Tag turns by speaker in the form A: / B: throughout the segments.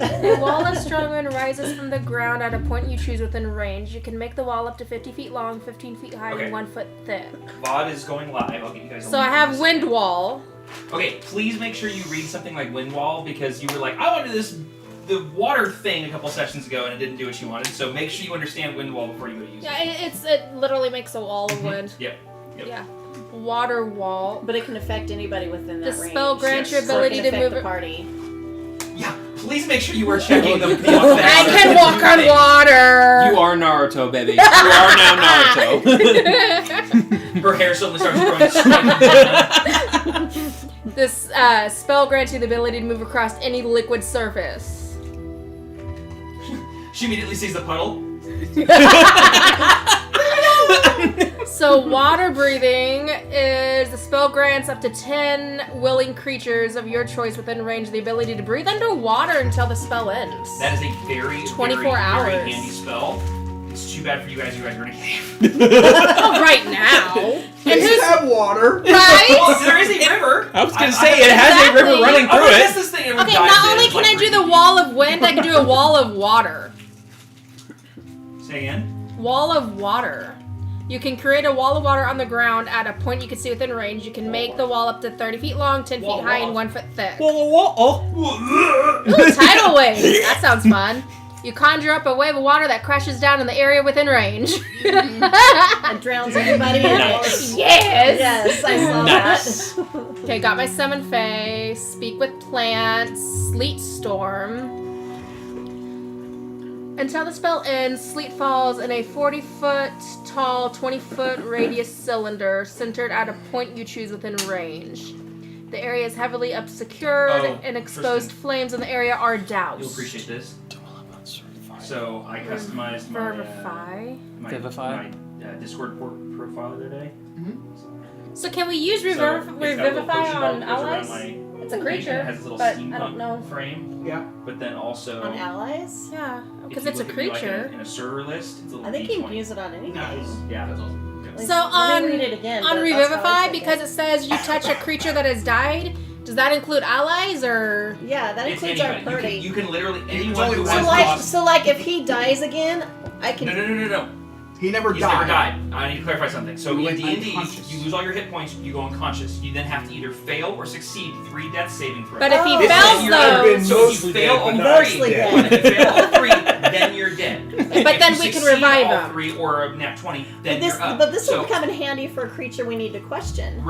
A: A wall of strong wind rises from the ground at a point you choose within range. You can make the wall up to 50 feet long, 15 feet high, and 1 foot thick.
B: VOD is going live. I'll get you guys a
A: So I have wind wall.
B: Okay, please make sure you read something like wind wall because you were like, I wanted the water thing a couple sessions ago and it didn't do what you wanted. So make sure you understand wind wall before you go to use it.
A: Yeah, it literally makes a wall of wind.
B: Yep.
A: Yeah. Water wall.
C: But it can affect anybody within that
A: The
C: range.
A: spell grants your
C: So it
A: ability
C: can
A: to
C: affect
A: move
C: the party.
B: Yeah, please make sure you are checking the
A: I can walk on water!
D: You are Naruto, baby. You are now Naruto.
B: Her hair suddenly starts growing.
A: This spell grants you the ability to move across any liquid surface.
B: She immediately sees the puddle.
A: So water breathing is the spell grants up to 10 willing creatures of your choice within range the ability to breathe underwater until the spell ends.
B: That is a very,
A: 24 hours.
B: very handy spell. It's too bad for you guys. You guys are in a cave.
A: Oh, right now.
E: And who's have water?
A: Right?
B: Well, there is a river.
D: I was going to say, it has a river running
B: Oh,
D: through
B: that's
D: it.
B: this thing.
A: Okay, not only can I do the wall of wind, I can do a wall of water.
B: Say again?
A: Wall of water. You can create a wall of water on the ground at a point you can see within range. You can make the wall up to 30 feet long, 10 feet high, and 1 foot thick. Ooh, tidal wave. That sounds fun. You conjure up a wave of water that crashes down in the area within range.
C: And drowns everybody in it.
D: Nice.
A: Yes!
C: Yes, I saw
D: Nice.
C: that.
A: Okay, got my summon Fae, speak with plants, sleet storm. Until the spell ends, sleet falls in a 40-foot tall, 20-foot radius cylinder centered at a point you choose within range. The area is heavily obscured, and exposed flames in the area are doused.
B: You'll appreciate this. So I customized my
A: Vivify?
B: Discord profile the other day.
A: So can we use
B: So it's got a little
A: Revivify
B: potion
A: on
B: bottle that goes around
A: allies?
B: my
A: It's a
B: thing,
A: creature,
B: and it has this little
A: but I
B: steampunk
A: don't know.
B: frame.
E: Yeah.
B: But then also
C: On allies?
A: Yeah,
B: if
A: because
B: you
A: it's a
B: look at me, like,
A: creature.
B: in a server list, it's a little
C: I think you can
B: D20.
C: use it on anything.
E: Nice.
B: Yeah.
E: That's awesome.
C: Like,
A: So
C: let me read it again,
A: on
C: but that's how I
A: Revivify,
C: took
A: because it says you touch a creature that has died, does that include allies or?
C: Yeah, that
B: It's
C: includes our
B: anybody.
C: party.
B: You can literally anyone
E: only
B: who
E: one
B: has lost.
C: So like if he dies again, I can.
B: No.
E: He never
B: He's
E: died.
B: never died. I need to clarify something. So
E: He
B: in
E: went
B: D&D,
E: unconscious.
B: you lose all your hit points, you go unconscious. You then have to either fail or succeed 3 death saving throws.
A: But if he
C: Oh.
E: This
A: fails
E: year I've been
A: those,
B: So if you
E: mostly
B: fail
E: dead, but
B: all
E: not
C: Mostly
E: dead.
B: If you fail all 3, then you're dead.
A: But
B: If
A: then
B: you
A: we can
B: succeed
A: revive
B: all
A: him.
B: 3 or a nat 20, then you're up.
C: But this
B: so,
C: will come in handy for a creature we need to question.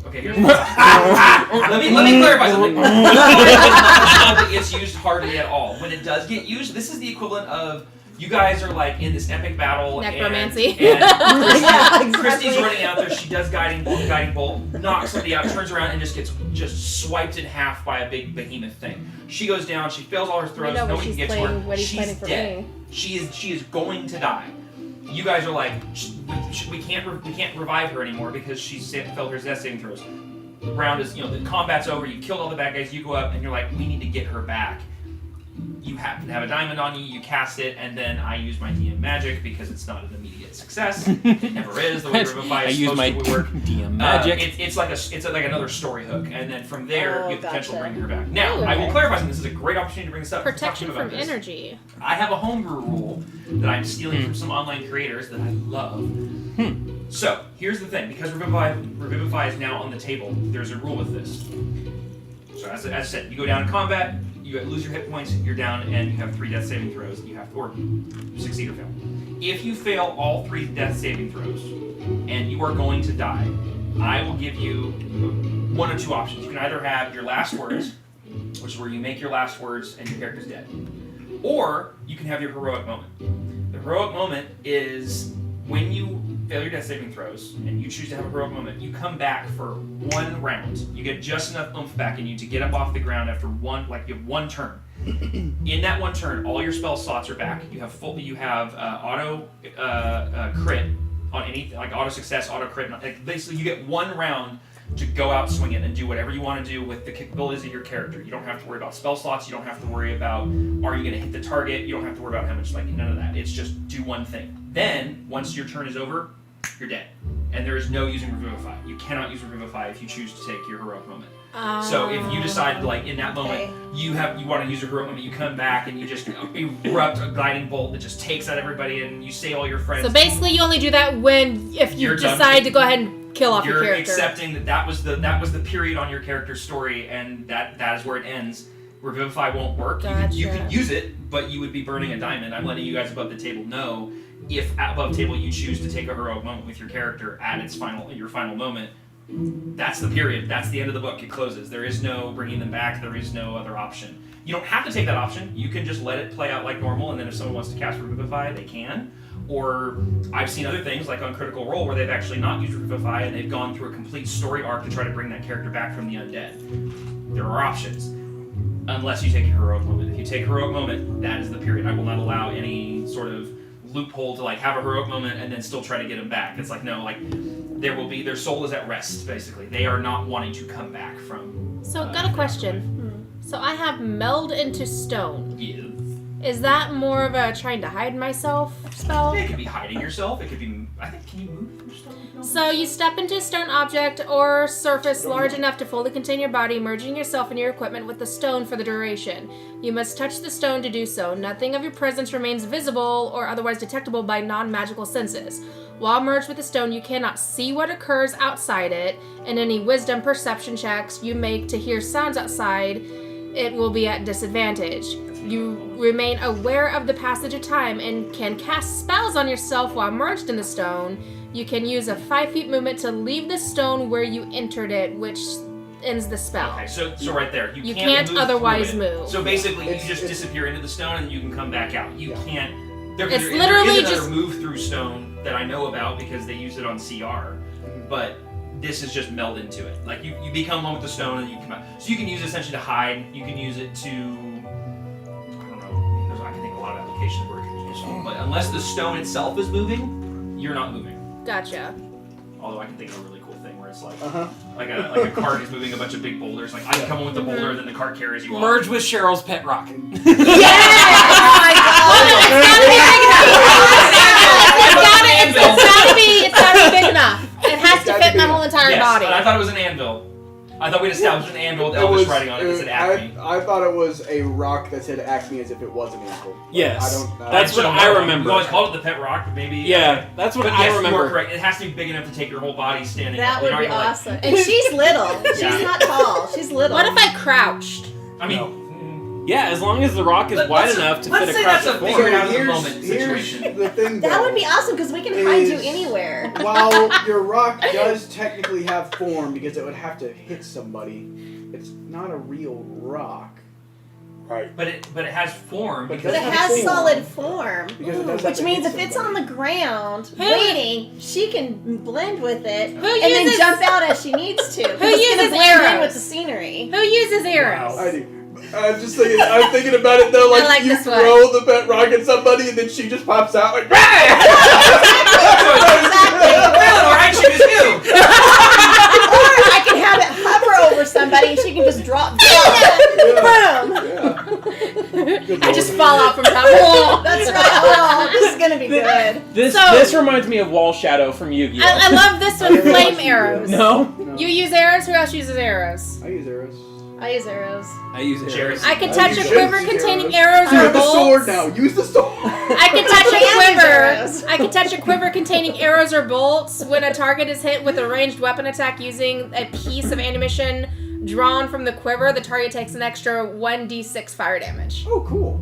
B: Okay, here's let me clarify something. I don't think it's used hardly at all. When it does get used, this is the equivalent of you guys are like in this epic battle.
A: Necromancy.
B: And
C: Yeah, exactly.
B: Christy's running out there. She does guiding bolt, knocks somebody out, turns around, and just gets swiped in half by a big behemoth thing. She goes down. She fails all her throws.
A: know what
B: Nobody
A: she's
B: can get
A: planning-
B: to her.
A: what he's
B: She's
A: planning for
B: dead.
A: me.
B: She is going to die. You guys are like, we can't revive her anymore because she failed her death saving throws. The round is, the combat's over. You killed all the bad guys. You go up and you're like, we need to get her back. You happen to have a diamond on you. You cast it, and then I use my DM magic because it's not an immediate success. It never is. The way Revivify
D: I
B: is
D: use
B: supposed
D: my
B: to work.
D: DM magic.
B: It's like another story hook, and then from there
C: Oh,
B: you have potential to
C: gotcha.
B: bring her back. Now
A: Ooh,
B: I will
C: okay.
B: clarify something. This is a great opportunity to bring this up.
A: Protection
B: Talk to you
A: from
B: about this.
A: energy.
B: I have a homebrew rule that I'm stealing from some online creators that I love. So, here's the thing. Because Revivify is now on the table, there's a rule with this. So, as I said, you go down in combat, you lose your hit points, you're down, and you have 3 death saving throws. You have to, or succeed or fail. If you fail all 3 death saving throws, and you are going to die, I will give you one of 2 options. You can either have your last words, which is where you make your last words and your character's dead. Or you can have your heroic moment. The heroic moment is when you fail your death saving throws and you choose to have a heroic moment, you come back for 1 round. You get just enough oomph back in you to get up off the ground after you have 1 turn. In that 1 turn, all your spell slots are back. You have auto crit on anything, like auto success, auto crit. Like basically, you get 1 round to go out swinging and do whatever you want to do with the capabilities of your character. You don't have to worry about spell slots. You don't have to worry about are you going to hit the target. You don't have to worry about how much, none of that. It's just do one thing. Then, once your turn is over, you're dead. and there is no using Revivify. You cannot use Revivify if you choose to take your heroic moment. So if you decide, like, in that moment, you want to use your heroic moment, you come back and you just erupt a guiding bolt that just takes out everybody, and you save all your friends.
A: So basically, you only do that if you decide to go ahead and kill off your character.
B: You're accepting that was the period on your character's story, and that is where it ends. Revivify won't work.
A: Gotcha.
B: You could use it, but you would be burning a diamond. I'm letting you guys above the table know, if above table you choose to take a heroic moment with your character at your final moment, that's the period. That's the end of the book. It closes. There is no bringing them back. There is no other option. You don't have to take that option. You can just let it play out like normal, and then if someone wants to cast Revivify, they can. Or I've seen other things, like on Critical Role, where they've actually not used Revivify, and they've gone through a complete story arc to try to bring that character back from the undead. There are options. Unless you take a heroic moment. If you take a heroic moment, that is the period. I will not allow any sort of loophole to like have a heroic moment and then still try to get them back. It's like, no, like their soul is at rest, basically. They are not wanting to come back from.
A: So got a question. So I have meld into stone.
B: Yeah.
A: Is that more of a trying to hide myself spell?
B: It could be hiding yourself. It could be. I think. Can you move through stone?
A: So you step into a stone object or surface large enough to fully contain your body, merging yourself and your equipment with the stone for the duration. You must touch the stone to do so. Nothing of your presence remains visible or otherwise detectable by non-magical senses. While merged with the stone, you cannot see what occurs outside it, and any wisdom perception checks you make to hear sounds outside, it will be at disadvantage. You remain aware of the passage of time and can cast spells on yourself while merged in the stone. You can use a 5 feet movement to leave the stone where you entered it, which ends the spell.
B: Okay, so right there, you
A: can't
B: move
A: otherwise
B: through it.
A: move.
B: So basically, you just disappear into the stone and you can come back out. You can't.
A: It's literally
B: there is
A: just
B: another move through stone that I know about because they use it on CR, but this is just meld into it. Like you become one with the stone and you come out. So you can use it essentially to hide. You can use it to, I don't know. I can think of a lot of applications where it can be useful. But unless the stone itself is moving, you're not moving.
A: Gotcha.
B: Although I can think of a really cool thing where it's like a cart is moving a bunch of big boulders. Like I can come in with the boulder and then the cart carries you off.
D: Merge with Cheryl's pet rock.
A: Yeah! Oh my god! It's gotta be big enough. It has to fit in the whole entire body.
B: And I thought it was an anvil. I thought we'd established an anvil with Elvis writing on it that said Acme.
E: I thought it was a rock that said Acme as if it was an anvil.
D: Yes.
E: I
D: That's what I remember.
B: We always called it the pet rock, but maybe.
D: Yeah, that's what
B: but
D: I
B: yes,
D: remember.
B: You are correct. It has to be big enough to take your whole body standing
C: That
B: up.
C: would be awesome. And she's little. She's not tall. She's little.
A: What if I crouched?
B: I mean.
D: Yeah, as long as the rock is wide enough to fit across the floor.
B: Figure it out in the moment
E: Here's
B: situation.
E: the thing,
C: That
E: though,
C: would be awesome because we can hide you anywhere.
E: While your rock does technically have form because it would have to hit somebody, it's not a real rock.
F: Right.
B: But it has form.
E: But
C: But it
E: That's
C: has
E: cool.
C: solid form.
E: Because it does have
C: Which
E: to
C: means
E: hit
C: if it's
E: somebody.
C: on the ground,
A: Who-
C: waiting, she can blend with it
A: Who
C: and then
A: uses-
C: jump out as she needs to.
A: Who
C: It's
A: uses
C: gonna blend in
A: arrows?
C: with the scenery.
A: Who uses arrows?
E: I do. I'm just thinking. I'm thinking about it though. Like,
A: I like
E: you
A: this one.
E: throw the pet rock at somebody, and then she just pops out like.
B: Alright, she was you!
C: Or I can have it hover over somebody and she can just drop down. Boom!
A: I just fall out from top of the wall.
C: That's right. Oh, this is gonna be good.
D: This reminds me of Wall Shadow from Yu-Gi-Oh!
A: I love this one, flame arrows.
D: No?
A: You use arrows? Who else uses arrows?
E: I use arrows.
C: I use arrows.
D: I use it.
B: Cheers.
A: I can
E: I
A: touch a
E: use
A: quiver
E: arrows.
A: containing arrows
E: Use
A: or
E: the
A: bolts.
E: sword now. Use the sword.
A: I can touch a
C: use
A: quiver.
C: arrows.
A: I can touch a quiver containing arrows or bolts when a target is hit with a ranged weapon attack using a piece of ammunition drawn from the quiver. The target takes an extra 1d6 fire damage.
E: Oh, cool.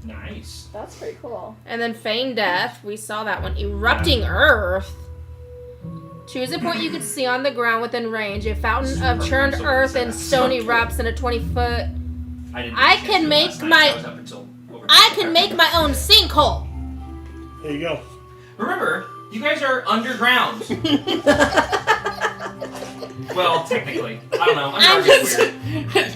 B: Nice.
C: That's pretty cool.
A: And then feign death. We saw that one. Erupting earth. Choose a point you can see on the ground within range. A fountain of churned earth and stone erupts in a 20-foot. I can make my own sinkhole.
F: There you go.
B: Remember, you guys are underground. Well, technically. I don't know.
A: I'm
B: Underground
A: just-
B: is weird.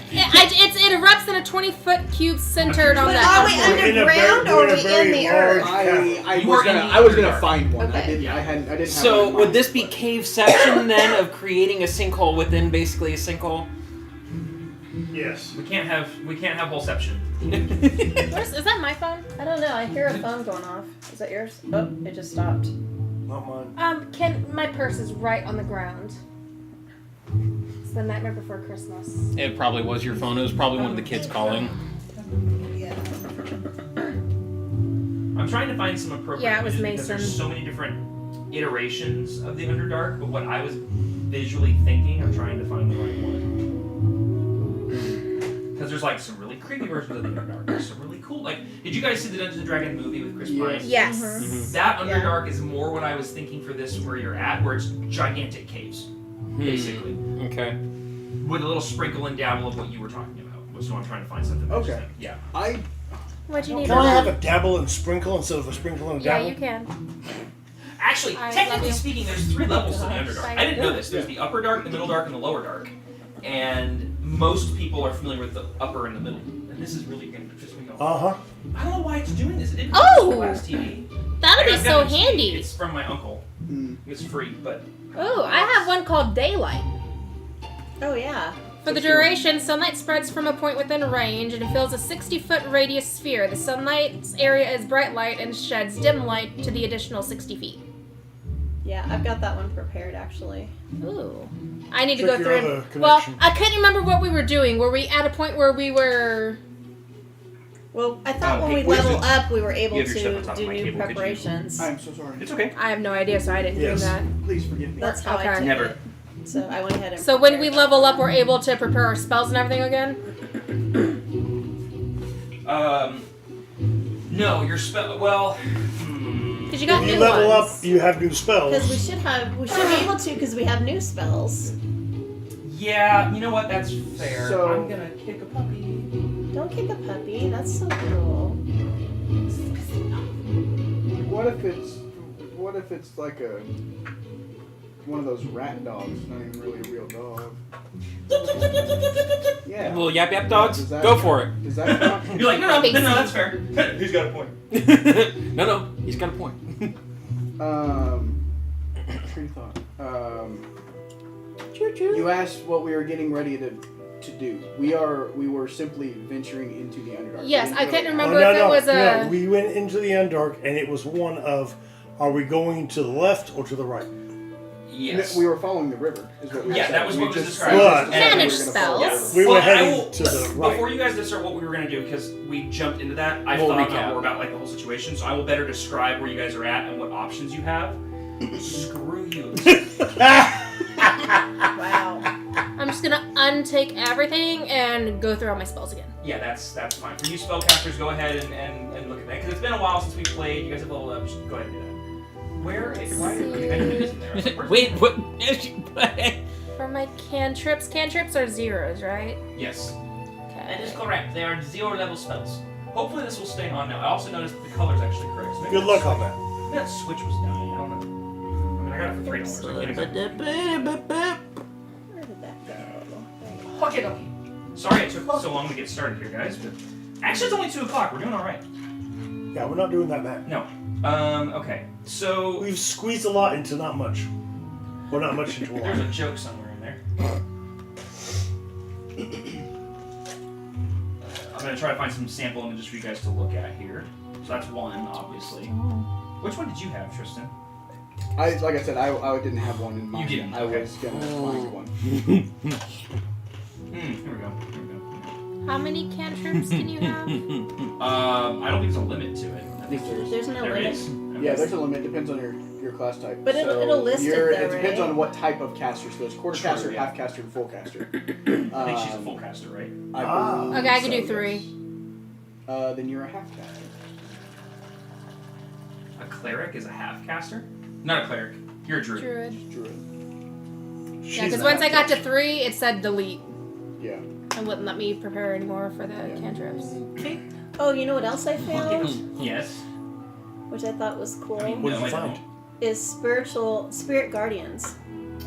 A: It erupts in a 20-foot cube centered on
C: But
A: that.
C: are we
A: object.
C: underground or are we in the earth?
E: I
B: You
E: was
B: were in
E: gonna.
B: the
E: I was gonna
B: underdark.
E: find one. I
C: Okay.
E: didn't. I didn't have
D: So
E: one in
D: would
E: mind.
D: this be cave section then of creating a sinkhole within basically a sinkhole?
F: Yes.
B: We can't have wholeception.
A: Is that my phone?
C: I don't know. I hear a phone going off. Is that yours? Oh, it just stopped.
F: Not mine.
A: My purse is right on the ground. It's the Nightmare Before Christmas.
D: It probably was your phone. It was probably one of the kids calling.
C: Yeah.
B: I'm trying to find some appropriate
A: Yeah, it was
B: music because
A: Mason.
B: there's so many different iterations of the Underdark, but what I was visually thinking, I'm trying to find the right one. Because there's like some really creepy versions of the Underdark. There's some really cool, like, did you guys see the Dungeons and Dragons movie with Chris Pine?
A: Yes.
B: That Underdark is more what I was thinking for this where you're at, where it's gigantic caves, basically.
D: Okay.
B: With a little sprinkle and dabble of what you were talking about. So I'm trying to find something.
E: Okay.
B: Yeah.
A: What'd you need?
F: Can I have a dabble and sprinkle instead of a sprinkle and a
A: Yeah,
F: dabble?
A: you can.
B: Actually,
A: I love
B: technically
A: you.
B: speaking, there's 3 levels to the Underdark.
A: Bye.
B: I didn't know this. There's the Upper Dark, the Middle Dark, and the Lower Dark. And most people are familiar with the Upper and the Middle. And this is really going to piss me off.
F: Uh-huh.
B: I don't know why it's doing this. It didn't
A: Oh!
B: do last TV.
A: That'll be
B: I've
A: so
B: got it.
A: handy.
B: It's from my uncle.
E: Mm.
B: It's free, but
A: Oh, I have one called Daylight.
C: Oh yeah.
A: For the duration, sunlight spreads from a point within range and fills a 60-foot radius sphere. The sunlight's area is bright light and sheds dim light to the additional 60 feet.
C: Yeah, I've got that one prepared actually.
A: Ooh. I need to
F: Check
A: go
F: your
A: through
F: other
A: and... Well,
F: connection.
A: I couldn't remember what we were doing. Were we at a point where we were...
C: Well, I thought when
B: hey,
C: we
B: where's
C: level
B: the-
C: up, we were able
B: you have your stuff on
C: to
B: top
C: do
B: of my
C: new
B: table, could you?
C: preparations.
E: I'm so sorry.
B: it's okay.
A: I have no idea, so I didn't
F: Yes.
A: do that.
E: Please forgive me.
C: That's how I
A: Okay.
C: did
B: Never.
C: it. So I went ahead and.
A: So when we
C: prepared.
A: level up, we're able to prepare our spells and everything again?
B: No, your spell. Well,
A: Because you got
F: When
A: new
F: you level
A: ones.
F: up, you have new spells.
C: Because we should be able to because we have new spells.
B: yeah. You know what? That's fair.
E: So-
B: I'm gonna kick a puppy.
C: Don't kick a puppy. That's so cruel.
E: What if it's like one of those rat dogs, not even really a real dog? Yeah.
D: Little yap yap dogs?
E: Does that-
D: Go for it.
E: Does that count?
B: You're like, no, that's fair. He's got a point.
D: No, he's got a point.
E: Train of thought. You asked what we were getting ready to do. We were simply venturing into the Underdark.
A: Yes,
E: We
A: I
E: didn't
A: couldn't
E: really-
A: remember if it was a...
F: No, we went into the Underdark, and it was one of, are we going to the left or to the right?
B: Yes.
E: We were following the river. Is what we
B: Yeah,
E: said.
B: that was
E: We
B: what was
E: just
B: described.
F: But-
E: said
A: Manage
E: we were gonna follow the
A: spells.
E: river.
F: We were
B: Well, I
F: heading
B: will-
F: to the right.
B: Before you guys start what we were going to do, because we jumped into that, I
D: We'll
B: thought
D: recap.
B: out more about like the whole situation, so I will better describe where you guys are at and what options you have. Screw you.
C: Wow.
A: I'm just gonna untake everything and go through all my spells again.
B: Yeah, that's fine. For you spellcasters, go ahead and look at that. Because it's been a while since we played. You guys have leveled up. Just go ahead and do that. Where is... Why did I knew this in there? I was like, where's-
D: Wait, what?
A: For my cantrips are zeros, right?
B: Yes.
A: Okay.
B: That is correct. They are 0-level spells. Hopefully this will stay on now. I also noticed that the color's actually correct. So maybe
F: Good
B: that
F: luck on
B: switch-
F: that.
B: Maybe that switch was down. I don't know. I mean, I got it for $3. So
C: Where did that go?
B: Okay, okay. Sorry it took so long to get started here, guys, but actually it's only 2 o'clock. We're doing all right.
F: Yeah, we're not doing that, Matt.
B: No. Okay. So
F: We've squeezed a lot into not much. Well, not much into a
B: there's
F: lot.
B: a joke somewhere in there. I'm gonna try to find some sample images for you guys to look at here. So that's one, obviously. Which one did you have, Tristan?
E: Like I said, I didn't have one in mind.
B: didn't,
E: I
B: okay.
E: was gonna find one.
B: Here we go.
A: How many cantrips can you have?
B: I don't think there's a limit to it. I think
C: There's no
B: there
C: limit.
B: is.
E: Yeah, there's a limit. Depends on your class type.
C: But it'll list it though,
E: It depends
C: right?
E: on what type of caster. So there's quarter
B: True,
E: caster,
B: yeah.
E: half caster, and full caster.
B: I think she's a full caster, right?
A: Okay, I can do 3.
E: Then you're a half caster.
B: A cleric is a half caster? Not a cleric. You're a druid.
A: Druid.
E: Druid.
A: Yeah, because once I got to 3, it said delete.
E: Yeah.
A: And wouldn't let me prepare anymore for the cantrips.
C: Oh, you know what else I found?
B: Yes.
C: Which I thought was cool?
B: I mean,
F: What did
B: no,
F: you
B: I
F: find?
B: don't.
C: Is spirit guardians.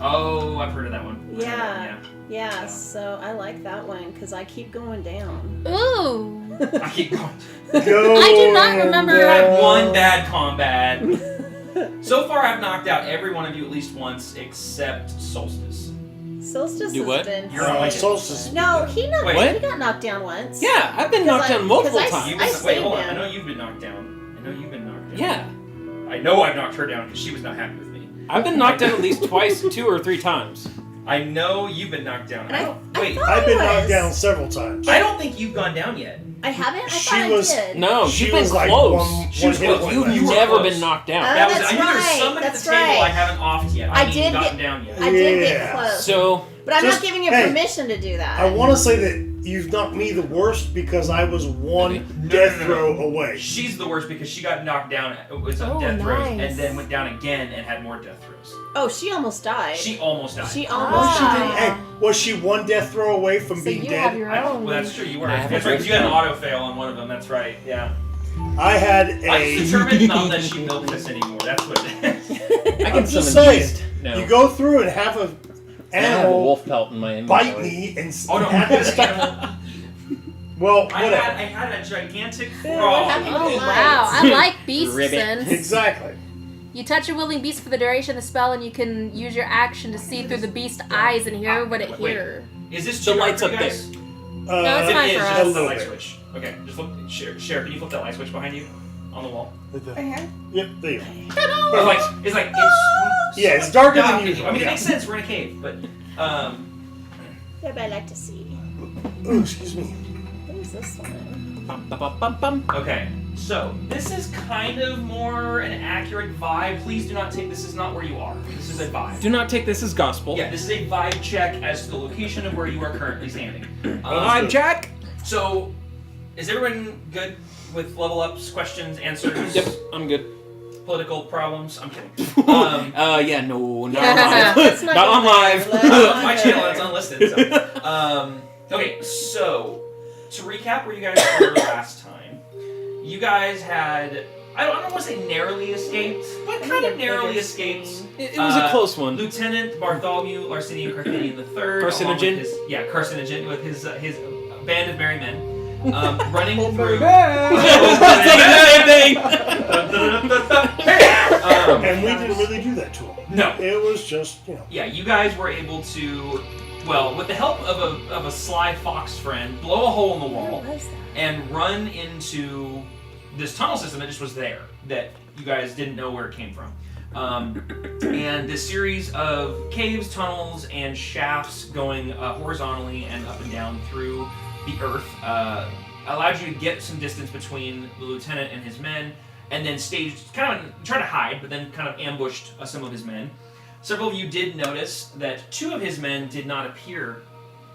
B: Oh, I've heard of that one.
C: Yeah. Yeah, so I like that one because I keep going down.
A: Ooh!
B: I keep going.
A: I do not remember-
B: You had one bad combat. So far, I've knocked out every one of you at least once, except Solstice.
C: Solstice
D: Do
C: has
D: what?
C: been.
B: You're on my
F: Solstice.
C: No, he
B: Wait.
C: got knocked down once.
D: Yeah, I've been knocked down multiple
C: I
D: times.
B: You've
C: I
B: been, wait, hold on.
C: stayed
B: I know
C: down.
B: you've been knocked down.
D: Yeah.
B: I know I've knocked her down because she was not happy with me.
D: I've been knocked down at least twice, 2 or 3 times.
B: I know you've been knocked down. Wait,
F: I've been knocked down several times.
B: I don't think you've gone down yet.
C: I haven't? I
F: She
C: thought
F: was-
C: I did.
D: No,
F: She
D: you've been
F: was like
D: close.
F: one
B: She was
F: hit
B: close.
F: point
D: You've
F: left.
B: You were
D: never
B: close.
D: been knocked down.
B: That was.
C: that's
B: I knew there was
C: right.
B: somebody at
C: That's
B: the table
C: right.
B: I haven't offed yet.
C: I
B: I mean,
C: did
B: gotten
C: get-
B: down yet.
C: I did
F: Yeah.
C: get close.
D: So,
C: But I'm
F: Just-
C: not giving you
F: hey,
C: permission to do that.
F: I want to say that you've knocked me the worst because I was one death throw away.
B: She's the worst because she got knocked down. It was
C: Oh,
B: death throws,
C: nice.
B: and then went down again and had more death throws.
C: Oh, she almost died.
B: She almost died.
C: She
F: No,
C: almost
F: she didn't.
C: died.
F: Hey, was she one death throw away from
A: So
F: being
A: you
F: dead?
A: have your own.
B: Well, that's true. You were.
D: I have
B: That's
D: a
B: right. 'Cause you had an
D: birthday.
B: auto fail on one of them. That's right. Yeah.
F: I had
B: I
F: a.
B: determined not that she milk this anymore. That's what it is.
D: I
F: I'm
D: can
F: just
D: summon
F: saying.
D: beast now.
F: You go through and have a
D: I have a
F: animal
D: wolf pelt in my inventory.
F: bite me and
B: Oh no!
F: have it stuck. Well,
B: I
F: whatever.
B: had a gigantic
C: Yeah,
B: frog.
C: what happened?
A: Oh
C: Nice.
A: wow, I like beast
D: Ribbit.
A: sense.
F: Exactly.
A: You touch a willing beast for the duration of the spell, and you can use your action to see through the beast's eyes and hear what it
B: Wait.
A: hears.
B: Is this
D: The
B: too dark
D: lights
B: for you
D: up
B: guys?
A: No, it's
B: It
A: fine
B: is
A: for
B: just
A: us.
F: A
B: the
F: little
B: light
F: bit.
B: switch. Okay, just flip. Share. Can you flip that light switch behind you on the wall?
C: Right here?
F: Yep, there you go.
B: But it's
F: Yeah, it's darker than
B: dark.
F: usual.
B: I mean, it
F: yeah.
B: makes sense. We're in a cave, but
C: Yeah, but I like to see.
F: Oh, excuse me.
C: What is this one?
D: Bum, bum, bum, bum, bum.
B: okay. So this is kind of more an accurate vibe. Please do not take this is not where you are. This is a vibe.
D: Do not take this as gospel.
B: Yeah, this is a vibe check as to the location of where you are currently standing.
D: I'm Jack.
B: So, is everyone good with level ups, questions, answers,
D: Yep, I'm good.
B: political problems? I'm kidding.
D: Yeah, no, not
A: Yeah.
D: on live.
C: Let's
D: Not
C: go
D: on
C: there.
D: live.
C: Let's not
B: My
C: go
B: channel
C: there.
B: is unlisted. So. Okay, so to recap where you guys were last time, you guys had I don't want to say narrowly escaped, but kind of narrowly escaped.
D: It was a close one.
B: Lieutenant Bartholomew Larcinian Carthenian III,
D: Carcinogen?
B: Carcinogen with his band of merry men, running through.
D: Same thing.
F: And we didn't really do that to him.
B: No.
F: It was just,
B: Yeah, you guys were able to, well, with the help of a sly fox friend, blow a hole in the wall
C: What was that?
B: and run into this tunnel system that just was there, that you guys didn't know where it came from. And this series of caves, tunnels, and shafts going horizontally and up and down through the earth allowed you to get some distance between the lieutenant and his men, and then staged, kind of tried to hide, but then kind of ambushed some of his men. Several of you did notice that two of his men did not appear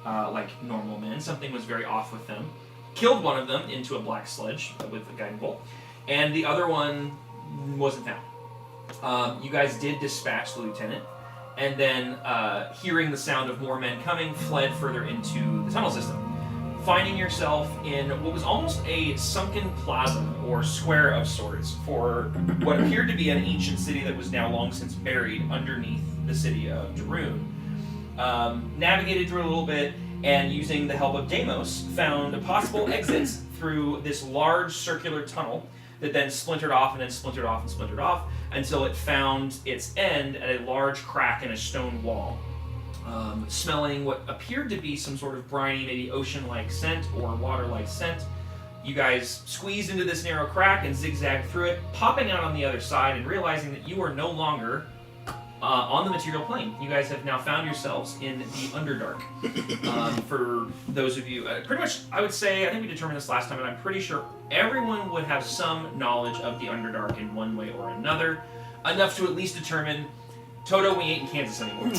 B: like normal men. Something was very off with them. Killed one of them into a black sledge with a guiding bolt, and the other one wasn't found. You guys did dispatch the lieutenant, and then, hearing the sound of more men coming, fled further into the tunnel system, finding yourself in what was almost a sunken plaza or square of sorts for what appeared to be an ancient city that was now long since buried underneath the city of Darun. Navigated through a little bit, and using the help of Deimos, found a possible exit through this large circular tunnel that then splintered off and then splintered off and splintered off until it found its end at a large crack in a stone wall. Smelling what appeared to be some sort of briny, maybe ocean-like scent or water-like scent. You guys squeezed into this narrow crack and zigzagged through it, popping out on the other side and realizing that you are no longer on the material plane. You guys have now found yourselves in the Underdark. For those of you, pretty much, I would say, I think we determined this last time, and I'm pretty sure everyone would have some knowledge of the Underdark in one way or another, enough to at least determine, Toto, we ain't in Kansas anymore.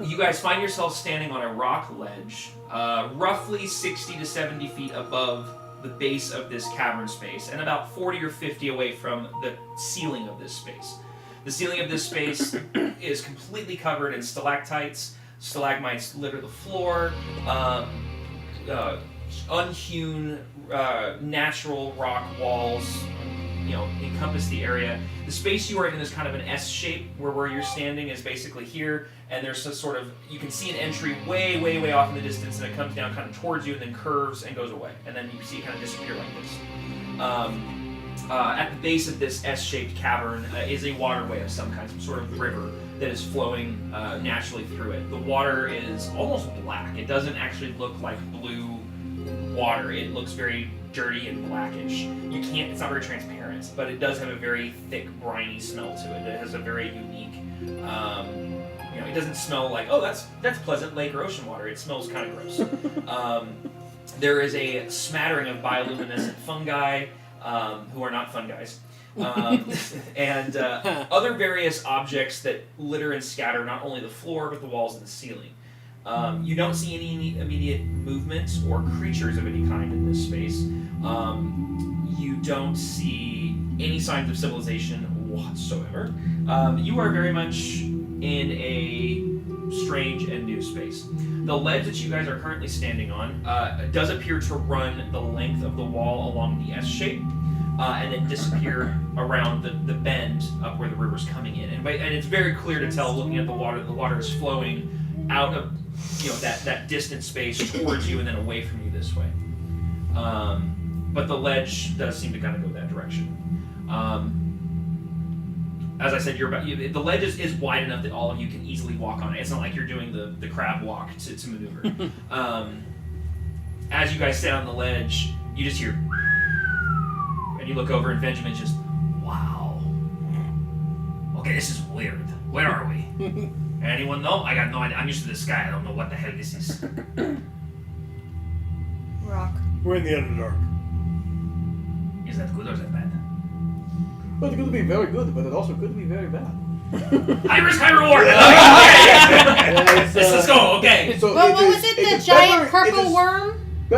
B: You guys find yourselves standing on a rock ledge, roughly 60 to 70 feet above the base of this cavern space, and about 40 or 50 away from the ceiling of this space. The ceiling of this space is completely covered in stalactites, stalagmites litter the floor, unhewn natural rock walls, encompass the area. The space you are in is kind of an S shape, where you're standing is basically here, and there's a sort of, you can see an entry way, way, way off in the distance, and it comes down kind of towards you, and then curves and goes away, and then you see it kind of disappear like this. At the base of this S-shaped cavern is a waterway of some kind, some sort of river that is flowing naturally through it. The water is almost black. It doesn't actually look like blue water, it looks very dirty and blackish. It's not very transparent, but it does have a very thick, briny smell to it. It has a very unique, it doesn't smell like, oh, that's pleasant lake or ocean water. It smells kind of gross. There is a smattering of bioluminescent fungi, who are not fun guys. And other various objects that litter and scatter not only the floor, but the walls and the ceiling. You don't see any immediate movement or creatures of any kind in this space. You don't see any signs of civilization whatsoever. You are very much in a strange and new space. The ledge that you guys are currently standing on does appear to run the length of the wall along the S shape, and then disappear around the bend up where the river's coming in. And it's very clear to tell, looking at the water is flowing out of that distant space towards you and then away from you this way. But the ledge does seem to kind of go that direction. As I said, the ledge is wide enough that all of you can easily walk on it. It's not like you're doing the crab walk to maneuver. As you guys sit on the ledge, you just hear, and you look over, and Benjamin's just, wow. Okay, this is weird. Where are we? Anyone know? I got no idea. I'm used to the sky. I don't know what the hell this is.
C: Rock.
F: We're in the Underdark.
B: Is that good or is that bad?
E: Well, it could be very good, but it also could be very bad.
B: High risk, high reward. Let's go. Okay.
E: So
A: What was it? The giant purple worm?
E: We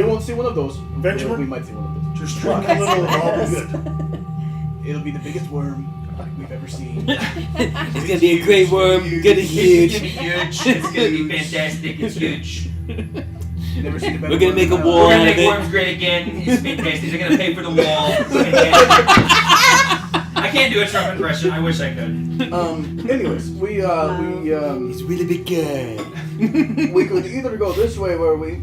E: won't see one of those.
F: Benjamin?
E: We might see one of those.
F: Just drink a little and all be good.
E: It'll be the biggest worm we've ever seen.
D: It's gonna be a great worm. Gonna huge.
B: It's gonna be huge. It's gonna be fantastic. It's huge.
E: Never seen a better
D: We're gonna
E: worm
D: make a
E: in my
D: wall.
B: We're gonna
E: life.
B: make worms great again. It's fantastic. They're gonna pay for the wall. I can't do a Trump impression. I wish I could.
E: Anyways,
D: He's really big guy.
E: we could either go this way where we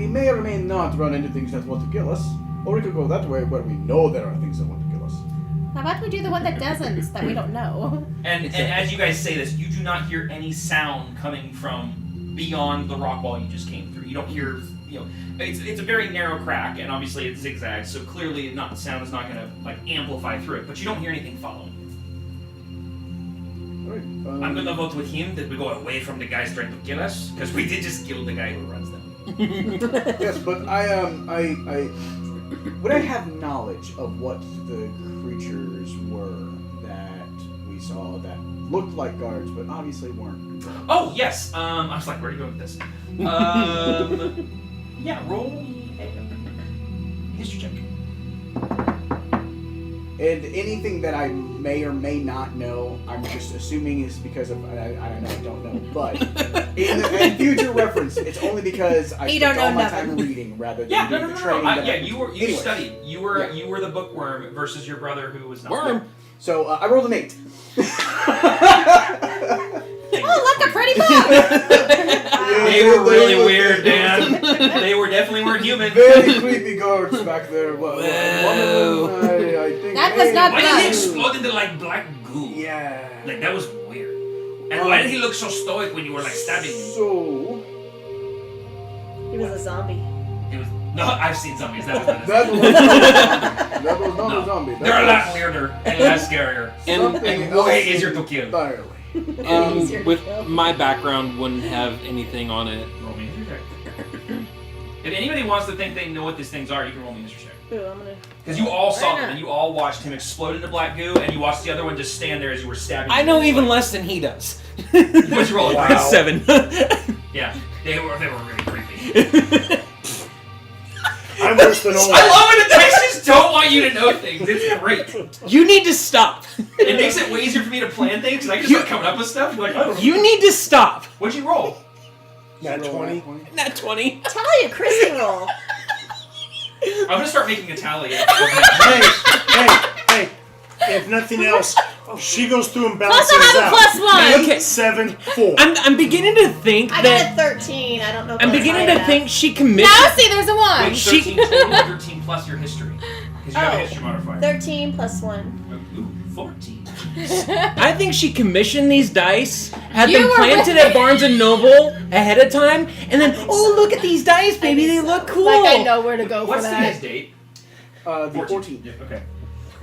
E: may or may not run into things that want to kill us, or we could go that way where we know there are things that want to kill us.
A: How about we do the one that doesn't, that we don't know?
B: And as you guys say this, you do not hear any sound coming from beyond the rock wall you just came through. You don't hear, it's a very narrow crack, and obviously it zigzags, so clearly sound is not going to amplify through it. But you don't hear anything following.
E: Alright.
B: I'm gonna vote with him that we go away from the guys trying to kill us, because we did just kill the guy who runs them.
E: Yes, but would I have knowledge of what the creatures were that we saw that looked like guards, but obviously weren't?
B: Oh yes. I was like, where are you going with this? Yeah, roll a history check.
E: And anything that I may or may not know, I'm just assuming is because of I don't know. But in future reference, it's only because I spent all my time reading rather than doing the training.
B: You studied. You were the bookworm versus your brother who was not.
D: Worm.
E: So I rolled an 8.
A: Oh, look, a pretty book!
B: They were really weird, Dan. They definitely weren't human.
E: Very creepy guards back there. One of them, I think.
A: That was not
B: Why did
A: blood.
B: he explode into black goo?
E: Yeah.
B: That was weird. And why did he look so stoic when you were stabbing him?
E: So.
C: He was a zombie.
B: No, I've seen zombies. That was not a
E: That
B: zombie.
E: was not a zombie.
B: They're a lot weirder and less scarier.
E: And
B: way easier to kill.
E: Entirely.
D: With my background, wouldn't have anything on it.
B: Roll me a history check. If anybody wants to think they know what these things are, you can roll me a history check.
C: Ooh, I'm gonna.
B: Because you all saw them, and you all watched him explode into black goo, and you watched the other one just stand there as you were stabbing.
D: I know even less than he does.
B: What'd you roll?
F: Wow.
D: 7.
B: Yeah, they were really creepy.
F: I'm worse than all.
B: I love when the dice just don't want you to know things. It's great.
D: You need to stop.
B: It makes it way easier for me to plan things, and I can just start coming up with stuff. Like, I don't know.
D: You need to stop.
B: What'd you roll?
F: Nat 20.
D: Not 20.
C: Talia, Chrissy roll.
B: I'm gonna start making a tally.
F: Hey. If nothing else, she goes through and
A: Plus
F: balances
A: I have a
F: out.
A: +1!
D: Okay.
F: 7, 4.
D: I'm beginning to think
C: I
D: that
C: got a 13. I don't know if
D: I'm
C: that's
D: beginning
C: high
D: to
C: enough.
D: think she commits.
A: Now see, there's a 1!
B: Wait, 13 total, 13 plus your history. Because you have a history modifier.
C: 13 plus 1.
B: Ooh, 14.
D: I think she commissioned these dice, had
A: You
D: them
A: were
D: planted
A: with
D: at Barnes & Noble ahead of time, and then, oh, look at these dice, baby, they look cool.
C: Like I know where to go
B: What's
C: for
B: today's
C: that.
B: date?
E: The 14th.
B: Yeah, okay.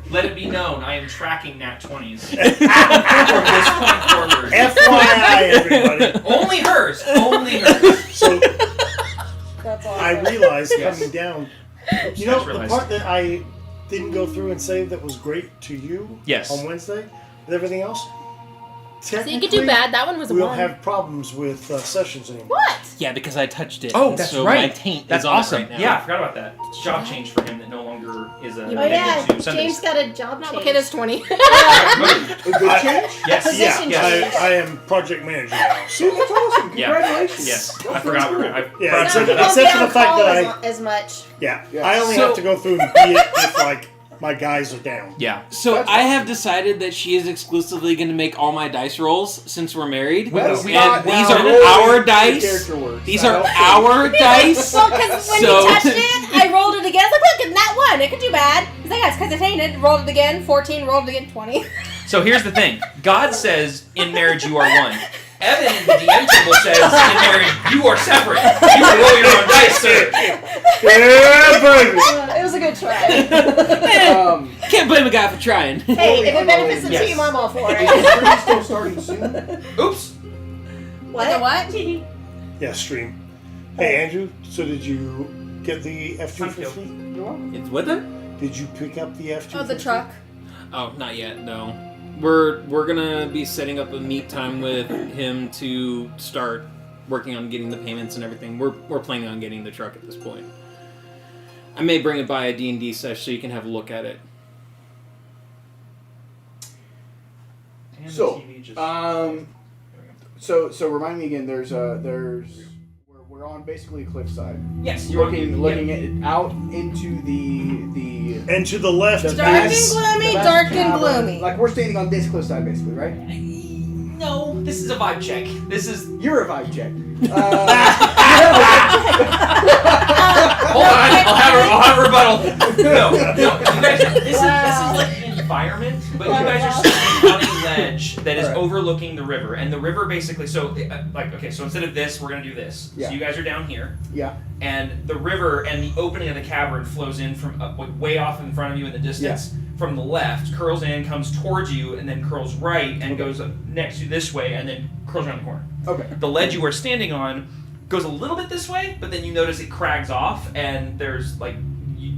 B: Let it be known, I am tracking nat 20s from this point forward.
F: FYI, everybody.
B: Only hers. Only hers.
F: So
C: That's awesome.
F: I realized
B: Yes.
F: coming down.
B: Oops,
F: You
B: I
F: know,
B: just
F: the
B: realized.
F: part that I didn't go through and say that was great to you
B: Yes.
F: on Wednesday, with everything else,
A: So you could
F: technically,
A: do bad. That one was a
F: we'll
A: 1.
F: have problems with sessions anymore.
A: What?
D: Yeah, because I touched it.
B: Oh,
D: and
B: that's
D: so
B: right.
D: my taint
B: That's
D: is on
B: awesome.
D: it right now.
B: Yeah, I forgot about that. It's job change for him that no longer is a
C: Oh yeah,
B: negative to Sundays.
C: James got a job change.
A: Okay, there's 20.
E: A good change?
B: Yes.
C: Position
B: yes.
C: change.
F: I am project manager now.
E: Dude,
F: So.
E: that's awesome.
B: Yeah.
E: Congratulations.
B: Yes.
E: That's
B: I forgot.
E: cool.
B: I
F: Yeah,
B: forgot
F: except-
B: that.
C: Won't
F: except
C: be
F: for the
C: on
F: fact
C: call
F: that
C: as much.
F: Yeah,
E: Yeah.
F: I only
D: So-
F: have to go through and be it if, like, my guys are down.
B: Yeah.
D: So
E: That's
D: I
E: awesome.
D: have decided that she is exclusively going to make all my dice rolls since we're married.
E: That's
D: and
E: not
D: these
E: how
D: are
E: the
D: our
E: character
D: dice.
E: works.
D: These
E: I
D: are
E: don't
D: our dice.
C: Well, because when
D: So-
C: you touched it, I rolled it again. I was like, look, that one. It could do bad. He's like, yes, because it tainted. Rolled it again. 14. Rolled it again. 20.
B: So here's the thing. God says, in marriage you are one. Evan in the DM table says, in marriage you are separate. You will roll your own dice, sir.
F: Yeah, baby!
C: It was a good try.
D: Can't blame a guy for trying.
C: Hey, if it benefits the
B: Yes.
C: team, I'm all for
E: Is
C: it.
E: the stream still starting soon?
B: Oops.
C: What? What?
F: Yeah, stream. Hey, Andrew, so did you get the F-250?
E: You're welcome.
D: It's with it?
F: Did you pick up the F-250?
A: Oh, the truck.
D: Oh, not yet. No. We're gonna be setting up a meet time with him to start working on getting the payments and everything. We're planning on getting the truck at this point. I may bring it by a D&D sesh so you can have a look at it.
B: And the
E: So,
B: TV just-
E: So remind me again. We're on basically a cliffside.
B: Yes,
E: Looking at out into the
F: And to the left
E: the
C: Dark and
F: is...
C: gloomy,
E: vast
C: dark and
E: cavern.
C: gloomy.
E: Like we're standing on this cliffside, basically, right?
B: No, this is a vibe check. This is.
E: You're a vibe check.
B: Hold on, I'll have a rebuttal. No, you guys. This is like the environment, but you guys are standing on a ledge that is
E: Alright.
B: overlooking the river, and the river basically. So, so instead of this, we're gonna do this.
E: Yeah.
B: So you guys are down here,
E: Yeah.
B: and the river and the opening of the cavern flows in from way off in front of you in the distance. From the left, curls in, comes towards you, and then curls right and goes up next to you this way, and then curls around the corner.
E: Okay.
B: The ledge you are standing on goes a little bit this way, but then you notice it crags off, and there's like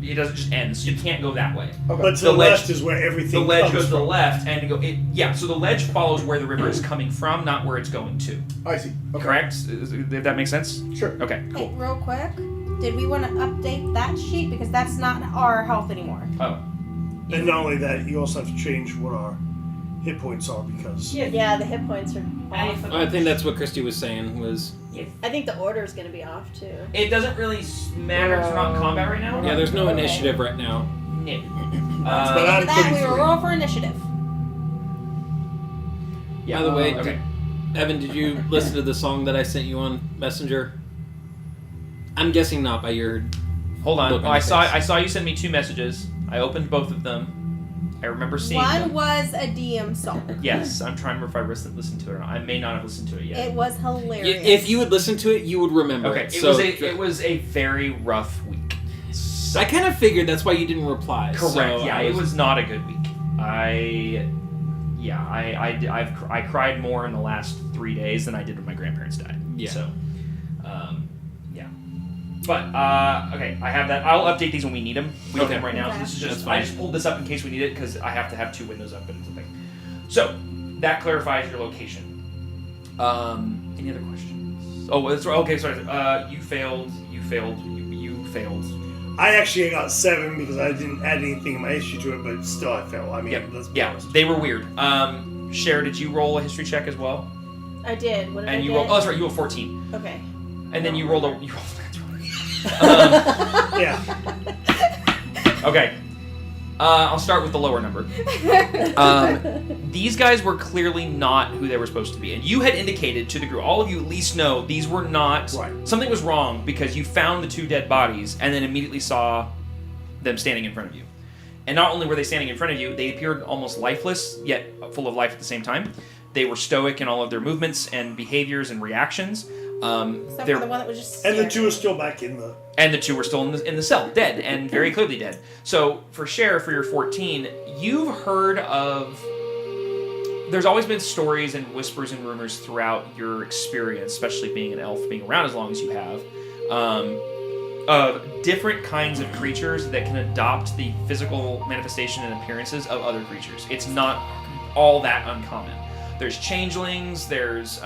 B: it doesn't just end, so you can't go that way.
E: Okay.
F: But to
B: The
F: the
B: ledge-
F: left is where everything
B: The ledge
F: comes
B: goes to the
F: from.
B: left, and so the ledge follows where the river is coming from, not where it's going to.
E: I see. Okay.
B: Correct? If that makes sense.
E: Sure.
B: Okay.
C: Hey,
B: Cool.
C: real quick, did we want to update that sheet because that's not our health anymore?
B: Oh.
F: And not only that, you also have to change what our hit points are because...
C: Yeah, the hit points are off.
D: I think that's what Christy was saying was...
C: I think the order is going to be off too.
B: It doesn't really matter because we're not in combat right now.
D: Yeah, there's no
C: Okay.
D: initiative right now.
B: No.
C: Let's wait
F: I'm
C: for that. We
F: 33.
C: will roll for initiative.
D: By the way,
B: Okay.
D: Evan, did you listen to the song that I sent you on Messenger? I'm guessing not by your...
B: Hold on.
D: Look
B: Oh,
D: on
B: I
D: your
B: saw
D: face.
B: you send me 2 messages. I opened both of them. I remember seeing
C: One
B: them.
C: was a DM song.
B: Yes, I'm trying to remember if I listened to it or not. I may not have listened to it yet.
C: It was hilarious.
D: If you would listen to it, you would remember
B: Okay,
D: it.
B: it was a very rough week.
D: I kind of figured that's why you didn't reply.
B: Correct.
D: So
B: yeah,
D: I
B: it was not a good week. I cried more in the last 3 days than I did when my grandparents died.
D: Yeah.
B: So, yeah. But okay, I have that. I'll update these when we need them. We don't
D: Okay.
B: have them right now. So
C: Okay.
B: this is
D: That's
B: just
D: fine.
B: I just pulled this up in case we need it because I have to have 2 windows up and something. So that clarifies your location. Any other questions? Oh, that's right. Okay, sorry. You failed. You failed. You failed.
F: I actually got 7 because I didn't add anything in my history to it, but still I failed. I mean,
B: Yep.
F: let's be
B: Yeah,
F: honest.
B: they were weird. Cher, did you roll a history check as well?
C: I did. What did I
B: And you
C: get?
B: rolled. Oh, that's right. You rolled 14,
C: Okay.
B: and then you rolled a. You rolled
F: Yeah.
B: okay. I'll start with the lower number. These guys were clearly not who they were supposed to be, and you had indicated to the group. All of you at least know these were not.
F: Right.
B: Something was wrong because you found the 2 dead bodies and then immediately saw them standing in front of you. And not only were they standing in front of you, they appeared almost lifeless, yet full of life at the same time. They were stoic in all of their movements and behaviors and reactions.
A: Except for the one that was just
F: And the
A: scared.
F: two are still back in the...
B: And the two were still in the cell, dead, and very clearly dead. So, for Cher, for your 14, you've heard of... There's always been stories and whispers and rumors throughout your experience, especially being an elf, being around as long as you have, of different kinds of creatures that can adopt the physical manifestation and appearances of other creatures. It's not all that uncommon. There's changelings, there's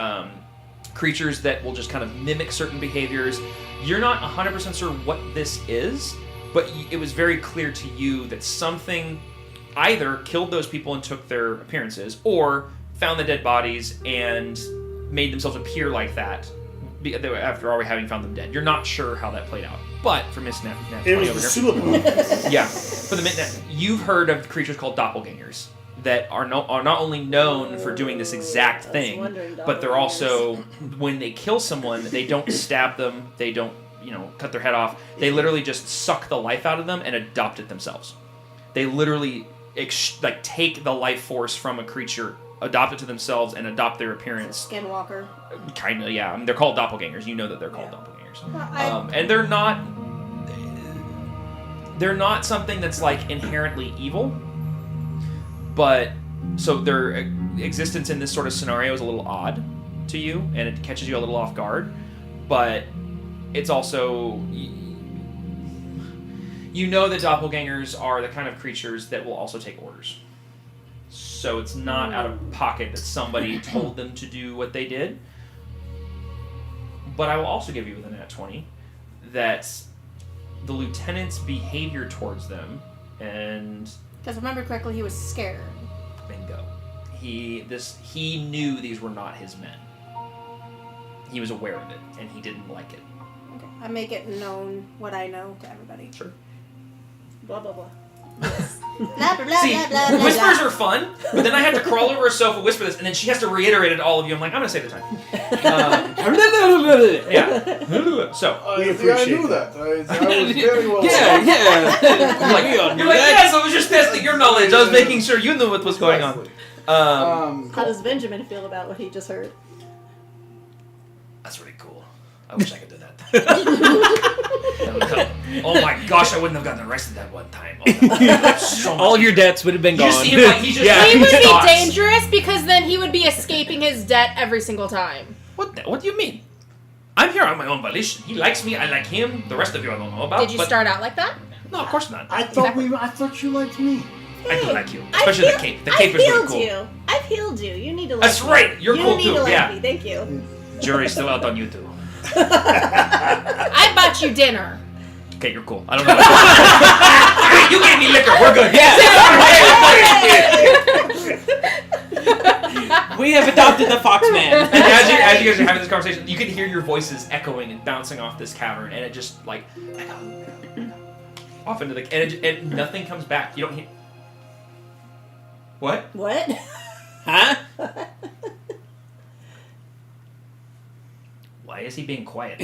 B: creatures that will just kind of mimic certain behaviors. You're not 100% sure what this is, but it was very clear to you that something either killed those people and took their appearances, or found the dead bodies and made themselves appear like that after already having found them dead. You're not sure how that played out. But for Miss Nat
F: It
B: 20
F: was
B: over
F: the
B: here,
F: syllable.
B: yeah, for the Midnight, you've heard of creatures called doppelgangers that are not only known for doing this exact thing, but they're also, when they kill someone, they don't stab them, they don't, cut their head off. They literally just suck the life out of them and adopt it themselves. They literally take the life force from a creature, adopt it to themselves, and adopt their appearance.
C: Skinwalker.
B: Kind of, yeah. I mean, they're called doppelgangers. You know that they're called doppelgangers.
C: Well,
B: And they're not something that's like inherently evil, but so their existence in this sort of scenario is a little odd to you, and it catches you a little off guard. But it's also, you know that doppelgangers are the kind of creatures that will also take orders. So it's not out of pocket that somebody told them to do what they did. But I will also give you with a nat 20 that the lieutenant's behavior towards them, and
A: Because remember correctly, he was scared.
B: bingo, he knew these were not his men. He was aware of it, and he didn't like it.
A: Okay. I make it known what I know to everybody.
B: Sure.
C: Blah, blah, blah.
A: Blah, blah, blah,
B: See,
A: blah, blah, blah,
B: whispers
A: blah.
B: are fun, but then I have to crawl over a sofa, whisper this, and then she has to reiterate it to all of you. I'm like, I'm gonna save the time. Yeah. So,
F: We
E: I
F: appreciate
E: knew
F: that.
E: that. I was very well.
B: you're like, yes, I was just testing your knowledge. I was making sure you knew what was going on.
C: How does Benjamin feel about what he just heard?
B: That's really cool. I wish I could do that. Oh my gosh, I wouldn't have gotten arrested that one time. Oh, that was so much
D: All of your debts would have been
B: You
D: gone.
B: just see him like he's just
A: He would be
B: thoughts.
A: dangerous because then he would be escaping his debt every single time.
B: What do you mean? I'm here on my own volition. He likes me, I like him. The rest of you I don't know about.
A: Did you
B: but
A: start out like that?
B: No, of course not.
E: I thought you liked me.
B: I do like you, especially the cape. The cape is really cool.
C: You. I've healed you. You need to like
B: That's
C: me.
B: right. You're
C: you
B: cool
C: need
B: too.
C: to like
B: Yeah.
C: me. Thank you.
B: Jury's still out on you too.
A: I bought you dinner.
B: Okay, you're cool. I don't know. Hey, you gave me liquor. We're good.
D: We have adopted the Fox Man.
B: And as you guys are having this conversation, you can hear your voices echoing and bouncing off this cavern, and it just like off into the and nothing comes back. You don't hear. What?
C: What?
D: Huh?
B: Why is he being quiet?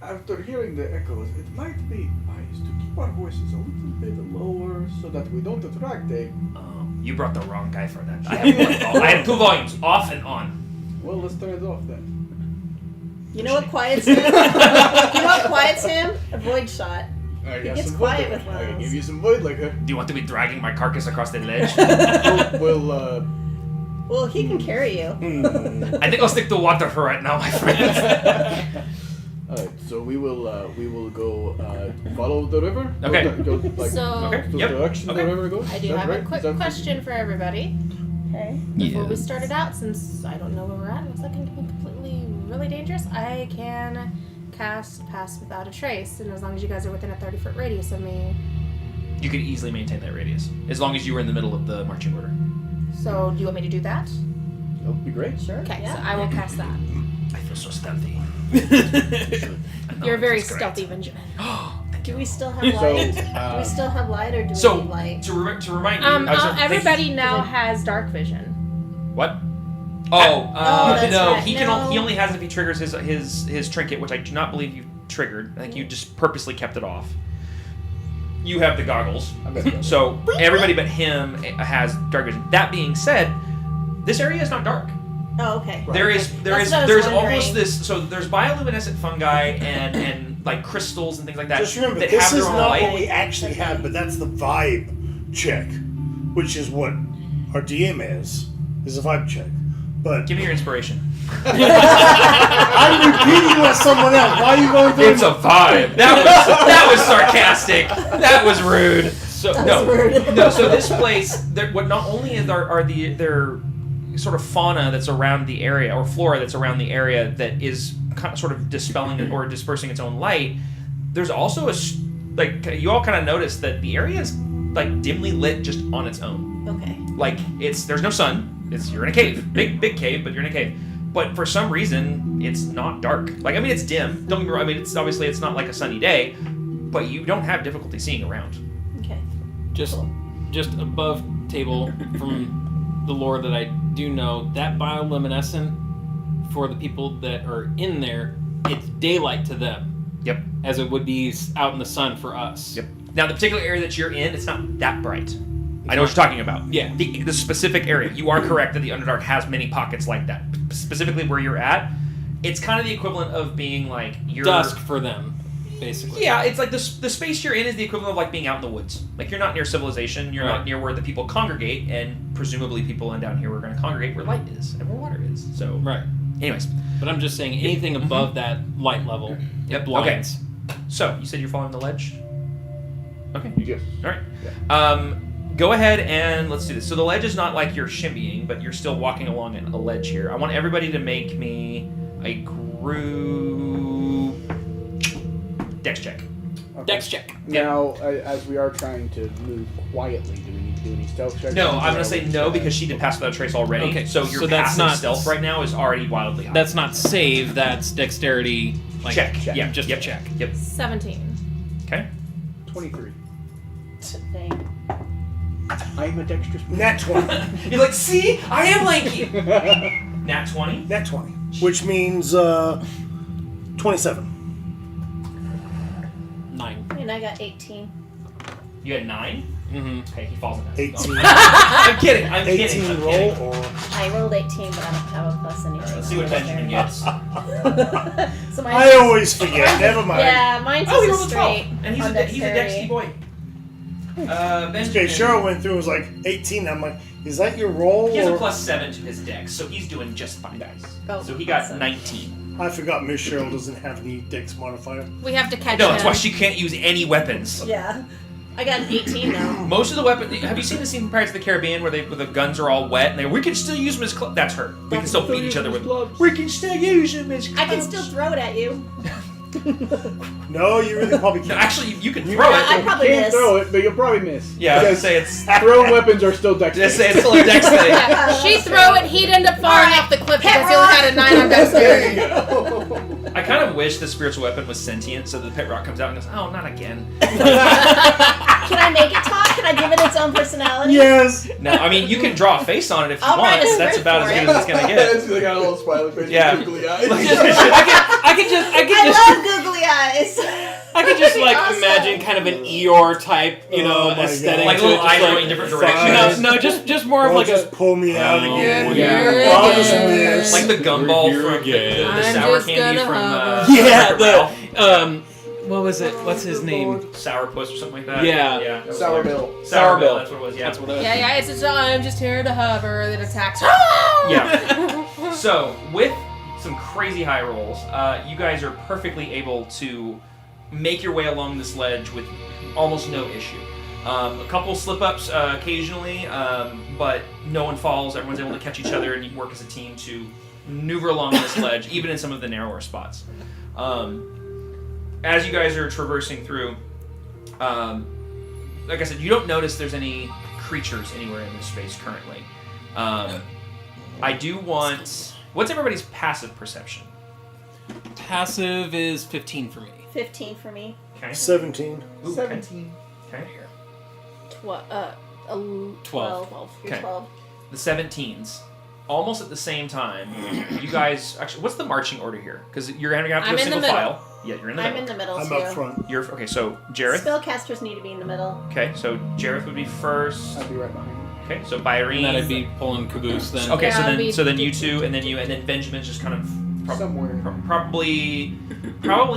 E: After hearing the echoes, it might be wise to keep our voices a little bit lower so that we don't attract a...
B: You brought the wrong guy for that. I have two volumes, off and on.
E: Well, let's turn it off then.
C: You know what quiets him? You know what quiets him? A void shot.
E: I
C: He
E: got
C: gets
E: some
C: quiet
E: void
C: with
E: liquor. I can
C: those.
E: give you some void liquor.
B: Do you want to be dragging my carcass across the ledge?
C: Well, he can carry you.
B: I think I'll stick to water for right now, my friends.
E: Alright, so we will go follow the river.
B: Okay.
E: Go, like,
A: So-
B: Okay.
E: the
B: Yep.
E: direction
B: Okay.
E: the river goes.
A: I
E: Is
A: do
E: that
A: have
E: right?
A: a quick
E: Is that-
A: question for everybody.
C: Okay.
A: Before we started out, since I don't know where we're at, it looks like it can be completely really dangerous. I can cast Pass Without a Trace, and as long as you guys are within a 30-foot radius of me.
B: You could easily maintain that radius, as long as you were in the middle of the marching order.
A: So, do you want me to do that?
E: That would be great.
C: Sure.
A: Okay,
C: Yeah.
A: so I will cast that.
B: I feel so stealthy.
A: You're very stealthy, Benjamin.
C: Do we still have light? Do we still have light, or do we
B: So,
C: need light?
B: to remind you, I was thinking-
A: Everybody now has dark vision.
B: What?
C: Oh, that's
B: no,
C: right.
B: he
C: No.
B: he only has if he triggers his trinket, which I do not believe you triggered. I think you just purposely kept it off. you have the goggles.
E: I'm gonna go.
B: So everybody but him has dark vision. That being said, this area is not dark.
C: Oh, okay.
B: There's
C: That's what I was
B: there's
C: wondering.
B: almost this. So there's bioluminescent fungi and like crystals and things like that.
F: Just remember,
B: that
F: this
B: have
F: is
B: their own
F: not
B: light.
F: what we actually have, but that's the vibe check, which is what our DM is a vibe check. But
B: Give me your inspiration.
F: I'm repeating what someone else. Why are you going through?
B: It's a vibe. That was sarcastic. That was rude.
D: So
B: No. So this place, what not only are their sort of fauna that's around the area, or flora that's around the area, that is sort of dispelling or dispersing its own light. There's also you all kind of notice that the area is like dimly lit just on its own.
C: Okay.
B: Like there's no sun. You're in a cave, big cave, but you're in a cave. But for some reason, it's not dark. Like, I mean, it's dim. Don't get me wrong. I mean, it's obviously it's not like a sunny day, but you don't have difficulty seeing around.
C: Okay.
D: just above table from the lore that I do know, that bioluminescent for the people that are in there, it's daylight to them.
B: Yep.
D: As it would be out in the sun for us.
B: Yep. Now, the particular area that you're in, it's not that bright. I know what you're talking about.
D: Yeah.
B: The specific area. You are correct that the Underdark has many pockets like that. Specifically where you're at, it's kind of the equivalent of being like you're
D: Dusk for them, basically.
B: Yeah, it's like the space you're in is the equivalent of like being out in the woods. Like you're not near civilization. You're not near where the people congregate, and presumably people in down here are going to congregate where light is and where water is. So
D: Right.
B: anyways,
D: But I'm just saying anything above that light level, it blinds.
B: so you said you're following the ledge. Okay.
E: Yes.
B: All right. Go ahead and let's do this. So the ledge is not like you're shimmying, but you're still walking along a ledge here. I want everybody to make me a group dex check.
E: Okay.
D: Dex check.
E: Now, as we are trying to move quietly, do we need to do any stealth checks?
B: No, I'm gonna say no because she did pass without a trace already.
D: Okay,
B: So your
D: so that's
B: passive
D: not-
B: stealth right now is already wildly high.
D: That's not save, that's dexterity. Like,
B: check. Yeah,
D: just
B: yep.
D: a check.
B: Yep.
A: 17.
B: Okay.
E: 23.
C: Dang.
E: I'm a dexterous person.
F: Nat 20.
B: You're like, see, I am lanky. Nat 20.
F: Nat 20. Which means 27.
D: 9.
C: And I got 18.
B: You had 9.
D: Mm-hmm.
B: Okay, he falls in that.
F: 18.
B: I'm kidding. I'm
F: 18
B: kidding. I'm
F: roll
B: kidding.
F: or
C: I rolled 18, but I don't have a plus anyway.
B: Let's see what Benjamin gets.
C: So mine's
F: I always forget. Never mind.
C: Yeah, mine's
B: Oh, he
C: just
B: rolled
C: a
B: a 12.
C: straight.
B: And he's
C: on
B: a dexty
C: dexterity.
B: boy. Benjamin.
F: Okay, Cheryl went through and was like 18. I'm like, is that your roll?
B: He has a
F: or-
B: +7 to his dex, so he's doing just fine, guys.
C: Oh,
B: So he got
C: awesome.
B: 19.
F: I forgot Miss Cheryl doesn't have any dex modifier.
A: We have to catch
B: No,
A: him.
B: that's why she can't use any weapons.
C: Yeah. I got an 18 now.
B: Most of the weapons. Have you seen the scene in Pirates of the Caribbean where the guns are all wet and we can still use them as clubs? That's her. We can still beat each other with. We can still use them as clubs.
C: I can still throw it at you.
F: No, you really probably
B: No,
F: can't.
B: actually, you can throw
C: I
B: it.
C: probably
E: can't
C: miss.
E: throw it, but you'll probably miss.
B: Yeah, I was gonna
E: Because
B: say it's.
E: thrown weapons are still dexterous.
B: Just say it's still a dex thing.
A: Yeah, she'd throw it, he'd end up falling off the cliff because he only had a 9 on
E: There
A: dexterity.
E: you go.
B: I kind of wish the spiritual weapon was sentient, so the pet rock comes out and goes, "Oh, not again."
C: Can I make it talk? Can I give it its own personality?
F: Yes.
B: No, I mean you can draw a face on it if you
C: I'll write
B: want.
C: a
B: But that's
C: script
B: about as
C: for
B: good
C: it.
B: as it's gonna get.
E: They got a little smiley face.
B: Yeah.
E: With googly eyes.
D: I could
C: I love googly eyes.
D: just like
C: Awesome.
D: imagine kind of an Eeyore type,
F: Oh my
D: aesthetic.
F: God.
B: Like
D: to
B: little
D: it,
B: eyes
D: just
B: going in different directions.
D: No, just more of
F: Or
D: like
F: just
D: a.
F: pull me out
D: Oh,
F: again.
B: yeah.
F: I'll just miss.
B: Like the gumball
D: Here
B: from
D: again.
B: the
A: I'm
B: sour
A: just
B: candy
A: gonna
B: from
A: hover.
D: Yeah,
B: Wreck-It Ralph.
D: what was it? What's his name?
B: Sourpuss or something like that.
D: Yeah.
B: Yeah.
E: Sour Bill.
B: Sour Bill. That's what it was. Yeah.
D: That's what it was.
A: Yeah, it's just, I'm just here to hover, that attacks.
B: Yeah. So, with some crazy high rolls, you guys are perfectly able to make your way along this ledge with almost no issue. A couple slip-ups occasionally, but no one falls. Everyone's able to catch each other, and you work as a team to maneuver along this ledge, even in some of the narrower spots. As you guys are traversing through, like I said, you don't notice there's any creatures anywhere in this space currently. I do want... What's everybody's passive perception?
D: Passive is 15 for me.
C: 15 for me.
B: Okay.
F: 17.
B: Ooh, okay.
E: 17.
B: Okay.
C: 12.
D: 12.
C: You're
B: Okay.
C: 12.
B: The 17s. Almost at the same time, you guys... Actually, what's the marching order here? Because you're going to have to
A: I'm
B: go
A: in the
B: single
A: middle.
B: file. Yeah, you're in the
C: I'm
B: middle.
C: in the middle
F: I'm
C: too.
F: up front.
B: You're okay. So Jareth.
C: Spellcasters need to be in the middle.
B: Okay, so Jareth would be first.
E: I'd be right behind you.
B: Okay, so Byrene.
D: And that'd be pulling caboose then.
B: Okay,
A: Yeah, it'd
B: so then
A: be-
B: you two, and then you, and then Benjamin's just kind of
E: Somewhere.
B: probably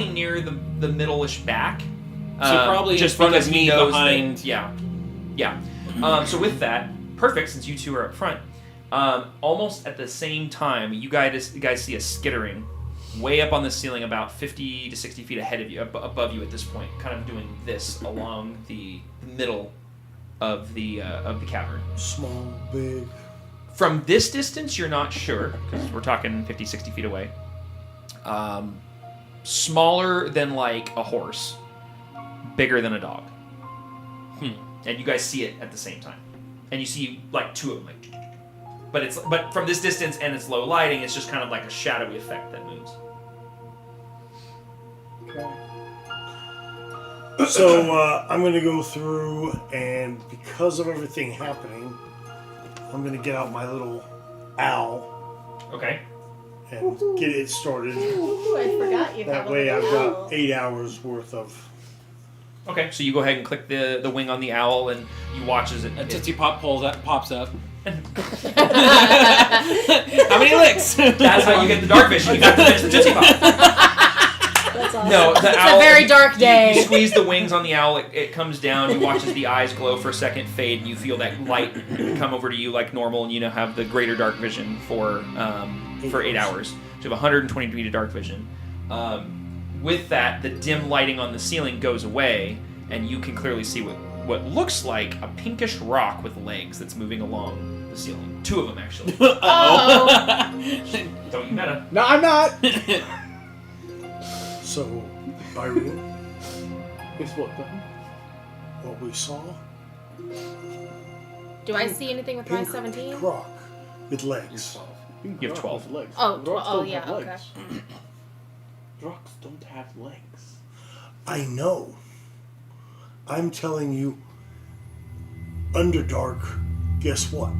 B: near the middle-ish back.
D: So probably
B: just
D: in front
B: because
D: of
B: he
D: me,
B: knows
D: behind.
B: That, yeah. So with that, perfect. Since you two are up front, almost at the same time, you guys see a skittering way up on the ceiling, about 50 to 60 feet ahead of you, above you at this point, kind of doing this along the middle of the cavern.
F: Small, big.
B: From this distance, you're not sure, because we're talking 50, 60 feet away. Smaller than like a horse, bigger than a dog. And you guys see it at the same time. And you see like two of them, like, but from this distance and it's low lighting, it's just kind of like a shadowy effect that moves.
E: Okay.
F: So I'm going to go through, and because of everything happening, I'm going to get out my little owl
B: Okay.
F: and get it started.
C: Ooh, I forgot you have
F: That
C: a
F: way I've
C: little
F: got
C: owl.
F: 8 hours worth of...
B: Okay, so you go ahead and click the wing on the owl, and you watch as
D: A
B: it
D: Tootsie Pop pops up. How many licks?
B: that's how you get the dark vision. You got to finish the Tootsie Pop.
C: That's awesome.
B: No, the
A: It's
B: owl.
A: a very dark
B: You
A: day.
B: squeeze the wings on the owl. It comes down. You watch as the eyes glow for a second, fade, and you feel that light come over to you like normal, and you now have the greater dark vision for 8 hours. So you have 120 feet of dark vision. With that, the dim lighting on the ceiling goes away, and you can clearly see what looks like a pinkish rock with legs that's moving along the ceiling. 2 of them, actually.
A: Oh.
B: Don't you meta?
E: No, I'm not.
F: So, Byron,
E: It's what?
F: what we saw,
A: Do I see anything with my
F: pink
A: 17?
F: rock with legs.
B: You have 12.
E: Legs.
A: Oh,
E: Rocks
A: oh,
E: don't
A: yeah,
E: have
A: okay.
E: legs. Rocks don't have legs.
F: I know. I'm telling you, Underdark, guess what?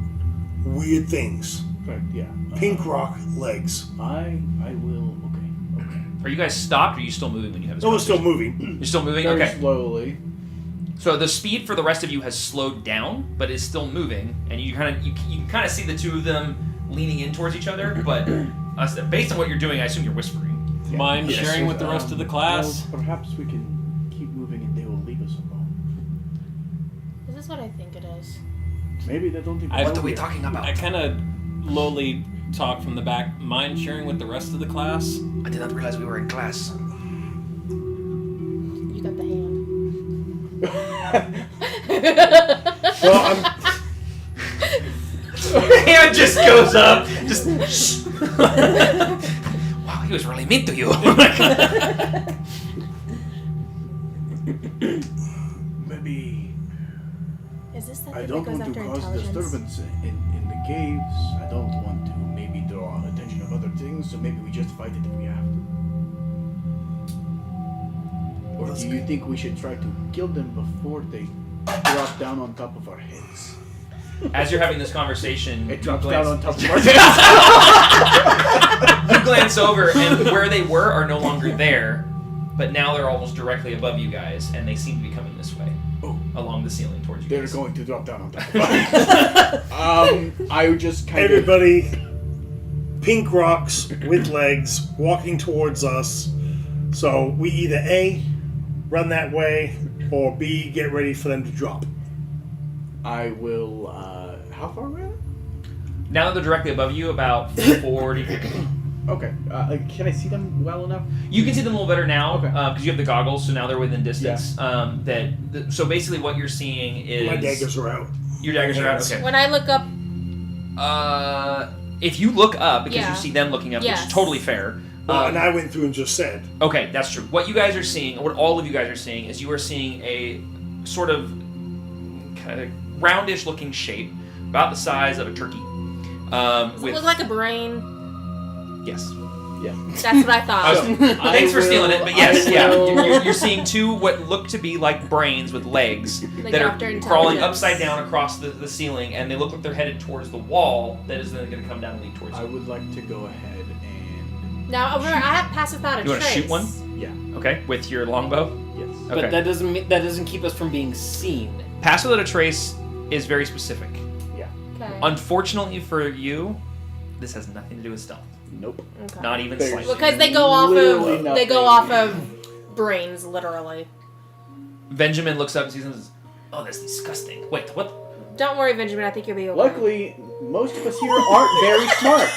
F: Weird things.
E: Correct. Yeah.
F: Pink rock, legs.
E: I will. Okay.
B: Are you guys stopped, or are you still moving when you have this
F: No one's still
B: conversation?
F: moving.
B: You're still moving?
E: Very
B: Okay.
E: slowly.
B: So the speed for the rest of you has slowed down, but is still moving, and you kind of see the two of them leaning in towards each other. But based on what you're doing, I assume you're whispering.
D: Mind
E: Yes.
D: sharing with the rest of the class?
E: Well, perhaps we can keep moving and they will leave us alone.
A: Is this what I think it is?
E: Maybe they don't even.
D: What
E: know
B: are we
E: we're-
B: talking about?
D: I kind of lowly talk from the back. Mind sharing with the rest of the class?
B: I did not realize we were in class.
A: You got the hand.
F: Well, I'm,
B: Hand just goes up. Just. Wow, he was really mean to you.
E: Maybe
A: Is this that
E: I
A: thing
E: don't
A: that goes
E: want to
A: after
E: cause
A: intelligence?
E: disturbance in the caves. I don't want to maybe draw attention of other things. So maybe we just fight it if we have to. Or
F: That's
E: do you
F: good.
E: think we should try to kill them before they drop down on top of our heads?
B: As you're having this conversation,
E: It
B: you
E: drops
B: glance,
E: down on top of our heads.
B: you glance over, and where they were are no longer there, but now they're almost directly above you guys, and they seem to be coming this way, along the ceiling towards you
E: They're
B: guys.
E: going to drop down on top of our heads. I would just kind of.
F: everybody, pink rocks with legs walking towards us. So we either A, run that way, or B, get ready for them to drop.
E: I will. How far away?
B: Now that they're directly above you, about 40 feet.
E: Okay. Can I see them well enough?
B: You can see them a little better now
E: Okay.
B: because you have the goggles, so now they're within distance. So basically, what you're seeing is
F: My daggers are out.
B: Your daggers are out. Okay.
A: When I look up,
B: If you look up, because
A: Yeah.
B: you see them looking up, which
A: Yes.
B: is totally fair.
F: Well, and I went through and just said,
B: Okay, that's true. What you guys are seeing, what all of you guys are seeing, is you are seeing a sort of kind of roundish looking shape, about the size of a turkey.
A: does it
B: With
A: look like a brain?
B: yes.
E: Yeah.
A: That's what I thought.
B: Thanks for stealing it, but yes,
E: I
B: yeah.
E: will-
B: You're seeing two what look to be like brains with legs
A: Like
B: that are
A: after
B: crawling
A: intelligence.
B: upside down across the ceiling, and they look like they're headed towards the wall that is then going to come down and lead towards
E: I
B: you.
E: would like to go ahead and
A: Now, remember, I have pass without a
B: You want to
A: trace.
B: shoot one?
E: Yeah.
B: Okay, with your longbow.
E: Yes.
B: Okay.
D: But that doesn't keep us from being seen.
B: Pass without a trace is very specific.
A: Okay.
B: Unfortunately for you, this has nothing to do with stealth.
E: Nope.
A: Okay.
B: Not even
E: There's-
B: slightly.
A: Because they go off
E: Literally
A: of
E: nothing.
A: brains, literally.
B: Benjamin looks up and sees him and says, "Oh, that's disgusting. Wait, what?"
A: Don't worry, Benjamin. I think you'll be okay.
E: Luckily, most of us here aren't very smart.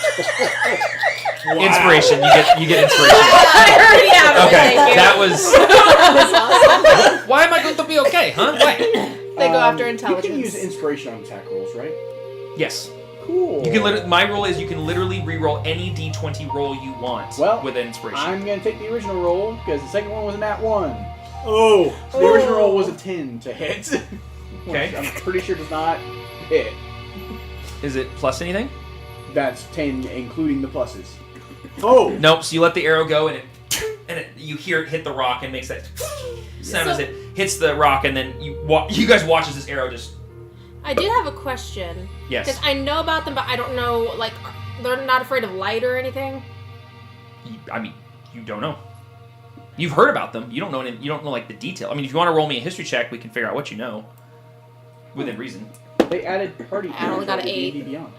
B: Inspiration. You get inspiration.
A: I already have it.
B: Okay,
A: Thank you.
B: that was. Why am I going to be okay, huh? Why?
A: They go after
E: You
A: intelligence.
E: can use inspiration on attack rolls, right?
B: Yes.
E: Cool.
B: You can. My rule is you can literally re-roll any D20 roll you want with inspiration.
E: I'm going to take the original roll because the second one was a nat 1.
F: Oh,
E: So the original roll was a 10 to hit.
B: Okay.
E: Which I'm pretty sure does not hit.
B: Is it plus anything?
E: That's 10 including the pluses.
F: oh,
B: Nope. So you let the arrow go and you hear it hit the rock and makes that sound as it hits the rock, and then you guys watch as this arrow just.
A: I do have a question.
B: Yes.
A: Because I know about them, but I don't know, like, they're not afraid of light or anything?
B: I mean, you don't know. You've heard about them. You don't know. You don't know like the detail. I mean, if you want to roll me a history check, we can figure out what you know, within reason.
E: They added party
A: I only got an
E: to
A: 8.
E: D&D Beyond.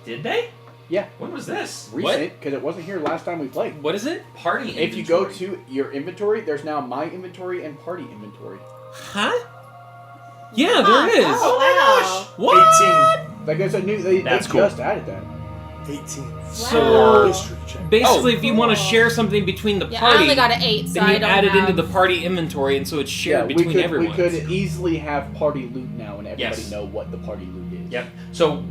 B: Did they?
E: Yeah.
B: When was this?
E: Recent, because it wasn't here last time we played.
B: What is it? Party.
E: If you go
B: inventory.
E: to your inventory, there's now my inventory and party inventory.
D: Huh? Yeah, there is.
C: Oh, wow.
D: What?
F: 18.
E: Like there's a new, they
B: That's cool.
E: just added that.
F: 18.
D: So
F: History check.
D: basically, if you want to share something between the
A: Yeah,
D: party,
A: I only got an 8, so
D: then
A: I
D: you
A: don't
D: add it
A: have...
D: into the party inventory, and so it's shared
E: we
D: between
E: could,
D: everyone.
E: We could easily have party loot now and everybody
B: Yes.
E: know what the party loot is.
B: Yep. So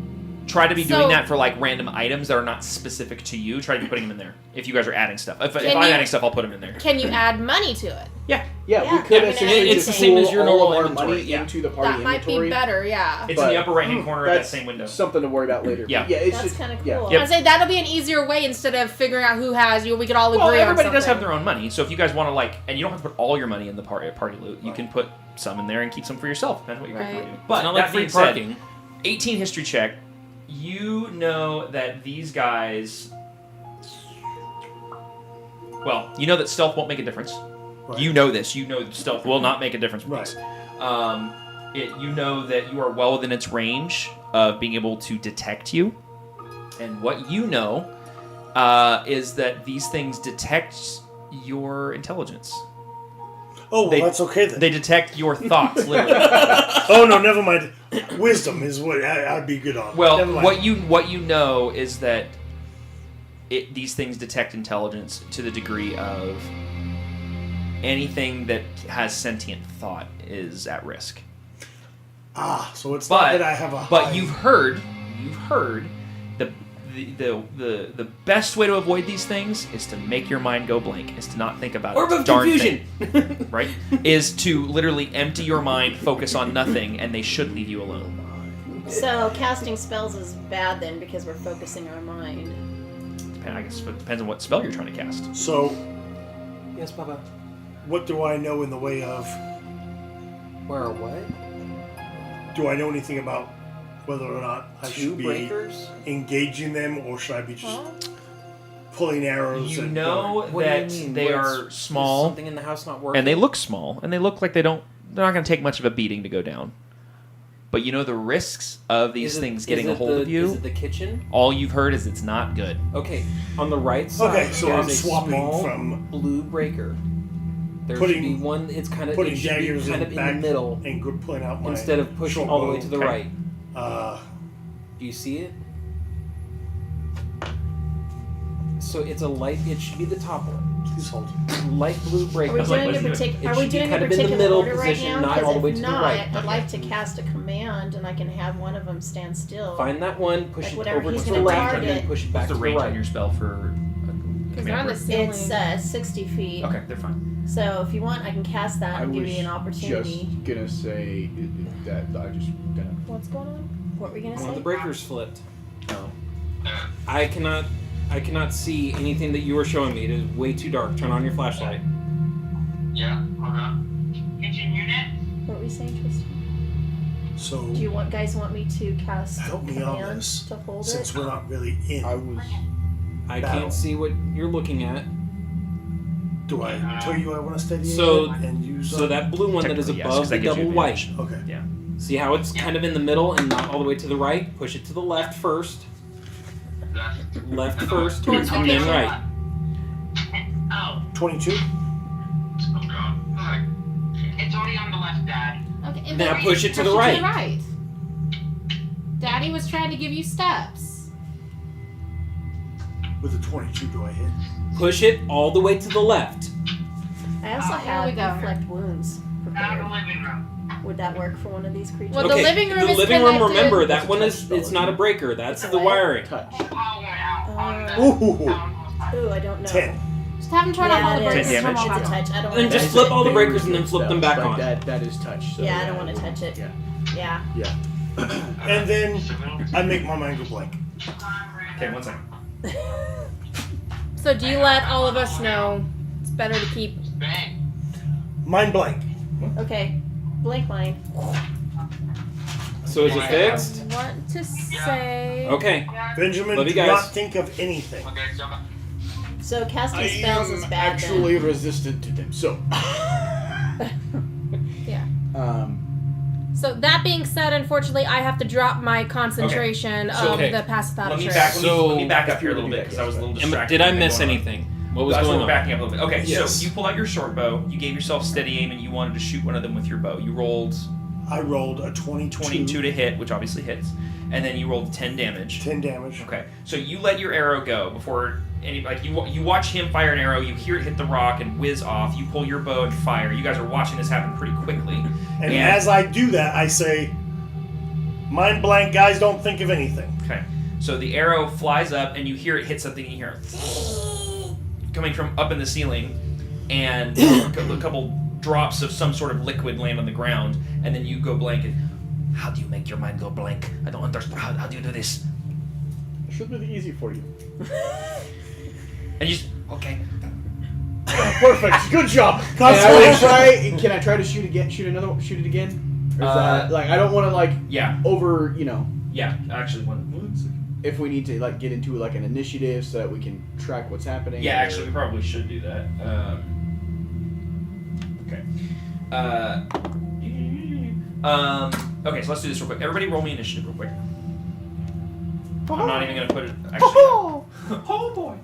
B: try to be
A: So-
B: doing that for like random items that are not specific to you. Try to be putting them in there. If you guys are adding stuff. If I'm
A: you-
B: adding stuff, I'll put them in there.
A: Can you add money to it?
E: Yeah,
C: Yeah.
E: we could
A: Yeah,
E: essentially
D: it's
E: just
D: the same
E: pool
D: as your
E: all
D: normal
E: of our
D: inventory,
E: money
D: yeah.
E: into the party
A: That might be
E: inventory.
A: better, yeah.
B: It's in the
E: But,
B: upper right hand corner of that
E: That's
B: same window.
E: something to worry about later.
B: Yeah.
E: Yeah, it's
C: That's
E: just
C: kind of
E: yeah.
C: cool.
B: Yep.
A: I'd say that'll be an easier way instead of figuring out who has you. We could all agree
B: Well,
A: on
B: everybody
A: something.
B: does have their own money, so if you guys want to like, and you don't have to put all your money in the party loot, you can put some in there and keep some for yourself. Depends what you're
A: Right.
B: going to do.
D: It's
B: But
D: not like
B: that
D: free
B: being said,
D: parking.
B: 18 history check. You know that these guys. Well, you know that stealth won't make a difference.
F: Right.
B: You know this. You know that stealth will not make a difference with
F: Right.
B: these. You know that you are well within its range of being able to detect you. And what you know is that these things detect your intelligence.
F: Oh, well,
B: They-
F: that's okay then.
B: They detect your thoughts, literally.
F: Oh no, never mind. Wisdom is what I'd be good on.
B: Well,
F: never mind.
B: what you know is that these things detect intelligence to the degree of anything that has sentient thought is at risk.
F: So it's
B: But
F: not that I have a.
B: but
F: high-
B: you've heard the best way to avoid these things is to make your mind go blank, is to not think about
D: Orb
B: a
D: of
B: darn
D: confusion.
B: thing, right? Is to literally empty your mind, focus on nothing, and they should leave you alone.
C: So casting spells is bad then because we're focusing our mind.
B: I guess it depends on what spell you're trying to cast.
F: So,
D: Yes, Papa.
F: what do I know in the way of?
D: Where are what?
F: Do I know anything about whether or not I
D: Two
F: should be
D: breakers?
F: engaging them, or should I be just pulling arrows?
B: You
F: and
B: know
D: What do you
B: that
D: mean?
B: they
D: What's-
B: are
D: is
B: small,
D: something in the house not working?
B: and they look small, and they look like they're not going to take much of a beating to go down. But you know the risks of these things getting a hold of you.
D: Is it the kitchen?
B: All you've heard is it's not good.
D: Okay, on the right side.
F: Okay, so
D: there's
F: I'm
D: a
F: swapping
D: small
F: from
D: blue breaker. There
F: putting-
D: should be one. It's kind of
F: putting
D: it should be
F: daggers
D: kind
F: in
D: of
F: back
D: in the middle
F: and pulling out my
D: instead of pushing
F: short
D: all the way
F: bow.
D: to the
B: Okay.
D: right.
F: Uh,
D: Do you see it? So it's a light. It should be the top one.
F: please hold.
D: Light blue
C: Are
D: breaker.
C: we
B: was like,
C: doing
B: what's
C: a
B: he doing?
C: partic-
D: It
C: Are we
D: should be
C: doing a
D: kind of in the
C: particular
D: middle
C: order right
D: position,
C: now?
D: not all the
C: Because
D: way
C: if
D: to the
C: not,
D: right.
C: I'd like to cast a command and I can have one of them stand still.
D: Find that one. Push
C: Like
D: it
C: whatever
D: over
C: he's
D: to the
C: gonna
D: left, and then
C: target.
D: push it back
B: What's the
D: to the
B: range on
D: right.
B: your spell for
A: Because they're on the
B: command
A: ceiling.
C: It's 60 feet.
B: word? Okay, they're fine.
C: So if you want, I can cast that
E: I
C: and give
E: was
C: you an opportunity.
E: just gonna say that I just gonna.
C: What's going on? What were we gonna
D: One of the
C: say?
D: breakers flipped.
B: Oh.
D: I cannot see anything that you are showing me. It is way too dark. Turn on your flashlight.
G: Yeah, kitchen unit.
C: What were we saying, Tristan?
F: So
C: Do you guys want me to cast
F: help me
C: command
F: on this,
C: to hold
F: since
C: it?
F: we're not really in.
E: I was
D: I
F: battle.
D: can't see what you're looking at.
F: Do I tell you I want to steady
D: So-
F: aim and use?
D: So that blue one that is
B: Technically, yes,
D: above
B: 'cause
D: the
B: that gives you
D: double white.
B: advantage.
F: Okay.
B: Yeah.
D: See how it's kind of in the middle and not all the way to the right? Push it to the left first. Left first,
A: Towards
D: and
A: the
D: then
A: kitchen.
D: right.
G: Oh,
F: 22.
G: oh god. Alright. It's already on the left, Dad.
A: Okay, and
D: Now
A: then
D: push it to the right.
A: right. Daddy was trying to give you steps.
F: With a 22, do I hit?
D: Push it all the way to the left.
C: I also
A: Here
C: have
A: we go.
C: reflect wounds
G: Now the
C: prepared.
G: living room.
C: Would that work for one of these creatures?
A: Well, the living room
D: the
A: is
D: living room,
A: connected.
D: remember,
E: That's
D: that
E: a
D: one
E: touch
D: is,
E: spell,
D: it's not a
E: isn't it?
D: breaker. That's
C: It's
D: the
C: a what?
D: wiring.
E: Touch.
G: Power went out on the...
F: Ooh.
C: Ooh, I don't know.
F: 10.
A: Just have him turn off all the
C: Yeah, it
A: breakers.
C: is.
B: Ten
A: Turn
B: damage.
A: them all
C: It's a
A: back on.
C: touch. I don't
D: And
C: want
D: just
C: to
D: flip
C: touch
D: all the
C: it.
D: breakers and then flip them back on.
E: That is touch. So
C: Yeah, I don't want to touch it.
E: Yeah.
C: Yeah.
E: Yeah.
F: And then I make my mind go blank.
B: Okay, 1 second.
A: So do you let all of us know it's better to keep...
G: Bang.
F: Mind blank.
C: Okay. Blank mine.
D: So is it fixed?
A: I want to say...
D: Okay.
F: Benjamin,
D: Love you
F: do
D: guys.
F: not think of anything.
G: Okay, so...
C: So casting
E: I
C: spells is
E: am
C: bad
E: actually resistant to them. So.
A: Yeah. So that being said, unfortunately, I have to drop my concentration
B: So-
A: of
D: okay.
A: the pass without
B: Let
A: a
B: me
A: trace.
B: back up here a little bit because I was a little
D: And
B: distracted.
D: did I
B: with
D: miss
B: going on.
D: anything? What was
B: That's
D: going
B: why we're
D: on?
B: backing up a little bit. Okay,
F: Yes.
B: so you pull out your short bow, you gave yourself steady aim, and you wanted to shoot one of them with your bow. You rolled
F: I rolled a 22.
B: 22 to hit, which obviously hits, and then you rolled 10 damage.
F: 10 damage.
B: Okay, so you let your arrow go before any you watch him fire an arrow. You hear it hit the rock and whiz off. You pull your bow and fire. You guys are watching this happen pretty quickly.
F: And as I do that, I say, mind blank, guys, don't think of anything.
B: Okay, so the arrow flies up, and you hear it hit something, and you hear coming from up in the ceiling, and a couple drops of some sort of liquid land on the ground, and then you go blank. And how do you make your mind go blank? I don't understand. How do you do this?
E: It should be easy for you.
B: And you just okay.
E: Perfect. Good job. Can I try to shoot again? Shoot it again? Or is that, like, I don't want to, like,
B: Yeah,
E: over,
B: yeah. Actually, one second.
E: if we need to, like, get into, like, an initiative so that we can track what's happening.
B: Yeah, actually, we probably should do that. Okay. Okay, so let's do this real quick. Everybody roll me initiative real quick. I'm not even going to put it... Actually, oh, boy.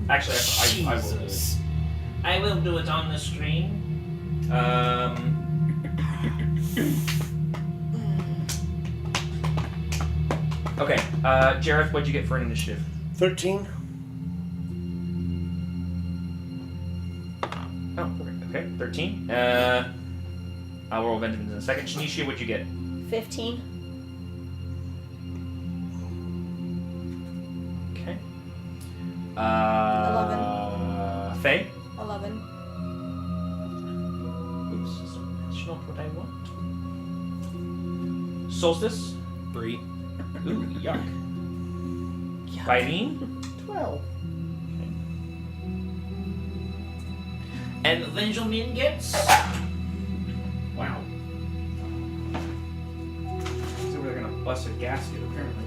B: Actually, I will do it. I will do it on the screen. Okay, Jareth, what'd you get for an initiative?
F: 13.
B: Oh, perfect. Okay, 13. I'll roll Benjamin's in a second. Shanisha, what'd you get?
C: 15.
B: Okay.
C: 11.
B: Faye?
C: 11.
B: Oops, that's not what I want. Solstice?
D: 3.
B: Ooh, yuck. Eileen?
E: 12.
B: And Benjamin gets... Wow. So we're gonna bust a gasket, apparently.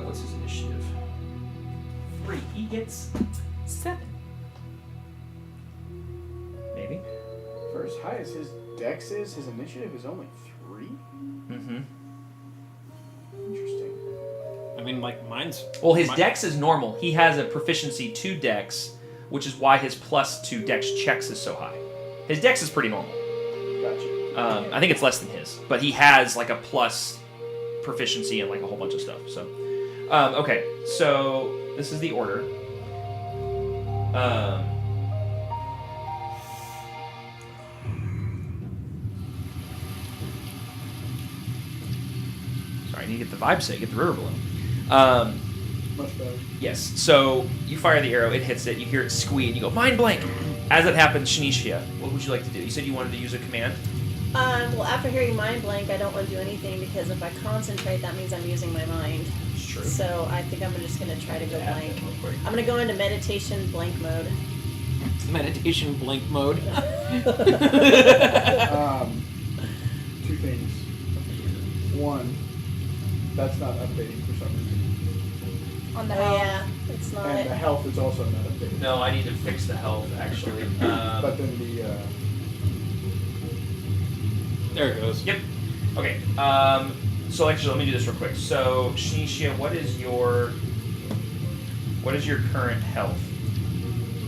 B: What's his initiative? 3. He gets 7. Maybe.
E: For as high as his dex is, his initiative is only 3?
B: Mm-hmm.
E: Interesting.
D: I mean, like, mine's...
B: Well, his
D: mine-
B: dex is normal. He has a proficiency to dex, which is why his plus 2 dex checks is so high. His dex is pretty normal.
E: Gotcha.
B: I think it's less than his, but he has like a plus proficiency and like a whole bunch of stuff. So, okay, so this is the order. Sorry, I need to get the vibe set, get the river balloon.
E: Much better.
B: Yes, so you fire the arrow, it hits it, you hear it squeak, and you go, mind blank! As it happens, Shanisha, what would you like to do? You said you wanted to use a command?
C: Well, after hearing mind blank, I don't want to do anything because if I concentrate, that means I'm using my mind.
B: It's true.
C: So I think I'm just going to try to go
B: Yeah,
C: blank.
B: real quick.
C: I'm going to go into meditation blank mode.
D: Meditation blank mode.
E: 2 things. 1, that's not updating for some reason.
A: on the
C: Oh
A: health.
C: yeah, it's not.
E: And the health is also not updated.
B: No, I need to fix the health actually.
E: But then the
D: There it goes.
B: Yep. Okay. So actually, let me do this real quick. So Shinichia, what is your current health?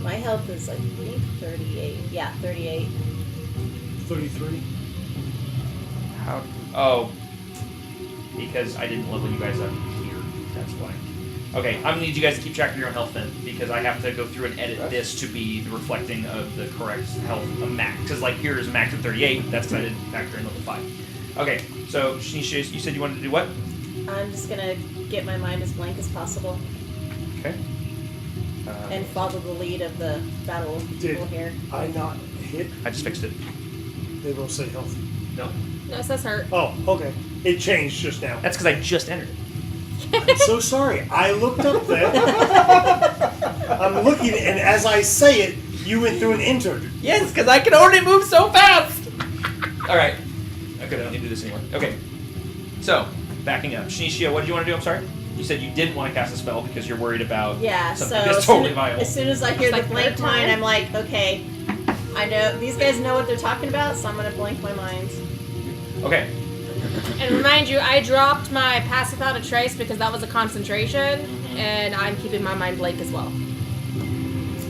C: My health is, I think, 38. Yeah, 38.
F: 33.
B: How? Oh, because I didn't level you guys up here. That's why. Okay, I'm gonna need you guys to keep track of your own health then, because I have to go through and edit this to be the reflecting of the correct health max. Because like here is max at 38. That's because I didn't factor in level 5. Okay, so Shinichia, you said you wanted to do what?
C: I'm just gonna get my mind as blank as possible
B: Okay.
C: and follow the lead of the battle people here.
F: I not hit?
B: I just fixed it.
F: They will say healthy.
B: No,
A: No, it says hurt.
F: Oh, okay. It changed just now.
B: that's because I just entered it.
F: I'm so sorry. I looked up there. I'm looking, and as I say it, you went through and entered.
B: Yes, because I can only move so fast. All right. Okay, I don't need to do this anymore. Okay. So, backing up. Shinichia, what did you want to do? I'm sorry? You said you didn't want to cast a spell because you're worried about
C: Yeah, so
B: something that's totally viable.
C: as soon as I hear
A: It's
C: the
A: like
C: blank
A: third
C: mind,
A: mind.
C: I'm like, okay, I know these guys know what they're talking about, so I'm gonna blank my mind.
B: Okay.
A: And remind you, I dropped my pass without a trace because that was a concentration, and I'm keeping my mind blank as well.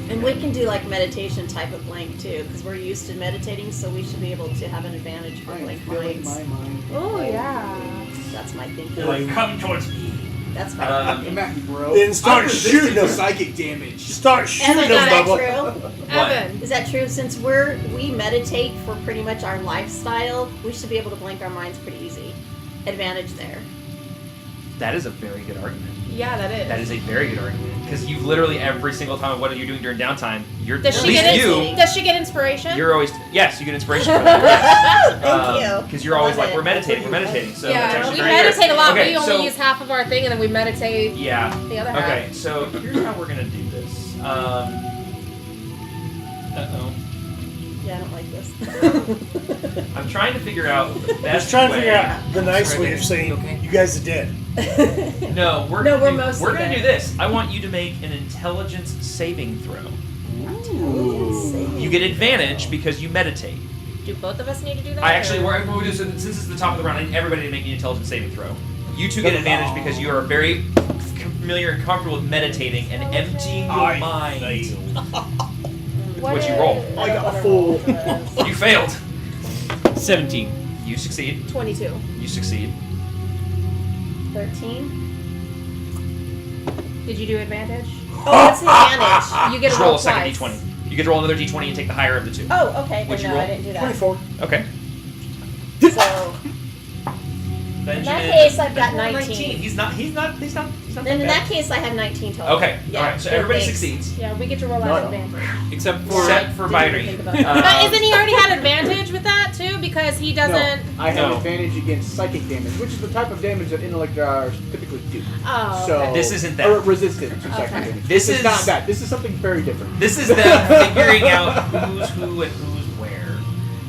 C: And we can do like meditation type of blank too, because we're used to meditating, so we should be able to have an advantage for
E: I am
C: blank
E: filling
C: minds.
E: my mind.
A: Oh yeah.
C: That's my thinking.
F: Like,
B: Come towards me.
C: That's my
E: Come at me, bro.
F: Then start
E: I'm resistant
F: shooting
E: to
F: them.
E: psychic damage.
F: Start shooting
C: Evan,
F: them,
C: is that
F: Bubba.
C: true?
A: Evan.
C: Is that true? Since we meditate for pretty much our lifestyle, we should be able to blank our minds pretty easy. Advantage there.
B: That is a very good argument.
A: Yeah, that is.
B: That is a very good argument. Because you literally every single time, what are you doing during downtime? You're
A: Does
B: at
A: she
B: least
A: get
B: you.
A: Does she get inspiration?
B: You're always yes, you get inspiration for that.
C: Thank you.
B: Because you're always
C: Love
B: like
C: it.
B: we're meditating. So
A: yeah,
B: that's actually
A: we
B: very
A: meditate
B: good.
A: a lot.
B: Okay,
A: we only
B: so-
A: use half of our thing, and then we meditate
B: Yeah.
A: the other half.
B: Okay, so here's how we're gonna do this.
D: Uh-oh.
C: Yeah, I don't like this.
B: I'm trying to figure out the
F: I was
B: best
F: trying to
B: way.
F: figure out the nice way of saying,
D: Okay.
F: you guys are dead.
B: No, we're
C: No,
B: gonna
C: we're
B: do,
C: mostly
B: we're gonna
C: dead.
B: do this. I want you to make an intelligence saving throw. You get advantage because you meditate.
A: Do both of us need to do that?
B: I actually,
A: or-
B: we're do since it's the top of the round, I need everybody to make an intelligence saving throw. You two get advantage because you are very familiar and comfortable with meditating and emptying your mind. What'd you roll?
E: I got a full.
B: You failed.
D: 17.
B: You succeed.
A: 22.
B: You succeed.
C: 13.
A: Did you do advantage?
C: Oh, what's the advantage?
A: You get
B: Just
A: to
B: roll
A: roll
B: a second
A: twice.
B: d20. You get to roll another d20 and take the higher of the two.
C: Oh, okay.
B: What'd
C: Then
B: you
C: no,
B: roll?
C: I didn't do that.
F: 24.
B: Okay.
C: So,
B: Benjamin.
C: in that case, I've got
B: Benjamin
C: 19.
B: He's not
C: then
B: that
C: in
B: bad.
C: that case, I have 19 total.
B: Okay.
C: Yeah,
B: All right. So
C: good,
B: everybody
C: thanks.
B: succeeds.
A: Yeah, we get to roll
E: No,
A: out
E: no.
A: advantage.
D: Except for...
B: Except for
C: Didn't even
B: Byron.
C: think about that.
A: But isn't he already had advantage with that too? Because he doesn't.
E: No, I have
B: No.
E: advantage against psychic damage, which is the type of damage that intellect jars typically do.
A: Oh.
E: So
A: okay.
B: This isn't that.
E: Or resistant to psychic
A: Okay.
E: damage.
B: This
E: is
B: is-
E: not that. This is something very different.
B: This is them figuring out who's who and who's where.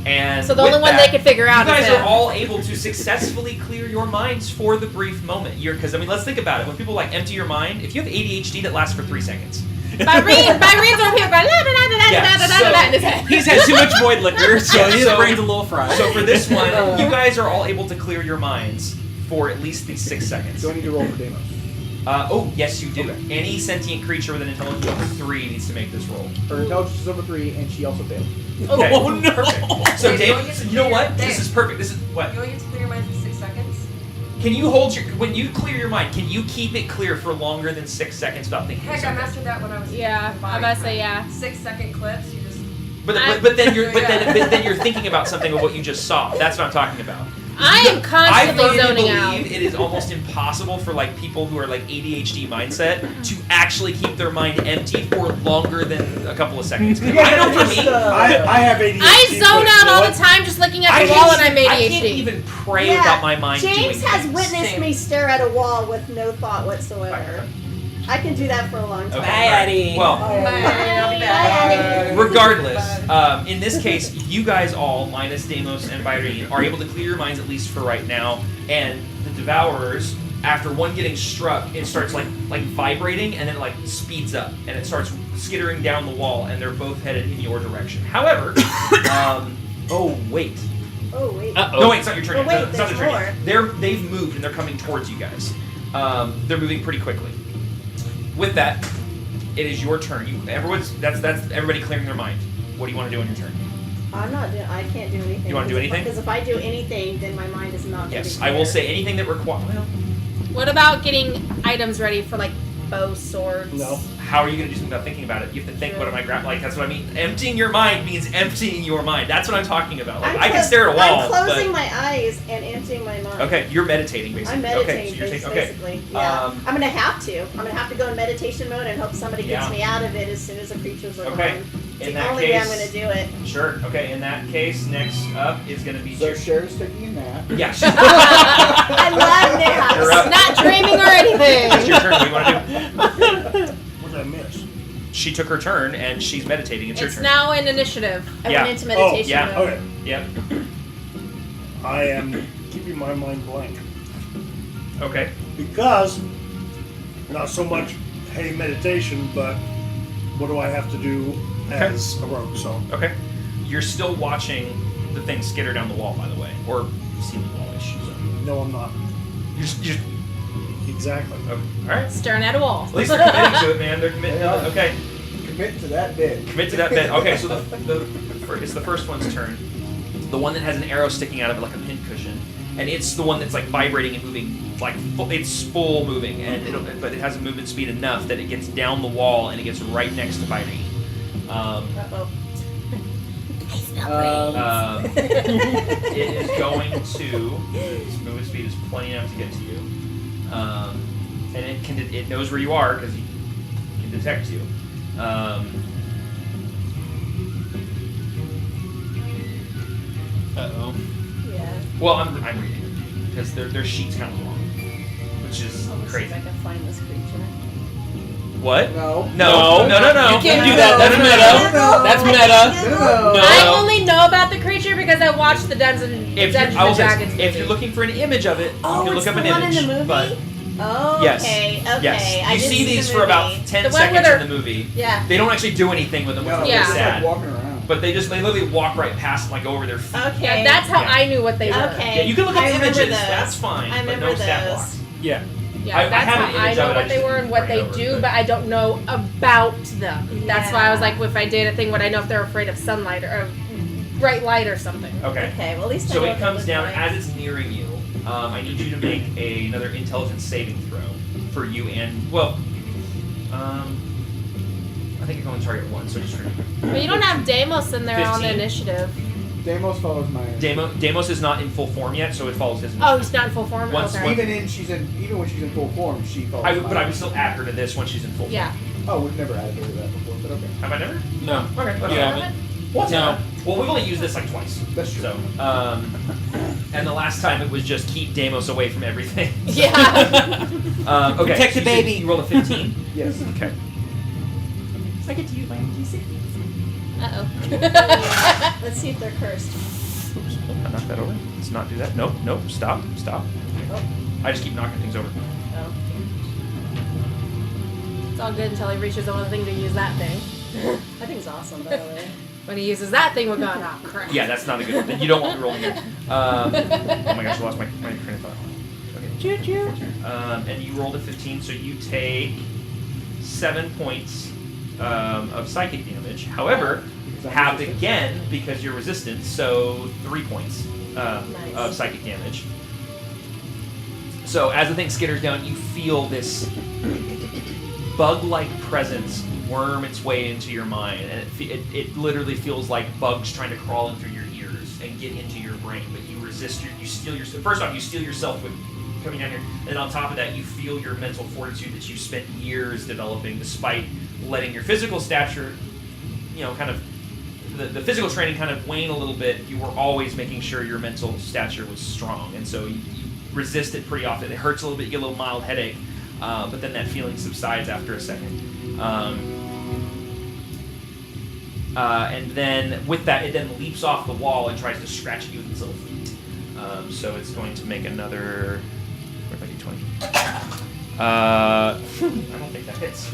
B: And
A: So the
B: with
A: only one
B: that,
A: they could figure out
B: you guys
A: is
B: are
A: him.
B: all able to successfully clear your minds for the brief moment. Because I mean, let's think about it. When people like empty your mind, if you have ADHD, that lasts for 3 seconds.
A: Byron's over here going la da da da da
B: Yeah,
A: da da da da in his head.
D: He's had too much void liquor, so
B: Yeah,
D: his
B: so-
D: brain's a little fried.
B: So for this one, you guys are all able to clear your minds for at least these 6 seconds.
E: Do I need to roll for Deimos?
B: Oh, yes, you do. Any sentient creature with an intelligence over 3 needs to make this roll.
E: Her intelligence is over 3, and she also failed.
B: Okay.
D: Oh, no.
B: Perfect. So,
H: Wait,
B: Dave,
H: don't get to
B: you know
H: clear
B: what?
H: your
B: This
H: day.
B: is perfect. This is what?
H: You only get to clear your mind for 6 seconds.
B: Can you hold your when you clear your mind? Can you keep it clear for longer than 6 seconds without thinking? of
H: Heck, I
B: something?
H: mastered that when I was
A: Yeah,
H: in
A: I'm about to say yeah.
H: 6-second clips. You just
B: But
A: I-
B: then you're thinking about something of what you just saw. That's what I'm talking about.
A: I am
B: I
A: constantly
B: firmly
A: zoning
B: believe
A: out.
B: it is almost impossible for like people who are like ADHD mindset to actually keep their mind empty for longer than a couple of seconds.
E: You
B: I know
E: guys
B: for
E: just,
B: me,
F: I have ADHD.
A: I
F: but
A: zone
F: you
A: out
F: know
A: all
F: what?
A: the time just looking at
B: I
A: the
B: can't,
A: wall and I'm
B: I
A: ADHD.
B: can't even pray without my mind doing
C: James has
B: things.
C: witnessed
H: Same.
C: me stare at a wall with no thought whatsoever. I can do that for a long time.
B: Okay,
D: Bye,
B: all right.
D: Eddie.
B: Well,
H: Bye, I'll be
C: Bye,
H: back.
C: Eddie.
B: regardless, in this case, you guys all, minus Deimos and Byrene, are able to clear your minds at least for right now, and the Devourers after one getting struck, it starts like vibrating, and then it like speeds up, and it starts skittering down the wall, and they're both headed in your direction. However, oh wait.
C: Oh wait.
B: No, wait, it's not your turn.
C: Oh, wait,
B: it's not
C: there's
B: their turn
C: more.
B: yet. They've moved and they're coming towards you guys. They're moving pretty quickly. With that, it is your turn. That's everybody clearing their mind. What do you want to do on your turn?
C: I'm not doing. I can't do anything.
B: You wanna do anything?
C: Because if I do anything, then my mind is not.
B: Yes,
C: gonna
B: I
C: be
B: will
C: clear.
B: say anything that requires. Well,
A: What about getting items ready for like bow, swords?
F: No.
B: how are you going to do something without thinking about it? You have to think, what am I like? That's what I mean. Emptying your mind means emptying your mind. That's what I'm talking about. Like, I can stare at a wall.
C: I'm closing my eyes and emptying my mind.
B: Okay, you're meditating basically.
C: I'm meditating,
B: Okay, so you're
C: basically. Yeah. I'm gonna have to. I'm gonna have to go in meditation mode and hope somebody gets
B: Yeah.
C: me out of it as soon as the creatures are
B: Okay.
C: gone. It's
B: In
C: the
B: that
C: only way I'm
B: case-
C: gonna do it.
B: Sure. Okay. In that case, next up is going to be.
E: So Cher's taking a nap.
B: Yeah. she's-
C: I love naps.
B: You're up.
A: Not dreaming or anything.
B: It's your turn. What do you want to do?
F: What did I miss?
B: She took her turn and she's meditating. It's your
A: It's
B: turn.
A: now an initiative.
C: I
B: Yeah.
C: went into meditation
B: yeah.
C: mode.
F: Okay.
B: Yep.
F: I am keeping my mind blank.
B: Okay.
F: Because, not so much, hey, meditation, but what do I have to do as a rogue? So,
B: Okay. You're still watching the thing skitter down the wall, by the way, or ceiling wallish. So
F: no, I'm not.
B: you're
F: Exactly.
B: okay. All right.
A: Staring at a wall.
B: At least they're committing to it, man. They're committing.
E: Yeah.
B: To it. Okay.
E: Commit to that bit.
B: Commit to that bit. Okay. So it's the first one's turn. The one that has an arrow sticking out of it like a pincushion, and it's the one that's like vibrating and moving, like it's full moving, and but it has a movement speed enough that it gets down the wall and it gets right next to Byrene.
C: Uh-oh.
B: It is going to. Its movement speed is plenty enough to get to you, and it knows where you are because it can detect you.
D: Uh-oh.
C: Yeah.
B: Well, I'm reading it because their sheet's kind of long, which is
C: Let's see
B: crazy.
C: if I can find this creature.
B: What?
E: No.
B: No.
D: You can't do that. That's
E: No.
D: meta. That's meta.
E: No.
A: I only know about the creature because I watched the Dungeons
B: If
A: and
B: I will say,
A: Dragons
B: if you're
A: movie.
B: looking for an image of it,
C: Oh,
B: you can
C: it's
B: look up
C: the
B: an
C: one
B: image.
C: in the movie?
B: But
C: Oh,
B: yes,
C: okay, okay.
B: yes,
C: I
B: you
C: didn't
B: see
C: the
B: these for about
C: movie.
B: 10
A: The one where
B: seconds
A: they're-
B: in the movie.
C: Yeah.
B: They don't actually do anything with them, which
E: No,
B: is
A: Yeah.
E: it's
B: sad.
E: like walking around.
B: But they literally walk right past, like over their feet.
C: Okay.
A: Yeah, that's how
B: Yeah.
A: I knew what they were.
C: Okay.
B: Yeah, you can look up
C: I remember
B: images.
C: those.
B: That's fine,
C: I
B: but
C: remember
B: no stat
C: those.
B: blocks.
D: Yeah.
A: Yeah,
B: I
A: that's
B: have an
A: how I
B: image
A: know
B: of it, I
A: what
B: just
A: they were and what
B: ran
A: they
B: over
A: do,
B: it.
A: but I don't know about them. That's why I was
C: Yeah.
A: like, if I did a thing, would I know if they're afraid of sunlight or bright light or something?
B: Okay.
C: Okay, well at least I
B: So
C: know
B: it
C: what they
B: comes
C: look
B: down
C: like.
B: as it's nearing you. I need you to make another intelligence saving throw for you and I think it can only target one, so just remember.
A: But you don't have Deimos in there on the
B: 15.
A: initiative.
E: Deimos follows my.
B: Deimos is not in full form yet, so it follows his.
A: Oh, he's not in full form?
B: Once-
A: Okay.
B: once-
E: Even when she's in full form, she follows.
B: But I would still add her to this when she's in full form.
A: Yeah.
E: Oh, we've never added her to that before, but okay.
B: Have I never?
D: No.
B: Okay.
D: You
B: Okay.
D: haven't?
B: What's
D: No.
B: that? Well, we've only used this like twice.
E: That's true.
B: So, and the last time it was just keep Deimos away from everything.
A: Yeah.
B: Okay.
D: Protect the
B: so you said
D: baby.
B: You rolled a 15.
E: Yes.
B: Okay.
C: I get to use my D6.
A: Uh-oh.
C: Let's see if they're cursed.
B: Oops. I knocked that over. Let's not do that. Nope. Nope. Stop. Stop.
C: Oh.
B: I just keep knocking things over.
C: Oh.
A: It's all good until he reaches the one thing to use that thing.
C: That thing's awesome, by the way.
A: When he uses that thing, we're going, oh crap.
B: Yeah, that's not a good one. You don't want me rolling there. Oh my gosh, I lost my train of thought. Okay. And you rolled a 15, so you take 7 points of psychic damage. However,
E: Because I'm
B: halved
E: resistant.
B: again because you're resistant, so 3 points
C: Nice.
B: of psychic damage. So as the thing skitters down, you feel this bug-like presence worm its way into your mind, and it literally feels like bugs trying to crawl in through your ears and get into your brain. But you resist. You steal your. First off, you steal yourself with coming down here, and on top of that, you feel your mental fortitude that you spent years developing, despite letting your physical stature, kind of the physical training kind of wane a little bit. You were always making sure your mental stature was strong, and so you resist it pretty often. It hurts a little bit. You get a little mild headache, but then that feeling subsides after a second. And then with that, it then leaps off the wall and tries to scratch at you with its little feet. So it's going to make another 20, actually. I don't think that hits.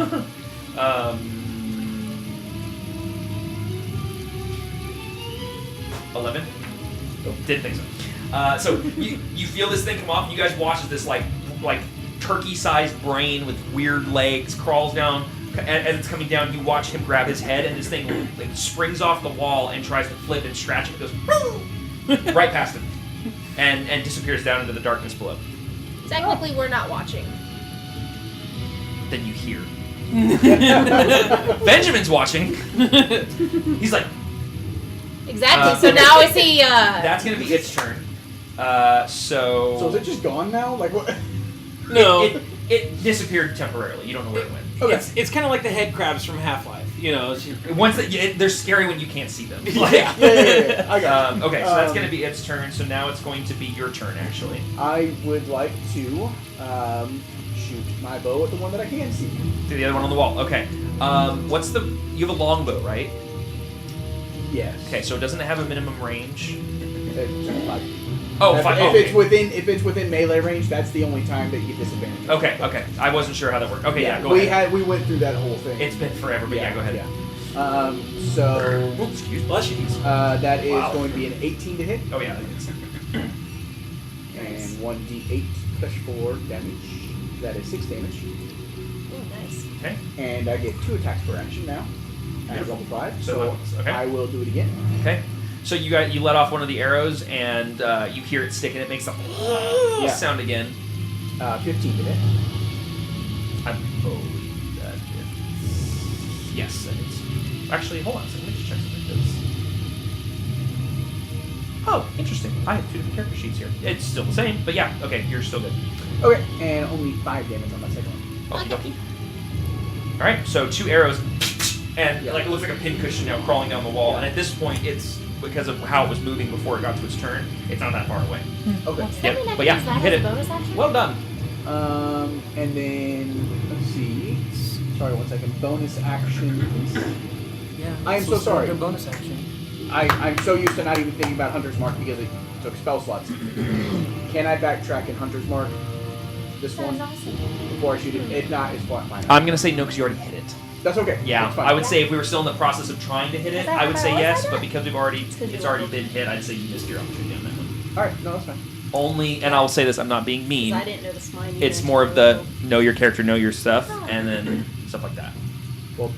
B: 11? Didn't think so. So you feel this thing come off. You guys watch as this like turkey-sized brain with weird legs crawls down. As it's coming down, you watch him grab his head, and this thing like, springs off the wall and tries to flip and scratch it. Goes right past him, and disappears down into the darkness below.
A: Technically, we're not watching.
B: Then you hear. Benjamin's watching. He's like,
A: Exactly. So now is he?
B: that's gonna be its turn.
E: So is it just gone now? Like what?
D: No.
B: It disappeared temporarily. You don't know where it went.
E: Okay.
D: It's kind of like the head crabs from Half-Life. You know.
B: Once they're scary when you can't see them. Like,
E: Yeah. I got
B: okay, so that's going to be its turn. So now it's going to be your turn, actually.
E: I would like to shoot my bow at the one that I can see.
B: To the other one on the wall. Okay. You have a longbow, right?
E: Yes.
B: Okay, so doesn't it have a minimum range?
E: It's 5 feet.
B: Oh,
E: If,
B: fine.
E: if it's within melee range, that's the only time that you get disadvantage.
B: Okay. I wasn't sure how that worked. Okay, yeah, go ahead.
E: We went through that whole thing.
B: It's been forever, but yeah, go ahead.
E: Yeah. So
B: Oops, excuse me. Bless you.
E: that is
B: Wow.
E: going to be an 18 to hit,
B: Oh yeah, it's
E: and 1d8 plus 4 damage. That is 6 damage,
A: Oh, nice.
B: okay.
E: and I get 2 attacks per action now at
B: Beautiful.
E: level 5.
B: So
E: So
B: levels, okay.
E: I will do it again.
B: Okay. So you let off one of the arrows, and you hear it stick, and it makes a sound again.
E: 15 to hit.
B: I believe that is... Yes, that is. Actually, hold on a second. Let me just check something. Oh, interesting. I have 2 different character sheets here. It's still the same, but yeah. Okay, you're still good.
E: Okay, and only 5 damage on my second one.
B: Okie dokie. All right, so 2 arrows, and like it looks like a pincushion now crawling down the wall. And at this point, it's because of how it was moving before it got to its turn. It's not that far away.
E: Okay.
B: Yep. But yeah, you hit it.
A: Bonus action?
B: Well done.
E: And then let's see. Sorry, 1 second. Bonus actions.
D: Yeah.
E: I am so sorry.
D: A bonus action.
E: I'm so used to not even thinking about Hunter's Mark because it took spell slots. Can I backtrack in Hunter's Mark? This one before I shoot it. If not, it's fine.
B: I'm gonna say no because you already hit it.
E: That's okay.
B: Yeah,
E: That's fine.
B: I would say if we were still in the process of trying to hit it, I would say yes. But because it's already been hit, I'd say you missed your opportunity on that one.
E: All right, no, that's fine.
B: Only, and I'll say this: I'm not being mean.
C: I didn't notice mine.
B: It's more of the know your character, know your stuff, and then stuff like that.
E: Well,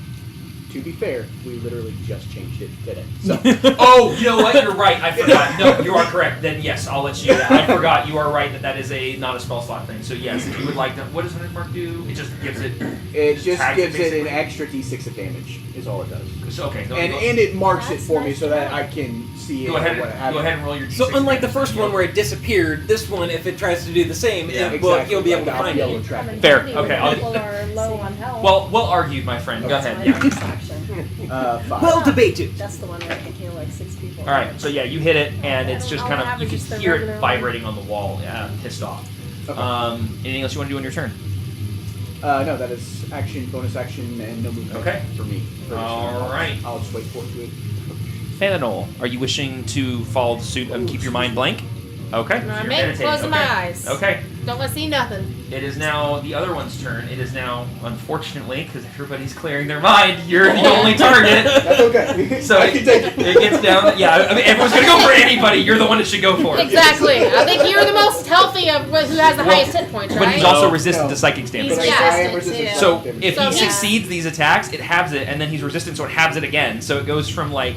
E: to be fair, we literally just changed it today. So
B: Oh, you know what? You're right. I forgot. No, you are correct. Then yes, I'll let you do that. I forgot. You are right that is not a spell slot thing. So yes, if you would like to, what does Hunter's Mark do? It just gives it.
E: it just
B: tags
E: gives it an
B: basically?
E: extra d6 of damage. Is all it does.
B: So, okay.
E: And it marks it for me so that I can see it.
B: Go ahead.
E: What
B: Go ahead and roll your.
D: So
B: D6
D: unlike the
B: damage.
D: first one where it disappeared, this one, if it tries to do the same,
B: Yeah,
D: you'll be able to
E: I'll
D: find
E: be able
D: it.
E: to track it.
B: Fair. Okay.
C: People are low on health.
B: Well argued, my friend. Go ahead. Yeah.
E: 5.
D: Well debated.
C: That's the one where I can kill like 6 people.
B: All right. So yeah, you hit it, and it's just
C: All
B: kind
C: I
B: of
C: have
B: you
C: is
B: can
C: just the
B: hear it
C: regular
B: vibrating on the wall. Yeah, pissed off.
E: Okay.
B: Anything else you want to do on your turn?
E: No, that is action, bonus action, and no movement.
B: Okay.
E: For me.
B: All right.
E: I'll just wait for it to.
B: Fananol, are you wishing to follow the suit and keep your mind blank? Okay.
A: No,
B: so
A: I
B: you're
A: may
B: meditating.
A: close
B: Okay.
A: my eyes.
B: Okay.
A: Don't let see nothing.
B: It is now the other one's turn. It is now, unfortunately, because everybody's clearing their mind, you're the only target.
E: That's okay.
B: So
E: I can take it.
B: It gets down. Yeah, I mean, everyone's gonna go for anybody. You're the one that should go for it.
A: Exactly. I think you're the most healthy of who has the highest hit points, right?
B: But he's also
D: No.
B: resistant
E: No.
B: to psychic damage.
E: But
A: Yeah.
E: I am resistant to
B: So
E: damage.
B: if
A: So,
B: he
A: yeah.
B: succeeds these attacks, it halves it, and then he's resistant, so it halves it again. So it goes from like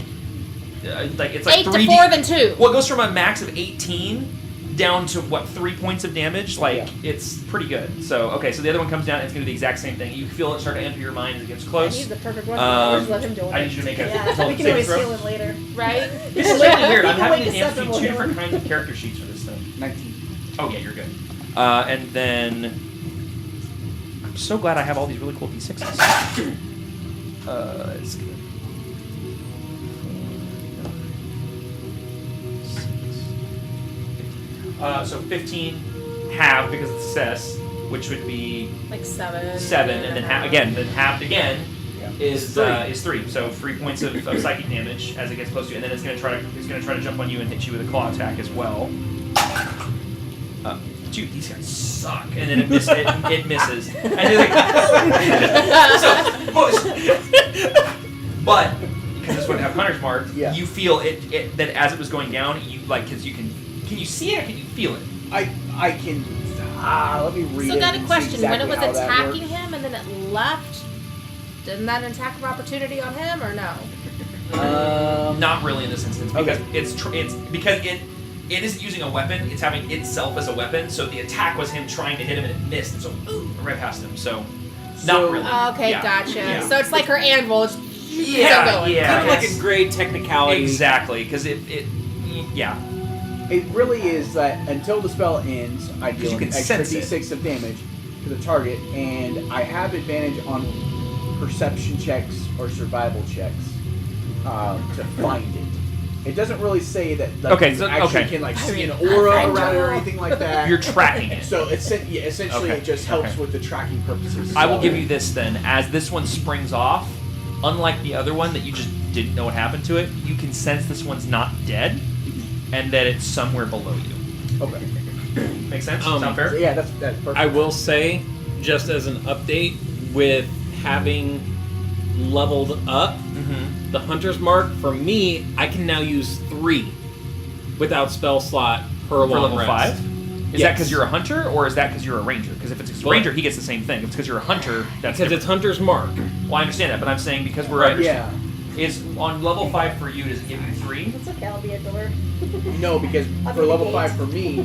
B: it's like
A: 8 to
B: 3D
A: 4 than 2.
B: Well, it goes from a max of 18 down to what 3 points of damage. Like
E: Yeah.
B: it's pretty good. So okay, so the other one comes down. And it's gonna do the exact same thing. You feel it start to enter your mind as it gets
C: He's
B: close.
C: the perfect one.
B: Um,
C: Let him do it.
B: I need you to make a
C: Yeah,
B: intelligence
C: we can
B: saving
C: always
B: throw.
C: heal him later.
A: Right?
B: This is really weird. I'm
C: He can
B: having
C: wake
B: to
C: us up
B: dance
C: and
B: through
C: we'll
B: 2
C: heal
B: different
C: him.
B: kinds of character sheets for this thing.
E: 19.
B: Oh yeah, you're good. And then I'm so glad I have all these really cool d6s. It's good. So 15 halved because it's cess, which would be
A: Like 7.
B: 7, and then again, then halved again
E: Yeah.
B: is 3. So 3 points of psychic damage as it gets close to you, and then it's gonna try to jump on you and hit you with a claw attack as well. dude, these guys suck, and then it misses, and you're like, but because this wouldn't have hunter's mark,
E: Yeah.
B: you feel it that as it was going down, you like because you can you see it or can you feel it?
E: I can. Let me read it.
A: So got a
E: and see
A: question. When it
E: exactly
A: was
E: how that
A: attacking
E: works.
A: him and then it left, didn't that attack of opportunity on him or no?
B: Not really in this instance because
E: Okay.
B: it's because it isn't using a weapon. It's having itself as a weapon. So the attack was him trying to hit him and it missed, and so right past him. So not really.
A: Okay,
B: Yeah.
A: gotcha.
B: Yeah.
A: So it's like her anvil. It's
B: Yeah,
A: going.
B: yeah.
D: Kind of like
B: it's-
D: a grade technicality.
B: Exactly, because yeah.
E: It really is that until the spell ends, I
B: Because
E: deal
B: you
E: an
B: can
E: extra
B: sense it.
E: d6 of damage to the target, and I have advantage on perception checks or survival checks to find it. It doesn't really say that like,
B: Okay,
E: you
B: so-
E: actually
B: okay.
E: can like see an aura
A: find
E: around it or
A: you.
E: anything like that.
B: You're tracking it.
E: So essentially
B: Okay,
E: it just helps
B: okay.
E: with the tracking purposes.
B: I will
E: So-
B: give you this then. As this one springs off, unlike the other one that you just didn't know what happened to it, you can sense this one's not dead, and that it's somewhere below you.
E: Okay.
B: Make sense?
D: Um,
B: Sound
E: So,
B: fair?
E: yeah, that's perfect.
D: I will say, just as an update, with having leveled up
B: Mm-hmm.
D: the hunter's mark, for me, I can now use 3 without spell slot per
B: For
D: long
B: level
D: rest.
B: 5? Is
D: Yes.
B: that because you're a hunter, or is that because you're a ranger? Because if it's a
D: Well-
B: ranger, he gets the same thing. If it's because you're a hunter, that's
D: Because it's
B: different.
D: hunter's mark.
B: Well, I understand that, but I'm saying because we're
E: Right,
B: understanding. Is on level 5 for you, does it give you 3?
C: It's okay, I'll be a door.
E: No, because
C: I'll
E: for
C: be
E: level
C: the
E: 5 for me,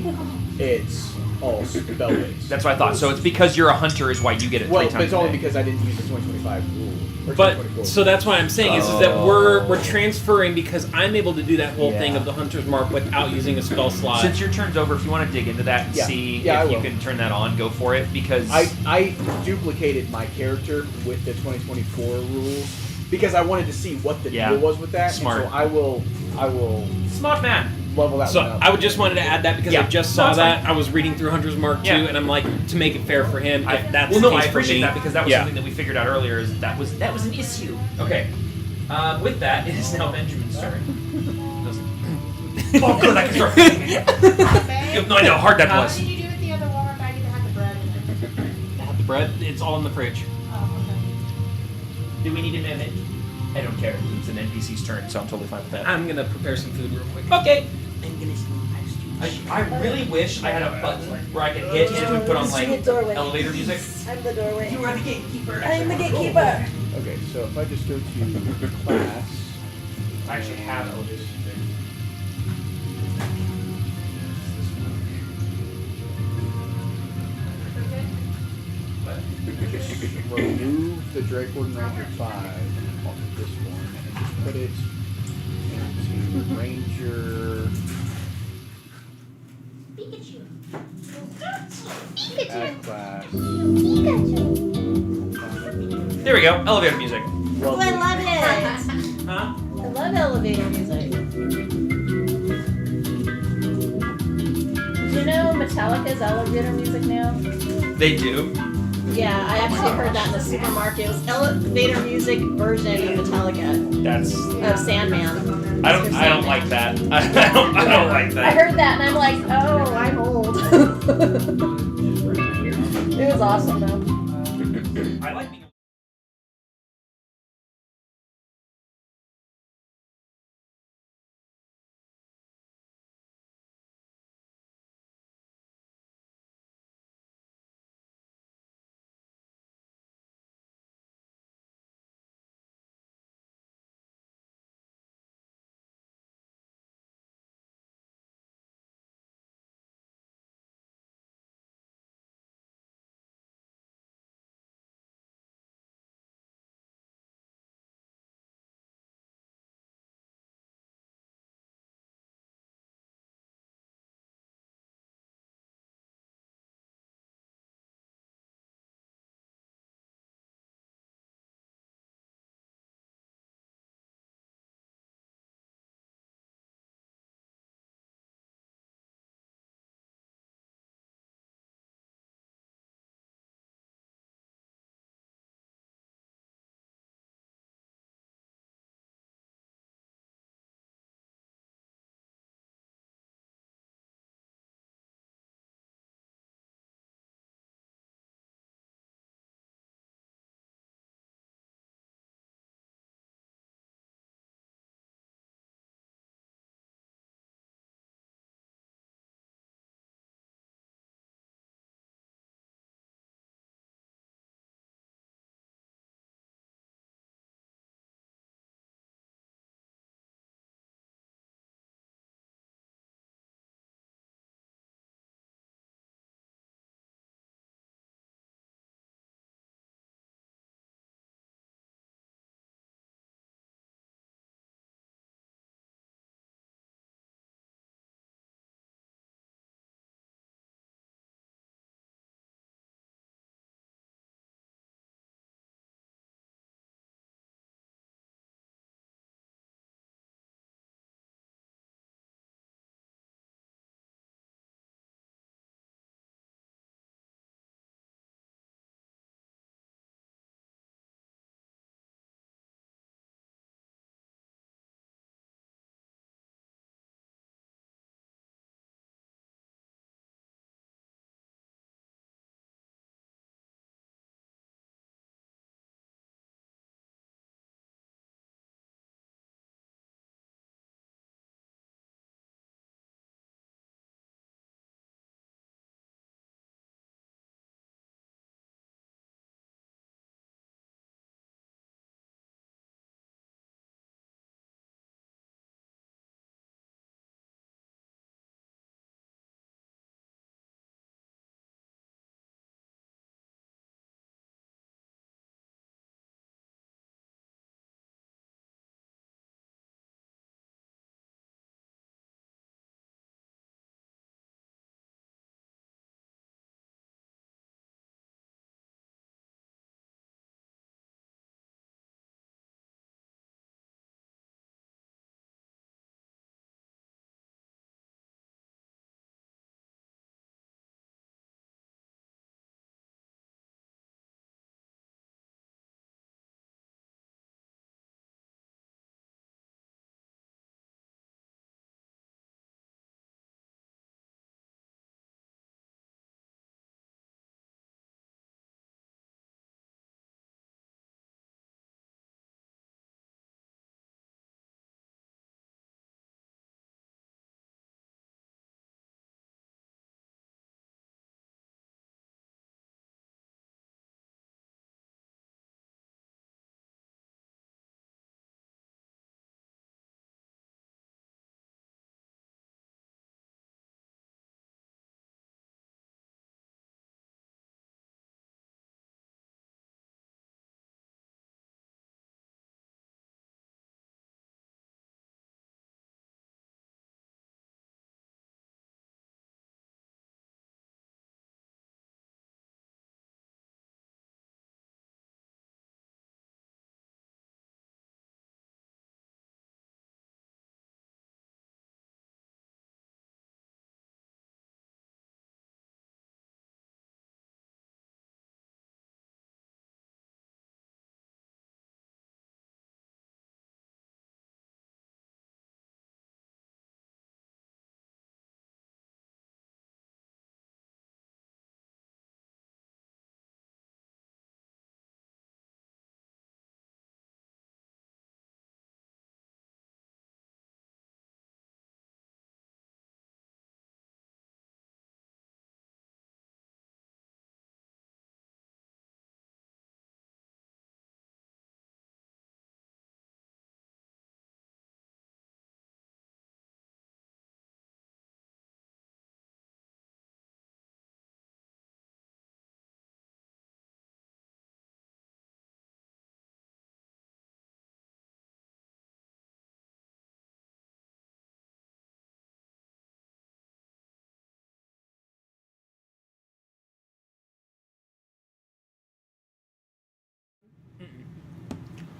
E: it's all spell based.
B: That's what I thought. So it's because you're a hunter is why you get it 3
E: Well,
B: times
E: but it's
B: a
E: only
B: day.
E: because I didn't use the 2025 rule. Or
D: But
E: 2024.
D: so that's why I'm saying is that we're transferring because I'm able to do that whole thing
E: Yeah.
D: of the hunter's mark without using a spell slot.
B: Since your turn's over, if you want to dig into that and
E: Yeah.
B: see
E: Yeah, I
B: if you
E: will.
B: can turn that on, go for it. Because
E: I duplicated my character with the 2024 rules because I wanted to see what the
B: Yeah.
E: deal was with that.
B: Smart.
E: And so I will
B: smart man.
E: level that
D: So
E: one up.
D: I would just wanted to add that because
B: Yeah.
D: I just
B: No,
D: saw
B: it's
D: that. I was reading through Hunter's Mark too,
B: Yeah.
D: and I'm like, to make it fair for him, if that's
B: well,
D: the
B: no,
D: case
B: I appreciate
D: for me,
B: that because that was
D: yeah.
B: something that we figured out earlier. Is that was an issue. Okay. With that, it is now Benjamin's turn. Oh, good, I can start. You have no idea how hard that
A: What
B: was.
A: did you do with the other water baggie that had the bread in it?
D: Have the bread. It's all in the fridge.
A: Oh, okay.
B: Do we need a minute? I don't care. It's an NPC's turn, so I'm totally fine with that.
D: I'm gonna prepare some food real quick.
B: Okay. I really wish I had a button where I could hit and it would put on like
C: It's your doorway.
B: elevator music.
C: I'm the doorway.
B: You are the gatekeeper.
C: I'm the gatekeeper.
E: Okay, so if I just go to class,
B: I actually have elevator music.
E: just remove the Drake Warden Ranger 5 off of this one and just put it into Ranger. Add class.
B: There we go. Elevator music.
C: Oh, I love it.
B: Huh?
C: I love elevator music. Do you know Metallica's elevator music now?
B: They do.
C: Yeah, I actually heard that in the supermarket. It was elevator music version of Metallica
B: That's.
C: of Sandman.
B: I don't like that. I don't like
C: I
B: that.
C: heard that and I'm like, oh, I'm old. It was awesome though.
B: I like being.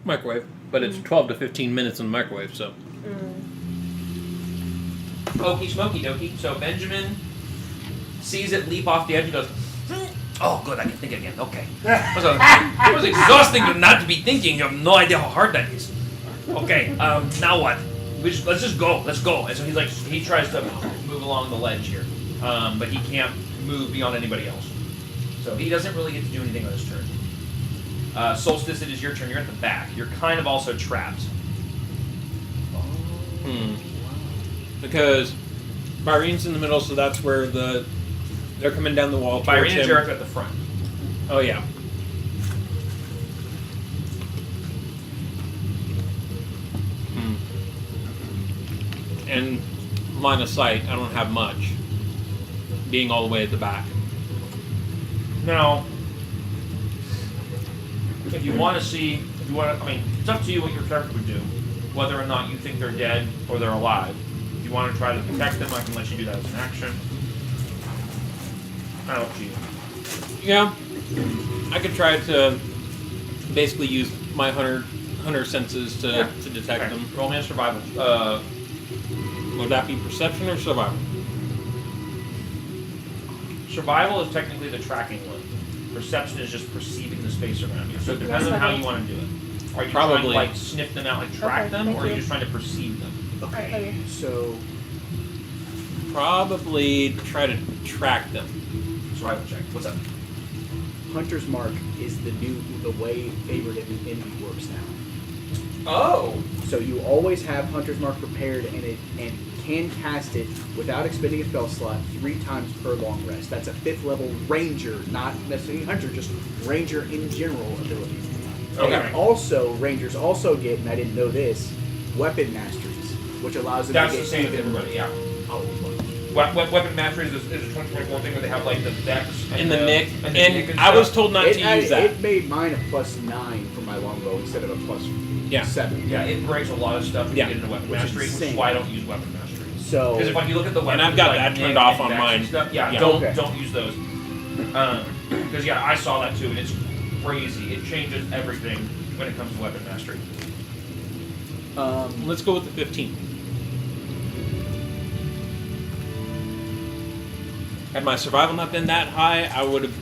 D: microwave, but it's 12 to 15 minutes in the microwave, so.
B: Okie smoky dokie. So Benjamin sees it leap off the edge and goes, oh, good, I can think again. Okay. It was exhausting to not to be thinking. You have no idea how hard that is. Okay, now what? Let's just go. Let's go. And so he tries to move along the ledge here, but he can't move beyond anybody else. So he doesn't really get to do anything on his turn. Solstice, it is your turn. You're at the back. You're kind of also trapped.
D: Because Byrene's in the middle, so that's where they're coming down the wall.
B: Byrene and Jarek are at the front.
D: Oh, yeah. And line of sight, I don't have much. Being all the way at the back.
B: Now, if you want to see, I mean, it's up to you what your character would do. Whether or not you think they're dead or they're alive. If you want to try to detect them, I can let you do that as an action. Kind of up to you.
D: Yeah. I could try to basically use my hunter senses to detect them.
B: Roll me a survival.
D: Would that be perception or survival?
B: Survival is technically the tracking one. Perception is just perceiving the space around you. So it depends on how you want to do it. Are you trying to like sniff them out, like track them, or are you just trying to perceive them?
E: Okay. So
D: probably try to track them.
B: Survival check. What's up?
E: Hunter's Mark is the way Favored Envy works now.
B: Oh.
E: So you always have Hunter's Mark prepared, and can cast it without expending a spell slot 3 times per long rest. That's a 5th level Ranger, not necessarily Hunter, just Ranger in general ability.
B: Okay.
E: And also, Rangers also get, and I didn't know this, weapon masteries, which allows them
B: That's
E: to get
B: the same as everybody, yeah.
E: Oh,
B: Weapon masteries is a 2024 thing where they have like the dex
D: and the nick.
B: And
D: I was told not to use that.
E: It made mine a +9 for my longbow instead of a +7.
B: Yeah, it breaks a lot of stuff when you get into weapon mastery, which is why I don't use weapon masteries.
E: So,
B: because if you look at the weapons,
D: and I've got
B: like
D: that turned off on mine.
B: Stuff,
D: Yeah.
B: Don't use those. Because I saw that too, and it's crazy. It changes everything when it comes to weapon mastery.
D: Let's go with the 15. Had my survival not been that high, I would have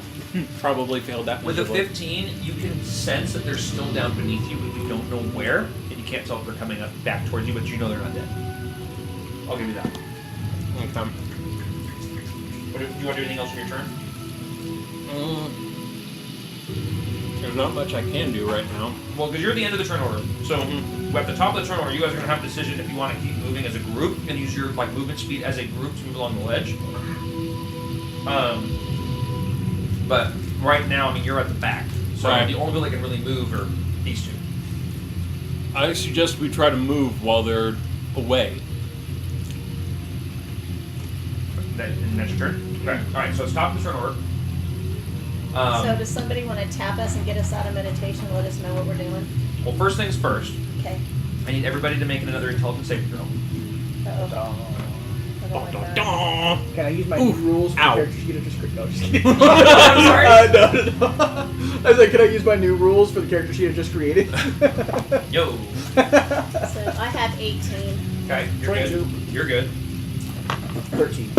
D: probably failed that.
B: With a 15, you can sense that they're still down beneath you, but you don't know where, and you can't tell if they're coming up back towards you, but you know they're not dead. I'll give you that.
D: Okay.
B: Do you want to do anything else on your turn?
D: There's not much I can do right now.
B: Well, because you're at the end of the turn order, so at the top of the turn order, you guys are going to have a decision if you want to keep moving as a group and use your movement speed as a group to move along the ledge. But right now, I mean, you're at the back, so the only people that can really move are these two.
D: I suggest we try to move while they're away.
B: And that's your turn? Okay. Alright, so it's top of the turn order.
C: So does somebody want to tap us and get us out of meditation, let us know what we're doing?
B: Well, first things first.
C: Okay.
B: I need everybody to make another intelligence saving throw.
C: Uh-oh. I don't like that.
E: Can I use my new rules for character sheet of description? No, just kidding.
B: I'm sorry.
E: No. I was like, can I use my new rules for the character sheet I just created?
B: Yo.
C: So I have 18.
B: Okay, you're
E: 22.
B: good. You're good.
E: 13.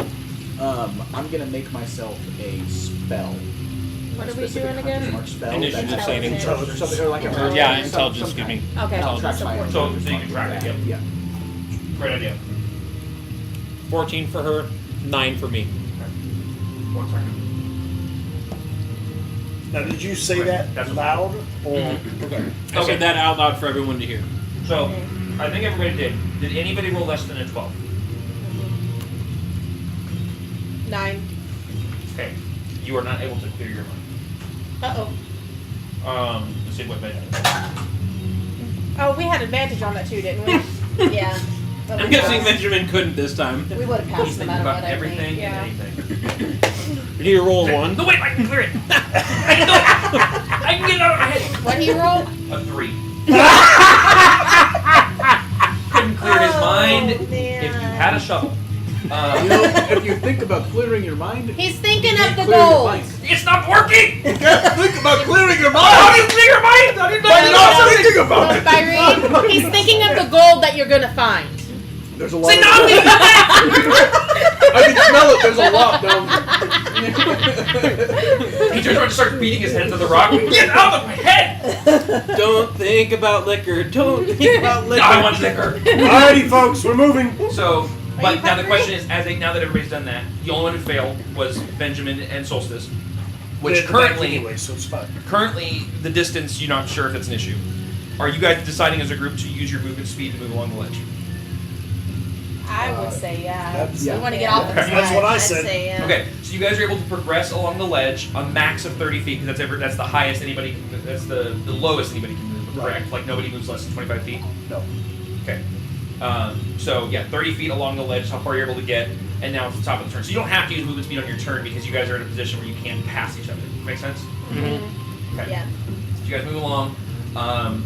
E: I'm gonna make myself a spell.
A: What are we
E: Specific
A: doing again?
E: Hunter's Mark spell.
D: Initiative
E: that's
D: saving.
E: intelligence or something, or like a
D: Intelligence,
E: some
D: excuse me.
E: kind.
A: Okay.
E: I'll track my
B: So you can track it, yep.
E: Yeah.
B: Great idea.
D: 14 for her, 9 for me.
B: 1 second.
F: Now, did you say that
B: That's
F: loud? Or
D: I said that out loud for everyone to hear.
B: So, I think everybody did. Did anybody roll less than a 12?
A: 9.
B: Okay. You are not able to clear your mind.
C: Uh-oh.
B: Let's see what they had.
A: Oh, we had advantage on that too, didn't we?
C: Yeah. But
D: I'm
C: we
D: guessing
C: would've-
D: Benjamin couldn't this time.
C: We would have
B: He's
C: passed no
B: thinking
C: matter
B: about
C: what, I
B: everything
C: think.
A: Yeah.
B: and anything.
D: Did he roll 1?
B: No, wait, I can clear it! I can do it! I can get it out of my head!
A: What he rolled?
B: A 3. Couldn't clear his mind
C: Oh, man.
B: if you had a shovel.
E: You know, if you think about clearing your mind,
A: He's thinking
E: you
A: of the
E: clear your
A: gold.
E: mind.
B: It's not working!
E: You can't think about clearing your
B: How do
E: mind.
B: you clear your mind? How do you
E: But you're not thinking about
A: No,
E: it.
A: Byrene, he's thinking of the gold that you're gonna find.
E: There's a lot.
B: Say
E: of
B: nothing!
E: I can smell it. There's a lot down there.
B: He turns around and starts beating his head into the rock. Get out of my head!
D: Don't think about liquor. Don't think about liquor.
B: I want liquor.
F: Alrighty, folks, we're moving.
B: So,
A: Are
B: but
A: you
B: now the
A: hungry?
B: question is, now that everybody's done that, the only one who failed was Benjamin and Solstice, which
F: They're back
B: currently,
F: anyway, so it's fine.
B: the distance, you're not sure if it's an issue. Are you guys deciding as a group to use your movement speed to move along the ledge?
C: I would say yeah.
F: That's-
A: We
E: Yeah.
A: want to get off of this
F: That's
A: ledge.
F: what I
C: I'd
F: said.
C: say yeah.
B: Okay, so you guys are able to progress along the ledge a max of 30 feet because that's the highest anybody, that's the lowest anybody can move.
E: Right.
B: Correct? Like nobody moves less than 25 feet.
E: No.
B: Okay. So yeah, 30 feet along the ledge is how far you're able to get, and now it's the top of the turn. So you don't have to use movement speed on your turn because you guys are in a position where you can't pass each other. Make sense? Okay.
C: Yeah.
B: So you guys move along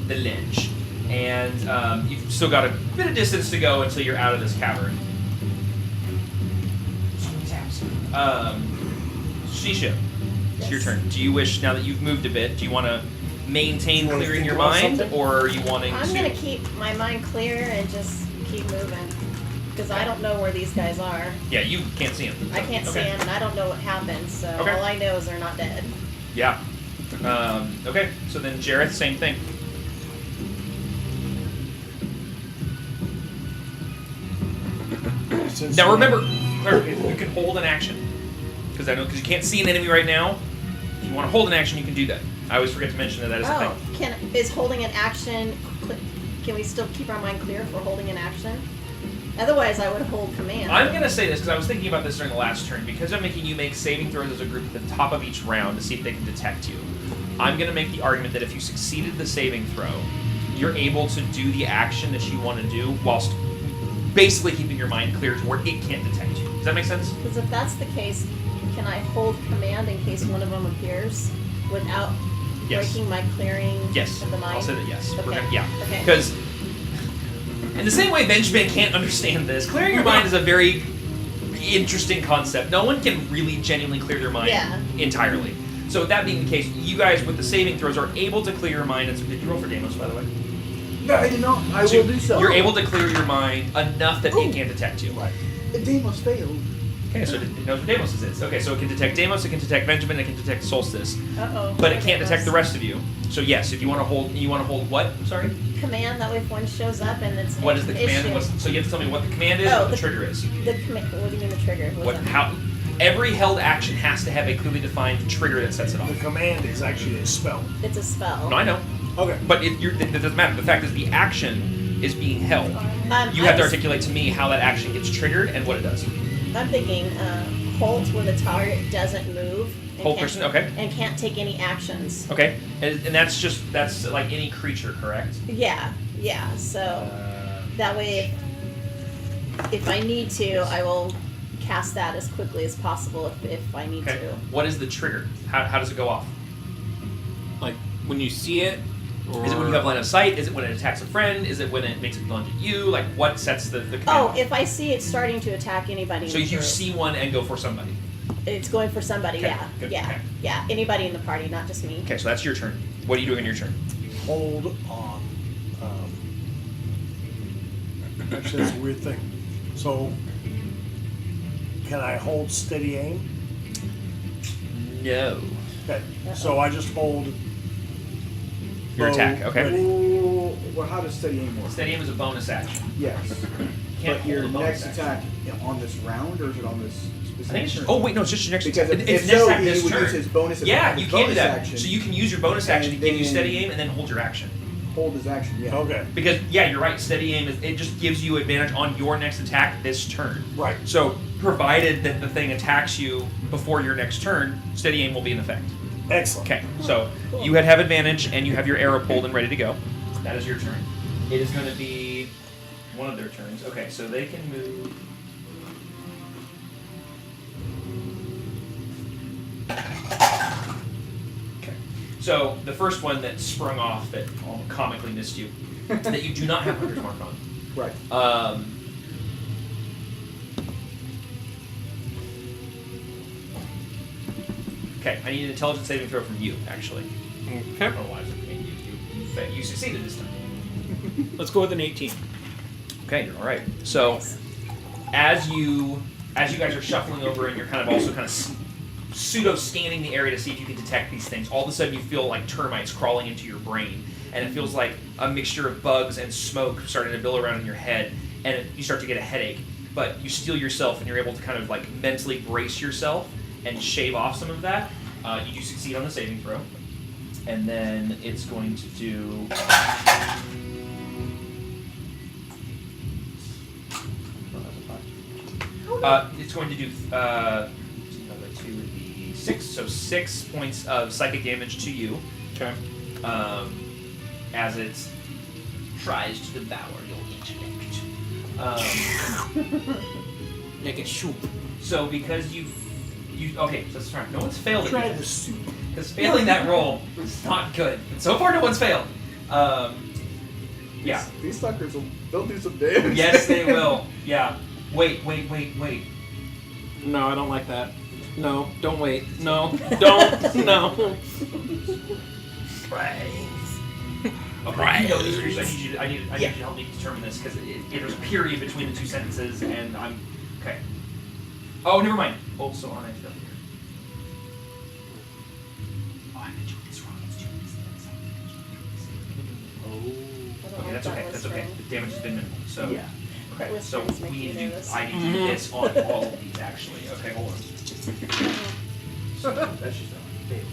B: the ledge, and you've still got a bit of distance to go until you're out of this cavern. Shisha, it's your
C: Yes.
B: turn. Do you wish, now that you've moved a bit, do you want to maintain
F: You wanna
B: clearing
F: think
B: your
F: about
B: mind,
F: something?
B: or are you wanting
C: I'm
B: to?
C: gonna keep my mind clear and just keep moving. Because I don't know where these guys are.
B: Yeah, you can't see him.
C: I can't see them and I don't know what happened, so
B: Okay.
C: all I know is they're not dead.
B: Yeah. Okay, so then Jareth, same thing.
F: Since
B: Now
F: we-
B: remember, you can hold an action. Because you can't see an enemy right now. If you want to hold an action, you can do that. I always forget to mention that is a
C: Oh,
B: thing.
C: is holding an action, can we still keep our mind clear for holding an action? Otherwise I would hold command.
B: I'm going to say this because I was thinking about this during the last turn. Because I'm making you make saving throws as a group at the top of each round to see if they can detect you. I'm going to make the argument that if you succeeded the saving throw, you're able to do the action that you want to do whilst basically keeping your mind clear to where it can't detect you. Does that make sense?
C: Because if that's the case, can I hold command in case one of them appears without
B: Yes.
C: breaking my clearing
B: Yes.
C: of the mind?
B: I'll say that yes. We're
C: Okay.
B: gonna, yeah.
C: Okay.
B: Because in the same way Benjamin can't understand this, clearing your mind is a very interesting concept. No one can really genuinely clear their mind
C: Yeah.
B: entirely. So that being the case, you guys with the saving throws are able to clear your mind. And did you roll for Deimos, by the way?
E: No, I did not. I
B: So
E: will do so.
B: You're able to clear your mind enough that it can't detect you.
E: Right. Deimos failed.
B: Okay, so it knows what Deimos is. Okay, so it can detect Deimos, it can detect Benjamin, it can detect Solstice,
C: Uh-oh.
B: but it can't detect the rest of you. So yes, if you want to hold what? Sorry.
C: Command, that way if one shows up and it's
B: What is the
C: an
B: command?
C: issue.
B: So you have to tell me what the command is
C: Oh,
B: and what the
C: the-
B: trigger is.
C: The command, what do you mean the trigger?
B: What? How? Every held action has to have a clearly defined trigger that sets it off.
F: The command is actually a spell.
C: It's a spell.
B: No, I know,
F: Okay.
B: but it doesn't matter. The fact is, the action is being held. You have to articulate to me how that action gets triggered and what it does.
C: I'm thinking hold where the target doesn't move. And
B: Hold
C: can't-
B: person, okay.
C: And can't take any actions.
B: Okay, and that's like any creature, correct?
C: Yeah, yeah. So
B: Uh,
C: that way, if I need to, I will cast that as quickly as possible if I need
B: Okay.
C: to.
B: What is the trigger? How does it go off?
D: Like when you see it, or
B: Is it when you have line of sight? Is it when it attacks a friend? Is it when it makes it lunge at you? Like what sets the command
C: Oh,
B: off?
C: if I see it starting to attack anybody,
B: So
C: in the
B: you
C: group,
B: see one and go for somebody.
C: it's going for somebody.
B: Okay,
C: Yeah,
B: good,
C: yeah,
B: okay.
C: yeah. Anybody in the party, not just me.
B: Okay, so that's your turn. What are you doing on your turn?
F: Hold on. Actually, that's a weird thing. So, can I hold steady aim?
B: No.
F: Okay. So I just hold.
B: Your
F: bow
B: attack, okay.
F: ready.
E: Ooh, well, how does steady aim work?
B: Steady aim is a bonus action.
E: Yes.
B: Can't
E: But your
B: hold a bonus
E: next
B: action.
E: attack on this round, or is it on this specific
B: I think it's just,
E: turn?
B: oh wait, no, it's just your next
E: Because
B: attack.
E: if
B: It's
E: so,
B: next time
E: he
B: this
E: would
B: turn.
E: use his bonus
B: Yeah,
E: his
B: you can do
E: bonus
B: that.
E: action,
B: So you can use your bonus action to
E: and
B: give you
E: then-
B: steady aim and then hold your action.
E: hold his action. Yeah.
F: Okay.
B: Because yeah, you're right. Steady aim it just gives you advantage on your next attack this turn.
F: Right.
B: So provided that the thing attacks you before your next turn, steady aim will be in effect.
F: Excellent.
B: Okay. So you have advantage and you have your arrow pulled and ready to go. That is your turn. It is going to be one of their turns. Okay, so they can move. Okay. So the first one that sprung off that comically missed you, that you do not have Hunter's Mark on.
E: Right.
B: Okay, I need an intelligence saving throw from you, actually.
D: Okay.
B: Otherwise, you succeeded this time.
D: Let's go with an 18.
B: Okay, you're all right. So, as you guys are shuffling over and you're kind of pseudo scanning the area to see if you can detect these things, all of a sudden you feel like termites crawling into your brain, and it feels like a mixture of bugs and smoke starting to bill around in your head, and you start to get a headache. But you steel yourself, and you're able to kind of like mentally brace yourself and shave off some of that. You do succeed on the saving throw, and then it's going to do. It's going to do another 2 would be 6, so 6 points of psychic damage to you.
D: Okay.
B: As it tries to devour your intellect.
D: Make it soup.
B: So because you okay, so let's try. No one's failed it
F: Try
B: yet.
F: the soup.
B: Because failing that roll is not good. And so far, no one's failed. Yeah.
E: These suckers they'll do some damage.
B: Yes, they will. Yeah. Wait.
D: No, I don't like that. No, don't wait. No, don't. No.
B: Right. Okay, you know these creatures. I need you to help me determine this because there's a period between the two sentences, and I'm okay. Oh, never mind. Also on it. Oh, I'm doing this wrong. It's doing this. Okay, that's okay. That's okay. The damage has been minimal. So
E: Yeah.
B: okay. So
C: Whispers
B: we
C: make
B: need
C: you
B: to do.
C: nervous.
B: I need to do this on all of these actually. Okay, hold on.
E: That's just a fail.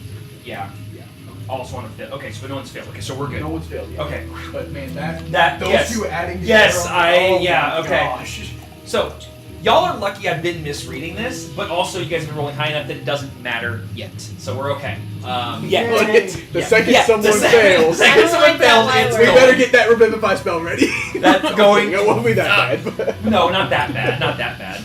B: Yeah.
E: Yeah.
B: Also on a fail. Okay, so no one's failed. Okay, so we're good.
E: No one's failed yet.
B: Okay.
E: But man, those
B: yes.
E: two adding together.
B: Yes,
E: oh
B: yeah,
E: my
B: okay.
E: Gosh.
B: So, y'all are lucky I've been misreading this, but also you guys have been rolling high enough that it doesn't matter yet. So we're okay.
E: The
B: Yeah.
E: second
B: Yeah,
E: someone
B: the
E: fails,
B: second
C: I don't
B: someone
C: like that
B: fails,
C: line
B: it's
E: we
C: word.
E: better
B: going.
E: get that Revivify spell ready.
B: That's going.
E: It won't be that bad. But
B: No, not that bad. Not that bad.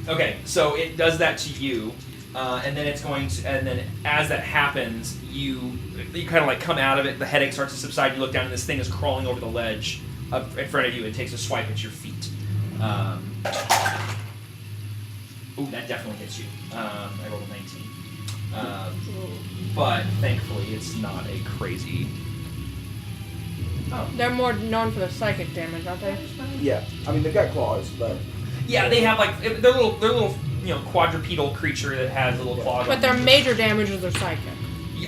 B: Okay, so it does that to you, and then it's going to. And then as that happens, you kind of like come out of it. The headache starts to subside. You look down, and this thing is crawling over the ledge up in front of you. It takes a swipe at your feet. Ooh, that definitely hits you. I rolled a 19. But thankfully, it's not a crazy. Oh.
A: They're more known for the psychic damage, aren't they?
E: yeah, I mean they've got claws, but
B: Yeah, they have like they're little quadrupedal creature that has little claws.
A: But their major damage is their psychic.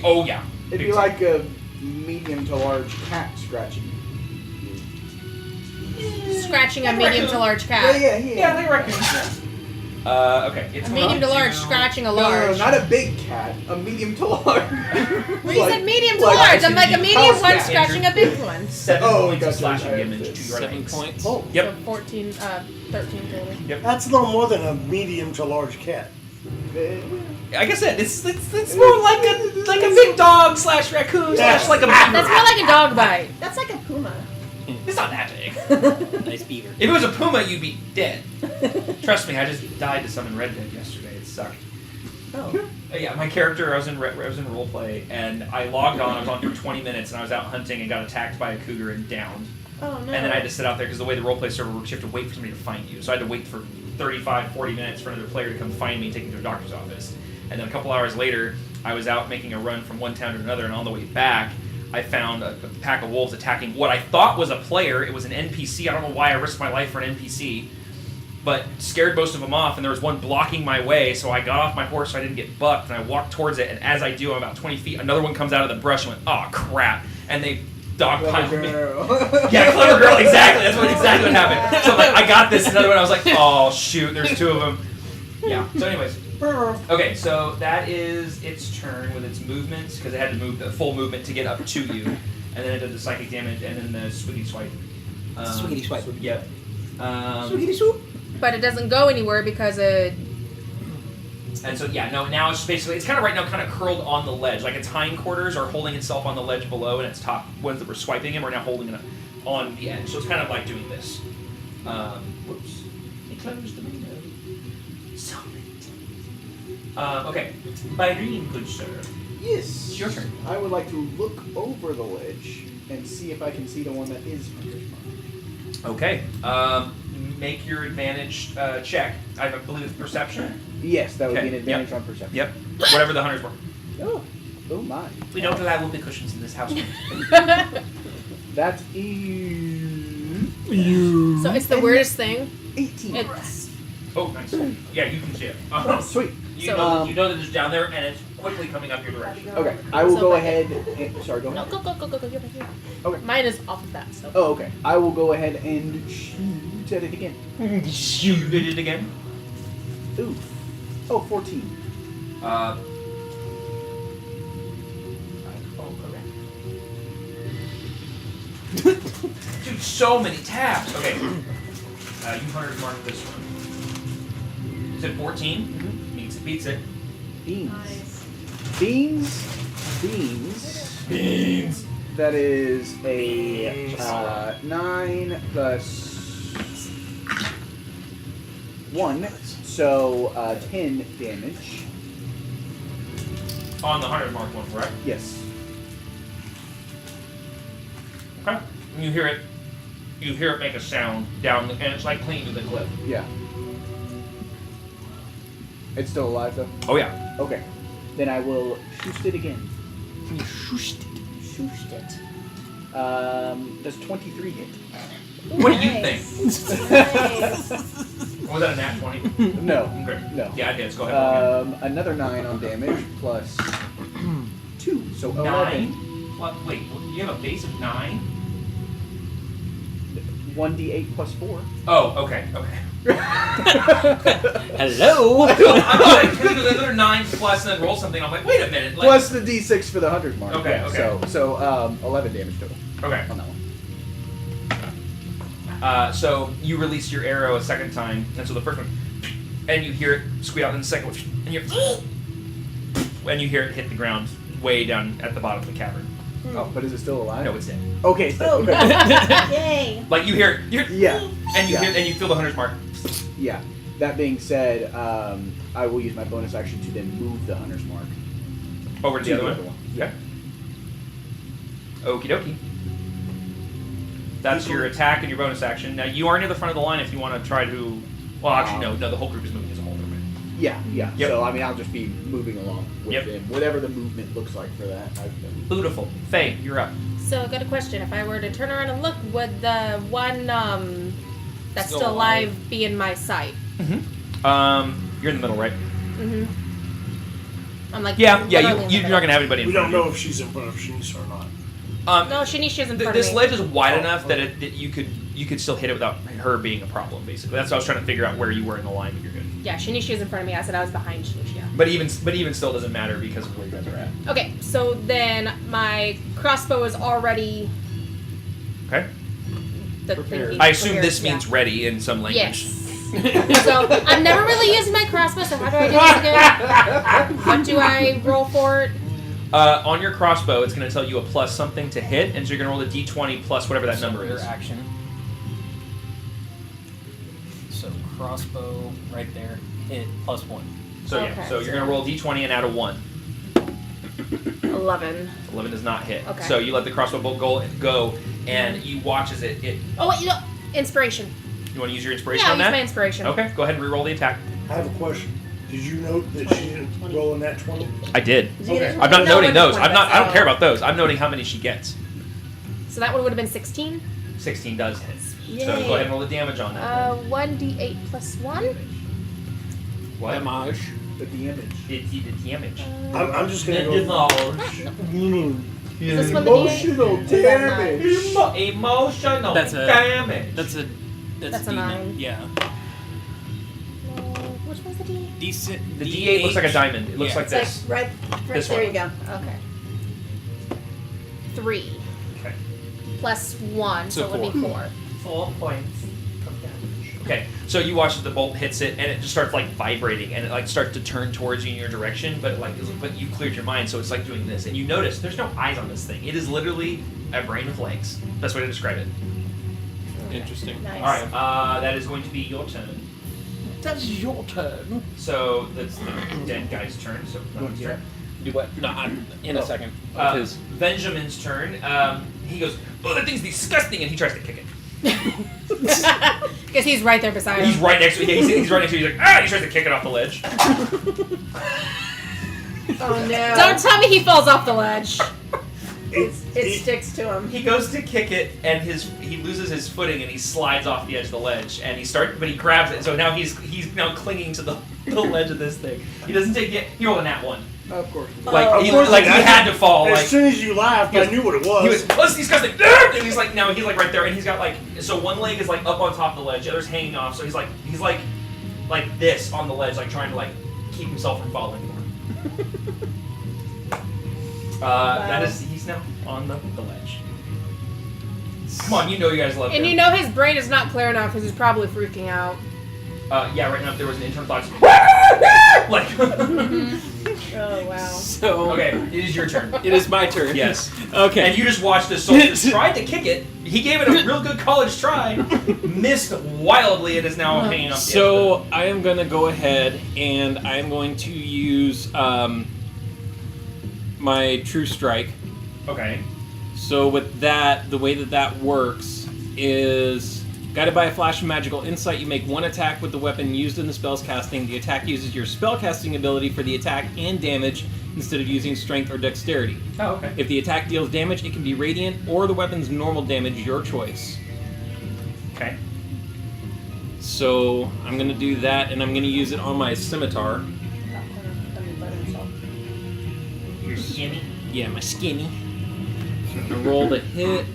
B: Oh yeah.
E: it'd
B: Big
E: be
B: time.
E: like a medium to large cat scratching.
A: Scratching a medium to large cat.
B: Yeah, they reckon. Okay, it's
A: A medium to large scratching a
E: No,
A: large.
E: not a big cat. A medium to large.
A: Well, you said medium to
E: like-
A: large. I'm like a medium
E: House
A: one
E: cat,
A: scratching a big one.
B: 7
E: Oh,
B: points of
E: gotcha,
B: slashing
E: I
B: damage to
E: understand.
B: your
D: 7
B: legs.
D: points.
E: Oh,
B: Yep.
A: So 13, 13 total.
F: That's a little more than a medium to large cat.
B: Like I said, it's more like a big dog slash raccoon slash like a.
A: That's more like a dog bite.
C: That's like a puma.
B: It's not that big.
D: Nice beaver.
B: If it was a puma, you'd be dead. Trust me, I just died to summon Red Dead yesterday. It sucked.
C: Oh.
B: Yeah, my character, I was in role play, and I logged on. I was on for 20 minutes, and I was out hunting and got attacked by a cougar and downed.
C: Oh no.
B: And then I had to sit out there because the way the roleplay server works, you have to wait for somebody to find you. So I had to wait for 35, 40 minutes for another player to come find me and take me to a doctor's office. And then a couple hours later, I was out making a run from one town to another, and on the way back, I found a pack of wolves attacking what I thought was a player. It was an NPC. I don't know why I risked my life for an NPC, but scared most of them off, and there was one blocking my way, so I got off my horse so I didn't get bucked, and I walked towards it, and as I do, I'm about 20 feet, another one comes out of the brush and went, oh crap, and they dogpiled me. Yeah, clever girl, exactly. That's exactly what happened. So I'm like, I got this. Another one, I was like, oh shoot, there's 2 of them. Yeah. So anyways, okay. So that is its turn with its movements because it had to move the full movement to get up to you, and then it did the psychic damage and then the swiggy swipe.
D: Swiggity swipe.
B: Yep.
D: swoop.
A: But it doesn't go anywhere because it.
B: And so yeah, no. Now it's just basically it's kind of right now kind of curled on the ledge, like its hindquarters are holding itself on the ledge below, and its top ones that were swiping him are now holding it on the edge. So it's kind of like doing this. Whoops. It closed the window. So okay. Byrene, good sir.
E: Yes.
B: It's your turn.
E: I would like to look over the ledge and see if I can see the one that is Hunter's Mark.
B: Okay. make your advantage check. I believe it's perception.
E: Yes, that would
B: Okay,
E: be an advantage
B: yep.
E: on perception.
B: Yep. Whatever the hunters were.
E: Oh my.
B: We don't allow whoopee cushions in this house.
E: That is
A: So it's the weirdest thing.
E: 18.
A: It's
B: Oh, nice. Yeah, you can see it.
E: Sweet.
B: You,
A: So-
B: know, you know that it's down there, and it's quickly coming up your direction.
E: Okay, I will
A: So
E: go
A: back-
E: ahead. Sorry, go
A: no,
E: ahead.
A: go. You're back here.
E: Okay.
A: Mine is off of that. So.
E: Oh, okay. I will go ahead and shoot at it again.
B: Shoot it again.
E: Ooh. Oh, 14.
B: Oh, correct. Dude, so many tabs. Okay. You hunters mark this one. Is it 14?
E: Mm-hmm.
B: Meets it, beats it.
E: Beans.
H: Nice.
E: Beans. That is a 9 plus 1, so 10 damage.
B: On the hunter's mark one, correct?
E: Yes.
B: Okay. And you hear it make a sound down, and it's like clinging to the cliff.
E: Yeah. It's still alive though?
B: Oh yeah.
E: Okay. Then I will shoot it again.
A: Shooshed it.
E: Does 23 hit?
B: What do you think?
C: Nice.
B: Was that a nat 20?
E: No.
B: Okay.
E: No.
B: Yeah, it is. Go ahead.
E: Another 9 on damage plus 2, so 11.
B: 9? What? Wait, you have a base of 9?
E: 1d8 plus 4.
B: Oh, okay.
D: Hello.
B: I thought it was another 9 plus and then roll something. I'm like, wait a minute. Like,
E: Plus the d6 for the 100 mark.
B: Okay,
E: yeah,
B: okay.
E: So 11 damage total
B: okay.
E: on that one.
B: So you release your arrow a second time, and so the first one, and you hear it squeak out, and the second one, and you hear it hit the ground way down at the bottom of the cavern.
E: Oh, but is it still alive?
B: No, it's dead.
E: Okay, it's dead.
C: Oh,
E: Okay.
C: yay.
B: Like you hear,
E: Yeah.
B: and you
E: Yeah.
B: hear, and you feel the hunter's mark.
E: Yeah. That being said, I will use my bonus action to then move the hunter's mark
B: Over to the other one.
E: Yeah.
B: Okie dokie. That's your attack and your bonus action. Now you are near the front of the line if you want to try to. Well, actually, no. The whole group is moving as a whole. Never mind.
E: Yeah.
B: Yep.
E: So I mean, I'll just be moving along with
B: Yep.
E: him, whatever the movement looks like for that.
B: Beautiful. Faye, you're up.
A: So I got a question. If I were to turn around and look, would the one that's
D: Still
A: still alive be in my sight?
B: You're in the middle, right?
A: Mm-hmm. I'm like,
B: Yeah.
A: literally in the
B: You're
A: middle.
B: not gonna have anybody in
F: We
B: front
F: don't
B: of
F: know if she's in front of Shanice or not.
B: you.
A: No, Shanisha's in front
B: This
A: of me.
B: ledge is wide enough that you could still hit it without her being a problem. Basically, that's what I was trying to figure out where you were in the line. But you're good.
A: Yeah, Shanisha's in front of me. I said I was behind Shanisha.
B: But even still doesn't matter because of where you guys are at.
A: Okay, so then my crossbow is already
B: Okay.
A: the
D: Prepared.
A: thinking.
B: I assume
A: prepared,
B: this means ready in some language.
A: Yes. So I've never really used my crossbow. So how do I do this again? What do I roll for it?
B: On your crossbow, it's going to tell you a plus something to hit, and so you're going to roll a d20 plus whatever that number
D: Your
B: is.
D: action. So crossbow right there, hit +1.
B: So yeah,
A: Okay,
B: so you're
A: so-
B: going to roll a d20 and add a 1.
A: 11.
B: 11 does not hit.
A: Okay.
B: So you let the crossbow bolt go, and you watch as it.
A: Oh wait, inspiration.
B: You want to use your inspiration
A: Yeah, I'll
B: on
A: use
B: that?
A: my inspiration.
B: Okay, go ahead and re-roll the attack.
F: I have a question. Did you note that she didn't roll in that 20?
B: I did.
F: Okay.
B: I'm not
A: No,
B: noting
A: it's
B: those.
A: 20,
B: I don't
A: so-
B: care about those. I'm noting how many she gets.
A: So that one would have been 16.
B: 16 does hit.
A: Yay.
B: So go ahead and roll the damage on that.
A: 1d8 plus 1.
B: What?
D: Damage.
E: The damage.
B: The damage.
F: I'm just going to go.
A: Is this one the
E: Emotional
A: D8?
E: damage.
B: Emotional
D: That's a-
B: damage.
D: That's a
A: That's a
D: D9.
A: 9.
D: Yeah.
A: Which one's the D8?
D: D6.
B: The D8 looks like a diamond. It looks
D: Yeah.
B: like
C: It's
B: this.
C: like
B: This
C: there
B: one.
C: you go.
A: Okay. 3
B: Okay.
A: plus 1, so
D: So
A: it would be 4.
B: 4 points of damage. Okay, so you watch as the bolt hits it, and it just starts like vibrating, and it like starts to turn towards you in your direction. But but you cleared your mind, so it's like doing this, and you notice there's no eyes on this thing. It is literally a brain with legs. Best way to describe it.
D: Interesting.
C: Nice.
B: All right, that is going to be your turn.
D: That's your turn.
B: So that's the dead guy's turn. So Benjamin's turn.
D: Do what? No, I'm in a second.
B: Benjamin's turn. He goes, "Oh, that thing's disgusting," and he tries to kick it.
A: Because he's right there beside him.
B: He's right next to me. Yeah, he's right next to me. He's like, ah! He tries to kick it off the ledge.
C: Oh no.
A: Don't tell me he falls off the ledge.
C: It sticks to him.
B: He goes to kick it, and he loses his footing, and he slides off the edge of the ledge. And but he grabs it. So now he's now clinging to the ledge of this thing. He doesn't take it. He rolled a nat 1.
E: Of course.
B: Like he
F: course,
B: he had to fall.
F: As
B: Like
F: soon as you laughed, I knew what it was.
B: he was. Plus these guys like, "Argh!" And he's like right there, and he's got like so one leg is like up on top of the ledge, the other's hanging off. So he's like this on the ledge, like trying to like keep himself from falling more. That is, he's now on the ledge. Come on, you know you guys love him.
A: And you know his brain is not clear enough because he's probably freaking out.
B: Yeah, right now if there was an internal thought, like.
C: Oh wow.
D: So
B: Okay, it is your turn.
D: it is my turn.
B: Yes.
D: Okay.
B: And you just watched this soldier tried to kick it. He gave it a real good college try, missed wildly, and is now hanging off the edge.
D: So I am going to go ahead and I am going to use my True Strike.
B: Okay.
D: So with that, the way that works is guided by a flash of magical insight, you make one attack with the weapon used in the spell's casting. The attack uses your spellcasting ability for the attack and damage instead of using strength or dexterity.
B: Oh, okay.
D: If the attack deals damage, it can be radiant or the weapon's normal damage, your choice.
B: Okay.
D: So I'm going to do that, and I'm going to use it on my scimitar.
B: You're skinny.
D: Yeah, my skinny. I rolled a hit.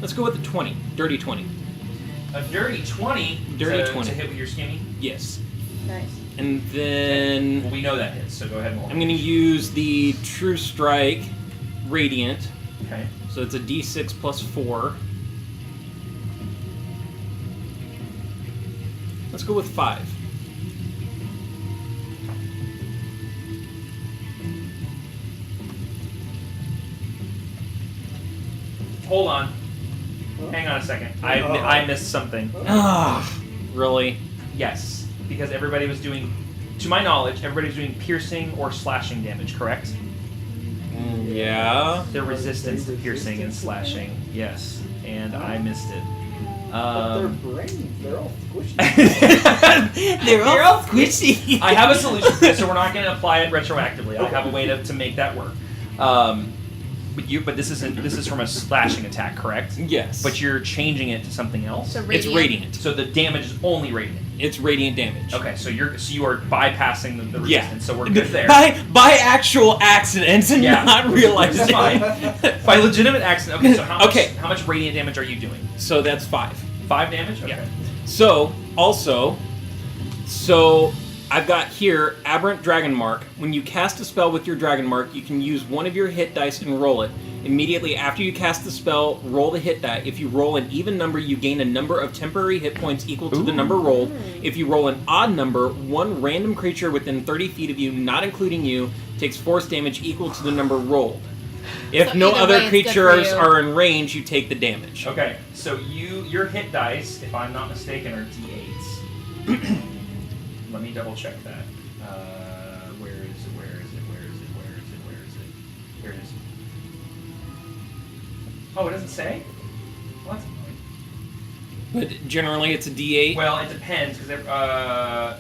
D: Let's go with the 20. Dirty 20.
B: A dirty 20.
D: Dirty
B: to
D: 20.
B: To hit with your skinny.
D: Yes.
C: Nice.
D: And then
B: Well, we know that hits, so go ahead and roll.
D: I'm going to use the True Strike Radiant.
B: Okay.
D: So it's a d6 plus 4. Let's go with 5.
B: Hold on. Hang on a second. I missed something.
D: Ah, really?
B: Yes, because everybody was doing, to my knowledge, everybody was doing piercing or slashing damage, correct?
D: Yeah.
B: Their resistance to piercing and slashing, yes, and I missed it.
E: But their brains, they're all squishy.
D: They're all squishy.
B: I have a solution for this, so we're not going to apply it retroactively. I have a way to make that work. But this is from a slashing attack, correct?
D: Yes.
B: But you're changing it to something else.
A: So
D: It's radiant.
B: So the damage is only radiant.
D: It's radiant damage.
B: Okay, so you are bypassing the resistance.
D: Yeah.
B: So we're good there.
D: By actual accidents and
B: Yeah.
D: not realizing.
B: That's fine. By legitimate accident. Okay, so how much
D: Okay.
B: radiant damage are you doing?
D: So that's 5.
B: 5 damage? Okay.
D: Yeah. So I've got here Aberrant Dragon Mark. When you cast a spell with your Dragon Mark, you can use one of your hit dice and roll it. Immediately after you cast the spell, roll the hit die. If you roll an even number, you gain a number of temporary hit points equal to the number rolled. If you roll an odd number, one random creature within 30 feet of you, not including you, takes force damage equal to the number rolled. If
A: So
D: no
A: either
D: other
A: way, it's good for
D: creatures
A: you.
D: are in range, you take the damage.
B: Okay, so your hit dice, if I'm not mistaken, are d8s. Let me double check that. Where is it? Here it is. Oh, it doesn't say? Well, that's annoying.
D: But generally, it's a D8.
B: Well, it depends, because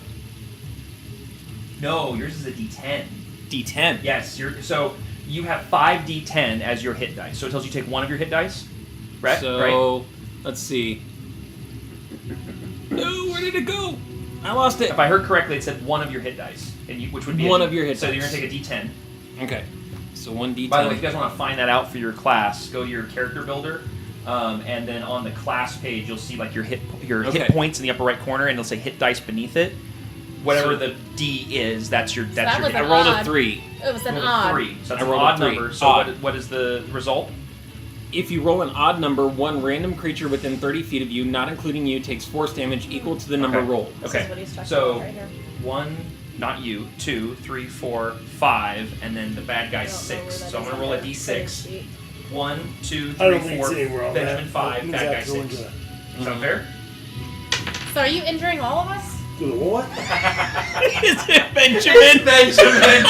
B: no, yours is a d10.
D: D10.
B: Yes, so you have 5 d10 as your hit dice. So it tells you take one of your hit dice, right?
D: So, let's see. No, where did it go? I lost it.
B: If I heard correctly, it said one of your hit dice, which would be
D: One of your hit
B: So
D: dice.
B: you're gonna take a d10.
D: Okay. So 1d10.
B: By the way, if you guys want to find that out for your class, go to your character builder, and then on the class page, you'll see like your hit
D: Okay.
B: points in the upper right corner, and it'll say hit dice beneath it. Whatever the D is, that's your
A: that was
B: hit.
D: I
A: an
D: rolled
A: odd.
D: a 3.
A: It was an
B: Rolled a
A: odd.
B: 3. So that's
D: I
B: an
D: rolled a
B: odd
D: 3.
B: number. So
D: Odd.
B: what is the result?
D: If you roll an odd number, one random creature within 30 feet of you, not including you, takes force damage equal to the number
B: Okay.
D: rolled.
C: This
B: Okay.
C: is what he's talking
B: So
C: about right here.
B: 1, not you, 2, 3, 4, 5, and then the bad
C: I
B: guy's
C: don't know where
B: 6.
C: that
B: So I'm
C: is
B: gonna
C: on
B: roll a
C: the
B: d6.
C: sheet.
B: 1, 2,
F: I don't
B: 3,
F: think
B: 4,
F: it's anywhere on
B: Benjamin
F: that.
B: 5,
F: We'll
B: bad
F: have
B: guy
F: to go
B: 6.
F: into that.
B: Sound fair?
A: So are you injuring all of us?
F: Do the what?
D: Is it Benjamin?
B: Benjamin,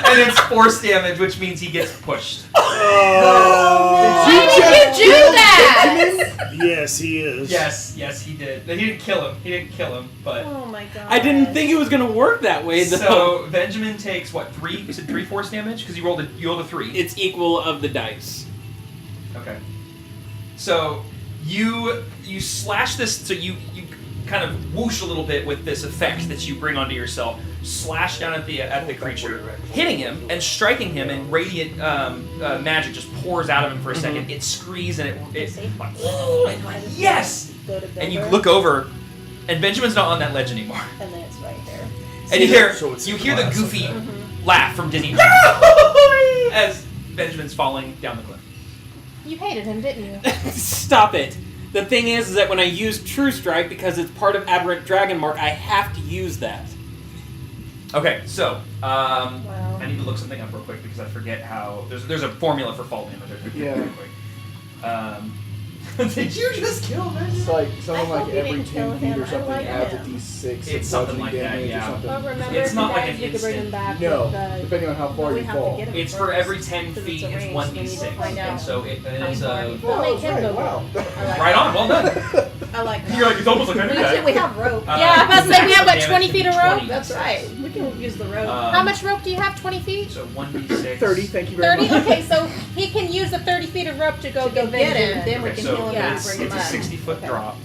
B: and it's force damage, which means he gets pushed.
A: Why did you do that?
F: Yes, he is.
B: Yes, he did. He didn't kill him, but.
C: Oh my god.
D: I didn't think it was gonna work that way though.
B: So Benjamin takes what, 3? You said 3 force damage because you rolled a 3.
D: It's equal of the dice.
B: Okay. So you slash this. So you kind of whoosh a little bit with this effect that you bring onto yourself. Slash down at the creature, hitting him and striking him, and radiant magic just pours out of him for a second. It screes and it like, yes. And you look over, and Benjamin's not on that ledge anymore.
C: And then it's right there.
B: And you hear
F: So it's
B: the goofy laugh from Disney as Benjamin's falling down the cliff.
A: You hated him, didn't you?
D: Stop it. The thing is that when I use True Strike, because it's part of Aberrant Dragon Mark, I have to use that.
B: Okay, so I need to look something up real quick because I forget how. There's a formula for fall damage.
E: Yeah.
B: Real quick. Did you just kill Benjamin?
E: It's like something
C: I
E: like
C: hope you
E: every
C: didn't kill
E: 10 feet
C: him.
E: or
C: I
E: something
C: like
E: adds a
C: him.
E: d6
B: It's
E: of
B: something
E: bludgeoning
B: like that,
E: damage
B: yeah.
E: or something.
C: Well, remember,
B: It's not like
C: guys,
B: an
C: you could bring
B: instant.
C: him back
E: No,
C: with the,
E: depending on how far
C: we
E: you
C: have to
E: fall.
C: get him
B: It's for
C: first,
B: every 10
C: 'cause
B: feet,
C: a
B: it's
C: range.
B: 1d6.
C: We need to find
B: And
C: out
B: so it's
C: how far you fall.
E: Oh,
C: Make him
E: right,
C: go
E: wow.
C: I like
B: right
C: that.
B: on, well done.
C: I like that.
B: You're like, it's almost like I knew
C: Actually,
B: that.
C: we have rope.
A: Yeah, I was about to say, we have, what,
B: Damage
A: 20
B: to
A: feet of
B: 20.
A: rope?
C: That's right. We can use the rope.
A: How much rope do you have? 20 feet?
B: So 1d6.
E: 30, thank you very
A: 30?
E: much.
A: Okay, so he can use the 30 feet of rope to go
C: Go
A: get
C: get him.
A: Benjamin.
C: Then we
B: Okay,
C: can
B: so
C: heal him
A: yeah.
C: and
B: it's
C: bring him
B: a
C: up.
B: 60-foot
C: Okay.
B: drop.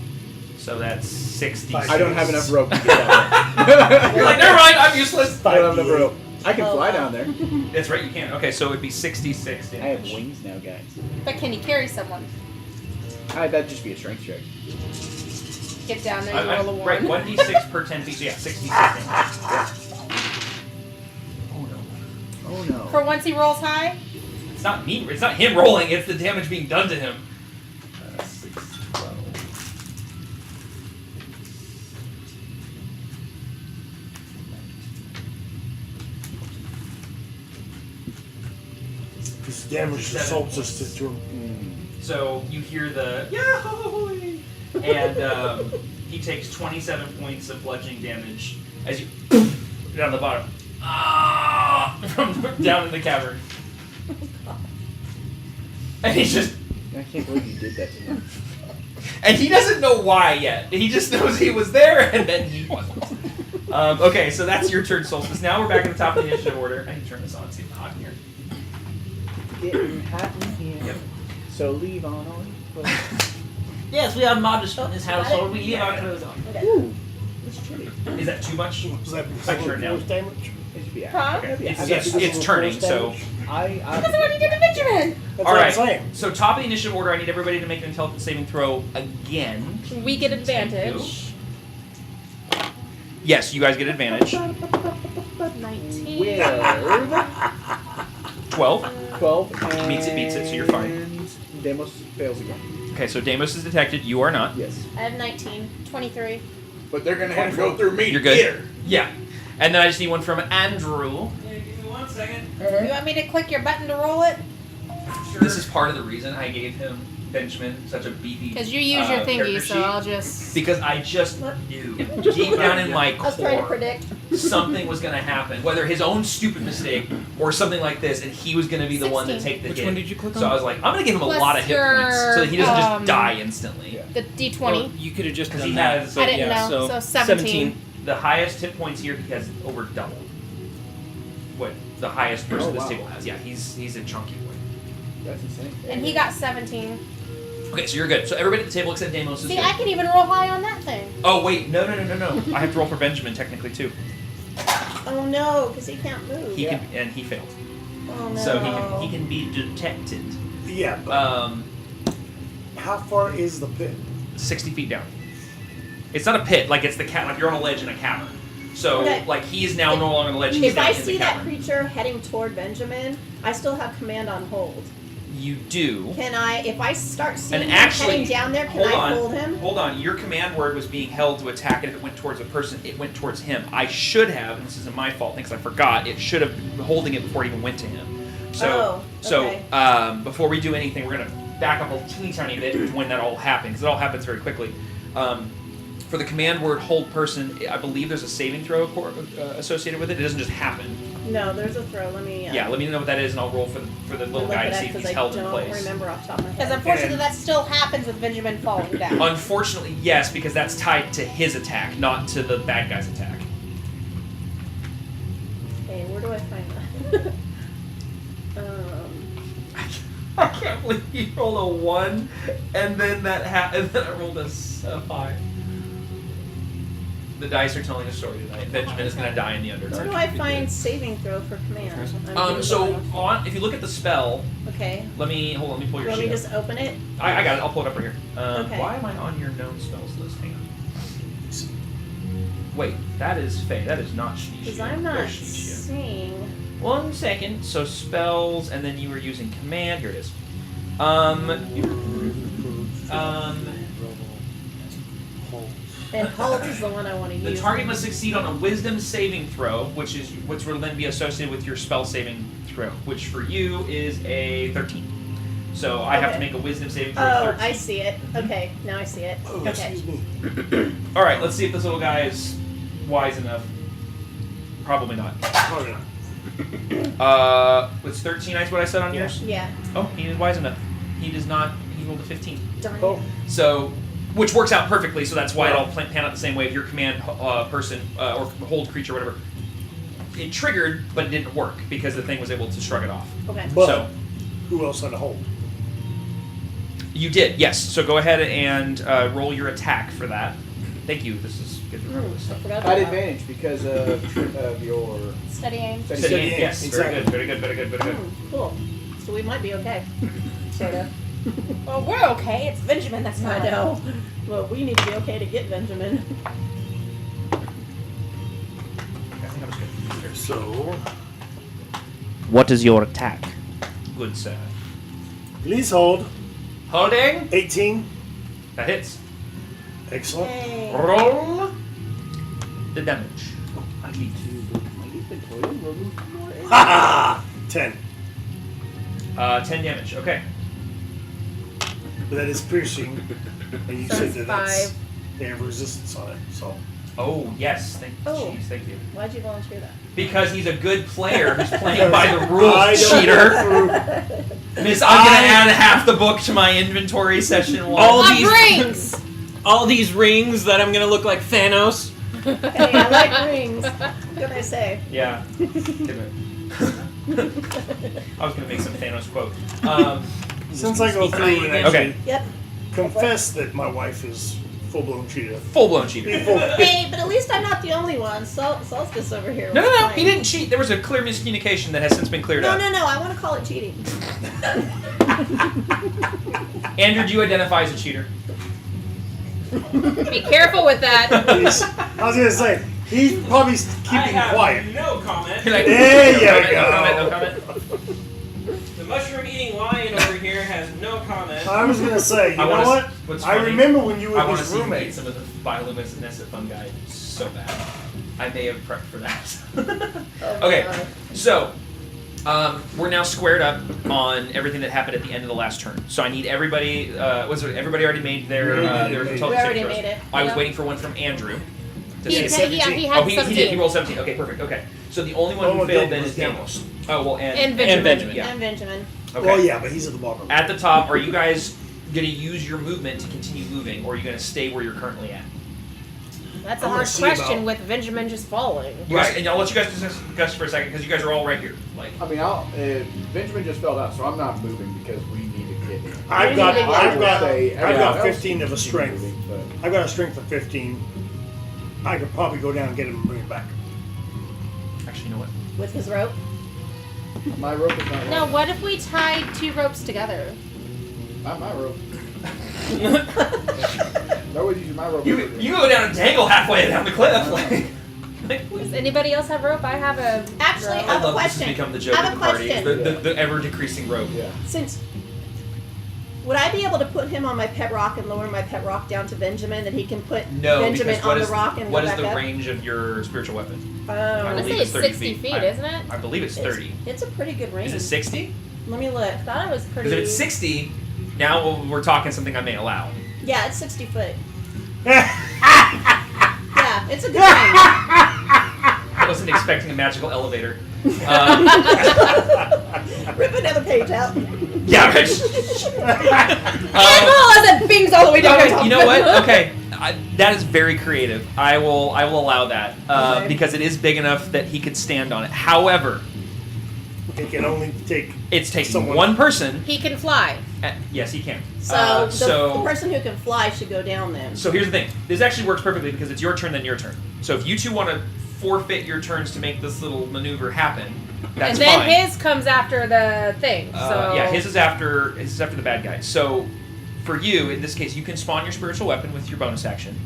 B: So that's 60.
F: I
E: I don't have enough rope to get down
B: You're like, never mind, I'm useless.
E: I don't have enough rope. I can
C: Oh,
E: fly
C: wow.
E: down there.
B: That's right, you can. Okay, so it'd be 66
E: I have
B: damage.
E: wings now, guys.
A: But can you carry someone?
E: That'd just be a strength check.
A: Get down there, you roll a 1.
B: Right, 1d6 per 10 feet, so yeah, 66 damage. Oh no.
E: Oh no.
A: For once he rolls high?
B: It's not me, it's not him rolling, it's the damage being done to him. 6, 12.
F: This damage assaults us to
B: So you hear the Yahoo! And he takes 27 points of bludgeoning damage as you down the bottom. Ah! From down in the cavern. And he's just
E: I can't believe you did that to me.
B: and he doesn't know why yet. He just knows he was there and then he wasn't. Okay, so that's your turn, Solstice. Now we're back at the top of the initiative order. I can turn this on, it's getting hot in here.
E: Getting hot in here.
B: Yep.
E: So leave on all your clothes.
I: Yes, we have modest in this household. We leave our clothes on.
E: Ooh, that's chilly.
B: Is that too much?
F: Was that
B: I can turn it down.
F: force damage?
E: It should be
A: Huh?
B: Okay.
E: Yeah,
B: It's,
E: I
B: yes,
E: got you.
B: it's turning, so.
A: Because of what he did to Benjamin!
F: That's
B: All
F: what
B: right.
F: I'm saying.
B: So top of the initiative order, I need everybody to make an intelligence saving throw again.
A: We get advantage.
B: Yes, you guys get advantage.
A: 19.
E: Well,
B: 12.
E: 12 and
B: Beats it, so you're fine.
E: And Demos fails again.
B: Okay, so Deimos is detected. You are not.
E: Yes.
A: I have 19. 23.
E: But they're gonna have to go through me.
B: You're good. Yeah. And then I just need one from Andrew.
I: Give me 1 second.
A: You want me to click your button to roll it?
B: This is part of the reason I gave him Benjamin such a beefy.
A: Because you use your thingy,
B: character
A: so
B: sheet.
A: I'll just...
B: Because I just knew deep down in my
C: I was trying to
B: core
C: predict.
B: something was going to happen, whether his own stupid mistake or something like this, and he was going to be the one to
A: 16.
B: take the
D: Which
B: hit.
D: one did you click
B: So
D: on?
B: I was like, I'm going to give him a
A: Plus
B: lot of hit points so that he doesn't
A: your,
B: just die instantly.
E: Yeah.
A: The D20.
D: Well, you could have just
B: 'Cause
D: done
B: he
D: that.
B: has-
D: but
A: I didn't
D: yeah,
A: know, so 17.
B: The highest hit points here, he has over double what the highest person
E: Oh,
B: this
E: wow.
B: table has. Yeah, he's a chunky boy.
E: That's insane.
A: And he got 17.
B: Okay, so you're good. So everybody at the table except Deimos is
A: See,
B: good.
A: I can even roll high on that thing.
B: Oh wait, no. I have to roll for Benjamin technically too.
C: Oh no, because he can't move.
B: He
E: Yeah.
B: can, and he failed.
C: Oh no.
B: So he can be detected.
F: Yeah, but how far is the pit?
B: 60 feet down. It's not a pit, like it's the like you're on a ledge in a cavern. So
C: Okay.
B: like he is now no longer on a ledge. He's
C: If
B: down
C: I
B: in
C: see
B: the
C: that
B: cavern.
C: creature heading toward Benjamin, I still have command on hold.
B: You do.
C: Can I, if I start seeing
B: And
C: him
B: actually,
C: heading down there, can
B: hold
C: I
B: on,
C: hold him?
B: Hold on. Your command word was being held to attack, and if it went towards a person, it went towards him. I should have, and this isn't my fault because I forgot. It should have been holding it before it even went to him. So,
C: okay.
B: before we do anything, we're gonna back up a teeny tiny bit to when that all happens. It all happens very quickly. For the command word hold person, I believe there's a saving throw associated with it. It doesn't just happen.
C: No, there's a throw. Let me.
B: Yeah, let me know what that is, and I'll roll for the little guy to see if he's held in place.
C: I don't remember off the top of my
A: Because
C: head.
A: unfortunately, that still happens with Benjamin falling down.
B: Unfortunately, yes, because that's tied to his attack, not to the bad guy's attack.
C: Okay, where do I find that?
B: I can't believe you rolled a 1, and then and then I rolled a 5. The dice are telling a story tonight. Benjamin is going to die in the
C: Where
B: Underdark.
C: do I find saving throw for command?
B: If you look at the spell,
C: Okay.
B: let me pull your
C: You want me
B: sheet
C: to
B: up.
C: just open it?
B: I got it. I'll pull it up right here.
C: Okay.
B: Why am I on your known spells list? Hang on. Wait, that is Faye. That is not Shnisha.
C: Because I'm not
B: There's Shnisha.
C: seeing.
B: 1 second. So spells, and then you were using command. Here it is.
C: And Halt is the one I want to use.
B: The target must succeed on a Wisdom saving throw, which will then be associated with your spell saving throw, which for you is a 13. So I have to
C: Okay.
B: make a Wisdom saving throw. of
C: Oh,
B: 13.
C: I see it. Okay, now I see it.
F: Oh,
C: Okay.
F: excuse me.
B: All right, let's see if this little guy is wise enough. Probably not.
F: Oh, yeah.
B: Was 13 what I said on yours?
C: Yeah.
B: Oh, he is wise enough. He does not. He rolled a 15.
C: Darn
F: Oh.
C: it.
B: So, which works out perfectly. So that's why it all pan out the same way. If your command person or hold creature, whatever, it triggered, but it didn't work because the thing was able to shrug it off.
C: Okay.
F: But
B: So
F: who else had a hold?
B: you did, yes. So go ahead and roll your attack for that. Thank you. This is good to remember this
C: I
B: stuff.
C: forgot
E: At
C: about that.
E: advantage because of your
A: Steady aim.
E: steady
B: Steady
E: aim.
B: aim, yes,
F: exactly.
B: very good, very good, very good.
C: Cool. So we might be okay. Sort of.
A: Well, we're okay. It's Benjamin that's not.
C: I know. Well, we need to be okay to get Benjamin.
B: I think that was good.
F: So,
B: What is your attack? Good sir.
F: please hold.
B: Holding.
F: 18.
B: That hits.
F: Excellent.
C: Yay.
B: Roll the damage.
F: Ha ha! 10.
B: 10 damage. Okay.
F: But that is piercing. And you
A: So
F: said
A: it's
F: that that's,
A: 5.
F: they have resistance on it. So,
B: Oh yes. Thank
C: Oh.
B: Jeez, thank you.
C: Why'd you volunteer that?
B: Because he's a good player who's playing by the rules,
F: I don't
B: cheater.
F: go
B: Miss, I'm gonna add half the book to my inventory session 1.
D: All
A: Of
D: these
A: rings!
D: all these rings that I'm gonna look like Thanos.
C: Hey, I like rings. What can I say?
B: Yeah. Give it. I was gonna make some Thanos quote.
F: Since I go through and actually
B: Okay.
C: Yep.
F: confess that my wife is full-blown cheater.
B: Full blown cheater.
F: Before,
C: Hey, but at least I'm not the only one. Solstice over here.
B: No,
C: was
B: no, no.
C: fine.
B: He didn't cheat. There was a clear miscommunication that has since been cleared
C: No,
B: up.
C: no, no. I want to call it cheating.
B: Andrew, do you identify as a cheater?
A: Be careful with that.
F: he's, I was going to say, he's probably keeping quiet.
H: no comment.
B: You're like,
F: There you
B: no
F: go.
B: comment, no comment.
H: The mushroom-eating lion over here has no comment.
F: I was going to say, you
B: I
F: know
B: wanna
F: what?
B: s- what's
F: I
B: funny,
F: remember when you
B: I
F: were
B: want to
F: his
B: see him eat
F: roommate.
B: some of the bioluminescent fungi so bad. I may have prepped for that.
C: Oh my
B: Okay,
C: God.
B: so we're now squared up on everything that happened at the end of the last turn. So I need everybody. Everybody already made their
F: We
B: total
C: We already
B: saving throws.
C: made it.
B: I was
C: Yep.
B: waiting for one from Andrew. To
A: He
B: say-
A: had 17.
B: Oh, he did. He rolled 17. Okay, perfect. Okay, so the only one who
F: Oh,
B: failed
F: Dave
B: then
F: was
B: is Daniel.
F: Daniels.
B: Oh well,
A: And Benjamin.
B: Yeah.
C: And Benjamin.
B: Okay.
F: Well, yeah, but he's at the bottom.
B: At the top, are you guys going to use your movement to continue moving, or are you going to stay where you're currently at?
A: That's a
F: I'm gonna
A: hard
F: see
A: question
F: about-
A: with Benjamin just falling.
B: You guys, and I'll let you guys discuss for a second because you guys are all right here. Like,
E: I mean, Benjamin just fell down, so I'm not moving because we need to get him.
F: I've got,
C: Yeah.
F: I've got,
E: Say
F: I've
E: everyone
F: got
E: else
F: 15 of a
E: should be
F: strength.
E: moving, but-
F: I've got a strength of 15. I could probably go down and get him and bring him back.
B: actually, you know what?
C: With his rope.
E: My rope is not
A: Now,
E: long.
A: what if we tied 2 ropes together?
E: Not my rope. Nobody's using my rope.
B: You go down and dangle halfway down the cliff. Like,
A: Does anybody else have rope? I have a.
C: Actually,
A: rope.
C: I have a
B: love this has
C: question.
B: become the joke
C: I have
B: of
C: a
B: the party.
C: question.
B: The ever decreasing rope.
E: Yeah.
C: Since would I be able to put him on my pet rock and lower my pet rock down to Benjamin, that he can put
B: No,
C: Benjamin
B: because what
C: on
B: is
C: the rock and
B: what
C: go
B: is
C: back
B: the
C: up?
B: range of your spiritual weapon?
C: Oh,
A: I want to
B: believe
A: say
B: it's
A: it's
B: 30
A: 60 feet,
B: feet.
A: isn't it?
B: I believe it's 30.
C: It's a pretty good range.
B: Is it 60?
C: Let me look.
A: I thought it was pretty.
B: Because if it's 60, now we're talking something I may allow.
C: Yeah, it's 60 foot. Yeah, it's a good thing.
B: I wasn't expecting a magical elevator.
C: Rip another page out.
B: Yeah, right.
C: As it bings all the way down.
B: Okay, you know what? Okay, that is very creative. I will allow that
C: Okay.
B: because it is big enough that he could stand on it. However,
F: It can only take.
B: it's taking
F: Someone-
B: one person.
A: He can fly.
B: Yes, he can.
C: So,
B: so
C: the person who can fly should go down then.
B: So here's the thing. This actually works perfectly because it's your turn, then your turn. So if you two want to forfeit your turns to make this little maneuver happen, that's
A: and then
B: fine.
A: his comes after the thing. So
B: Yeah, his is after the bad guy. So for you, in this case, you can spawn your spiritual weapon with your bonus action,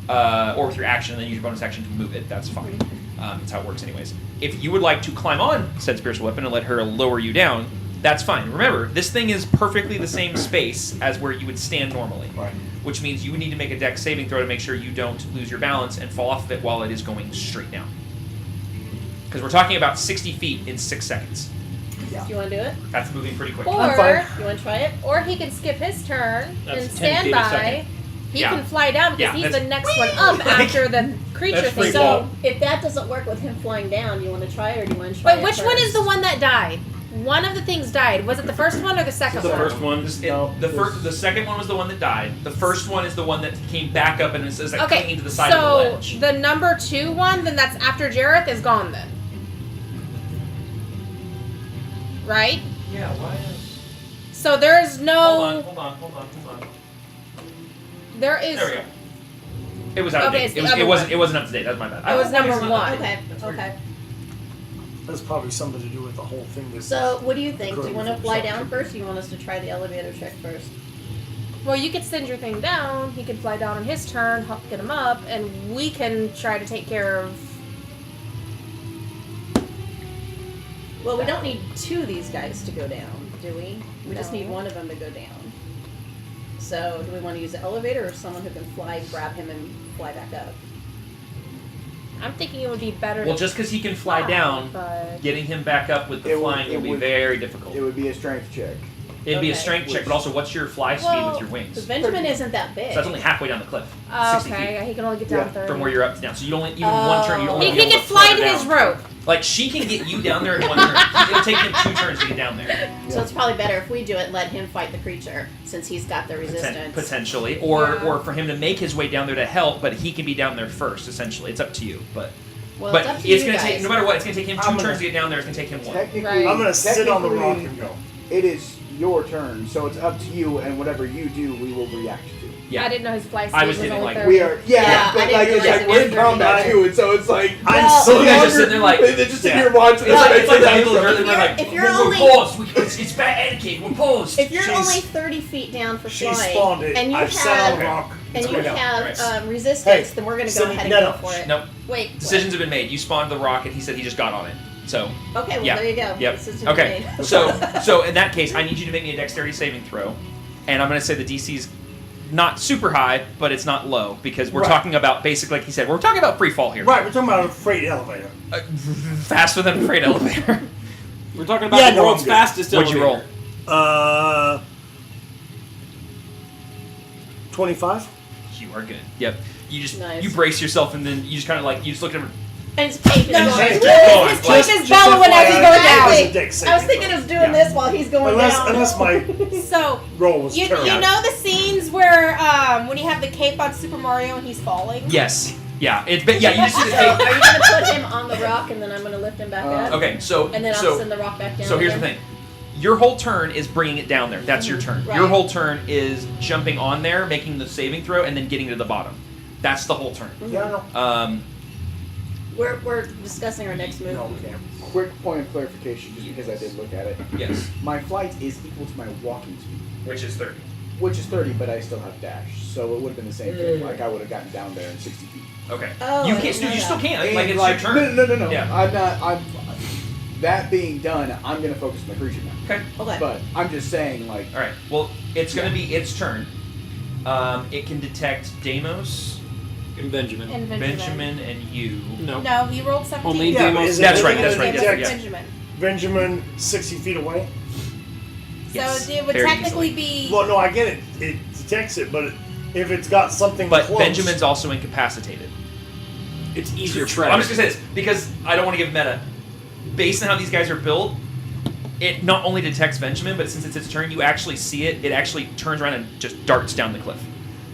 B: or with your action, and then use your bonus action to move it. That's fine. That's how it works, anyways. If you would like to climb on said spiritual weapon and let her lower you down, that's fine. Remember, this thing is perfectly the same space as where you would stand normally.
E: Right.
B: Which means you would need to make a dex saving throw to make sure you don't lose your balance and fall off of it while it is going straight down. Because we're talking about 60 feet in 6 seconds.
C: Do you want to do it?
B: That's moving pretty quick.
A: Or
C: You want to try it?
A: or he can skip his turn
D: That's
A: and
D: 10
A: stand
D: feet a
A: by.
D: second.
A: He
B: Yeah.
A: can fly down because
B: Yeah,
A: he's
B: that's-
A: the next one up after the creature
D: That's
A: thing.
D: free
C: So,
D: fall.
C: if that doesn't work with him flying down, you want to try it or do you want to try
A: Wait,
C: it
A: which one is
C: first?
A: the one that died? One of the things died. Was it the first one or the second
D: The
A: one?
D: first one.
B: The second one was the one that died. The first one is the one that came back up and is like
A: Okay,
B: clinging to the side of the
A: so
B: ledge.
A: the number 2 one, then that's after Jareth, is gone then. Right?
B: Yeah, why?
A: So there is no.
B: Hold on.
A: There is.
B: There we go. It was out of
A: Okay,
B: date.
A: it's the
B: It
A: other
B: wasn't up to date. That's my bad.
A: It was number
B: It's not-
A: 1.
C: Okay, okay.
F: That's probably something to do with the whole thing. This
C: So, what do you think? Do you
F: Good.
C: want to fly down first or do you want us to try the elevator check first?
A: Well, you could send your thing down. He can fly down on his turn, get him up, and we can try to take care of.
C: Well, we don't need 2 of these guys to go down, do we? We just
A: No.
C: need one of them to go down. So, do we want to use the elevator or someone who can fly, grab him, and fly back up?
A: I'm thinking it would be better.
B: Well,
A: to
B: just because he can fly down,
A: but
B: getting him back up with the
E: It would-
B: flying
E: it
B: will be
E: would-
B: very difficult.
E: It would be a strength check.
B: It'd be a
C: Okay.
B: strength check, but also what's your fly speed
A: Well,
B: with your
C: Because
B: wings?
C: Benjamin isn't that big.
B: So that's only halfway down the cliff. 60
A: okay,
B: feet
A: he can only get down
E: Yeah,
A: 30.
B: from where you're up to down. So you only even one turn. You only
A: He
B: be
A: can
B: able
A: get
B: to
A: fly
B: fly
A: to his
B: down.
A: rope.
B: Like she can get you down there in one turn. It'll take him 2 turns to get down there.
C: So it's probably better if we do it, let him fight the creature, since he's got the resistance.
B: Potentially,
A: Yeah.
B: or for him to make his way down there to help, but he can be down there first. Essentially, it's up to you. But
C: Well, it's up to
B: it's
C: you
B: gonna
C: guys.
B: take no matter what. It's gonna take him 2
F: I'm gonna-
B: turns to get down there. It's gonna take him 1.
E: Technically,
A: Right.
F: I'm gonna sit on the rock
E: technically,
F: and go.
E: It is your turn, so it's up to you, and whatever you do, we will react to.
B: Yeah.
A: I didn't know his fly speed
B: I was
A: was
B: thinking,
A: only
B: like,
A: 30.
E: We are,
C: Yeah, I
E: but
C: didn't
E: like it's
C: realize
E: like
C: it
E: we're
C: was
E: in combat
C: 30.
E: too, and so it's like
C: Well,
B: So you guys just sitting there like
E: they're just sitting
B: yeah.
E: here watching.
B: It's like the people that are
C: If
B: like,
C: if you're
B: we're
C: only-
B: paused. It's bad etiquette. We're paused.
C: If you're
F: She's-
C: only 30 feet down for
F: She
C: flying,
F: spawned it.
C: and you
F: I've sat on
C: have
F: the rock.
C: and
F: It's
C: you
F: going down.
C: have
B: Right.
C: resistance,
F: Hey,
C: then we're gonna go
F: send
C: ahead and
F: Ned
C: go
F: up.
C: for it.
B: Nope.
C: Wait.
B: Decisions have been made. You spawned the rocket. He said he just got on it. So
C: what? Okay. Well,
B: yeah.
C: there you go.
B: Yep.
C: Decisions
B: Okay.
C: made.
B: So in that case, I need you to make me a dexterity saving throw, and I'm going to say the DC's not super high, but it's not low because we're
F: Right.
B: talking about basically, like he said, we're talking about free fall here.
F: Right, we're talking about a freight elevator.
B: Faster than a freight elevator.
D: We're talking about
F: Yeah,
D: the
F: no,
D: world's
F: I'm good.
D: fastest
B: What'd you
D: elevator.
B: roll?
F: 25?
B: You are good. Yep. You just
C: Nice.
B: you brace yourself and then you just kind of like you just look at him.
C: And his cape is
A: No,
C: going.
F: His
A: his
B: cape
A: cape is
F: Just
A: bellowing as he's
F: FYI,
A: going
F: that
A: down.
F: was a
C: Exactly.
F: dex
C: I was
F: saving
C: thinking
F: throw.
C: of doing
B: Yeah.
C: this while he's going
F: Unless
C: down.
F: my
A: So
F: roll was
A: you
F: terrible.
A: know the scenes where when you have the cape on Super Mario and he's falling.
B: Yes. Yeah. It's but yeah. You just see the
C: So, are
B: tape.
C: you gonna put him on the rock and then I'm gonna lift him back up?
B: Okay. So
C: And then I'll
B: so
C: send the rock back down.
B: so here's the
C: again?
B: thing. Your whole turn is bringing it down there. That's your turn.
C: Right.
B: Your whole turn is jumping on there, making the saving throw, and then getting to the bottom. That's the whole turn.
F: Yeah, no.
C: We're discussing our next move.
F: No, we can't.
E: Quick point of clarification, just because I did look at it.
B: Yes.
E: My flight is equal to my walking speed,
B: Which is 30.
E: which is 30, but I still have dash, so it would have been the same thing. Like I would have gotten down there in 60 feet.
B: Okay.
C: Oh,
B: you
C: I
B: can
C: didn't know
B: you still
C: that.
B: can.
E: And,
B: Like it's
E: like,
B: your turn.
E: No.
B: Yeah.
E: I'm not. That being done, I'm gonna focus on the creature now.
B: Okay.
C: Okay.
E: But I'm just saying, like,
B: All right. Well, it's going to be its turn. It can detect Deimos,
D: And Benjamin.
A: And
B: Benjamin, and you.
D: No.
A: No, he rolled 17.
D: Only
F: Yeah, but
D: Deimos.
F: is it-
B: That's right.
F: is it
B: That's right.
F: detect
B: That's right. Yeah.
A: Benjamin.
F: Benjamin 60 feet away?
B: Yes,
A: So it would
B: very
A: technically be.
F: Well, no, I get it. It detects it, but if it's got something
B: But
F: close.
B: Benjamin's also incapacitated.
D: It's easier prey.
B: I'm just gonna say this because I don't want to give meta. Based on how these guys are built, it not only detects Benjamin, but since it's its turn, you actually see it. It actually turns around and just darts down the cliff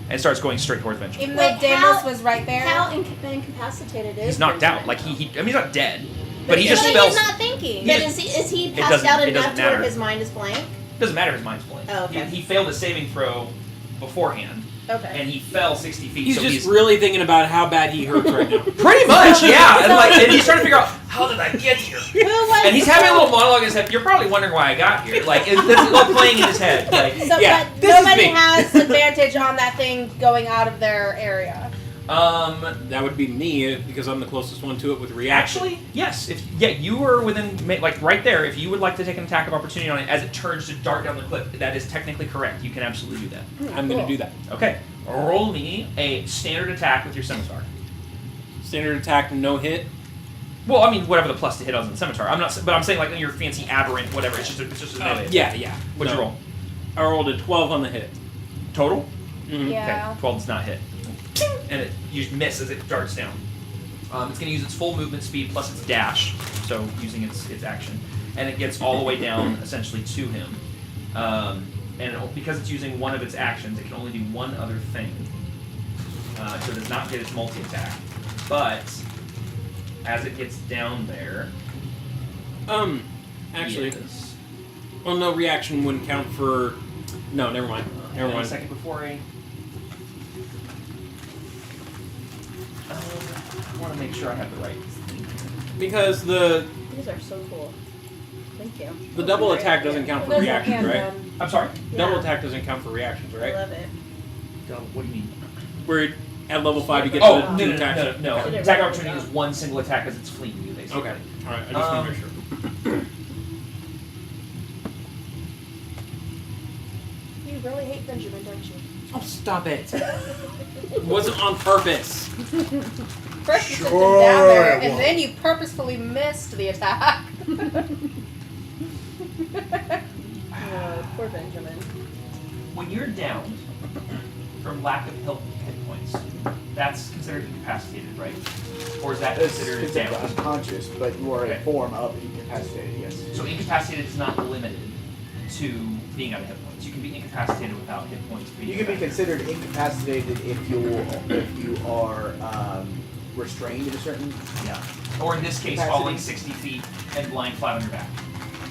B: and starts going straight towards Benjamin.
A: Even though Damos was right there.
C: How incapacitated is
B: He's knocked
C: Benjamin
B: out. Like
C: now?
B: I mean, he's not dead, but he
A: But
B: just
A: he's
B: fell.
A: not thinking.
C: But is he passed
B: doesn't-
C: out
B: it
C: enough
B: doesn't
C: to where
B: matter.
C: his mind is blank?
B: Doesn't matter if his mind's blank.
C: Oh, okay.
B: He failed a saving throw beforehand,
C: Okay.
B: and he fell 60 feet.
D: He's
B: so
D: just really thinking about how bad he hurts right now.
B: pretty much, yeah. And he's trying to figure out how did I get here.
C: Who was
B: And he's having a little monologue in his head. You're probably wondering why I got here. Like it's all playing in his head. Like,
A: So,
D: Yeah,
A: but
D: this is
A: nobody
D: me.
A: has advantage on that thing going out of their area.
D: That would be me because I'm the closest one to it with reaction.
B: actually, yes. You were within like right there. If you would like to take an attack of opportunity on it as it turns to dart down the cliff, that is technically correct. You can absolutely do that.
D: I'm going to do that.
B: Okay. Roll me a standard attack with your scimitar.
D: Standard attack, no hit.
B: Well, I mean, whatever the plus to hit on the scimitar. But I'm saying like your fancy aberrant, whatever. It's just a melee.
D: Yeah.
B: What'd you roll?
D: I rolled a 12 on the hit.
B: Total?
D: Mhm.
A: Yeah.
B: Okay. 12 does not hit. And you miss as it darts down. It's going to use its full movement speed plus its dash, so using its action, and it gets all the way down essentially to him. Because it's using one of its actions, it can only do one other thing. So it does not get its multi-attack. But as it gets down there,
D: Actually,
B: yes.
D: well, no reaction wouldn't count for. No, never mind. Never
B: Hang on a
D: mind.
B: second before I want to make sure I have the right.
D: Because the
C: These are so cool. Thank you.
D: double attack doesn't count for reactions, right?
B: I'm sorry.
D: Double
C: Yeah.
D: attack doesn't count for reactions,
C: I
D: right?
C: love it.
B: What do you mean?
D: Where at level 5 you get
B: Oh,
D: the
B: no,
D: two
B: no,
D: attacks.
B: no.
C: Should it
B: Attack
C: write
B: opportunity
C: it
B: is
C: down?
B: one single attack as it's fleeing you, basically.
D: Okay. Alright, I just want to make sure.
A: You really hate Benjamin, don't you?
D: Oh, stop it. It wasn't on purpose.
A: First you sent him
F: Sure
A: down there,
F: it
A: and
F: was.
A: then you purposefully missed the attack.
C: Oh, poor Benjamin.
B: When you're down from lack of hit points, that's considered incapacitated, right? Or is that
E: It's
B: considered
E: considered
B: down?
E: unconscious, but you are
B: Okay.
E: a form of incapacitated, yes.
B: So incapacitated is not limited to being out of hit points. You can be incapacitated without hit points.
E: You can be considered incapacitated if you are restrained in a certain.
B: Yeah. Or in this case,
E: Capacity.
B: falling 60 feet and lying flat on your back.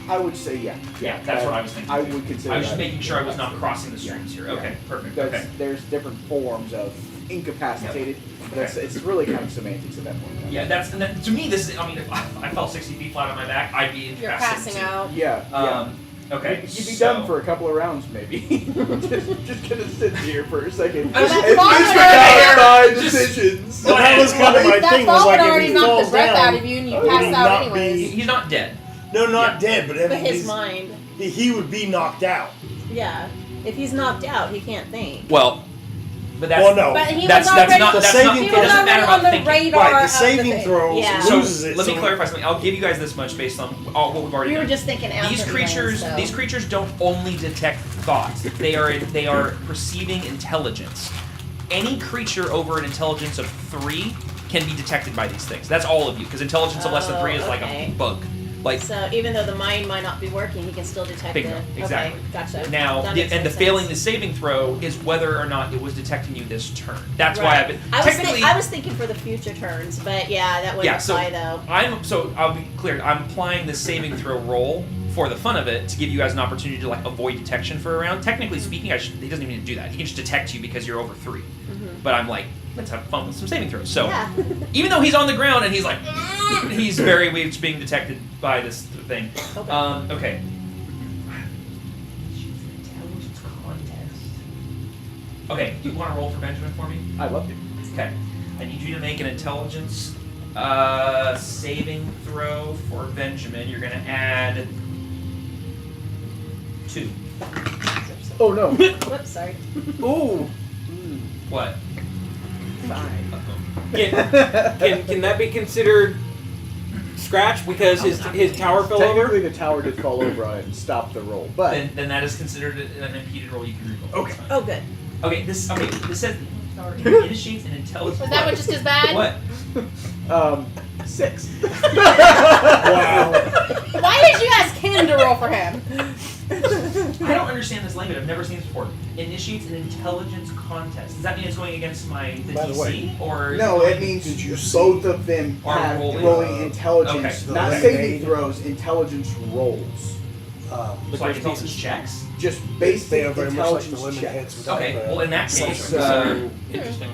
E: I would say yeah.
B: Yeah, that's what I was thinking.
E: I
B: too.
E: would consider.
B: I was just
E: that
B: making sure I was not
E: incapacitated.
B: crossing the streams here.
E: Yeah.
B: Okay, perfect.
E: That's,
B: Okay.
E: There's different forms of incapacitated. But it's really kind of semantics at that point.
B: Yeah, to me, this is, I mean, if I fell 60 feet flat on my back, I'd be
A: You're
B: incapacitated.
A: passing out.
E: Yeah. Yeah.
B: Okay.
E: You'd be done for a couple of rounds, maybe. just gonna sit here for a second.
B: I was-
E: and
A: That
E: miss
B: Just-
E: decisions.
F: Well, that was kind of my
A: That
F: thing. Was
A: fall
F: like
A: would
F: if
A: already
F: he
A: knock
F: falls
A: the breath
F: down,
A: out of you and you
F: would he
A: pass out
F: not
A: anyways.
F: be-
B: He's not dead.
F: No, not
B: Yeah.
F: dead, but I
C: But
F: mean,
C: his
F: he's-
C: mind.
F: he would be knocked out.
C: Yeah. If he's knocked out, he can't think.
B: Well, but that's
F: Well, no.
A: But he
B: that's
A: was
B: that's
A: already,
B: not
F: The
B: that's
F: saving
B: not.
A: he
B: It
F: throw-
A: was
B: doesn't matter
A: already
B: about
A: on the
B: thinking.
A: radar
F: Right, the
A: of
F: saving
A: the thing.
F: throw
C: Yeah.
B: So
F: loses it.
B: let me
F: so-
B: clarify something. I'll give you guys this much based on what we've already
C: We were
B: done.
C: just thinking
B: These
C: alpha.
B: creatures don't only detect thoughts. They are perceiving intelligence. Any creature over an intelligence of 3 can be detected by these things. That's all of you, because intelligence of less than 3 is like
C: okay.
B: a bug. Like
C: So even though the mind might not be working, he can still detect
B: Bingo,
C: it.
B: exactly.
C: Okay, gotcha.
B: now,
C: That
B: the,
C: makes
B: and the
C: more
B: failing
C: sense.
B: the saving throw is whether or not it was detecting you this turn. That's why I've been
C: I was,
B: technically.
C: I was thinking for the future turns, but yeah, that wouldn't
B: Yeah, so-
C: apply though.
B: I'll be clear. I'm applying the saving throw roll for the fun of it to give you guys an opportunity to like avoid detection for a round. Technically speaking, he doesn't even need to do that. He can just detect you because you're over 3. But I'm like, let's have fun with some saving throws. So
C: Yeah.
B: even though he's on the ground and he's like, he's very weak being detected by this thing.
C: Okay.
B: Okay. Intelligence contest. Okay, you want to roll for Benjamin for me?
E: I loved it.
B: Okay. I need you to make an intelligence saving throw for Benjamin. You're gonna add 2.
E: Oh no.
C: Whoops, sorry.
D: Ooh.
B: What?
C: Fine.
D: Can that be considered scratch because his tower fell
E: Technically,
D: over?
E: the tower did fall over and stop the roll, but
B: Then that is considered an impeded roll. You can reroll.
F: Okay.
B: That's fine.
C: Oh, good.
B: Okay, this says initiates an intelligence.
A: Was that one just as bad?
B: What?
E: 6.
F: Wow.
C: Why did you ask him to roll for him?
B: I don't understand this language. I've never seen this before. Initiates an intelligence contest. Does that mean it's going against the
F: By the
B: DC,
F: way.
B: or is
E: No,
B: it
E: it
B: going-
E: means both of them
B: Are
E: have
B: rolling.
E: rolling intelligence,
B: Okay.
E: not
F: They
E: saving
F: made-
E: throws, intelligence rolls.
B: It's like intelligence checks.
E: Just
F: They
E: basic
F: are very much like the
E: intelligence
F: lemon
E: checks.
F: heads without
B: Okay, well in that case,
E: So-
D: Interesting.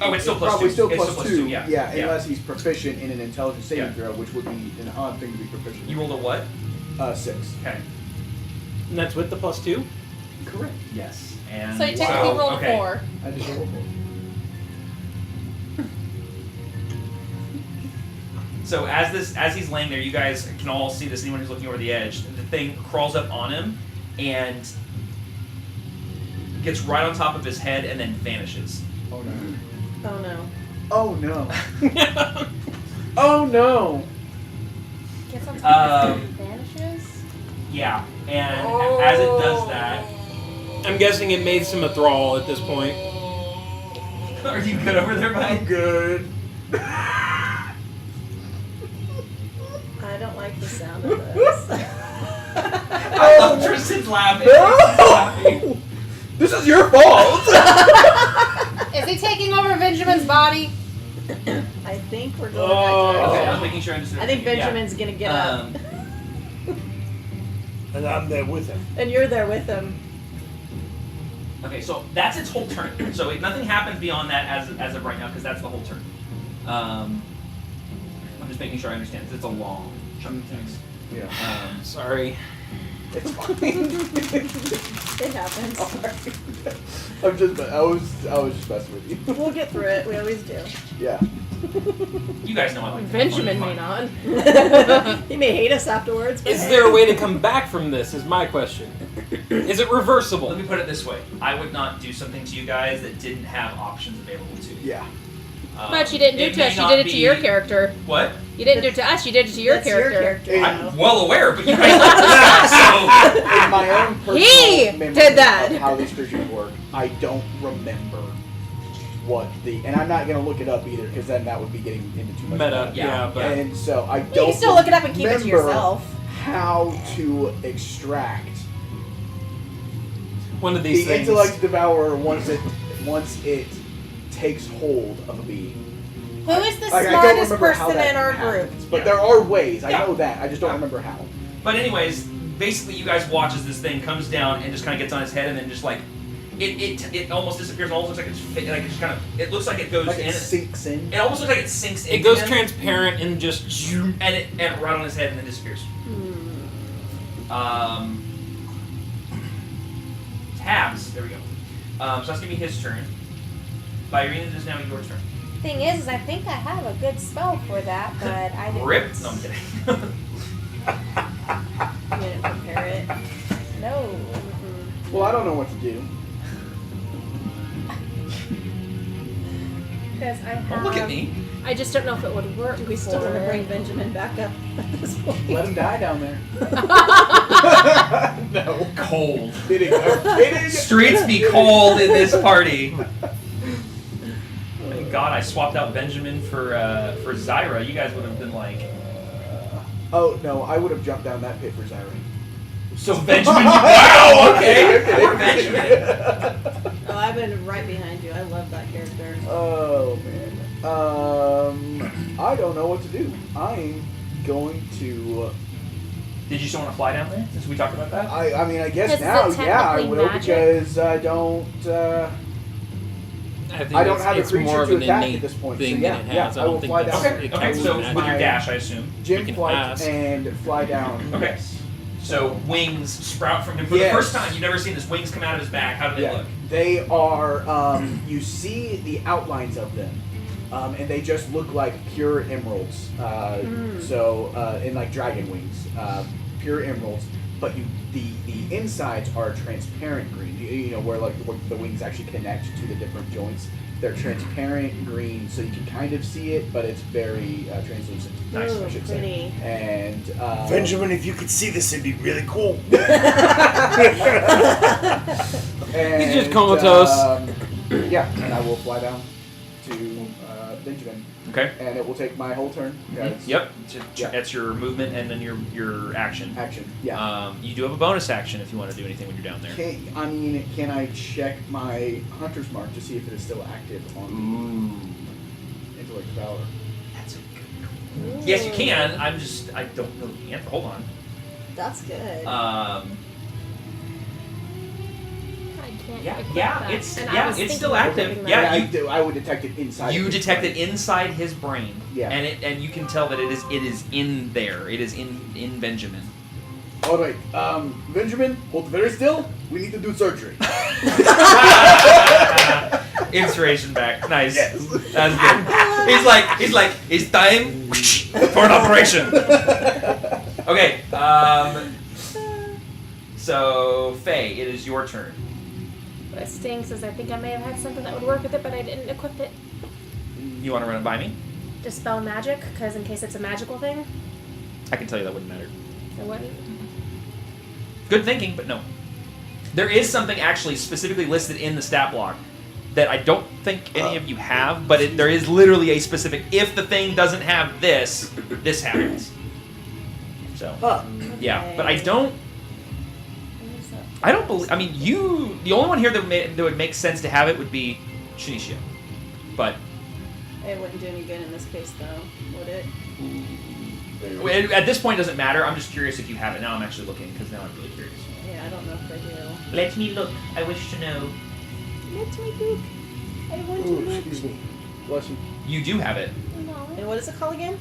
B: Oh, it's still plus
E: probably
B: 2.
E: still
B: It's
E: plus
B: still plus
E: 2.
B: 2, yeah.
E: Unless he's proficient in an intelligence saving
B: Yeah.
E: throw, which would be an odd thing to be proficient.
B: you rolled a what?
E: 6.
B: Okay.
D: And that's with the +2?
E: Correct.
B: Yes. And
A: So you technically
B: wow.
A: rolled
B: Okay.
A: 4.
E: I just rolled 4.
B: So as he's laying there, you guys can all see this. Anyone who's looking over the edge, the thing crawls up on him and gets right on top of his head and then vanishes.
E: Oh no.
C: Oh no.
E: Oh no. Oh no.
A: Gets on top of
B: Um,
A: his head and vanishes.
B: Yeah, and as it does that,
D: I'm guessing it made some a thrall at this point.
B: are you good over there,
E: I'm
B: Mike?
E: good.
C: I don't like the sound of this.
B: I love Tristan's laughing.
E: No! This is your fault.
A: Is he taking over Benjamin's body?
C: I think we're going
F: Oh.
C: that
B: Okay, I
C: direction.
B: was making sure I understood.
C: I think
B: Yeah.
C: Benjamin's gonna get up.
F: And I'm there with him.
C: And you're there with him.
B: Okay, so that's its whole turn. So nothing happens beyond that as of right now, because that's the whole turn. I'm just making sure I understand, because it's a long chunk of text.
E: Yeah.
D: Sorry.
E: It's fine.
C: It happens.
E: I was just messing with you.
C: We'll get through it. We always do.
E: Yeah.
B: You guys know I like
A: Benjamin may
B: fun.
A: not.
C: He may hate us afterwards. But
D: Is
C: hey.
D: there a way to come back from this, is my question. Is it reversible?
B: Let me put it this way: I would not do something to you guys that didn't have options available to you.
E: Yeah.
A: But you didn't do
B: It
A: it to
B: may
A: us. You
B: not
A: did it to
B: be-
A: your character.
B: What?
A: You didn't do it to us. You did it to your
C: That's
A: character.
C: Your character.
B: I'm well aware, but you guys like this guy,
E: In my own personal
A: He
E: memory
A: did that.
E: of how these creatures work, I don't remember what and I'm not gonna look it up either, because then that would be getting into too much
D: Meta,
E: meta.
D: yeah, but
E: And so I
C: You
E: don't.
C: can still look it up and keep it to
E: remember
C: yourself.
E: How to extract
D: one of
E: the
D: these things.
E: intellect devourer once it takes hold of a being.
C: Who is the
E: Like, I don't
C: smartest
E: remember how
C: person
E: that
C: in our group?
E: happens, but there are ways. I
B: Yeah.
E: know that. I just don't remember how.
B: But anyways, basically, you guys watch as this thing comes down and just kind of gets on his head, and then just like it almost disappears. It almost looks like it's just kind of. It looks like it goes
E: Like
B: in.
E: it sinks in.
B: It almost looks like it sinks in.
D: It goes transparent and just.
B: and right on his head and then disappears. Tabs. There we go. So that's gonna be his turn. Irene, it is now your turn.
J: Thing is I think I have a good spell for that, but I didn't.
B: Rip. No, I'm kidding.
C: You didn't prepare it.
J: No.
E: Well, I don't know what to do.
J: Because I have.
B: Don't look at me.
A: I just don't know if it would work.
C: We still want to
A: for-
C: bring Benjamin back up at this point.
E: Let him die down there. No.
B: Cold.
E: Kidding. I'm kidding.
B: Streets be cold in this party. Thank God I swapped out Benjamin for Zyra. You guys would have been like.
E: Oh no, I would have jumped down that pit for Zyra.
B: So Benjamin. Wow. Okay. Poor Benjamin.
C: Oh, I've been right behind you. I love that character.
E: Oh man. I don't know what to do. I'm going to.
B: Did you still want to fly down there? Since we talked about that.
E: I mean, I guess
A: Is it
E: now, yeah, I
A: technically
E: will,
A: magic?
E: because I don't.
D: I think
E: I don't have a
D: it's
E: creature
D: more of
E: to
D: an
E: attack
D: innate
E: at this point.
D: thing
E: so yeah,
D: than it
E: yeah,
D: has.
E: I
D: I
E: will
D: don't think
E: fly
D: that's
E: down.
B: Okay.
D: it
B: Okay.
D: counts
B: So
D: as
B: with
D: magic.
B: your dash, I assume.
E: Gym
D: You can
E: flight
D: ask.
E: and fly down.
B: Okay. So wings sprout from him. For
E: Yes.
B: the first time, you've never seen this. Wings come out of his back. How do they
E: Yeah,
B: look?
E: they are. You see the outlines of them, and they just look like pure emeralds. So in like dragon wings, pure emeralds. But the insides are transparent green. You know where where the wings actually connect to the different joints. They're transparent green, so you can kind of see it, but it's very translucent.
B: Nice,
C: Ooh,
E: I should
C: pretty.
E: say. And
F: Benjamin, if you could see this, it'd be really cool.
E: And,
D: He's just comatose.
E: Yeah, and I will fly down to Benjamin.
B: Okay.
E: And it will take my whole turn.
B: Yep.
E: Yeah.
B: That's your movement and then your action.
E: Action. Yeah.
B: You do have a bonus action if you want to do anything when you're down there.
E: Can I check my hunter's mark to see if it is still active on Intellect Valor?
B: That's a good call. Yes, you can. I don't know the answer. Hold on.
C: That's good.
B: It's still active. Yeah,
E: I would detect it inside.
B: You detect it inside his brain.
E: Yeah.
B: And you can tell that it is in there. It is in Benjamin.
E: All right, Benjamin, hold very still. We need to do surgery.
B: Inspiration back. Nice.
E: Yes.
B: That's good. He's like, it's time for an operation. Okay. So Faye, it is your turn.
A: What stinks is I think I may have had something that would work with it, but I didn't equip it.
B: You want to run it by me?
A: Dispel magic, because in case it's a magical thing.
B: I can tell you that wouldn't matter.
A: It wouldn't.
B: Good thinking, but no. There is something actually specifically listed in the stat block that I don't think any of you have, but there is literally a specific, if the thing doesn't have this, this happens. So, yeah. But I don't believe, I mean, the only one here that would make sense to have it would be Shinichia. But
C: it wouldn't do any good in this case, though, would it?
B: At this point, it doesn't matter. I'm just curious if you have it. Now I'm actually looking, because now I'm really curious.
C: Yeah, I don't know if I do.
I: Let me look. I wish to know.
C: Let me look. I want to look.
E: Excuse me. Bless you.
B: You do have it.
C: And what is it called again?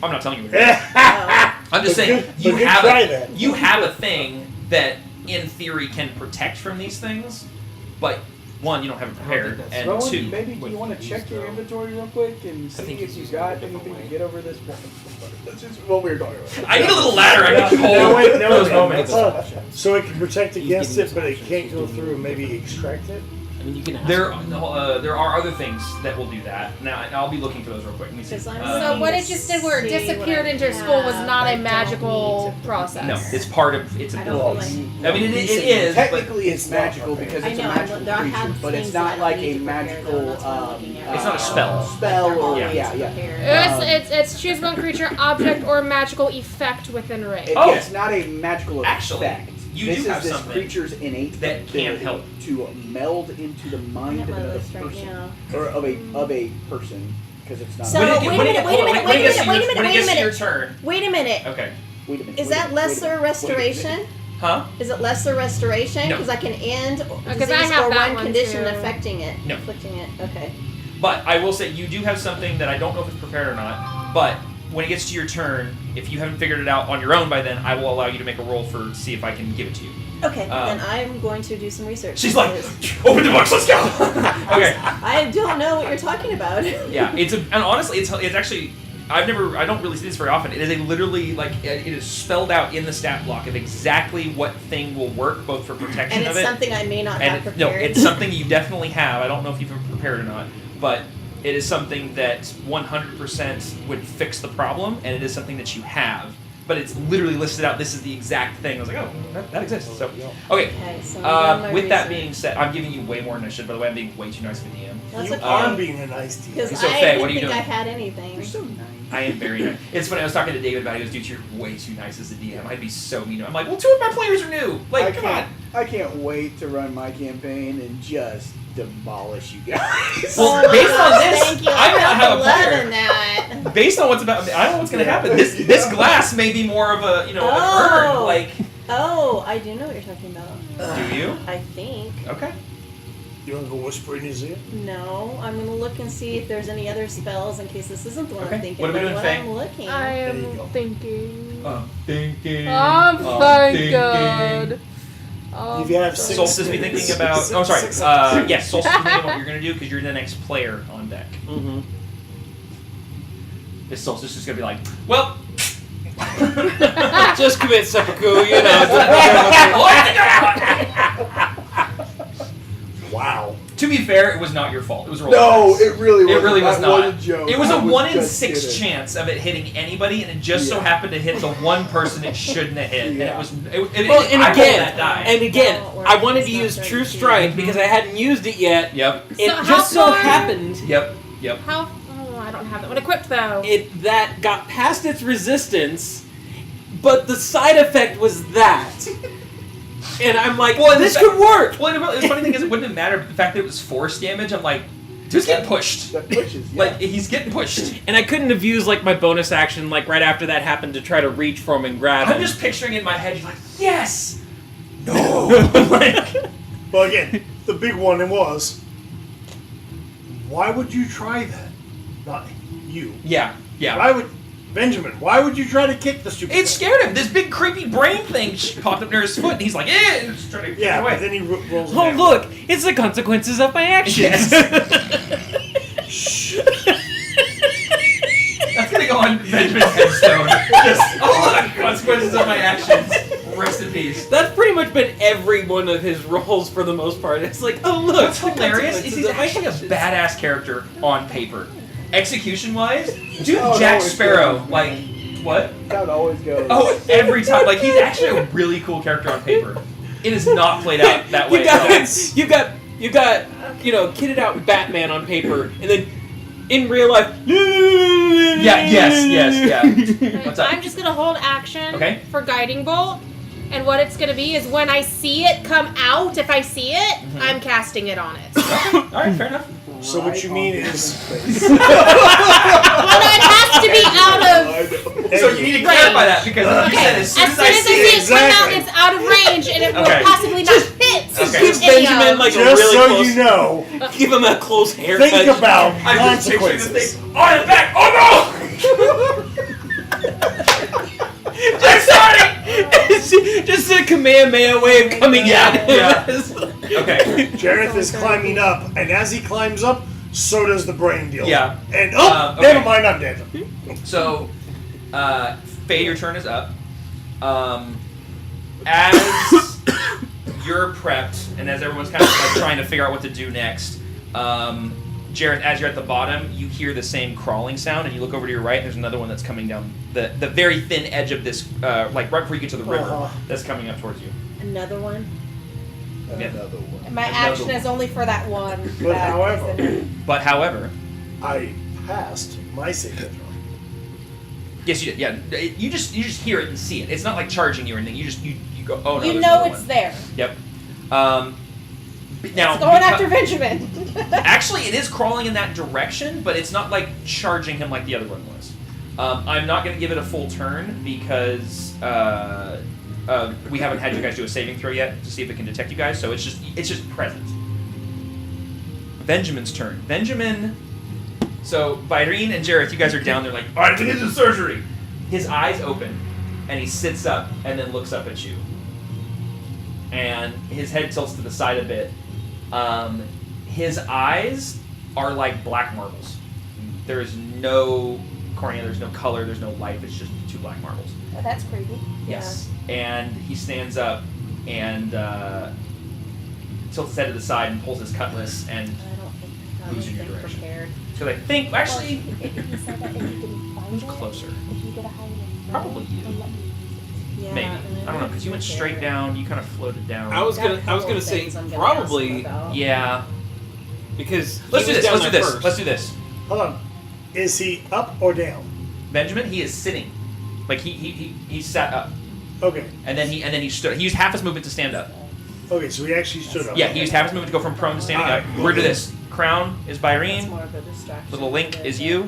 B: I'm not telling you.
C: Oh.
B: I'm just saying you have a thing that, in theory, can protect from these things, but one, you don't have it prepared, and
E: Rowan,
B: two.
E: maybe do you want to check your inventory real quick and see if you got anything to get over this? That's just what we were talking about.
B: I need a little ladder. I can hold those moments.
F: So it can protect against it, but it can't go through and maybe extract it?
D: I mean, you can ask
B: There are other things that will do that. Now, I'll be looking for those real quick. Let me see.
A: So what it just did where it disappeared into school was not a magical process.
B: No, it's part of its ability.
C: Like,
B: I mean, it is.
E: Technically, it's magical because
C: I
E: it's a
C: know,
E: magical
C: there
E: creature,
C: have
E: but it's
C: things
E: not
C: that I
E: like
C: need
E: a
C: to prepare,
E: magical.
C: though, that's what I'm looking at.
B: It's not a spell.
E: Spell or
B: Yeah.
A: It's choose one creature, object, or magical effect within range.
E: It's not a magical
B: Actually,
E: effect.
B: you do have
E: this
B: something
E: creature's innate
B: that can
E: ability
B: help
E: to meld into the mind of
C: I'm at my
E: another
C: list right
E: person,
C: now.
E: or of a person, because it's not.
C: So-
B: When it
C: wait a
B: gets to your
C: minute.
B: turn.
C: Wait a minute.
B: Okay.
E: Wait a minute.
C: Is
E: wait a
C: that
E: minute, wait a
C: lesser
E: minute,
C: restoration?
B: Huh?
C: Is it lesser restoration?
B: No.
C: Because I can end
A: Because I
C: disease
A: have
C: or
A: that
C: one
A: one
C: condition
A: too.
C: affecting it.
B: No.
C: Afflicting it. Okay.
B: But I will say you do have something that I don't know if it's prepared or not. But when it gets to your turn, if you haven't figured it out on your own by then, I will allow you to make a roll to see if I can give it to you.
C: Okay, then I'm going to do some research.
B: She's like,
C: because
B: open the box, let's go. Okay.
C: I don't know what you're talking about.
B: Yeah, and honestly, it's actually, I don't really see this very often. It is literally like it is spelled out in the stat block of exactly what thing will work both for protection
C: And
B: of
C: it's
B: it.
C: something I may not have prepared.
B: No, it's something you definitely have. I don't know if you've prepared or not, but it is something that 100% would fix the problem, and it is something that you have. But it's literally listed out. This is the exact thing. I was like, oh, that exists. So, okay.
C: So I'm doing my
B: with that
C: research.
B: being said, I'm giving you way more than I should. By the way, I'm being way too nice of a DM.
C: That's
F: You
C: okay.
F: are being a nice DM.
C: Because
B: So,
C: I
B: Faye, what are
C: didn't
B: you
C: think
B: doing?
C: I had anything.
E: You're so nice.
B: I am very nice. It's funny. I was talking to David about it. He goes, dude, you're way too nice as a DM. I'd be so mean. I'm like, well, 2 of my players are new. Like, come on.
E: I can't wait to run my campaign and just demolish you guys.
B: Well,
C: Oh my
B: based on
C: gosh,
B: this,
C: thank you.
B: I may not have a
C: love
B: player.
C: in that.
B: Based on what's about, I don't know what's gonna happen. This glass may be more of a, an urn. Like,
C: Oh, I do know what you're talking about.
B: do you?
C: I think.
B: Okay.
F: You want to go whisper in his ear?
C: No, I'm gonna look and see if there's any other spells in case this isn't the one
B: Okay.
C: I'm thinking.
B: What are we
C: but
B: doing,
C: what
B: Faye?
C: I'm looking.
A: I
F: There you go.
A: am thinking.
B: Thinking.
A: Thank God.
F: If you have 6
B: Solstice be thinking about. Oh, sorry. Yes, Solstice be thinking about what you're gonna do because you're the next player on deck.
D: Mm-hmm.
B: This Solstice is gonna be like, well.
D: Just commit seppuku,
F: Wow.
B: To be fair, it was not your fault. It was
E: No, it really was.
B: It really was
E: That
B: not.
E: was a joke.
B: It was
E: I
B: a 1 in
E: just
B: 6
E: kidding.
B: chance of it hitting anybody, and it just so happened to hit the one person it shouldn't have hit. And it was.
D: Well, and
B: I rolled
D: again,
B: that die.
J: Don't worry,
D: I wanted to
J: it's not
D: use
J: very
D: True
J: cute.
D: Strike because I hadn't used it yet.
B: Yep.
D: It
A: So how
D: just so
A: far-
D: happened
B: Yep.
A: How? Oh, I don't have that one equipped though.
D: that got past its resistance, but the side effect was that. And I'm like,
B: Well,
D: this
B: the
D: could work.
B: Well, the funny thing is, it wouldn't have mattered. The fact that it was force damage, I'm like, dude's getting pushed.
E: That pushes. Yeah.
B: Like, he's getting pushed.
D: And I couldn't have used like my bonus action like right after that happened to try to reach for him and grab him.
B: I'm just picturing in my head, he's like, yes! No! Like,
F: But again, the big one was, why would you try that? Not you.
B: yeah.
F: Why would Benjamin? Why would you try to kick the stupid?
B: It scared him. This big creepy brain thing popped up near his foot, and he's like, eh! And just trying to kick
F: Yeah,
B: it away.
F: but then he rolls.
D: Oh
F: down.
D: look, it's the consequences of my actions.
B: Yes.
F: Shh.
B: That's gonna go on Benjamin's headstone. Just, oh look, consequences of my actions. Rest in peace.
D: That's pretty much been every one of his roles for the most part. It's like, oh look,
B: What's
D: the
B: hilarious is
D: consequences
B: he's
D: of my
B: actually a
D: actions.
B: badass character on paper. Execution-wise, dude,
E: Oh,
B: Jack
E: no, it's
B: Sparrow,
E: good.
B: like, what?
E: That's how it always goes.
B: Oh, every time. Like, he's actually a really cool character on paper. It is not played out that way.
D: You got, you know, kitted out Batman on paper, and then in real life.
B: Yeah, yeah. What's up?
A: I'm just gonna hold action
B: Okay.
A: for guiding bolt, and what it's gonna be is when I see it come out. If I see it,
B: Mm-hmm.
A: I'm casting it on it.
B: All right, fair enough.
F: So what you mean is,
A: Well, no, it has to be out of.
B: So you need to clarify that because like you said, as soon as I see it,
A: it come out, it's out of range, and it
B: Okay.
A: will possibly not hit.
B: Okay.
D: Give
A: any
D: Benjamin
A: of-
D: like a
F: just
D: really
F: so
D: close.
F: you know,
D: Give him a close haircut.
F: think about
B: I'm just picturing this
F: consequences.
B: thing on his back. Oh no! I'm sorry.
D: Just a Kamehameha way of coming
B: Yeah,
D: at him.
B: Okay.
F: Jareth is climbing up, and as he climbs up, so does the brain deal.
B: Yeah.
F: And
B: Okay.
F: never mind, I'm dead.
B: So, Faye, your turn is up. As you're prepped, and as everyone's kind of like trying to figure out what to do next, Jareth, as you're at the bottom, you hear the same crawling sound, and you look over to your right, and there's another one that's coming down the very thin edge of this, like right before you get to the river, that's coming up towards you.
J: Another one.
B: Yeah.
E: Another one.
J: And my
B: Another
J: action
B: one.
J: is only for that one.
F: But
J: that
F: however-
J: is in-
B: But however,
F: I passed my saving throw.
B: yes, you did. Yeah, you just hear it and see it. It's not like charging you or anything. You just you go. Oh no.
J: you
B: there's
J: know
B: another
J: it's
B: one.
J: there.
B: Yep. Now
J: It's going
B: becau-
J: after Benjamin.
B: Actually, it is crawling in that direction, but it's not like charging him like the other one was. I'm not going to give it a full turn because we haven't had you guys do a saving throw yet to see if it can detect you guys. So it's just present. Benjamin's turn. Benjamin. So Byrene and Jareth, you guys are down there like, all right, begin the surgery. His eyes open, and he sits up and then looks up at you. And his head tilts to the side a bit. His eyes are like black marbles. There is no cornea, there's no color, there's no life. It's just two black marbles.
J: Oh, that's creepy.
B: Yes. And he stands up and tilts his head to the side and pulls his cutlass. And
J: I don't think I have
B: Moves in your
J: anything
B: direction.
J: prepared.
B: so I think, actually,
J: Well, if you said that and you didn't find
B: who's
J: it,
B: closer?
J: if you get a high enough
B: Probably
J: roll,
B: you.
J: then let me- Yeah,
B: Maybe.
J: and
B: I don't know, because you went straight down, you kind of floated down.
D: I was
J: Got a
D: gonna
J: couple
D: say
J: things I'm gonna
D: probably
J: ask him about.
B: Yeah.
D: because
B: Let's
D: he
B: do
D: was
B: this.
D: down
B: Let's do
D: there
B: this.
D: first.
B: Let's do this.
F: Hold on. Is he up or down?
B: Benjamin, he is sitting. Like he sat up.
F: Okay.
B: And then he stood. He used half his movement to stand up.
F: Okay, so he actually stood up.
B: Yeah, he used half his movement to go from prone to standing up.
F: Alright.
B: We're gonna do this. Crown is
J: That's
B: Byrene.
J: more of a distraction.
B: Little Link is you.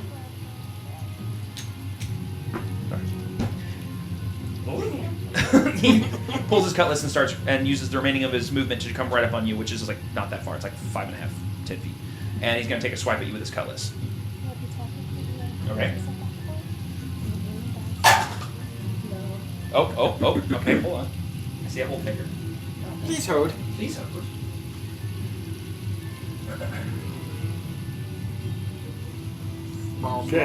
B: He pulls his cutlass and starts and uses the remaining of his movement to come right up on you, which is like not that far. It's like 5.5, 10 feet. And he's gonna take a swipe at you with his cutlass. Okay. Oh. Okay, hold on. I see a whole finger.
D: Please hold.
B: Please hold.
F: Okay.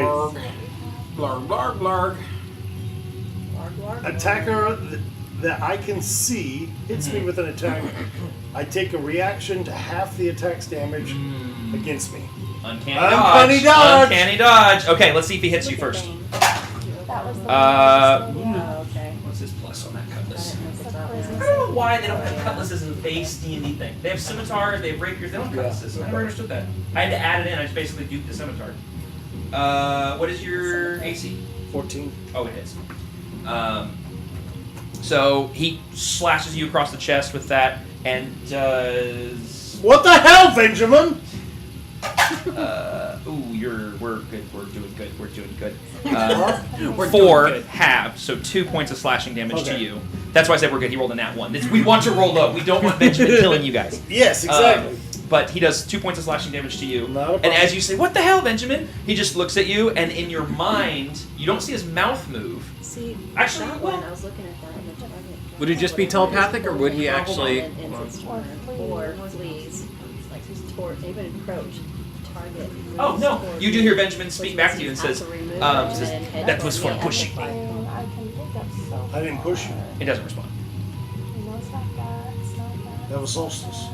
D: Blarg, blarg, blarg.
J: Blarg, blarg, blarg.
F: Attacker that I can see hits me with an attack, I take a reaction to half the attack's damage against me.
B: Uncanny
F: Uncanny
B: dodge.
F: dodge.
B: Uncanny dodge. Okay, let's see if he hits you first.
J: That was the
C: Oh, okay.
B: What's his plus on that cutlass? I
J: one.
B: don't know why they don't have cutlasses in the base D&D thing. They have scimitars, they have rapiers, they don't have cutlasses. I never understood that. I had to add it in, I just basically duped the scimitar. What is your AC?
F: 14.
B: Oh, it is. So he slashes you across the chest with that and does...
F: What the hell, Benjamin?
B: We're good. We're doing good. We're doing good.
D: We're
B: 4
D: doing good.
B: halved, so 2 points of slashing damage to
F: Okay.
B: you. That's why I said we're good. He rolled a nat 1. We want to roll low. We don't want Benjamin killing you guys.
F: Yes, exactly.
B: But he does 2 points of slashing damage to you.
F: Not a problem.
B: And as you say, "What the hell, Benjamin?" He just looks at you, and in your mind, you don't see his mouth move.
C: See,
B: Actually,
C: that
B: well-
C: one, I was looking at that. And the target.
D: Would it just be telepathic, or would he actually-
C: Or fleas. Like he's toward, even encroach. Target.
B: Oh no! You do hear Benjamin speak back to you and says, "That was for pushing me."
F: I didn't push you.
B: He doesn't respond.
F: That was Solstice.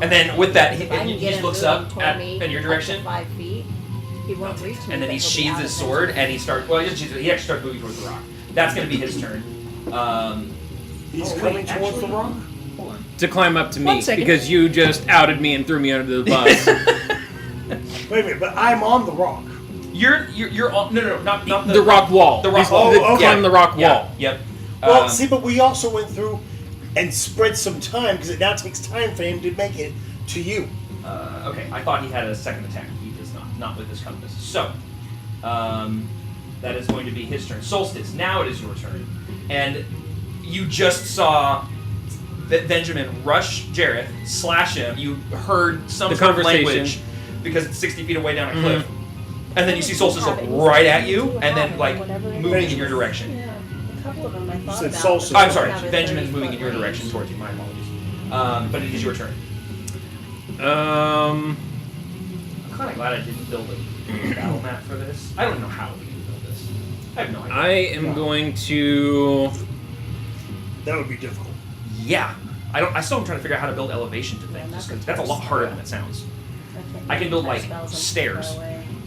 B: And then with that, he
C: If I can
B: just
C: get him
B: looks
C: really
B: up
C: toward
B: at
C: me
B: in your
C: up to
B: direction.
C: 5 feet. He won't reach me.
B: And then
C: but
B: he
C: he'll be
B: sheathes
C: out
B: his
C: of
B: sword
C: range.
B: and he starts. Well, he actually starts moving towards the rock. That's going to be his turn.
F: He's
B: wait,
F: coming towards the
B: actually-
F: rock?
B: Hold on.
D: To climb up to me,
C: 1 second.
D: because you just outed me and threw me under the bus.
F: Wait a minute, but I'm on the rock.
B: You're on. No, not the
D: the rock wall.
B: The rock
D: He's-
B: wall.
F: Oh, okay.
D: Climb the rock
B: Yeah,
D: wall.
B: Yep.
F: Well, see, but we also went through and spread some time because it now takes time for him to make it to you.
B: Okay, I thought he had a second attack. He does not with his compass. So, that is going to be his turn. Solstice, now it is your turn. And you just saw that Benjamin rush Jareth, slash him. You heard some
D: The
B: sort of
D: conversation.
B: language because it's 60 feet away down a cliff. And then you see Solstice look right at you and then, like, moving in your direction.
C: Yeah, a couple of them I thought
F: said
C: about.
F: Solstice.
C: but
B: I'm
C: they
B: sorry,
C: have a
B: Benjamin's
C: 30-foot
B: moving in your
C: range.
B: direction towards you. My apologies. But it is your turn.
D: Um,
B: I'm kind of glad I didn't build a battle map for this. I don't know how we can build this. I have no idea.
D: I am going to.
F: That would be difficult.
B: Yeah. I still am trying to figure out how to build elevation to things. Just 'cause that's a lot harder than it sounds. I can build, like, stairs.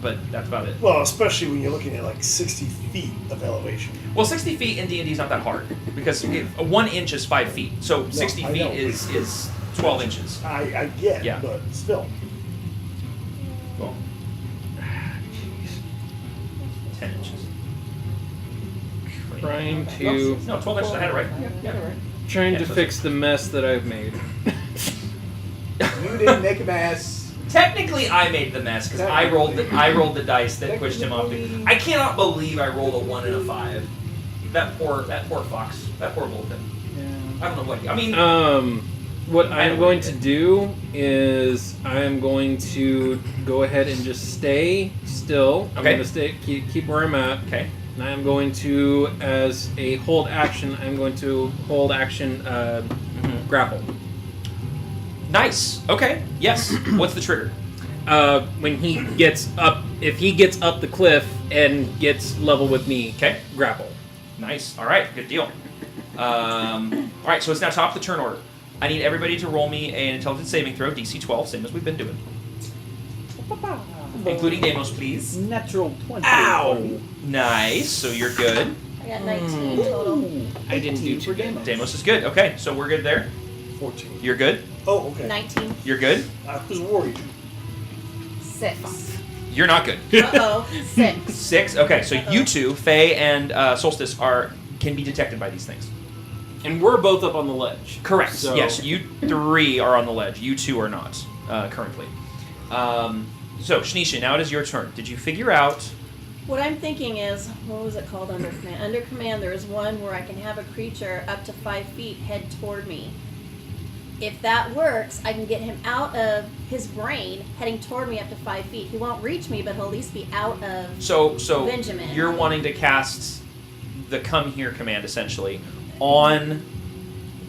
B: But that's about it.
F: Well, especially when you're looking at like 60 feet of elevation.
B: Well, 60 feet in D&D is not that hard because 1 inch is 5 feet. So 60
F: I
B: feet
F: know.
B: is 12 inches.
F: I get,
B: Yeah.
F: but still.
B: Well, 10 inches.
D: Trying to
B: No, 12 inches. I had it right. Yeah.
D: trying to
B: Yeah, so-
D: fix the mess that I've made.
E: You didn't make a mess.
B: Technically, I made the mess because I rolled the dice that pushed him off. I cannot believe I rolled a 1 and a 5. That poor fox. That poor Vulcan. I don't know what. I mean,
D: What
B: I
D: I'm
B: don't
D: going
B: get
D: to
B: it.
D: do is I am going to go ahead and just stay still. I'm
B: Okay.
D: going to keep where I'm at.
B: okay.
D: And I am going to, as a hold action, I'm going to hold action grapple.
B: Nice. Okay. Yes. What's the trigger?
D: When he gets up, if he gets up the cliff and gets level with me,
B: Okay.
D: grapple.
B: Nice. All right. Good deal. All right. So it's now top of the turn order. I need everybody to roll me an intelligence saving throw, DC 12, same as we've been doing. Including Damos, please.
E: Natural 20.
B: Ow! Nice. So you're good.
C: I got 19 total.
D: I didn't do too good.
B: Damos is good. Okay. So we're good there.
F: 14.
B: You're good.
F: Oh, okay.
C: 19.
B: You're good.
F: I was worried.
C: 6.
B: You're not good.
C: Uh-oh. 6.
B: 6. Okay. So you two, Faye and Solstice, can be detected by these things.
D: And we're both up on the ledge.
B: Correct.
D: So-
B: Yes, you 3 are on the ledge. You 2 are not currently. So, Shnisha, now it is your turn. Did you figure out...
C: What I'm thinking is, what was it called under command? Under command, there is one where I can have a creature up to 5 feet head toward me. If that works, I can get him out of his brain, heading toward me up to 5 feet. He won't reach me, but he'll at least be out of.
B: So
C: Benjamin.
B: you're wanting to cast the come here command, essentially, on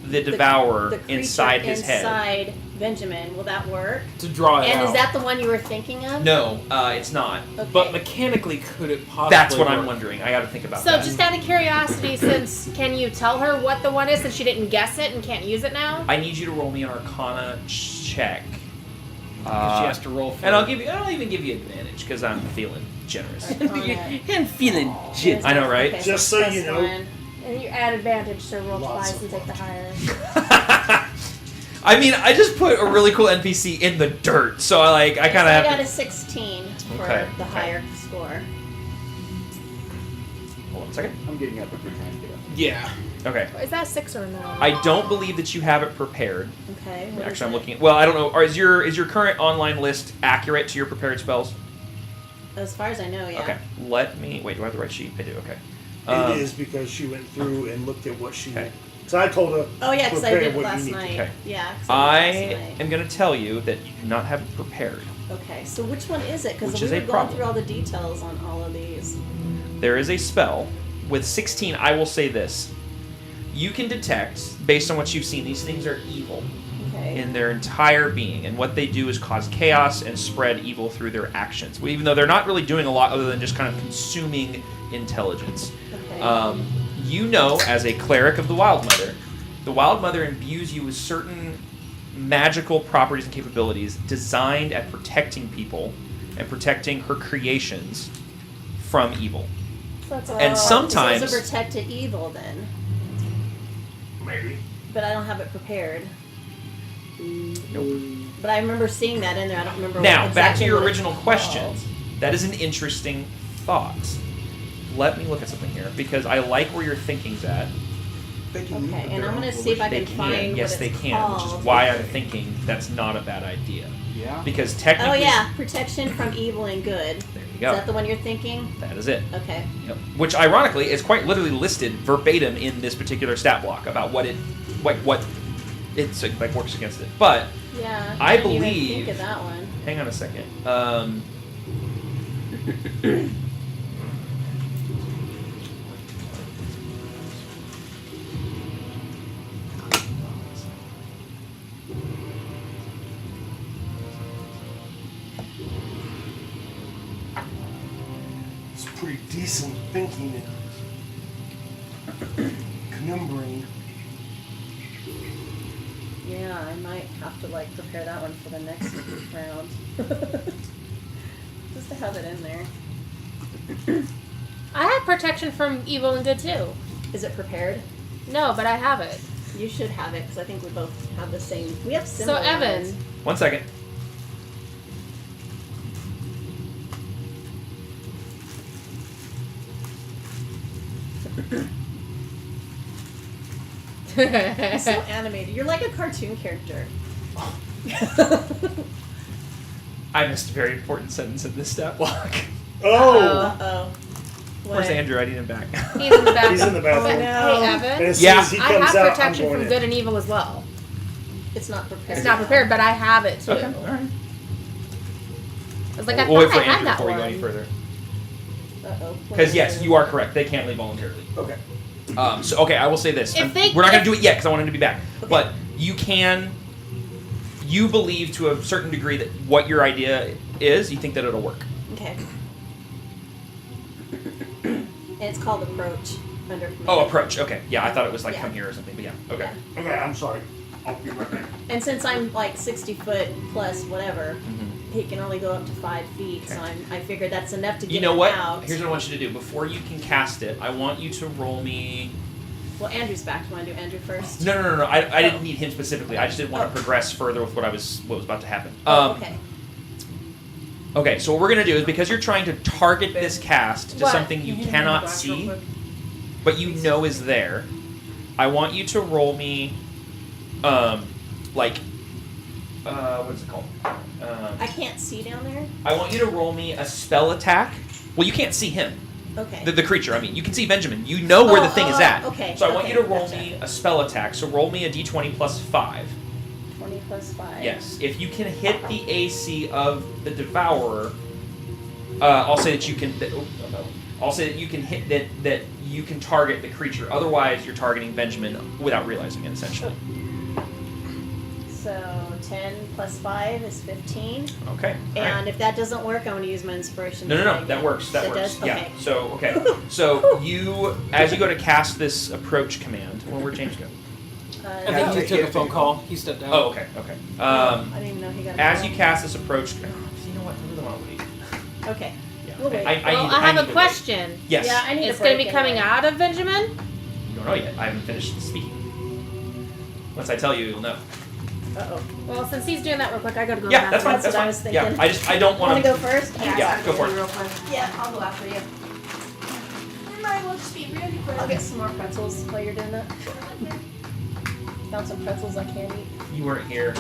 B: the Devourer
C: the creature
B: inside his head.
C: inside Benjamin, will that work?
D: To draw it
C: And
D: out.
C: is that the one you were thinking of?
B: No, it's not.
C: Okay.
D: But mechanically, could it possibly
B: That's what I'm
D: work?
B: wondering. I got to think about
A: So,
B: that.
A: just out of curiosity, can you tell her what the one is since she didn't guess it and can't use it now?
B: I need you to roll me an Arcana check.
D: She has to roll for
B: And I'll even give you advantage because I'm feeling generous.
C: Arcana.
I: I'm feeling jit.
B: I know, right?
C: Okay,
F: Just
C: so
F: so you know.
C: +1.
A: And you add advantage to roll
F: Lots
A: twice
F: of
A: and take the
F: luck.
A: higher.
B: I mean, I just put a really cool NPC in the dirt, so I kind of
C: I
B: have
C: got
B: to...
C: a 16 for
B: Okay,
C: the
B: okay.
C: higher score.
B: Hold on a second.
E: I'm getting up if you're trying to get up.
D: Yeah.
B: Okay.
A: Is that 6 or no?
B: I don't believe that you have it prepared.
C: Okay. what is
B: Actually, I'm
C: it?
B: looking at... Well, I don't know. Or is your current online list accurate to your prepared spells?
C: As far as I know, yeah.
B: Okay. Let me... Wait, do I have the right sheet? I do, okay.
F: It is because she went through and looked at what she.
B: Okay.
F: So I told her.
C: Oh yeah, because I
F: prepare
C: did it
F: what you
C: last
F: need.
C: night.
B: Okay.
C: Yeah. 'cause
B: I
C: I did it last night.
B: am going to tell you that you do not have it prepared.
C: Okay, so which one is it? Because
B: Which
C: we
B: is
C: were
B: a
C: going
B: problem.
C: through all the details on all of these.
B: There is a spell. With 16, I will say this. You can detect, based on what you've seen, these things are evil
C: Okay.
B: in their entire being. And what they do is cause chaos and spread evil through their actions. Even though they're not really doing a lot other than just kind of consuming intelligence.
C: Okay.
B: You know, as a cleric of the Wild Mother imbues you with certain magical properties and capabilities designed at protecting people and protecting her creations from evil.
C: So it's
B: and
C: so
B: sometimes-
C: it's a protected evil then,
F: Maybe.
C: but I don't have it prepared.
B: Nope.
C: But I remember seeing that in there. I don't remember.
B: Now,
C: exactly
B: back to your
C: what it's
B: original question.
C: called.
B: That is an interesting thought. Let me look at something here, because I like where your thinking's at.
E: They can
C: Okay,
E: move
C: and
E: their
C: I'm
E: own
C: gonna see if I
B: They
C: can find
B: yes,
C: what
B: they
C: it's
B: can,
C: called.
B: which is why I'm thinking that's not a bad idea.
E: Yeah.
B: Because
C: Oh
B: technically...
C: yeah, protection from evil and good.
B: There you
C: Is
B: go.
C: that the one you're thinking?
B: That is it.
C: Okay.
B: Yep. Which, ironically, is quite literally listed verbatim in this particular stat block about what it, what it's like works against it. But
C: Yeah.
B: I
C: didn't even
B: believe-
C: think of that one.
B: hang on a second.
F: It's pretty decent thinking and conumbrating.
C: Yeah, I might have to like prepare that one for the next round. Just to have it in there.
A: I have protection from evil and good too.
C: Is it prepared?
A: No, but I have it.
C: You should have it because I think we both have the same. We have
A: So
C: similar.
A: Evan,
C: ones.
B: 1 second.
C: It's so animated. You're like a cartoon character.
B: I missed a very important sentence in this stat block.
F: Oh!
C: Uh-oh.
B: Where's
C: What?
B: Andrew? I need him back.
A: he's in the bathroom.
F: He's in the bathroom.
A: But, hey,
F: And
A: Evan,
F: as soon
B: Yeah.
F: as he
A: I
F: comes
A: have
F: out,
A: protection
F: I'm going
A: from good and evil as well.
C: It's not prepared.
A: It's not prepared, but I have it too.
B: Okay, all right.
A: I was like, I
B: We'll wait
A: thought
B: for
A: I had
B: Andrew
A: that
B: before
A: one.
B: we go any further.
C: Uh-oh.
B: Because yes, you are correct. They can't leave voluntarily.
E: Okay.
B: So okay, I will say this.
A: If they-
B: We're not going
A: if-
B: to do it yet because I want him to be back.
C: Okay.
B: But you can. You believe to a certain degree that what your idea is, you think that it'll work.
C: Okay. And it's called approach under.
B: Oh, approach. Okay. Yeah, I thought it was like
C: Yeah.
B: come here or something. But yeah. Okay.
C: Yeah.
F: Okay, I'm sorry. I'll be right back.
C: And since I'm like 60 foot plus whatever,
B: Mhm.
C: he can only go up to 5 feet. So
B: Okay.
C: I figured that's enough to get
B: You know
C: him
B: what?
C: out.
B: Here's what I want you to do. Before you can cast it, I want you to roll me.
C: Well, Andrew's back. Do you want to do Andrew first?
B: No. I didn't
C: Oh.
B: need him specifically. I just didn't want
C: Oh.
B: to progress further with what was about to happen.
C: Oh, okay.
B: Okay, so what we're gonna do is because you're trying to target this cast to
A: What?
B: something you cannot see, but you know is there, I want you to roll me, what is it called?
C: I can't see down there.
B: I want you to roll me a spell attack. Well, you can't see him,
C: Okay.
B: the creature. I mean, you can see Benjamin. You know where the thing is at.
C: Okay.
B: So I want you to
C: okay,
B: roll
C: gotcha.
B: me a spell attack. So roll me a d20 plus 5.
C: 20 plus 5.
B: Yes. If you can hit the AC of the Devourer, I'll say that you can. I'll say that you can hit that you can target the creature. Otherwise, you're targeting Benjamin without realizing it. Essentially.
C: So 10 plus 5 is 15.
B: Okay.
C: And if that doesn't work, I'm going to use my inspiration.
B: No, that works. That
C: It
B: works.
C: does?
B: Yeah.
C: Okay.
B: So you, as you go to cast this approach command, well, where'd James go?
D: I think he took a phone call. He stepped out.
B: Oh, okay.
C: I didn't even know he got a
B: As
C: call.
B: you cast this approach, you know what? I really want to wait.
C: Okay.
B: Yeah.
C: We'll wait.
A: I have a question.
B: Yes.
C: Yeah, I need
A: It's
C: a
A: going
C: break
A: to be coming
C: anyway.
A: out of Benjamin?
B: You don't know yet. I haven't finished speaking. Once I tell you, you'll know.
C: Uh-oh.
A: Well, since he's doing that real quick, I gotta go.
B: Yeah, that's fine.
C: That's
B: That's
C: what I
B: fine.
C: was
B: Yeah,
C: thinking.
B: I don't want
C: Want to go first?
B: Yeah, go for it.
A: Real quick.
C: Yeah, I'll go after you.
J: Mine will just be really quick.
C: I'll get some more pretzels while you're doing that. Found some pretzels I can't eat.
B: You weren't here.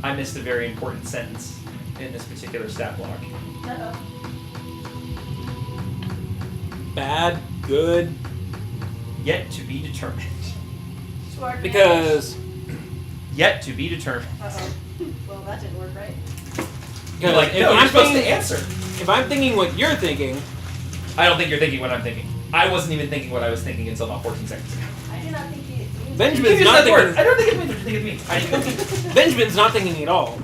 B: I missed a very important sentence in this particular stat block.
C: Uh-oh.
D: Bad, good,
B: Yet to be determined.
D: because
B: Yet to be determined.
C: Uh-oh. Well, that didn't work right.
B: You're like,
D: if
B: no, you're
D: I'm
B: supposed to
D: thinking,
B: answer.
D: if I'm thinking what you're thinking,
B: I don't think you're thinking what I'm thinking. I wasn't even thinking what I was thinking until about 14 seconds ago.
C: I do not think you...
D: Benjamin's
B: You
D: not
B: used that word.
D: thinking.
B: I don't think it's me. I think it's me. I think it's me.
D: Benjamin's not thinking at all.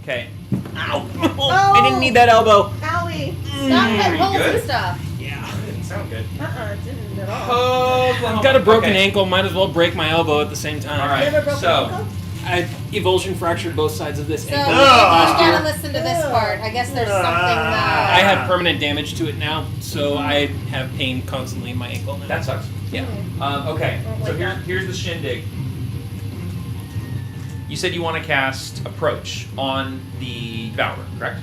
B: Okay.
D: Ow!
C: Oh.
D: I didn't need that elbow.
C: Owie.
A: Stop putting holes
B: good?
A: and stuff.
B: Yeah. Didn't sound good.
C: It didn't at all.
B: Oh,
D: I've got a broken
B: okay.
D: ankle. Might as well break my elbow at the same time.
B: All
C: You have a
B: right.
C: broken
B: So.
C: ankle?
D: I evulsion fractured both sides of this
A: So
D: ankle.
A: maybe you
D: last year.
A: gotta listen to this part. I guess there's something that...
D: I have permanent damage to it now, so I have pain constantly in my ankle now.
B: That sucks.
D: Yeah.
B: Okay.
C: Oh,
B: So
C: like
B: here's the shindig. You said you want to cast Approach on the Devourer, correct?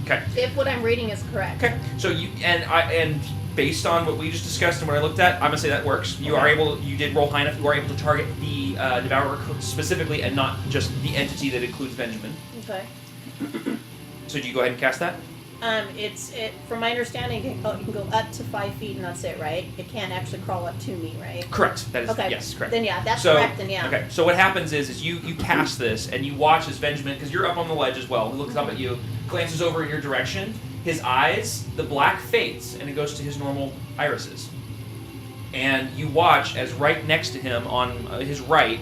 B: Okay.
C: If what I'm reading is correct.
B: Okay. So you and based on what we just discussed and what I looked at, I'm gonna say that works. You are able. You did roll high enough. You are able to target the Devourer specifically, and not just the entity that includes Benjamin.
C: Okay.
B: So do you go ahead and cast that?
C: From my understanding, it can go up to 5 feet, and that's it, right? It can't actually crawl up to me, right?
B: Correct. That is
C: Okay.
B: yes, correct.
C: Then yeah, that's
B: So,
C: correct. Then yeah.
B: Okay, so what happens is you cast this and you watch as Benjamin, because you're up on the ledge as well, he looks up at you, glances over in your direction, his eyes, the black fades, and it goes to his normal irises. And you watch as right next to him on his right,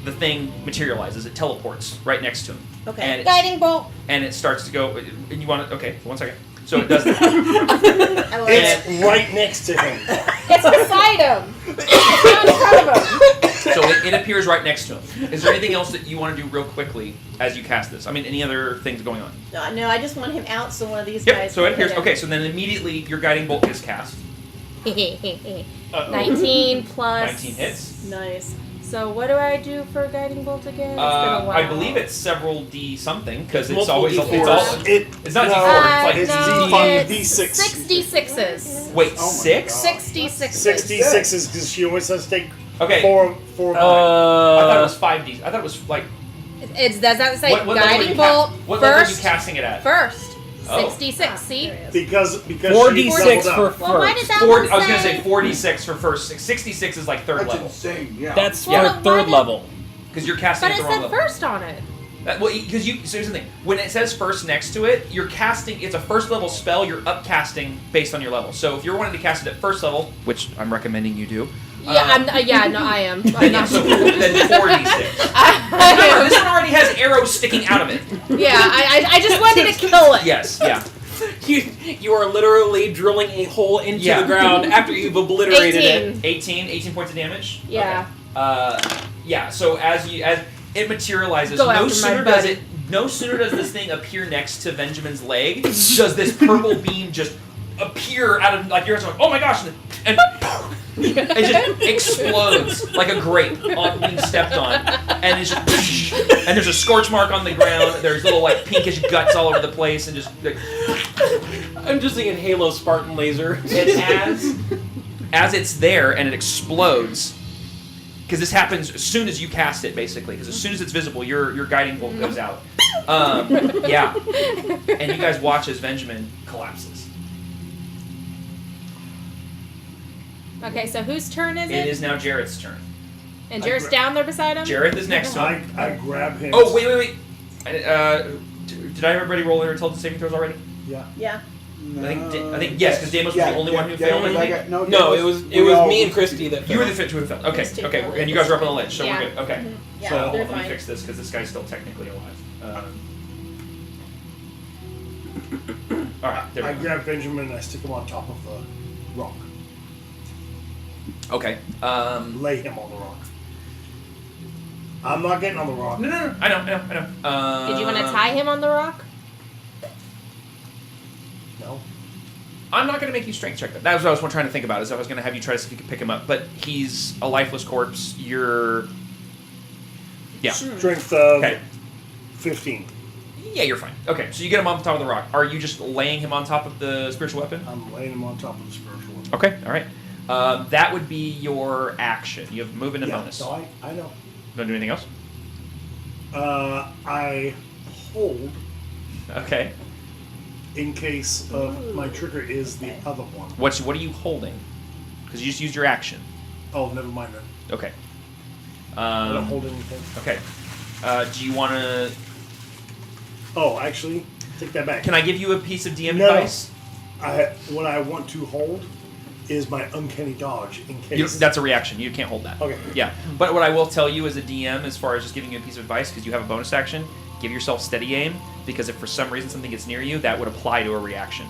B: the thing materializes, it teleports right next to him.
C: Okay.
B: And
A: Guiding bolt.
B: and it starts to go, and you want to, okay, 1 second. So it does that.
C: I love it.
F: It's right next to him.
A: It's beside him. It's not in front of him.
B: So it appears right next to him. Is there anything else that you want to do real quickly as you cast this? I mean, any other things going on?
C: No, I just want him out so one of these
B: Yep,
C: guys.
B: so it
C: can
B: appears.
C: hit him.
B: Okay, so then immediately your guiding bolt is cast.
A: 19 plus...
B: 19 hits.
C: Nice.
A: So what do I do for guiding bolt again? It's been a while.
B: I believe it's several D something, because it's
D: Multiple
B: always...
D: D4s.
B: It's not
F: no,
B: D4, it's like
A: no,
F: D5,
A: it's
F: D6.
A: 66s.
B: Wait,
E: Oh my
B: 6?
E: God.
A: 66s.
F: 66 is because she always has to take
B: Okay.
F: four.
B: I thought it was 5D. I thought it was like...
A: Does that say
B: What level are
A: guiding
B: you
A: bolt
B: what level are you
A: first?
B: casting it at?
A: First.
B: Oh.
A: 66, see?
F: because
D: 4d6
F: she's
D: for
F: leveled up.
A: Well, why did
D: first.
A: that
B: I
A: one
B: was going to
A: say...
B: say 4D6 for first. 66 is like third
E: That's
B: level.
E: insane. Yeah.
D: That's for
A: Well, why
D: third
A: did-
D: level.
B: Because you're casting
A: But
B: at
A: it
B: the wrong
A: said
B: level.
A: first on it.
B: Well, because so here's the thing. When it says first next to it, you're casting. It's a first level spell. You're upcasting based on your level. So if you're wanting to cast it at first level, which I'm recommending you do.
A: Yeah, I am. I'm
B: Then,
A: not.
B: so, then 4d6. Remember, this one already has arrows sticking out of it.
A: Yeah, I just wanted to kill it.
B: Yes, yeah.
D: You are literally drilling a hole into
B: Yeah.
D: the ground after you've obliterated
A: 18.
D: it.
B: 18 points of damage.
A: Yeah.
B: Okay. Yeah. So as it materializes,
A: Go
B: no
A: after my
B: sooner does
A: buddy.
B: it. No sooner does this thing appear next to Benjamin's leg, does this purple beam just appear out of like you're like, oh my gosh, and it just explodes like a grape on being stepped on, and it's just, and there's a scorch mark on the ground. There's little like pinkish guts all over the place, and just like,
D: I'm just thinking Halo Spartan laser.
B: and as it's there and it explodes. Because this happens as soon as you cast it, basically. Because as soon as it's visible, your guiding bolt goes out. Yeah. And you guys watch as Benjamin collapses.
A: Okay, so whose turn is it?
B: It is now Jareth's turn.
A: And Jareth's down there beside him?
B: Jareth is next to him.
F: I grab him.
B: Oh, wait. Did I have everybody roll their intelligence saving throws already?
F: Yeah.
C: Yeah.
B: I think yes, because Damos was the only one who failed.
D: No, it was me and Christy that
B: You were the
D: failed.
B: two who failed. Okay,
C: Those two
B: okay,
C: failed.
B: and you guys were up on the ledge, so
A: Yeah.
B: we're good. Okay.
C: Yeah,
B: So hold
C: they're
B: on, let me
C: fine.
B: fix this because this guy's still technically alive. All right, there
F: I
B: we go.
F: grab Benjamin and I stick him on top of the rock.
B: Okay.
F: Lay him on the rock. I'm not getting on the rock.
B: No. I know.
A: Did you want to tie him on the rock?
F: No.
B: I'm not going to make you strength check that. That was what I was trying to think about. Is I was going to have you try to see if you could pick him up, but he's a lifeless corpse. You're, yeah,
F: Strength of
B: okay,
F: 15.
B: yeah, you're fine. Okay, so you get him on top of the rock. Are you just laying him on top of the spiritual weapon?
F: I'm laying him on top of the spiritual one.
B: Okay, all right. That would be your action. You have movement and
F: Yeah,
B: bonus.
F: no, I know.
B: Don't do anything else.
F: I hold
B: Okay.
F: in case of my trigger is the other one.
B: What are you holding? Because you just used your action.
F: Oh, never mind then.
B: Okay.
F: I don't hold anything.
B: Okay. Do you want to?
F: Oh, actually, take that back.
B: Can I give you a piece of DM
F: No.
B: advice?
F: What I want to hold is my uncanny dodge in case.
B: That's a reaction. You can't hold that.
F: Okay.
B: Yeah. But what I will tell you as a DM, as far as just giving you a piece of advice, because you have a bonus action, give yourself steady aim, because if for some reason something gets near you, that would apply to a reaction.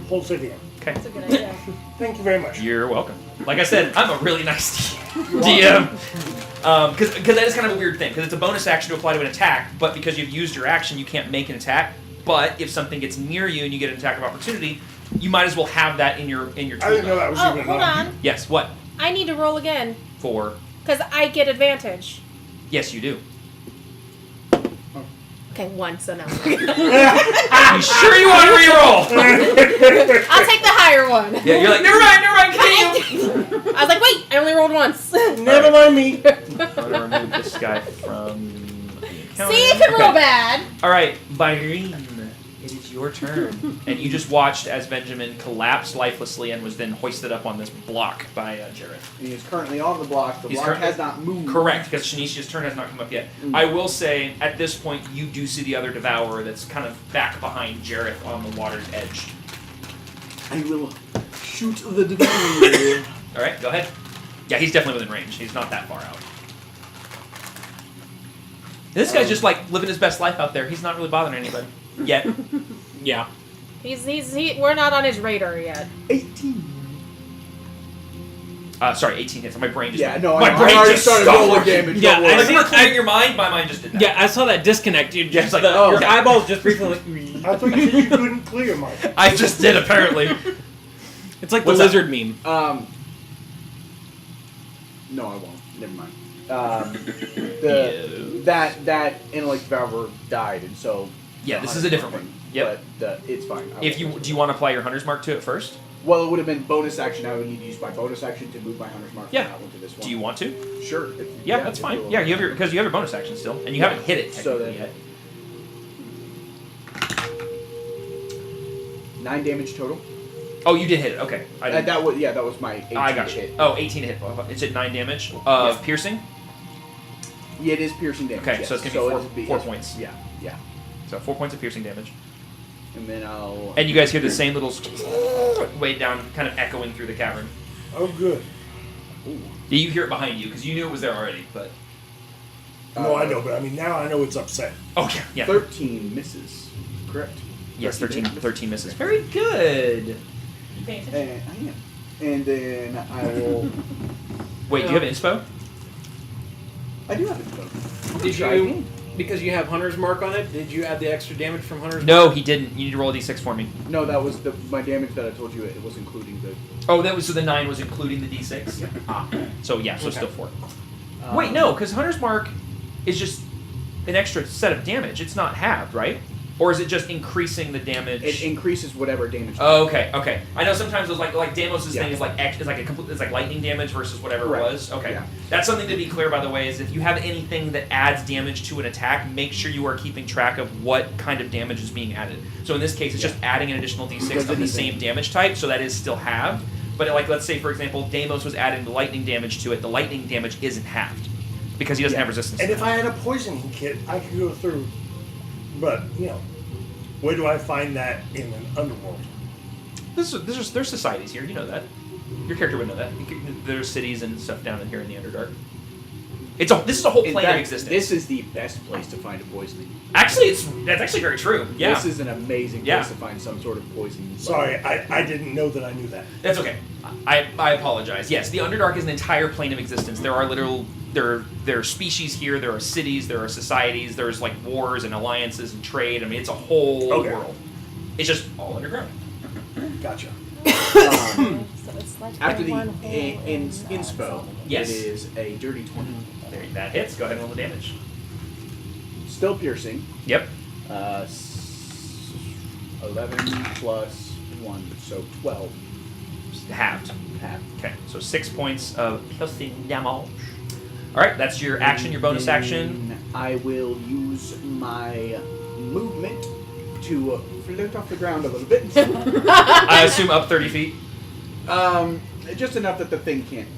F: Hold steady.
B: Okay.
C: That's a good idea.
F: Thank you very much.
B: You're welcome. Like I said, I'm a really nice DM. Because that is kind of a weird thing, because it's a bonus action to apply to an attack, but because you've used your action, you can't make an attack. But if something gets near you and you get an attack of opportunity, you might as well have that in your tool.
F: I didn't know that was
A: Oh,
F: even
A: hold on.
B: Yes, what?
A: I need to roll again
B: For?
A: because I get advantage.
B: Yes, you do.
A: Okay, 1, so no.
B: You sure you want to reroll?
A: I'll take the higher one.
B: Yeah, you're like, never mind, continue.
A: I was like, wait, I only rolled once.
F: Never mind me.
B: I'm going to remove this guy from the encounter.
A: See, it can roll bad.
B: All right, Byrene, it is your turn. And you just watched as Benjamin collapsed lifelessly and was then hoisted up on this block by Jareth.
E: He is currently on the block. The
B: He's
E: block
B: currently-
E: has not moved.
B: Correct, because Shanicia's turn has not come up yet. I will say, at this point, you do see the other Devourer that's kind of back behind Jareth on the water's edge.
E: I will shoot the devourer.
B: All right, go ahead. Yeah, he's definitely within range. He's not that far out. This guy's just like living his best life out there. He's not really bothering anybody yet.
D: Yeah.
A: We're not on his radar yet.
E: 18.
B: Sorry, 18 hits. My brain just
E: Yeah,
B: went,
E: no,
B: my
E: I
B: brain
E: already
B: just
E: started
B: stopped
E: rolling
B: working.
E: damage.
D: Yeah,
E: don't worry.
B: Like you were clearing your mind, my mind just did that.
D: Yeah, I saw that disconnect. You
B: Yeah,
D: just
B: it's like,
D: your
B: okay.
D: eyeballs just briefly like.
F: I thought you said you couldn't clear mine.
B: I just did apparently.
D: It's like
B: What's
D: the
B: that?
D: lizard meme.
E: No, I won't. Never mind. That intellect devourer died, and so.
B: Yeah,
E: the
B: this is a different
E: hunter's
B: one.
E: mark
B: Yep.
E: But it's fine.
B: If you do you want to apply your Hunter's Mark to it first?
E: Well, it would have been bonus action. I would need to use my bonus action to move my hunter's mark
B: Yeah.
E: from that one to this one.
B: Do you want to?
E: Sure.
B: Yeah, that's fine. Yeah, you have your because you have your bonus action still, and you haven't hit it
E: So
B: technically
E: then-
B: yet.
E: 9 damage total.
B: Oh, you did hit it. Okay, I didn't.
E: That was my 18
B: I got you.
E: hit.
B: Oh, 18 hit. It's at 9 damage of
E: Yeah.
B: piercing.
E: Yeah, it is piercing damage.
B: Okay,
E: yes.
B: so it's gonna be four points.
E: Yeah, yeah.
B: So 4 points of piercing damage.
E: And then I'll.
B: And you guys hear the same little way down, kind of echoing through the cavern.
F: Oh, good.
B: Yeah, you hear it behind you because you knew it was there already. But
F: No, I know, but I mean, now I know it's upset.
B: oh yeah.
E: 13 misses. Correct.
B: Yes, 13 misses. Very good.
E: And I am. And then I will.
B: Wait, do you have inspo?
E: I do have it.
D: Did you? Because you have Hunter's Mark on it, did you add the extra damage from Hunter's Mark?
B: No, he didn't. You need to roll a d6 for me.
E: No, that was my damage that I told you. It was including the.
B: Oh, that was so the 9 was including the d6.
E: Yeah.
B: So yeah, so
F: Okay.
B: still 4. Wait, no, because Hunter's Mark is just an extra set of damage. It's not halved, right? Or is it just increasing the damage?
E: It increases whatever damage.
B: Oh, okay. I know sometimes it was like Damos's
E: Yeah.
B: thing is like it's like a complete, it's like lightning damage versus whatever
E: Right.
B: it was. Okay,
E: Yeah.
B: that's something to be clear, by the way. Is if you have anything that adds damage to an attack, make sure you are keeping track of what kind of damage is being added. So in this case, it's just adding an additional d6
E: Because
B: of the
E: anything-
B: same damage type, so that is still halved. But like let's say for example, Deimos was adding the lightning damage to it. The lightning damage isn't halved because he doesn't have resistance.
F: And
B: to
F: if
B: that.
F: I had a poisoning kit, I could go through. But, you know, where do I find that in an underworld?
B: There's societies here. You know that. Your character would know that. There's cities and stuff down in here in the Underdark. This is a whole
E: In
B: plane of
E: fact,
B: existence.
E: this is the best place to find a poisoning.
B: Actually, that's actually very true. Yeah,
E: This is an amazing place
B: Yeah.
E: to find some sort of poison.
F: Sorry, I didn't know that I knew that.
B: that's okay. I apologize. Yes, the Underdark is an entire plane of existence. There are there are species here. There are cities. There are societies. There's like wars and alliances and trade. I mean, it's a whole
F: Okay.
B: world. It's just all underground.
F: Gotcha.
E: Um,
J: So it's like
E: after the
J: one whole
E: inspo,
B: Yes.
E: it is a dirty 20.
B: There, that hits. Go ahead and roll the damage.
E: Still piercing.
B: Yep.
E: 11 plus 1, so 12.
B: Halved.
E: Half.
B: Okay, so 6 points of piercing damage. All right, that's your action, your bonus action.
E: Then I will use my movement to float off the ground a little bit.
B: I assume up 30 feet.
E: Just enough that the thing can't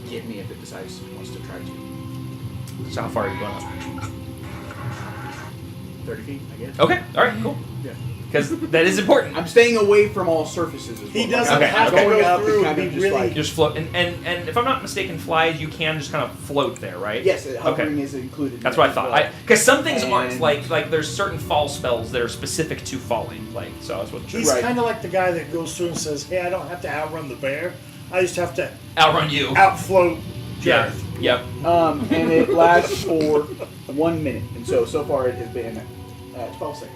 E: get me if it decides it wants to try to.
B: So how far are you going up?
E: 30 feet, I guess.
B: Okay, all right, cool.
E: Yeah.
B: Because that is important.
E: I'm staying away from all surfaces. As
F: He
E: well.
F: doesn't
B: Okay,
F: have
B: okay.
F: to
E: Going
F: go
E: up
F: through.
E: and
F: Kind
E: kind
F: of
E: of just like
B: Just float, and if I'm not mistaken, flies you can just kind of float there, right?
E: yes, hovering is included.
B: That's
E: in
B: what I
E: that as
B: thought.
E: well.
B: Because some things aren't
E: And-
B: like there's certain fall spells that are specific to falling. Like so, I was wasn't sure.
F: He's
E: Right.
F: kind of like the guy that goes through and says, "Hey, I don't have to outrun the bear. I just have to
B: Outrun you.
F: outfloat
B: Yeah.
F: Jareth."
B: Yep.
E: And it lasts for 1 minute, and so far it has been 12 seconds.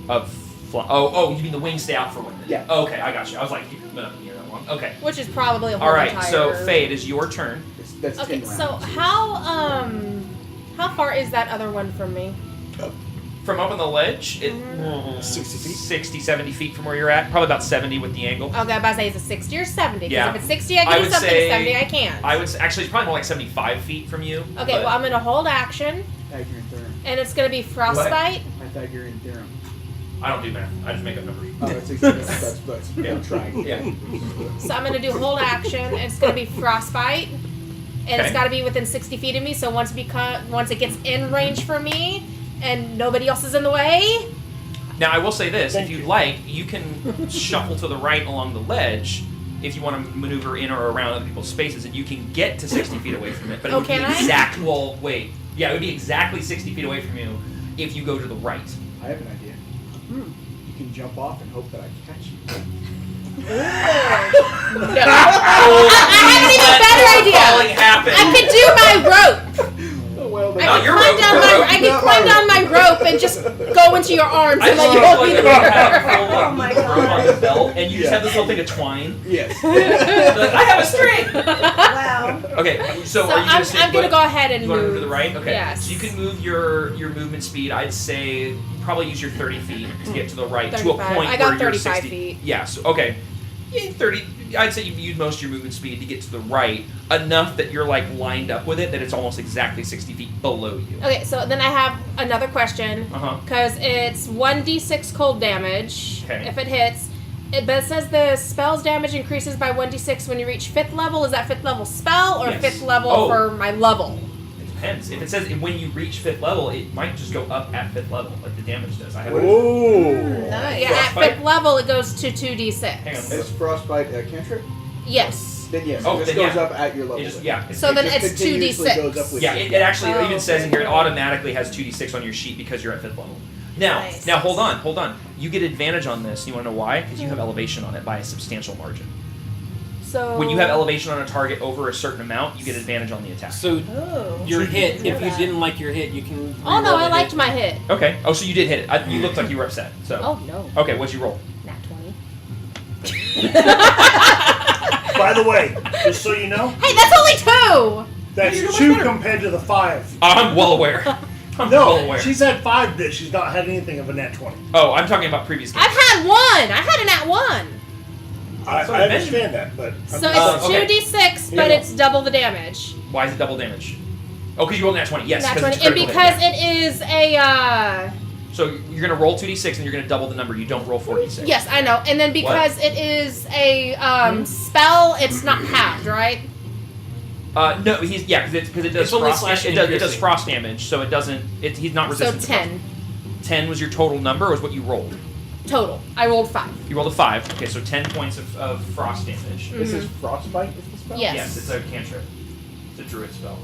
B: Oh, you mean the wings stay out for 1 minute?
E: Yeah.
B: Oh, okay, I got you. I was like, you've been up in here that long. Okay.
A: Which is probably a whole
B: All right.
A: entire...
B: So Faye, it is your turn.
E: That's
A: Okay,
E: 10
A: so
E: rounds.
A: how far is that other one from me?
B: From up on the ledge,
F: 60 feet.
B: 60, 70 feet from where you're at. Probably about 70 with the angle.
A: Okay, I was about to say, is it 60 or 70? 'Cause
B: Yeah.
A: if it's 60, I
B: I
A: can do
B: would
A: something.
B: say-
A: 70, I can't.
B: I would say, actually, it's probably more like 75 feet from you.
A: Okay,
B: but-
A: well, I'm going to hold action,
E: Pythagorean theorem.
A: and it's going to be Frostbite.
E: Pythagorean theorem.
B: I don't do math. I just make up numbers.
E: Oh, that's that's
B: Yeah.
E: I'm trying.
B: Yeah.
A: So I'm going to do hold action, and it's going to be Frostbite. And
B: Okay.
A: it's got to be within 60 feet of me, so once it gets in range for me, and nobody else is in the way,
B: Now, I will say this:
F: Thank
B: if you'd
F: you.
B: like, you can shuffle to the right along the ledge if you want to maneuver in or around other people's spaces, and you can get to 60 feet away from it. But it
A: Oh,
B: would be
A: can I?
B: exact. Well, wait. Yeah, it would be exactly 60 feet away from you if you go to the right.
E: I have an idea. You can jump off and hope that I catch you.
A: I have an even better
B: Falling
A: idea.
B: happened.
A: I can do my rope.
E: Oh, well,
A: I
E: then.
B: Not
A: can
B: your
A: climb
B: rope,
A: down
B: your
A: my
B: rope.
A: I can
E: Not
A: climb
E: my
A: down my rope and just go into your arms
B: I
A: and
B: just
A: let you
B: feel
A: hold
B: like
A: me
B: you
A: there.
B: have a full
C: Oh my
B: rope on
C: God.
B: the belt, and you just
E: Yeah.
B: have this little thing of twine.
E: Yes.
B: Like, I have a string.
C: Wow.
B: Okay, so,
A: So
B: are you
A: I'm,
B: gonna stay
A: I'm gonna
B: put?
A: go ahead and
B: You want to
A: move.
B: move to the right? Okay.
A: Yes.
B: So you can move your movement speed. I'd say probably use your 30 feet to get to the right to a
A: 35.
B: point
A: I got
B: where you're
A: 35
B: 60
A: feet.
B: Yeah. So okay. Yeah, 30. I'd say you use most of your movement speed to get to the right enough that you're like lined up with it that it's almost exactly 60 feet below you.
A: Okay, so then I have another question.
B: Uh-huh.
A: Because it's 1d6 cold damage
B: Okay.
A: if it hits. But it says the spell's damage increases by 1d6 when you reach 5th level. Is that 5th level spell or
B: Yes.
A: 5th level
B: Oh.
A: for my level?
B: It depends. If it says when you reach 5th level, it might just go up at 5th level, like the damage does. I have.
F: Oh.
C: Nice.
A: Yeah, at
B: Frostbite?
A: 5th level it goes to 2d6.
B: Hang on.
E: Is frostbite a cantrip?
A: Yes.
E: Then yes.
B: Oh,
E: it just
B: then
E: goes
B: yeah.
E: up at your level.
B: It just yeah.
A: So then
E: just
A: it's
E: continuously
A: 2d6.
E: goes up with
B: Yeah,
E: you.
B: it actually
A: Oh,
B: even says in
A: okay.
B: here it automatically has 2d6 on your sheet because you're at 5th level. Now,
C: Nice.
B: now hold on. You get advantage on this. You want to know why? Because you have elevation on it by a substantial margin.
A: So
B: When you have elevation on a target over a certain amount, you get advantage on the attack.
D: So
C: Oh.
D: your hit,
C: know
D: if you
C: that.
D: didn't like your hit, you can.
A: Oh no,
D: reroll
A: I
D: the
A: liked
D: hit.
A: my hit.
B: Okay. Oh, so you did hit it. You looked like you were upset. So.
A: Oh no,
B: Okay, what'd you roll?
A: nat 20.
F: By the way, just so you know,
A: Hey, that's only 2.
F: that's
B: You're much
F: 2
B: better.
F: compared to the 5.
B: I'm well aware. I'm well
F: No,
B: aware.
F: she's had 5 bits. She's not had anything of a nat 20.
B: Oh, I'm talking about previous games.
A: I've had 1. I had a nat 1.
F: I
B: So I
F: understand that, but
A: So
B: Oh,
A: it's
B: okay.
A: 2d6, but
F: Yeah.
A: it's double the damage.
B: Why is it double damage? Oh, because you rolled nat 20. Yes,
A: Nat
B: 'cause
A: 20,
B: it's
A: and
B: critical
A: because
B: hit, yeah.
A: it is a
B: So you're gonna roll 2d6 and you're gonna double the number. You don't roll 4d6.
A: yes, I know. And then because it is a spell, it's not halved, right?
B: No, he's because it does
D: It's only
B: frost.
D: slashing
B: It
D: and
B: does
D: piercing.
B: frost damage, so it doesn't. He's not
A: So
B: resistant. to
A: 10
B: frost. 10 was your total number, or was what you rolled?
A: total. I rolled 5.
B: You rolled a 5. Okay, so 10 points of frost damage.
E: This is frostbite. Is the spell?
A: Yes.
B: Yes, it's a cantrip. It's a druid spell.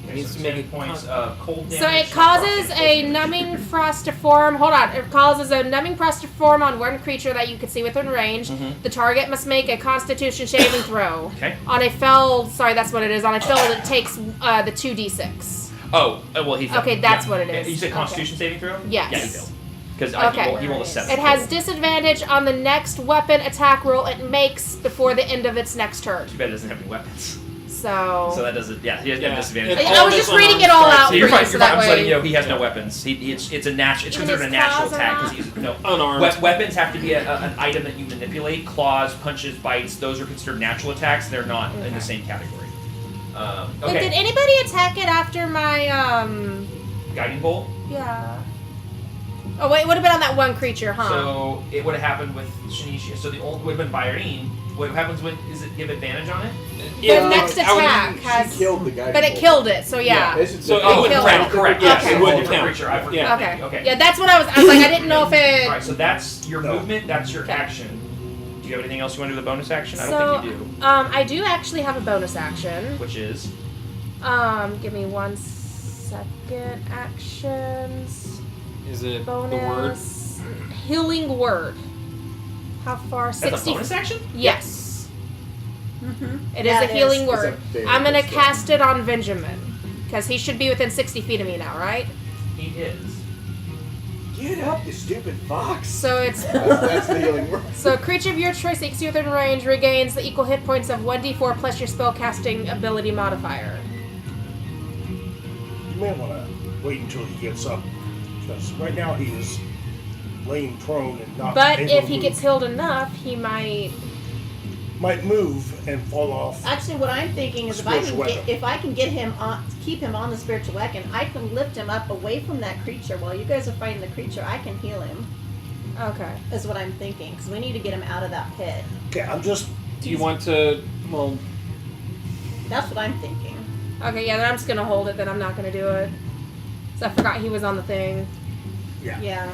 B: Okay,
D: Needs
B: so
D: to
B: 10
D: make a
B: points
D: con-
B: of cold damage.
A: So it
B: not
A: causes
B: frost
A: a
B: damage.
A: numbing frost to form. Hold on. It causes a numbing frost to form on one creature that you can see within range.
B: Mhm.
A: The target must make a Constitution saving throw.
B: Okay.
A: On a failed, sorry, that's what it is. On a failed, it takes the 2d6.
B: Oh, well, he failed.
A: Okay, that's
B: Yeah.
A: what it is.
B: You said
A: Okay.
B: Constitution saving throw?
A: Yes.
B: Yeah, he failed. Because
A: Okay.
B: he rolled a 7.
A: It has disadvantage on the next weapon attack roll it makes before the end of its next turn.
B: Too bad it doesn't have any weapons.
A: So
B: that doesn't. Yeah, he has
D: Yeah.
B: disadvantage.
D: It-
A: I was just reading it all out
B: So you're
A: for you,
B: fine.
A: so
B: You're
A: that
B: fine. I'm just letting
A: way.
B: you know he has no weapons. It's a natural. It's
A: Even
B: considered a
A: his
B: natural
A: claws are
B: attack
A: not?
B: because he's no.
D: Unarmed.
B: Weapons have to be an item that you manipulate. Claws, punches, bites. Those are considered natural attacks. They're not in the same category.
A: But
B: Okay.
A: did anybody attack it after my
B: Guiding bolt.
A: yeah. Oh wait, it would have been on that one creature, huh?
B: So it would have happened with Shinichi. So the old would have been Byrene. What happens when is it give advantage on it?
A: The next attack has.
E: She killed the guy.
A: But it killed it, so yeah.
D: So
B: Oh,
A: it killed it.
B: correct.
A: Yeah,
B: Yes,
A: okay.
B: it would
D: Different
B: count.
D: creature,
B: I forget.
A: Okay. Yeah, that's what I was like, I didn't know if it.
B: All right, so that's your
F: No.
B: movement. That's your action. Do you have anything else you want to do with the bonus action? I
A: So,
B: don't think you do.
A: I do actually have a bonus action.
B: Which is
A: Give me 1 second. Actions.
D: Is it
A: Bonus.
D: the word?
A: Healing word. How far?
B: that's
A: 60.
B: a bonus action.
A: Yes.
C: Mm-hmm.
A: It is a healing word.
E: It's a very
A: I'm gonna
E: good
A: cast it on Benjamin. Because he should be within 60 feet of me now, right?
B: He is.
E: Get up, you stupid fox.
A: So it's.
E: That's the healing word.
A: So, a creature of your choice that you within range regains the equal hit points of 1d4 plus your spellcasting ability modifier.
F: You may want to wait until he gets up, because right now he is laying prone and not
A: But
F: able
A: if
F: to
A: he
F: move.
A: gets healed enough, he might.
F: Might move and fall off.
C: Actually, what I'm thinking is if I can get him on, keep him on the spiritual weapon, I can lift him up away from that creature while you guys are fighting the creature. I can heal him.
A: Okay.
C: Is what I'm thinking, because we need to get him out of that pit.
F: Okay, I'm just.
D: Do you want to? Well,
C: That's what I'm thinking.
A: Okay, yeah, then I'm just gonna hold it, then I'm not gonna do it. So I forgot he was on the thing.
F: Yeah.
C: Yeah.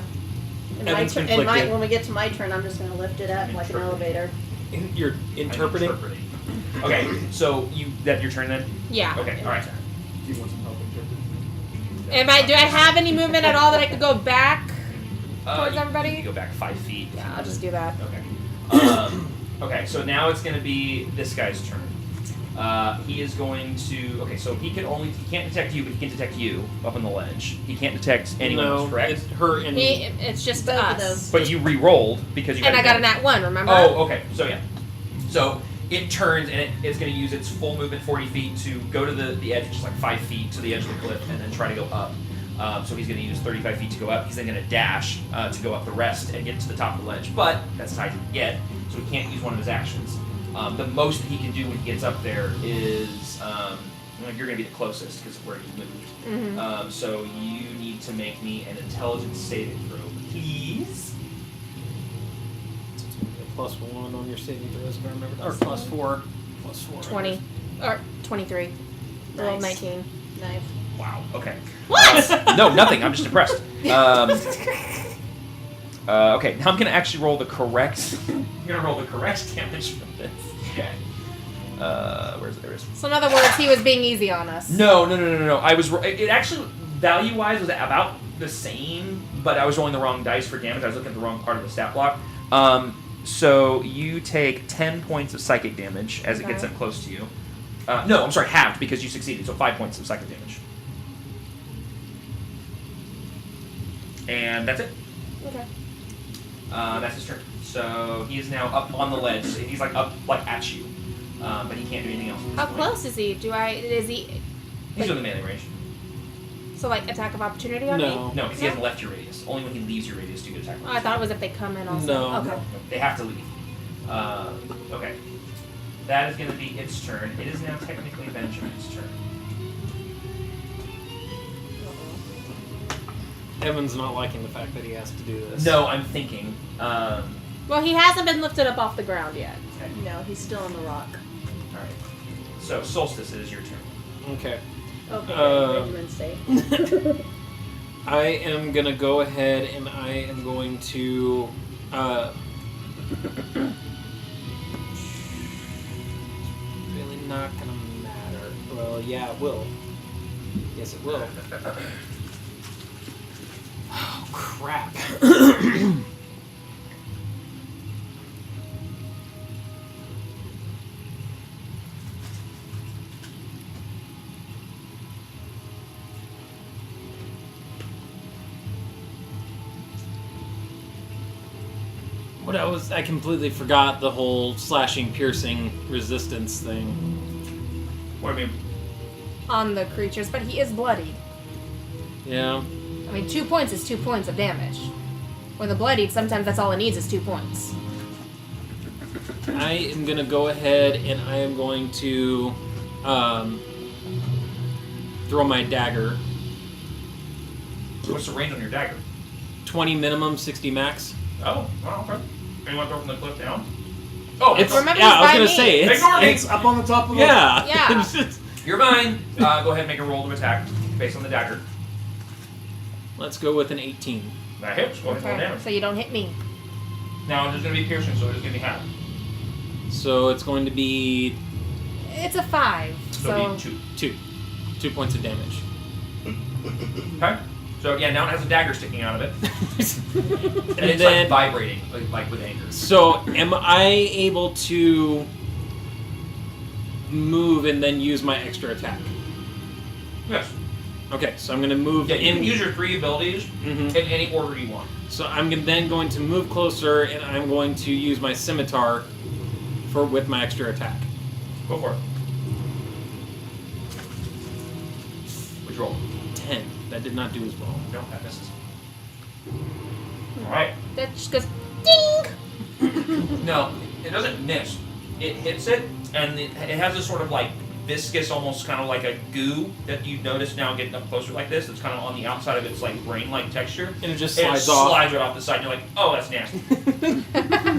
C: And
D: Evan's
C: and
D: conflicted.
C: when we get to my turn, I'm just going to lift it up like an elevator.
D: you're interpreting.
B: Okay, so that's your turn then.
A: Yeah.
B: Okay, all right.
E: Do you want some help interpreting?
A: Do I have any movement at all that I could go back towards
B: You
A: everybody?
B: can go back 5 feet.
A: Yeah, I'll just do that.
B: Okay. Okay, so now it's going to be this guy's turn. He is going to. Okay, so he can't detect you, but he can detect you up on the ledge. He can't detect anyone
D: No,
B: else, correct?
D: it's her and me.
A: It's just
C: Both of
A: us.
C: those.
B: But you re-rolled because you.
A: And I got a
B: advantage.
A: nat 1, remember?
B: Oh, okay. So yeah. So it turns and it's going to use its full movement 40 feet to go to the edge, which is like 5 feet to the edge of the cliff, and then try to go up. So he's going to use 35 feet to go up. He's then going to dash to go up the rest and get to the top of the ledge. But that's as high as he can get, so he can't use one of his actions. The most that he can do when he gets up there is you're going to be the closest because of where you moved.
A: Mm-hmm.
B: So you need to make me an intelligence saving throw, please.
D: +1 on your saving throws, if I remember. Or +4. +4.
A: 20. Or 23. Roll
C: Nice.
A: 19.
C: Nice.
B: Wow. Okay.
A: What?
B: No, nothing. I'm just impressed. Okay, now I'm gonna actually roll the correct. I'm gonna roll the correct damage from this. Okay. Where's there is?
A: So in other words, he was being easy on us.
B: No. I was. It actually value-wise was about the same, but I was rolling the wrong dice for damage. I was looking at the wrong part of the stat block. So you take 10 points of psychic damage as it gets
A: Okay.
B: up close to you. No, I'm sorry, halved because you succeeded. So 5 points of psychic damage. And that's it.
A: Okay.
B: That's his turn. So he is now up on the ledge. He's like up like at you, but he can't do anything else. At this
A: How
B: point.
A: close is he? Is he...
B: He's in the melee range.
A: So like attack of opportunity on me?
D: No.
B: No, because he hasn't left your radius. Only when he leaves your radius do you get attack.
A: Oh, I thought it was if they come in also.
D: No.
A: Okay.
B: No, they have to leave. Okay. That is going to be its turn. It is now technically Benjamin's turn.
D: Evan's not liking the fact that he has to do this.
B: No, I'm thinking.
A: Well, he hasn't been lifted up off the ground yet.
B: Okay.
C: No, he's still on the rock.
B: All right. So Solstice, it is your turn.
D: Okay.
C: Okay, Benjamin's safe.
D: I am gonna go ahead and I am going to really not gonna matter. Well, yeah, it will. Yes, it will. Oh, crap. I completely forgot the whole slashing, piercing, resistance thing.
B: What do you mean?
A: On the creatures, but he is bloodied.
D: Yeah.
A: I mean, 2 points is 2 points of damage. When the bloodied, sometimes that's all it needs is 2 points.
D: I am gonna go ahead and I am going to throw my dagger.
B: What's the range on your dagger?
D: 20 minimum, 60 max.
B: Oh, well, okay. And you want to throw from the cliff down? Oh,
D: It's,
A: Remember,
D: yeah,
A: it's
D: I was
A: by
D: gonna
A: me.
D: say
B: It's
F: It's up on the top of the.
D: yeah.
A: Yeah.
D: It's just-
B: You're mine. Go ahead and make a roll to attack based on the dagger.
D: let's go with an 18.
B: That hits. Go ahead and roll
A: Okay,
B: damage.
A: so you don't hit me.
B: Now, there's going to be piercing, so there's going to be half.
D: So it's going to be
A: It's a 5.
B: So it'll be 2.
D: 2 points of damage.
B: Okay. So, yeah, now it has a dagger sticking out of it. And,
D: And
B: it's
D: then-
B: like vibrating, like with anger.
D: So am I able to move and then use my extra attack?
B: Yes.
D: Okay, so I'm going to move
B: Yeah, you
D: in.
B: can use your 3 abilities
D: Mhm.
B: in any order you want.
D: So I'm then going to move closer, and I'm going to use my scimitar with my extra attack.
B: Go for it. Which roll?
D: 10. That did not do as well.
B: No, that misses. Alright.
A: That just goes ding!
B: No, it doesn't miss. It hits it, and it has this sort of like viscous, almost kind of like a goo that you notice now getting up closer like this. It's kind of on the outside of its like brain-like texture.
D: And it just
B: And
D: slides
B: it
D: off.
B: slides right off the side, and you're like, oh, that's nasty.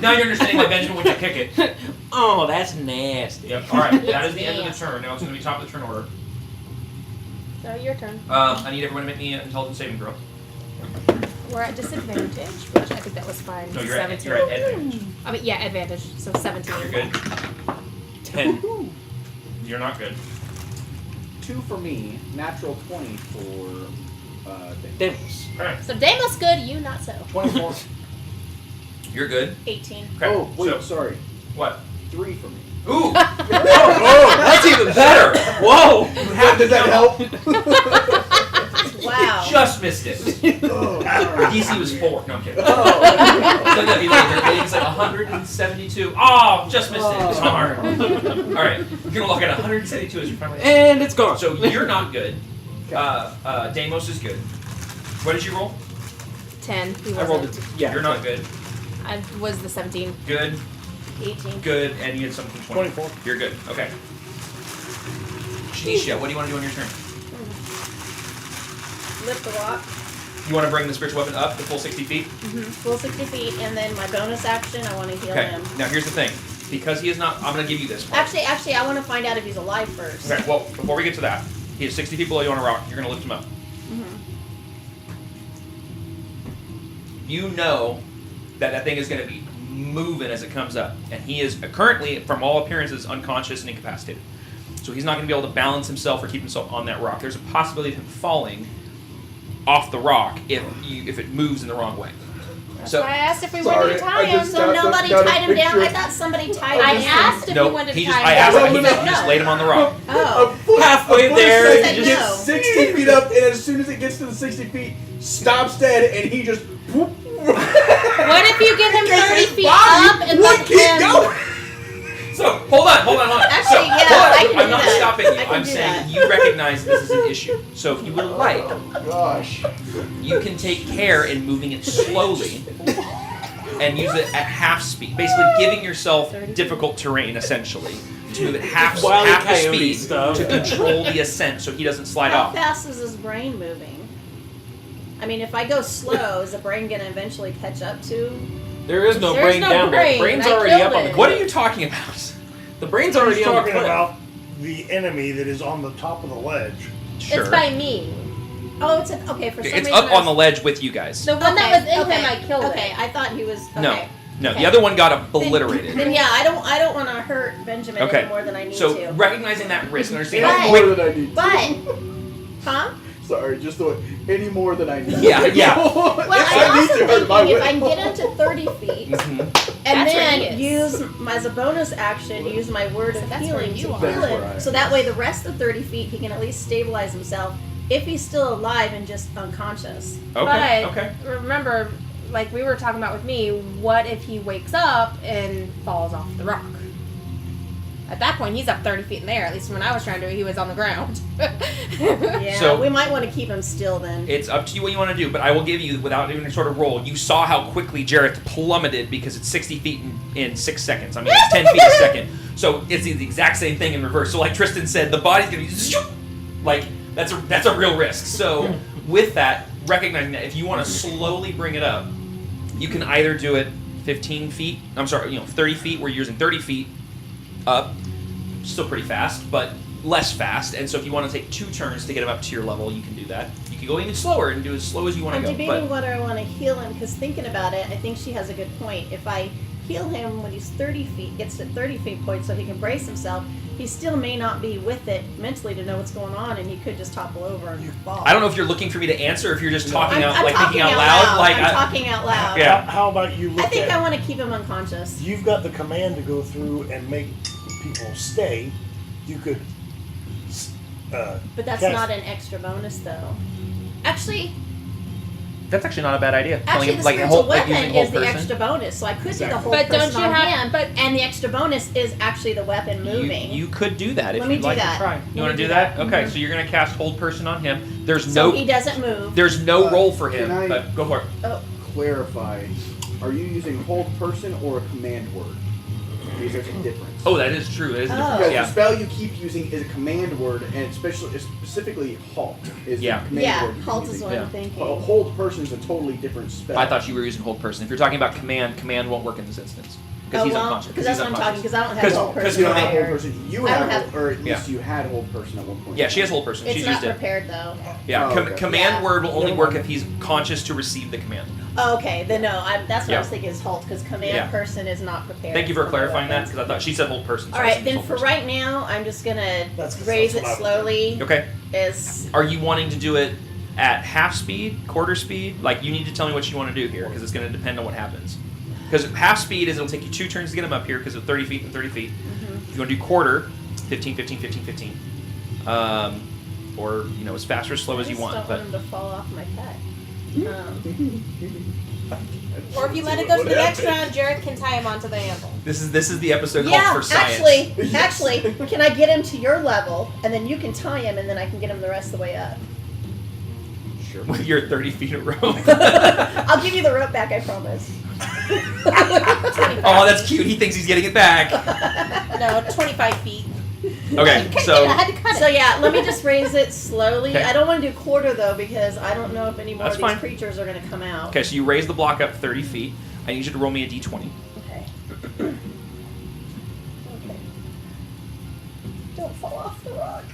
B: Now you're understanding why Benjamin would kick it.
D: Oh, that's nasty.
B: Yep. All right. That is the end of the turn. Now it's going to be top of the turn order.
A: So your turn.
B: I need everyone to make me an intelligence saving throw.
A: We're at disadvantage, which I think that was fine.
B: No, you're at
A: 17.
B: advantage.
A: I mean, yeah, advantage. So 17.
B: You're good.
D: 10.
B: You're not good.
E: 2 for me, natural 20 for
D: Demos.
B: All right.
A: So Damos good, you not so.
E: 24.
B: You're good.
C: 18.
B: Okay.
E: Oh, wait,
B: So,
E: sorry.
B: what?
E: 3 for me.
B: Ooh.
D: Oh, that's even better. Whoa.
E: Does that help?
C: Wow.
B: Just missed it.
E: Oh,
B: Your DC was 4. No, I'm kidding.
E: oh.
B: Look at me later. It's like 172. Oh, just missed it. Darn. All right. You're gonna look at 172 as your final.
D: And it's gone.
B: So you're not good. Deimos is good. What did you roll?
A: 10. He
D: I rolled
A: wasn't.
D: it. Yeah.
B: You're not good.
A: I was the 17.
B: Good.
C: 18.
B: Good. And you had something 20.
F: 24.
B: You're good. Okay. Shanisha, what do you want to do on your turn?
C: Lift the rock.
B: You want to bring the spiritual weapon up the full 60 feet?
C: Full 60 feet, and then my bonus action, I want to heal
B: Okay.
C: him.
B: Now here's the thing. Because he is not, I'm going to give you this part.
C: Actually, I want to find out if he's alive first.
B: Okay, well, before we get to that, he is 60 feet below you on a rock. You're going to lift him up. You know that thing is going to be moving as it comes up. And he is currently, from all appearances, unconscious and incapacitated. So he's not going to be able to balance himself or keep himself on that rock. There's a possibility of him falling off the rock if it moves in the wrong way.
A: That's
B: So
A: why I asked if we
E: Sorry,
A: wanted to tie
E: I
A: him.
E: just
C: So
E: got
C: nobody
E: got a
C: tied him down.
E: picture.
C: I thought somebody tied
A: I
C: him
A: asked if
B: no,
A: we wanted to
B: he
A: tie
B: just,
A: him.
B: I asked him, he
E: No.
B: just laid him on the rock.
C: Oh.
D: Halfway
E: a
D: there,
E: foot
C: you
E: said
C: just-
E: gets 60 feet up, and as soon as it gets to the 60 feet, stops dead, and he just.
A: What if you get him 30 feet
E: Body
A: up and
E: would
A: let
E: keep
A: him...
E: going.
B: So, hold on.
C: Actually,
B: So,
C: yeah,
B: hold on.
C: I can
B: I'm
C: do
B: not
C: that.
B: stopping
C: I
B: you.
C: can
B: I'm
C: do
B: saying
C: that.
B: you recognize this is an issue. So if you would like,
E: Gosh.
B: you can take care in moving it slowly and use it at half speed. Basically giving yourself difficult terrain, essentially. To move it half
D: Wile E.
B: the
D: Coyote
B: speed
D: stuff.
B: to control the ascent so he doesn't slide
C: How
B: off.
C: fast is his brain moving? I mean, if I go slow, is the brain going to eventually catch up to?
D: There is no
A: There's
D: brain
A: no
D: down
A: brain.
D: there. Brain's
A: I
D: already
A: killed
D: up on the
A: it.
B: What are you talking about?
D: The brain's
F: He's
D: already on the
F: talking
D: cliff.
F: about the enemy that is on the top of the ledge.
A: It's by me.
C: Oh, it's okay. For some
B: It's
C: reason,
B: up
C: I
B: on the
C: was-
B: ledge with you guys.
A: The one that was in
C: okay,
A: him, I killed
C: Okay,
A: it.
C: I thought he was. Okay.
B: No. No,
C: Okay.
B: the other one got
C: Then-
B: obliterated.
C: Then yeah, I don't want to hurt Benjamin
B: Okay.
C: any more than I need
B: So
C: to.
B: recognizing that risk and understanding
C: Right.
B: how
E: More
B: quick.
E: than I need.
C: But, huh?
E: Sorry, just the any more than I need.
B: Yeah, yeah.
C: Well,
E: If
C: I'm
E: I need
C: also
E: to hurt my
C: thinking if I
E: way.
C: can get him to 30 feet,
B: Mhm.
C: and
A: That's where
C: then
A: he is.
C: use as a bonus action, use my word of
A: that's where
C: healing
A: you
C: to
A: are.
C: heal
E: That's where I
C: him.
E: am.
C: So that way, the rest of 30 feet, he can at least stabilize himself if he's still alive and just unconscious.
B: Okay.
A: But
B: Okay.
A: remember, like we were talking about with me, what if he wakes up and falls off the rock? At that point, he's up 30 feet in the air. At least when I was trying to do it, he was on the ground.
C: Yeah,
B: So-
C: we might want to keep him still then.
B: It's up to you what you want to do, but I will give you, without even a sort of roll, you saw how quickly Jareth plummeted because it's 60 feet in 6 seconds. I mean, it's 10 feet a second. So it's the exact same thing in reverse. So like Tristan said, the body's going to be zoop, like, that's a real risk. So with that, recognizing that if you want to slowly bring it up, you can either do it 15 feet. I'm sorry, 30 feet. Where you're using 30 feet up, still pretty fast, but less fast. And so if you want to take 2 turns to get him up to your level, you can do that. You can go even slower and do as slow as you want to go.
C: I'm debating whether I want to heal him, because thinking about it, I think she has a good point. If I heal him when he's 30 feet, gets to 30 feet point so he can brace himself, he still may not be with it mentally to know what's going on, and he could just topple over and fall.
B: I don't know if you're looking for me to answer, or if you're just talking
C: I'm
B: thinking
C: talking
B: out loud.
C: I'm talking out loud.
B: Yeah.
F: How about you look
C: I think
F: at...
C: I want to keep him unconscious.
F: You've got the command to go through and make people stay. You could...
C: But that's
F: cast-
C: not an extra bonus, though. Actually,
B: That's actually not a bad idea.
C: the
B: Telling him,
C: spiritual
B: using
C: weapon
B: hold
C: is the
B: person.
C: extra bonus, so I could
F: Exactly.
C: do the whole
A: But don't
C: person
A: you
C: on
A: have-
C: him,
A: but-
C: and the extra bonus is actually the weapon moving.
B: You could do that if
C: Let me
B: you'd
C: do
B: like
C: that.
B: to try.
C: Let
B: You
C: me
B: want to
C: do
B: do that?
C: that.
B: Okay,
C: Mhm.
B: so you're gonna cast hold person on him. There's
C: so
B: no
C: he doesn't move.
B: there's no roll for him,
E: can I-
B: but go for it.
E: Clarify. Are you using hold person or a command word? Because there's a difference.
B: Oh, that is true. That is a difference.
E: Because
B: Yeah.
E: the spell you keep using is a command word, and specifically halt is
B: Yeah.
E: the command
C: Yeah,
E: word. you're
C: halt is
E: using.
C: what I'm
B: Yeah.
C: thinking.
E: Hold person is a totally different spell.
B: I thought you were using hold person. If you're talking about command won't work in this instance because he's unconscious.
C: Because that's what I'm talking, because I don't have
B: Because-
C: hold
B: because
C: person
E: You don't have hold
C: prepared.
E: person. You
C: I don't
E: have,
C: have-
E: or at
B: Yeah.
E: least you had hold person at one point.
B: Yeah, she has hold person.
C: It's
B: She's
C: not
B: used it.
C: prepared, though.
B: Yeah,
E: Oh, okay.
B: command
C: Yeah.
B: word will only
F: Never
B: work
F: mind.
B: if he's conscious to receive the command.
C: Oh, okay, then no, that's what
B: Yeah.
C: I was thinking is halt, because command
B: Yeah.
C: person is not prepared.
B: Thank you for
C: the
B: clarifying that
C: weapons.
B: because I thought she said hold person. so
C: All
B: I
C: right,
B: assumed
C: then
B: hold
C: for
B: person.
C: right now, I'm just gonna
F: That's 'cause
C: raise it
F: that's what I would
C: slowly.
B: Okay.
C: As
B: Are you wanting to do it at half speed, quarter speed? Like, you need to tell me what you want to do here because it's going to depend on what happens. Because half speed is it'll take you 2 turns to get him up here because of 30 feet and 30 feet. If you want to do quarter, 15, 15, 15, 15. Or, as fast or slow as you want.
C: I just
B: But
C: don't want him to fall off my pet.
J: Or if you let it go to the next round, Jareth can tie him onto the anvil.
B: this is the episode
C: Yeah,
B: called For Science.
C: actually, can I get him to your level, and then you can tie him, and then I can get him the rest of the way up?
E: Sure.
B: With your 30 feet of rope.
C: I'll give you the rope back, I promise.
B: Oh, that's cute. He thinks he's getting it back.
J: No, 25 feet.
B: Okay,
J: I
B: so
J: had to cut
C: So
J: it.
C: yeah, let me just raise it slowly.
B: Okay.
C: I don't want to do quarter though, because I don't know if any more
B: That's
C: of these
B: fine.
C: creatures are going to come out.
B: okay, so you raise the block up 30 feet. I need you to roll me a d20.
C: Okay. Okay. Don't fall off the rock.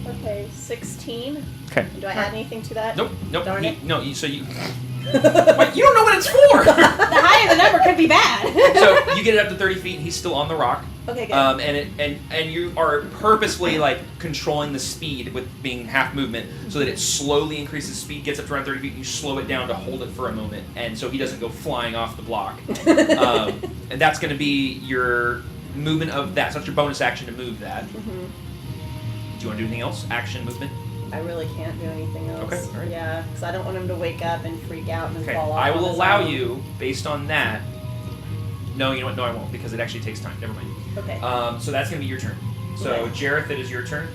C: Okay, 16.
B: Okay.
C: Do I add anything to that?
B: Nope.
C: Darn it.
B: No, so you. Wait, you don't know what it's for.
J: The higher the number could be bad.
B: So you get it up to 30 feet. And he's still on the rock.
C: Okay, good.
B: And you are purposefully like controlling the speed with being half movement, so that it slowly increases speed, gets up to around 30 feet, and you slow it down to hold it for a moment, and so he doesn't go flying off the block. And that's going to be your movement of that. So that's your bonus action to move that.
C: Mhm.
B: Do you want to do anything else? Action, movement.
C: I really can't do anything else.
B: Okay, all right.
C: Yeah, because I don't want him to wake up and freak out and
B: Okay.
C: fall off.
B: I
C: on
B: will
C: his
B: allow
C: own.
B: you based on that. No, you know what? No, I won't because it actually takes time. Never mind.
C: Okay.
B: So that's going to be your turn. So,
C: Okay.
B: Jareth, it is your turn.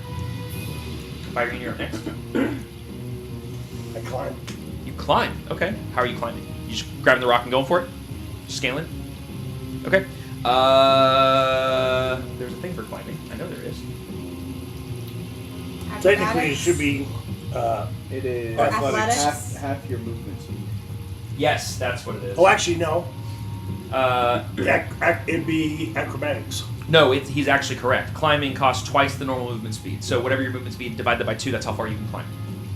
B: Byron, you're up next.
F: I climb.
B: You climb. Okay. How are you climbing? You just grabbing the rock and going for it? Scaling? Okay. There's a thing for climbing. I know there is.
F: Technically, it should be.
E: It is
F: Athletics.
E: half your movement speed.
B: Yes, that's what it is.
F: Oh, actually, no.
B: Uh,
F: It'd be acrobatics.
B: no, he's actually correct. Climbing costs twice the normal movement speed. So whatever your movement speed, divide that by 2, that's how far you can climb.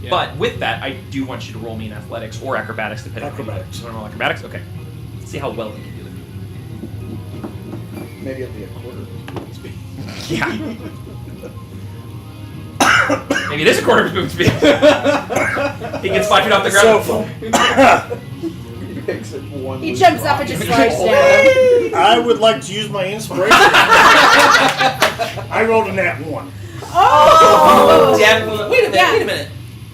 D: Yeah.
B: But with that, I do want you to roll me in athletics or acrobatics, depending
F: Acrobatics.
B: on normal acrobatics. Okay. See how well you can do
E: Maybe it'll be a quarter movement speed.
B: it. Yeah. Maybe it is a quarter of his movement speed. He gets 5 feet off the ground.
F: So,
E: He picks it one.
J: He
E: loose
J: jumps
E: rock
J: up and just
E: and
J: slides
E: rolls.
J: down.
F: I would like to use my inspiration. I rolled a nat 1.
J: Oh!
B: Definitely. Wait a minute.
J: Yeah.
B: Wait a minute.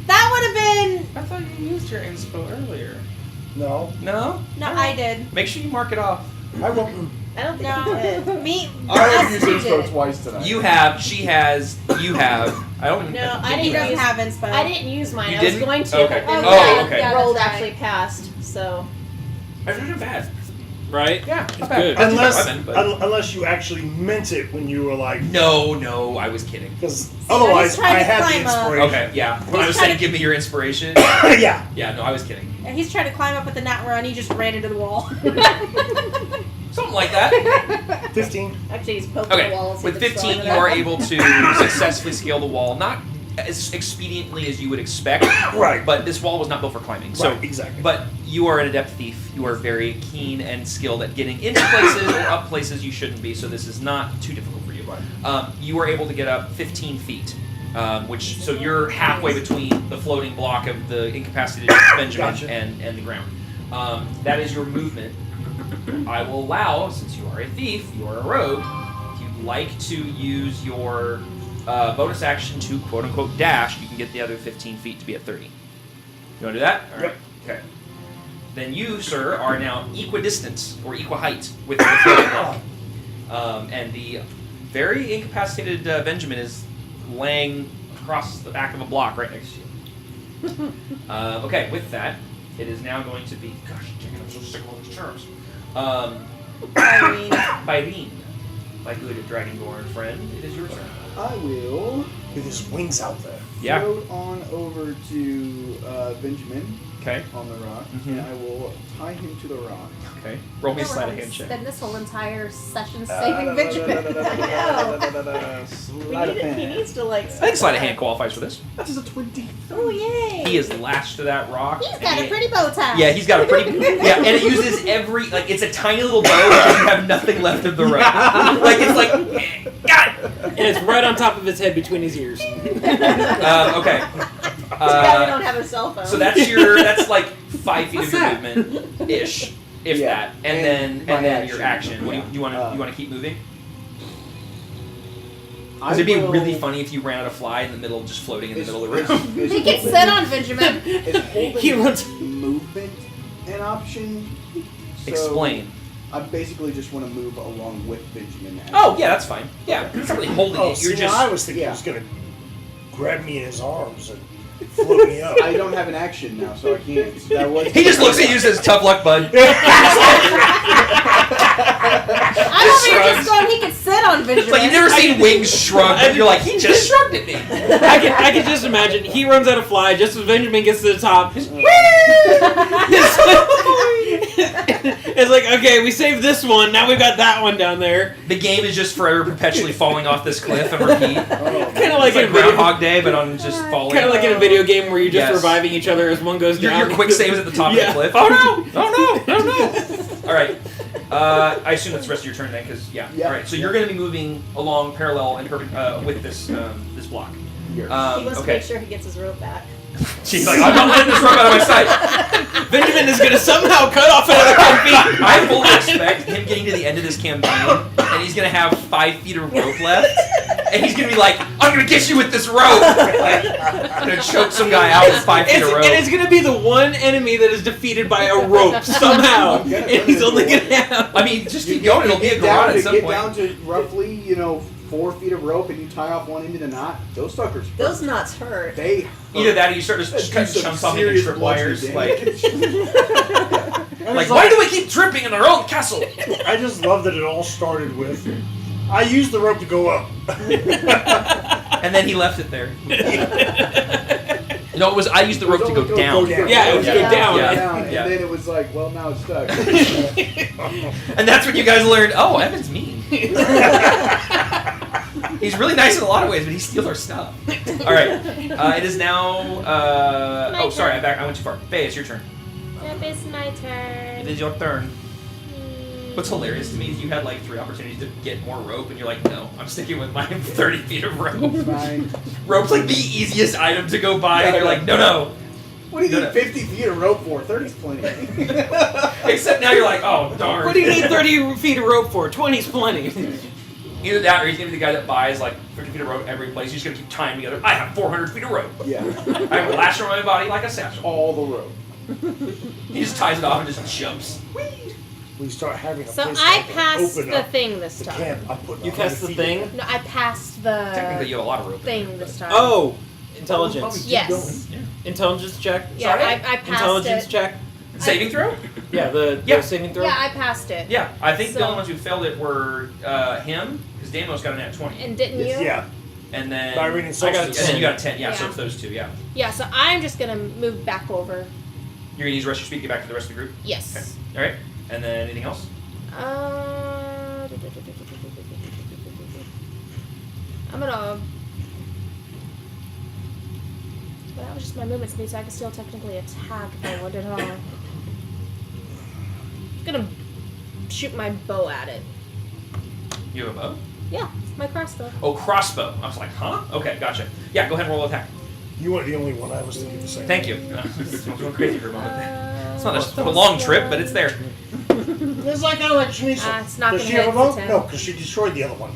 J: That would have been.
B: I thought you used your inspo earlier.
F: No,
B: No?
J: No, I did.
B: Make sure you mark it off.
F: I rolled.
C: I don't think he did.
J: No. Me.
E: I already
J: us
E: used
J: two
E: inspo
J: did.
E: twice tonight.
B: You have, she has, you have. I don't.
C: No, I
J: He
C: didn't
J: doesn't
C: use.
J: have inspo.
C: I didn't use mine.
B: You
C: I was
B: didn't?
C: going to,
B: Okay.
C: but then
J: Oh,
C: I
B: okay.
J: yeah,
C: rolled
J: that's
C: actually
J: right.
C: passed. So
B: I did bad.
D: right?
B: Yeah,
D: It's good.
F: Unless you actually meant it when you were like,
B: No, I was kidding.
F: because
C: he's
F: otherwise
C: trying
F: I
C: to
F: had the
C: climb up.
F: inspiration.
B: Okay, yeah. When I was
C: trying
B: saying,
C: to-
B: give me your inspiration.
F: Yeah.
B: Yeah, no, I was kidding.
C: And he's trying to climb up with the nat run. He just ran into the wall.
B: Something like that.
F: 15.
C: Actually, he's poking
B: Okay,
C: the wall.
B: with 15, you are able to successfully scale the wall. Not as expediently as you would expect.
F: Right.
B: But this wall was not built for climbing. So,
F: Right, exactly.
B: But you are an adept thief. You are very keen and skilled at getting into places or up places you shouldn't be. So this is not too difficult for you. You are able to get up 15 feet. So you're halfway between the floating block of the incapacitated Benjamin
F: Gotcha.
B: and the ground. That is your movement. I will allow, since you are a thief, you are a rogue, if you'd like to use your bonus action to quote-unquote dash, you can get the other 15 feet to be at 30. You want to do that? All right.
F: Yep.
B: Okay. Then you, sir, are now equidistant, or equal height, with the floating block. And the very incapacitated Benjamin is laying across the back of a block right next to you. Okay, with that, it is now going to be... Gosh, dang it, I'm so sick of all these terms. Byrene, my good Dragonborn friend, it is your turn.
E: I will
F: With his wings out there.
B: Yeah.
E: float on over to Benjamin
B: Okay.
E: on the rock,
B: Mhm.
E: and I will tie him to the rock.
B: Okay. Roll me a
J: We're
B: sleight of
J: gonna
B: hand check.
J: spend this whole entire session saving Benjamin.
E: Sleight of
C: He
E: hand.
C: needs to like.
B: I think sleight of hand qualifies for this.
E: That is a 20.
C: Oh yay!
B: He is lashed to that rock.
J: He's
B: and
J: got a
B: he-
J: pretty bow tie.
B: Yeah, he's got a pretty. Yeah, and it uses it's a tiny little bow because you have nothing left of the rope. Like it's like, got it.
D: And it's right on top of his head between his ears.
B: Okay.
C: Too bad we don't have a cell phone.
B: So that's like 5 feet of your movement ish, if
E: Yeah,
B: that, and
E: and
B: then
E: my
B: your
E: action,
B: action. What do
E: yeah.
B: you want to keep moving?
E: I
B: Because it'd be
E: will-
B: really funny if you ran out of fly in the middle, just floating in the middle of the room.
E: Is
J: He can
E: holding-
J: sit on Benjamin.
E: Is holding
D: He runs-
E: movement an option? So
B: Explain.
E: I basically just want to move along with Benjamin. as-
B: Oh yeah, that's fine. Yeah, you're not really holding
F: Oh,
B: it.
F: see,
B: You're just.
F: I was thinking
E: yeah.
F: he was going to grab me in his arms and float me up.
E: I don't have an action now, so I can't. That was
B: He just looks at you and says, "Tough luck, bud."
J: I'm over here just going, he could sit on Benjamin.
B: It's like you've never seen wings shrug, but you're like, he just shrugged at me.
D: I can just imagine he runs out of fly just as Benjamin gets to the top. It's like, okay, we saved this one. Now we've got that one down there.
B: The game is just forever perpetually falling off this cliff and repeat.
D: Kind of
B: It's
D: like,
B: like Groundhog Day, but on just falling.
D: Kind of like in a video game where you're just
B: Yes.
D: reviving each other as one goes down.
B: Your quick saves at the top
D: Yeah.
B: of the cliff. Oh no! Oh no! Oh no! All right. I assume that's the rest of your turn then, because yeah.
E: Yeah.
B: All right. So you're going to be moving along parallel and with this this block.
E: Here.
C: he wants to
B: Okay.
C: make sure he gets his rope back.
B: She's like, I'm not letting this rope out of my sight.
D: Benjamin is going to somehow cut off another 10 feet.
B: I fully expect him getting to the end of this campaign, and he's gonna have 5 feet of rope left, and he's gonna be like, "I'm gonna get you with this rope." Like, gonna choke some guy out with 5 feet of rope.
D: And it's going to be the one enemy that is defeated by a rope somehow.
E: I'm gonna
D: And he's only going to have...
B: I mean, just keep going. It'll be a
E: Get down
B: garage
E: to
B: at some
E: get
B: point.
E: down to roughly 4 feet of rope, and you tie off one end of the knot. Those suckers.
C: Those knots hurt.
E: They hurt.
B: Either that, or you start just cutting
E: Some
B: chunks off into
E: serious
B: trip wires.
E: bludgeoning
B: Like, why do we keep tripping in our own castle?
F: I just love that it all started with, I used the rope to go up.
B: And then he left it there. No, it was I used the rope to go down.
D: Yeah, it was go down.
B: Yeah.
E: And
B: Yeah.
E: then it was like, well, now it's stuck.
B: And that's when you guys learned, oh, Evan's mean. He's really nice in a lot of ways, but he steals our stuff. All right, it is now. Oh, sorry, I went too far. Faye, it's your turn.
J: Yep, it's my turn.
B: It is your turn. What's hilarious to me is you had like 3 opportunities to get more rope, and you're like, no, I'm sticking with my 30 feet of rope.
E: Fine.
B: Rope's like the easiest item to go buy, and you're like, no.
E: What do you
B: No,
E: need
B: no.
E: 50 feet of rope for? 30's plenty.
B: Except now you're like, oh, darn.
D: What do you need 30 feet of rope for? 20's plenty.
B: Either that, or he's gonna be the guy that buys like 50 feet of rope every place. He's gonna keep tying together. I have 400 feet of rope.
E: Yeah.
B: I have a lash around my body like a satchel.
E: All the rope.
B: He just ties it off and just jumps.
F: We start having a
J: So
F: place
J: I
F: to
J: passed
F: open
J: the
F: up
J: thing this
F: the
J: time.
F: camp. I put
D: You
F: 100
D: cast the
F: feet
D: thing?
F: in.
J: No, I passed
B: Technically, you
J: the
B: have a lot of rope.
J: thing this time.
D: Oh, intelligence.
J: Yes.
D: Intelligence check.
J: Yeah,
B: Sorry?
J: I passed
D: Intelligence
J: it.
D: check.
B: Saving throw?
D: Yeah, the saving throw.
A: Yeah, I passed it.
B: Yeah, I think the
A: So-
B: only ones who failed it were him, because Damos got a nat 20.
A: And didn't you?
F: Yeah.
B: And then
F: Irene and
B: I got a
F: Solstice.
B: 10. And then you got a 10. Yeah, so
A: Yeah.
B: it's those two. Yeah.
A: Yeah, so I'm just gonna move back over.
B: You're gonna use the rest of your speed to get back to the rest of the group.
A: Yes.
B: Okay. All right. And then anything else?
A: I'm gonna. Well, that was just my movement speed, so I can still technically attack if I wanted at all. I'm gonna shoot my bow at it.
B: You have a bow?
A: Yeah, it's my crossbow.
B: Oh, crossbow. I was like, huh? Okay, gotcha. Yeah, go ahead and roll attack.
F: You weren't the only one I was thinking the same.
B: Thank you. I was going crazy for a moment. It's not
A: It's
B: a long trip, but it's there.
F: It's like Shanice.
A: It's not
F: Does
A: gonna
F: she have
A: hit
F: a bow?
A: for 10.
F: No, because she destroyed the other one.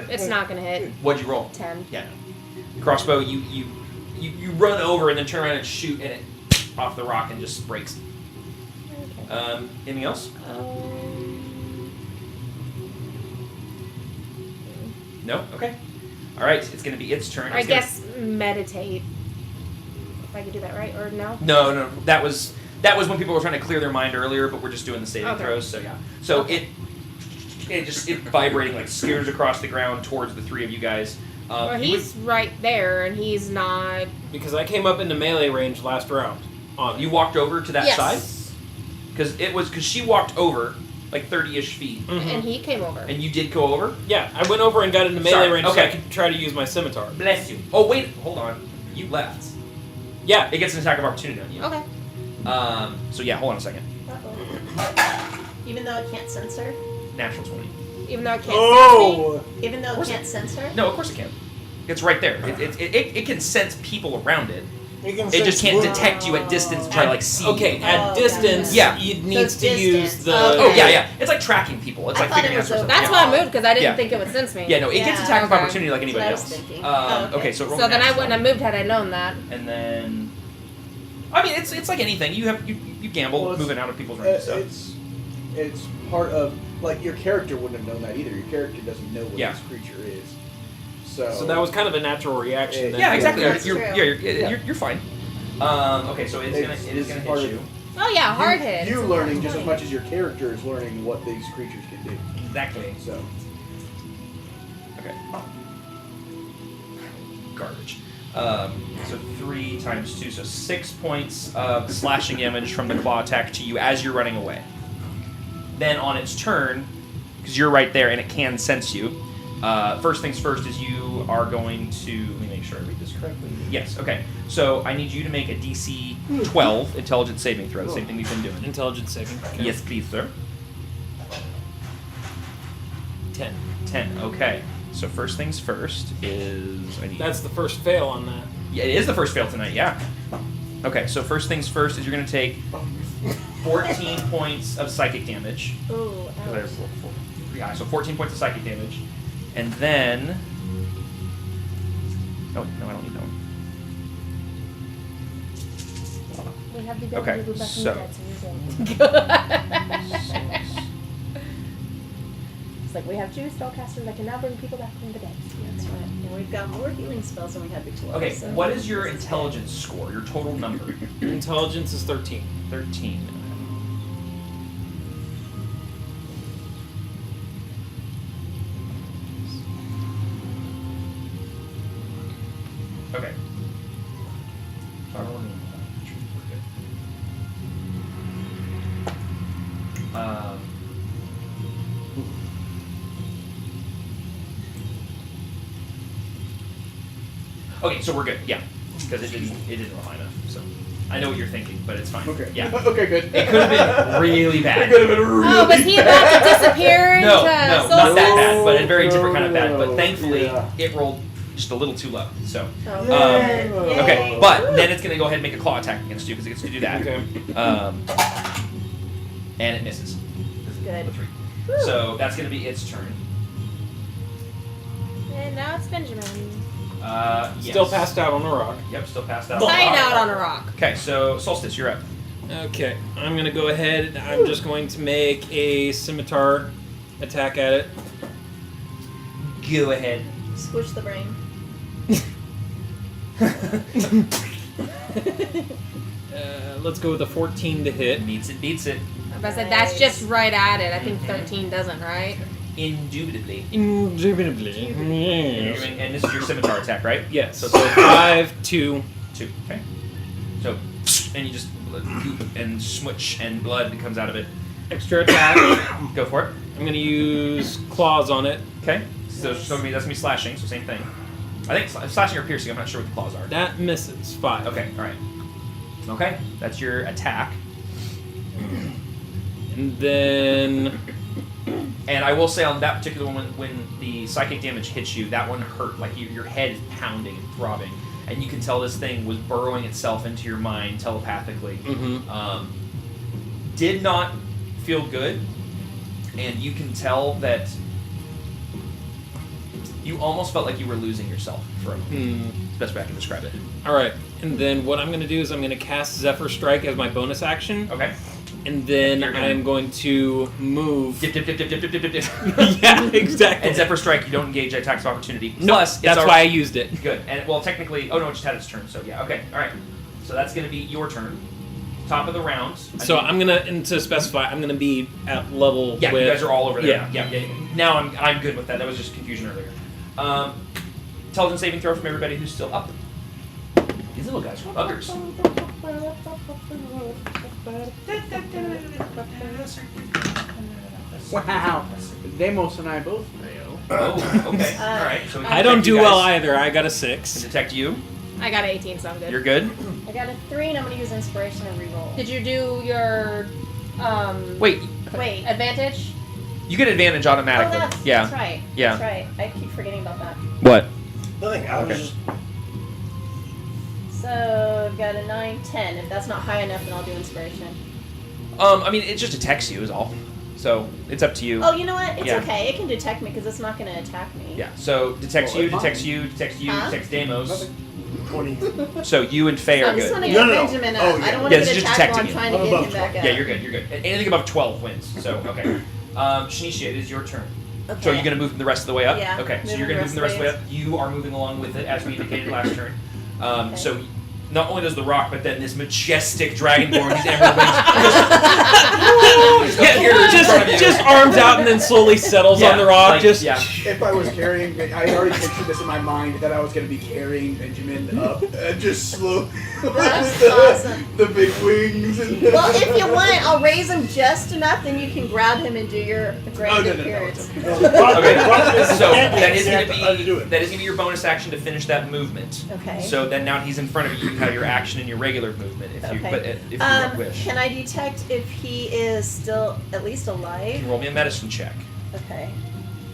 A: It's not gonna hit.
B: What'd you roll?
A: 10.
B: Yeah. Crossbow, you run over and then turn around and shoot, and it off the rock and just breaks.
A: Okay.
B: Anything else? No? Okay. Alright, it's going to be its turn.
A: I
B: It's gonna-
A: guess meditate. If I could do that right, or no?
B: No. That was when people were trying to clear their mind earlier, but we're just doing the saving
A: Okay.
B: throws, so yeah. So
A: Okay.
B: it vibrating, like, skitters across the ground towards the three of you guys.
A: Well,
B: you would-
A: he's right there, and he's not.
D: Because I came up into melee range last round.
B: you walked over to that
A: Yes.
B: side? Because she walked over, like 30-ish feet.
A: And he came over.
B: And you did go over?
D: Yeah, I went over and got into melee
B: Sorry,
D: range so
B: okay.
D: I could try to use my scimitar.
B: Bless you. Oh, wait, hold on. You left.
D: Yeah.
B: It gets an attack of opportunity on you.
A: Okay.
B: So yeah, hold on a second.
C: Even though it can't sense her?
B: Natural 20.
A: Even though I can't
F: Oh!
C: Even though it can't sense her?
B: No, of course it can. It's right there. It can sense people around it.
F: You can
B: It just can't
F: sense-
B: detect you at distance and try to like see.
D: Okay,
B: you.
D: at
C: Oh,
D: distance,
B: yeah.
D: you'd
C: So
D: need
C: it's
D: to use
C: distance.
D: the.
B: Oh
C: Okay.
B: yeah. It's like tracking people. It's
C: I
B: like
C: thought
B: figuring
C: it
B: out
C: was
B: something.
A: That's why I moved, because I didn't
B: Yeah.
A: think it would sense me.
B: Yeah, no, it gets
C: Yeah.
B: attack of
A: Okay.
B: opportunity like anybody
C: That's what I
B: else.
C: was thinking. Oh, okay.
B: Okay, so roll
A: So then I
B: natural.
A: wouldn't have moved had I known that.
B: And then, I mean, it's like anything. You gamble
E: Well, it's-
B: moving out of people's range. So.
E: It's part of, like, your character wouldn't have known that either. Your character doesn't know what
B: Yeah.
E: this creature is. So
D: So that was kind of a natural reaction. then.
B: Yeah, exactly.
C: That's
B: You're,
C: true.
B: you're fine. Okay, so it is gonna
E: part
B: hit
E: of-
B: you.
A: Oh yeah, hard hit.
E: You
A: It's a
E: learning
A: hard
E: just as
A: hit.
E: much as your character is learning what these creatures can do.
B: Exactly.
E: So
B: Okay. Garbage. So 3 times 2, so 6 points of slashing damage from the claw attack to you as you're running away. Then on its turn, because you're right there and it can sense you, first things first is you are going to, let me make sure I read this correctly. Yes, okay. So I need you to make a DC 12 intelligence saving throw, same thing we've been doing.
D: Intelligence saving. Okay.
B: Yes, please, sir.
D: 10.
B: 10, okay. So first things first is, I need...
D: That's the first fail on that.
B: Yeah, it is the first fail tonight, yeah. Okay, so first things first is you're going to take 14 points of psychic damage.
A: Ooh, ouch.
B: Yeah, so 14 points of psychic damage. And then... Oh, no, I don't need that one.
A: We have the
B: Okay,
A: ability to move back from
B: so-
A: the dead, so you're good. It's like we have two spellcasters that can now bring people back from the dead.
C: That's right. And we've got more healing spells than we had before.
B: Okay,
C: so
B: what is your intelligence score, your total number?
D: Intelligence is 13.
B: 13. Okay. Um, okay, so we're good. Yeah, because it didn't remind us. So I know what you're thinking, but it's fine.
E: okay.
B: Yeah.
E: Okay, good.
B: It could have been really bad.
E: It could have been really
A: Oh, was he about to disappear into
B: No, not
A: Soul
B: that
A: Six?
B: bad, but a very different kind of bad.
E: No,
B: But thankfully,
E: yeah.
B: it rolled just a little too low. So,
C: Yay.
B: okay,
C: Yay.
B: but then it's going to go ahead and make a claw attack against you because it gets to do that.
D: Okay.
B: And it misses.
C: Good.
B: The 3. So that's going to be its turn.
A: And now it's Benjamin.
B: Yes.
D: Still passed out on the rock.
B: Yep, still passed out.
A: Tied out on a rock.
B: Okay, so Solstice, you're up.
D: Okay, I'm gonna go ahead. I'm just going to make a scimitar attack at it.
B: Go ahead.
C: Squish the brain.
D: Let's go with a 14 to hit.
B: Meets it, beats it.
A: But I said that's just right at it. I think 13 doesn't, right?
B: Indubitably.
D: Indubitably.
B: And this is your scimitar attack, right?
D: Yes.
B: So
D: So 5, 2.
B: 2. Okay. So, and you just goop and smooch and blood comes out of it.
D: Extra attack.
B: Go for it.
D: I'm going to use claws on it.
B: Okay. So that's gonna be slashing. So same thing. I think slashing or piercing. I'm not sure what the claws are.
D: That misses. 5.
B: Okay. All right. Okay. That's your attack.
D: And then...
B: And I will say on that particular one, when the psychic damage hits you, that one hurt. Like your head is pounding and throbbing, and you can tell this thing was burrowing itself into your mind telepathically. Did not feel good, and you can tell that you almost felt like you were losing yourself for a moment. It's the best way I can describe it.
D: Alright, and then what I'm going to do is I'm going to cast Zephyr Strike as my bonus action.
B: Okay.
D: And then I'm going to move.
B: Dip.
D: Yeah, exactly.
B: And Zephyr Strike, you don't engage attacks of opportunity.
D: No,
B: Plus,
D: that's why I used it.
B: Good. And well, technically, oh no, it just had its turn. So yeah, okay, all right. So that's going to be your turn. Top of the round.
D: So I'm gonna, and to specify, I'm gonna be at level.
B: Yeah,
D: with,
B: you guys are all over there.
D: Yeah.
B: Yeah. Now I'm good with that. That was just confusion earlier. Intelligence saving throw from everybody who's still up. These little guys are buggers.
E: Wow. Demos and I both fail.
B: Oh, okay. All right. So
D: I don't do well either. I got a 6.
B: Detect you.
A: I got an 18, so I'm good.
B: You're good.
C: I got a 3, and I'm gonna use inspiration and reroll.
A: Did you do your
B: Wait.
A: advantage?
B: You get advantage automatically.
C: Oh, that's right.
B: Yeah.
C: That's right. I keep forgetting about that.
B: What?
F: Nothing. I was just
C: So I've got a 9, 10. If that's not high enough, then I'll do inspiration.
B: I mean, it just detects you is all. So it's up to you.
C: Oh, you know what? It's
B: Yeah.
C: okay. It can detect me because it's not going to attack me.
B: Yeah. So detects
E: Well,
B: you,
E: it's fine.
B: detects you, detects you,
C: Huh?
B: detects Demos.
E: Nothing.
F: 20.
B: So you and Faye are
C: I just want
B: good.
C: to get
F: No.
C: Benjamin up.
F: Oh, yeah.
C: I don't want
B: Yeah,
C: to
B: this
C: get
B: is just
C: attacked while I'm
B: detecting
C: trying
F: you.
C: to get
F: I'm
C: him
F: above
C: back up.
B: Yeah, you're good. You're good. Anything above 12 wins. So okay. Shanicia, it is your turn.
C: Okay.
B: So are you going to move the rest of the way up?
C: Yeah,
B: Okay. So
C: moving
B: you're going to move
C: the
B: the rest of the way
C: rest
B: up. You are moving along with it as we indicated last turn.
C: Okay.
B: So not only does the rock, but then this majestic dragonborn, these emerald wings,
D: just arms out and then slowly settles on the rock.
B: Like,
D: just
B: yeah.
E: If I was carrying, I had already pictured this in my mind that I was going to be carrying Benjamin up and just slow.
C: That's
E: the,
C: awesome.
E: the big wings. And
C: Well, if you want, I'll raise him just enough, then you can grab him and do your grand
E: no,
C: appearance.
B: Okay, so that is going
F: to do it.
B: to be your bonus action to finish that movement.
C: Okay.
B: So then now he's in front of you. You have your action and your regular movement. If you,
C: Okay.
B: but if you wish,
C: Can I detect if he is still at least
B: you
C: alive?
B: can roll me a medicine check.
C: Okay.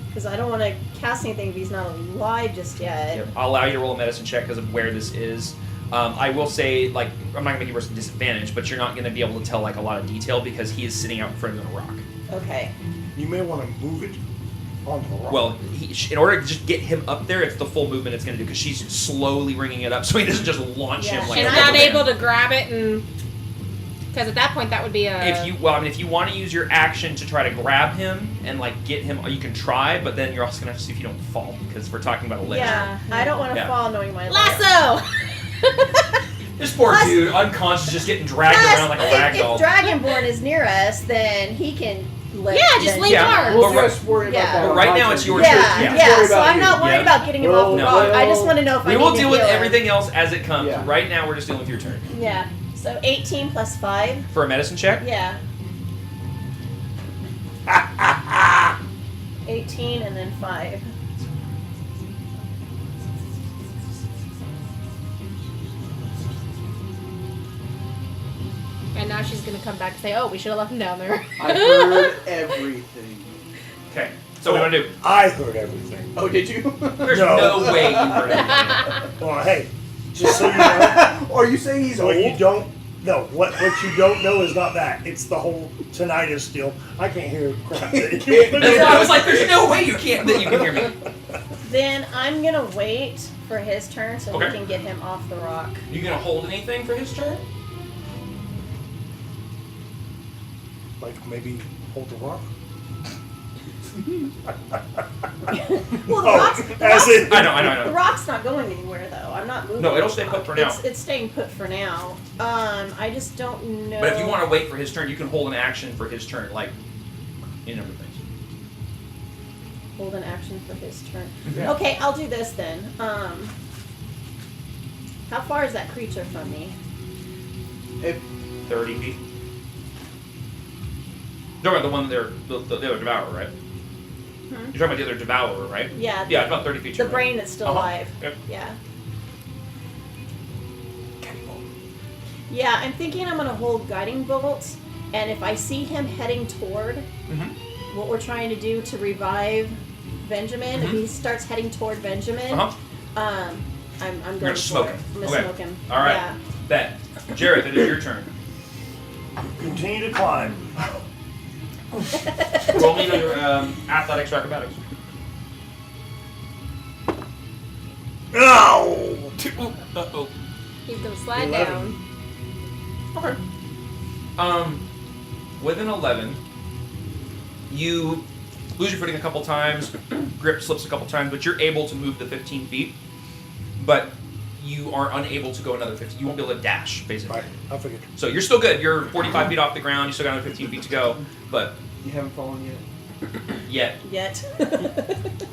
C: Because I don't want to cast anything if he's not alive just yet.
B: Yep. I'll allow you to roll a medicine check because of where this is. I will say, like, I'm not going to make you a disadvantage, but you're not going to be able to tell, like, a lot of detail because he is sitting out in front of a rock.
C: Okay.
F: You may want to move it onto the rock.
B: Well, in order to just get him up there, it's the full movement it's going to do because she's slowly ringing it up so he doesn't just launch
C: Yeah.
B: him like
A: And
B: a
A: I'm not
B: rubber band.
A: able to grab it and... Because at that point, that would be a...
B: If you want to use your action to try to grab him and, like, get him, you can try, but then you're also going to have to see if you don't fall because we're talking about a ledge.
C: Yeah, I don't want to
B: Yeah.
C: fall knowing my
A: Lasso!
B: This poor
C: Plus-
B: dude, unconscious, just getting dragged
C: Plus,
B: around like a rag doll.
C: if Dragonborn is near us, then he can lift.
A: Yeah, just
C: then-
A: leave
B: Yeah.
A: arms.
E: We'll
B: But right-
E: just worry about
C: Yeah.
E: that.
B: But
E: on
B: right
E: my
B: now
E: turn.
B: it's your
C: Yeah,
B: turn.
C: yeah.
E: Worry
C: So
E: about
C: I'm
E: you.
C: not worried
B: Yeah.
C: about getting him
E: Well,
C: off the
B: no.
C: rock. I just want to know if I
B: We
C: need
B: will
C: to
B: deal with
C: heal him.
B: everything else as it comes.
E: Yeah.
B: Right now, we're just dealing with your turn.
C: Yeah. So 18 plus 5.
B: For a medicine check?
C: Yeah. 18 and then 5.
A: And now she's going to come back and say, oh, we should have left him down there.
E: I heard everything.
B: Okay. So what do you want to do?
F: I heard everything.
E: Oh, did you?
B: There's
F: No.
B: no way you heard anything.
F: Well, hey, just so you know,
E: Are you saying he's
F: what
E: old?
F: you don't know, what you don't know is not that. It's the whole tinnitus deal. I can't hear crap.
B: That's why I was like, there's no way you can hear me.
C: Then I'm going to wait for his turn so
B: Okay.
C: we can get him off the rock.
B: You gonna hold anything for his turn?
F: Like maybe hold the rock.
C: Well, the
F: Oh,
C: rock's,
F: as in-
B: I know.
C: the rock's not going anywhere, though. I'm not moving.
B: No, it'll stay put for now.
C: It's staying put for now. I just don't know.
B: But if you want to wait for his turn, you can hold an action for his turn, like any number of things.
C: Hold an action for his turn.
B: Yeah.
C: Okay, I'll do this then. How far is that creature from me?
B: 30 feet. You're talking about the one the other devourer, right?
C: Hmm?
B: You're talking about the other devourer, right?
C: Yeah.
B: Yeah, it's about 30 feet.
C: The
B: right?
C: brain that's still
B: Uh-huh.
C: alive.
B: Yep.
C: Yeah. Yeah, I'm thinking I'm gonna hold guiding bolts, and if I see him heading toward
B: Mm-hmm.
C: what we're trying to do to revive Benjamin, if he starts heading toward Benjamin,
B: Uh-huh.
C: I'm going
B: gonna smoke
C: for it.
B: him.
C: I'm gonna
B: Okay.
C: smoke him.
B: All right.
C: Yeah.
B: Bet. Jared, it is your turn.
F: Continue to climb.
B: Roll me another athletics or acrobatics.
F: Ow!
D: Uh-oh.
A: He's gonna slide
F: 11.
A: down.
B: Okay. With an 11, you lose your footing a couple times, grip slips a couple times, but you're able to move the 15 feet. But you are unable to go another 15. You won't be able to dash, basically.
F: Right, I figured.
B: So you're still good. You're 45 feet off the ground. You still got another 15 feet to go. But
E: You haven't fallen yet?
B: yet.
C: Yet.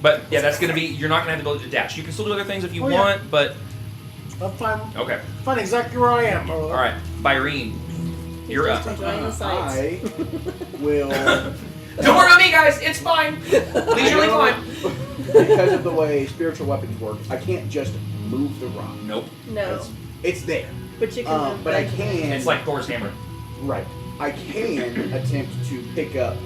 B: But yeah, that's gonna be. You're not gonna have the ability to dash. You can still do other things if you
F: Oh, yeah.
B: want, but
F: I'm fine.
B: okay.
F: Fine exactly where I am.
B: All right, Byrene, you're up.
C: Just enjoying the sights.
E: I will.
B: Don't worry about me, guys. It's fine. Leisurely climb.
E: Because of the way spiritual weapons work, I can't just move the rock.
B: Nope.
C: No.
E: It's there.
C: But you can move
E: But I
C: Benjamin.
E: can.
B: It's like Thor's hammer.
E: Right. I can attempt to pick up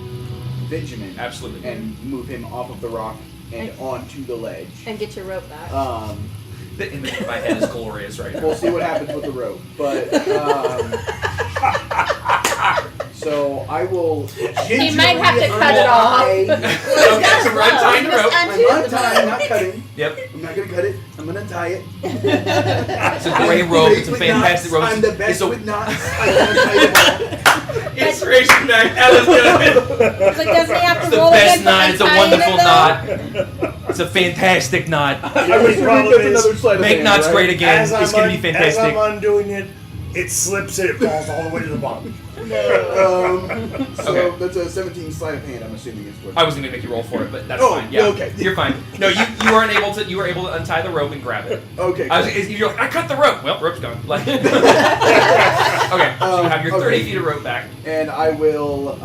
E: Benjamin
B: Absolutely.
E: and move him off of the rock and onto the ledge.
C: And get your rope back.
B: The image in my head is glorious right now.
E: We'll see what happens with the rope. But so I will.
A: He might have to cut it off.
B: Okay, so we're untying the rope.
E: I'm untying, not cutting.
B: Yep.
E: I'm not gonna cut it. I'm gonna tie it.
B: It's a great rope. It's a
E: With
B: fantastic
E: knots.
B: rope.
E: I'm the
B: It's
E: best
B: a
E: with knots. I'm gonna tie it all.
B: inspiration back. That was good.
A: He's like, doesn't he have to
B: It's the
A: roll
B: best
A: again?
B: knot. It's a
A: Untying
B: wonderful
A: it, though?
B: knot. It's a fantastic knot.
F: The only problem
E: That's
F: is,
E: another sleight of
B: Make
E: hand,
B: knots
E: right?
B: great again.
F: as
B: It's
F: I'm,
B: gonna be
F: as I'm
B: fantastic.
F: undoing it, it slips and it falls all the way to the bottom.
E: So
B: Okay.
E: that's a 17 sleight of hand. I'm assuming is what.
B: I was gonna make you roll for it, but that's
E: Oh,
B: fine. Yeah,
E: okay.
B: You're fine. No, you weren't able to. You were able to untie the rope and grab it.
E: Okay.
B: I was. You're like, I cut the rope. Well, rope's gone. Like. Okay. So you have your 30
E: okay.
B: feet of rope back.
E: And I will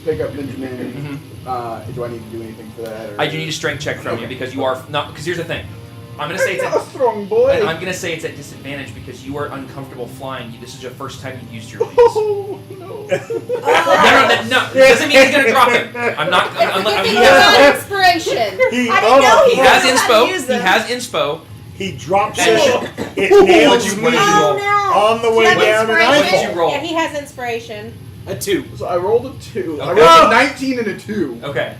E: pick up Benjamin.
B: Mhm.
E: Do I need to do anything for that? Or?
B: I do need a strength check from you because you are not. Because here's the thing. I'm gonna say it's
E: I'm a
B: at,
E: strong boy.
B: and I'm gonna say it's at disadvantage because you are uncomfortable flying. This is your first time you've used your wings.
E: Oh no.
B: No. It doesn't mean he's gonna drop him. I'm not.
A: He
B: He
A: has
B: has.
A: inspiration.
F: He,
C: I didn't
F: hold
C: know
F: on.
B: He
C: he
B: has
C: knows how to use
B: inspo. He
C: them.
B: has inspo.
F: He drops
B: And
F: it. It nails
B: What
F: me
B: did you roll?
F: on the way
A: He has
F: down, and I
B: What did you
A: inspiration.
F: fall.
B: roll?
A: Yeah, he has inspiration.
D: A 2.
E: So I rolled a 2. I
B: Okay.
E: rolled a 19 and a 2.
B: Okay.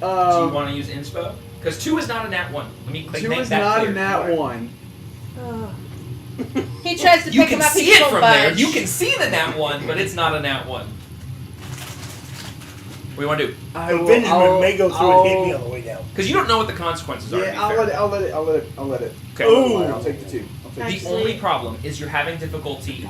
B: Do you want to use inspo? Because 2 is not a nat 1. Let me
E: 2
B: make
E: is
B: that
E: not
B: clear.
E: a nat 1.
A: He tries to
B: You
A: pick him
B: can
A: up.
B: see
A: He's
B: it
A: so
B: from there.
A: budge.
B: You can see the nat 1, but it's not a nat 1. What do you want to do?
F: The Benjamin may go through and hit me on the way down.
B: Because you don't know what the consequences are. to be
E: Yeah, I'll
B: fair.
E: let it.
B: Okay.
F: Ooh.
E: I'll take the 2. I'll take
B: The
C: Actually-
B: only problem is you're having difficulty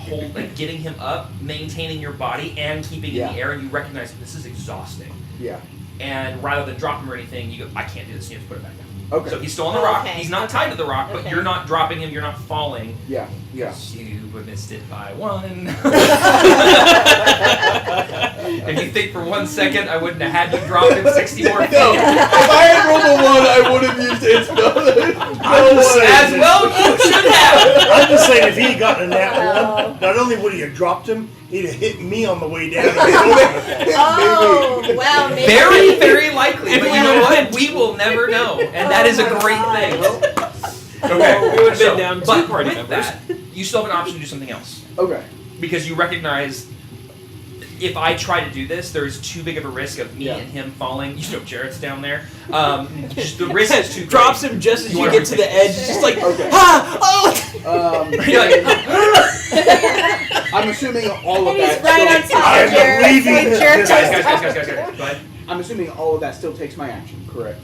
B: getting him up, maintaining your body, and keeping
E: Yeah.
B: in the air, and you recognize this is exhausting.
E: Yeah.
B: And rather than drop him or anything, you go, I can't do this, you have to put it back down.
E: Okay.
B: So he's still on the rock.
C: Okay,
B: He's not
C: okay.
B: tied to the rock, but
C: Okay.
B: you're not dropping him, you're not falling.
E: Yeah. Yeah.
B: You missed it by 1. If you think for 1 second I wouldn't have had you drop him 60 more feet.
E: No, if I had rolled a 1, I would have used inspo.
F: I'm just saying
B: As
F: that-
B: well you should have!
F: I'm just saying, if he had gotten a nat 1, not only would he have dropped him, he'd have hit me on the way down.
C: Oh, well, maybe.
B: Very, very likely. But you know what? We will never know. And that is a great thing. Okay.
D: We would have been down 2
B: but
D: party
B: with
D: members.
B: that, you still have an option to do something else.
E: Okay.
B: Because you recognize if I try to do this, there's too big of a risk of me
E: Yeah.
B: and him falling. You know, Jarrett's down there. Just the risk is too great.
D: Drops him just as
B: You
D: you
B: wanna
D: get to the edge. It's just like,
E: Okay.
D: oh!
B: You're like,
E: I'm assuming all of
A: And he's
E: that.
A: right on
E: still-
A: top
F: I'm
A: of Jared.
F: leaving
A: So
F: this-
A: Jared
B: guys,
A: goes,
B: guys. Go ahead.
E: I'm assuming all of that still takes my action, correct?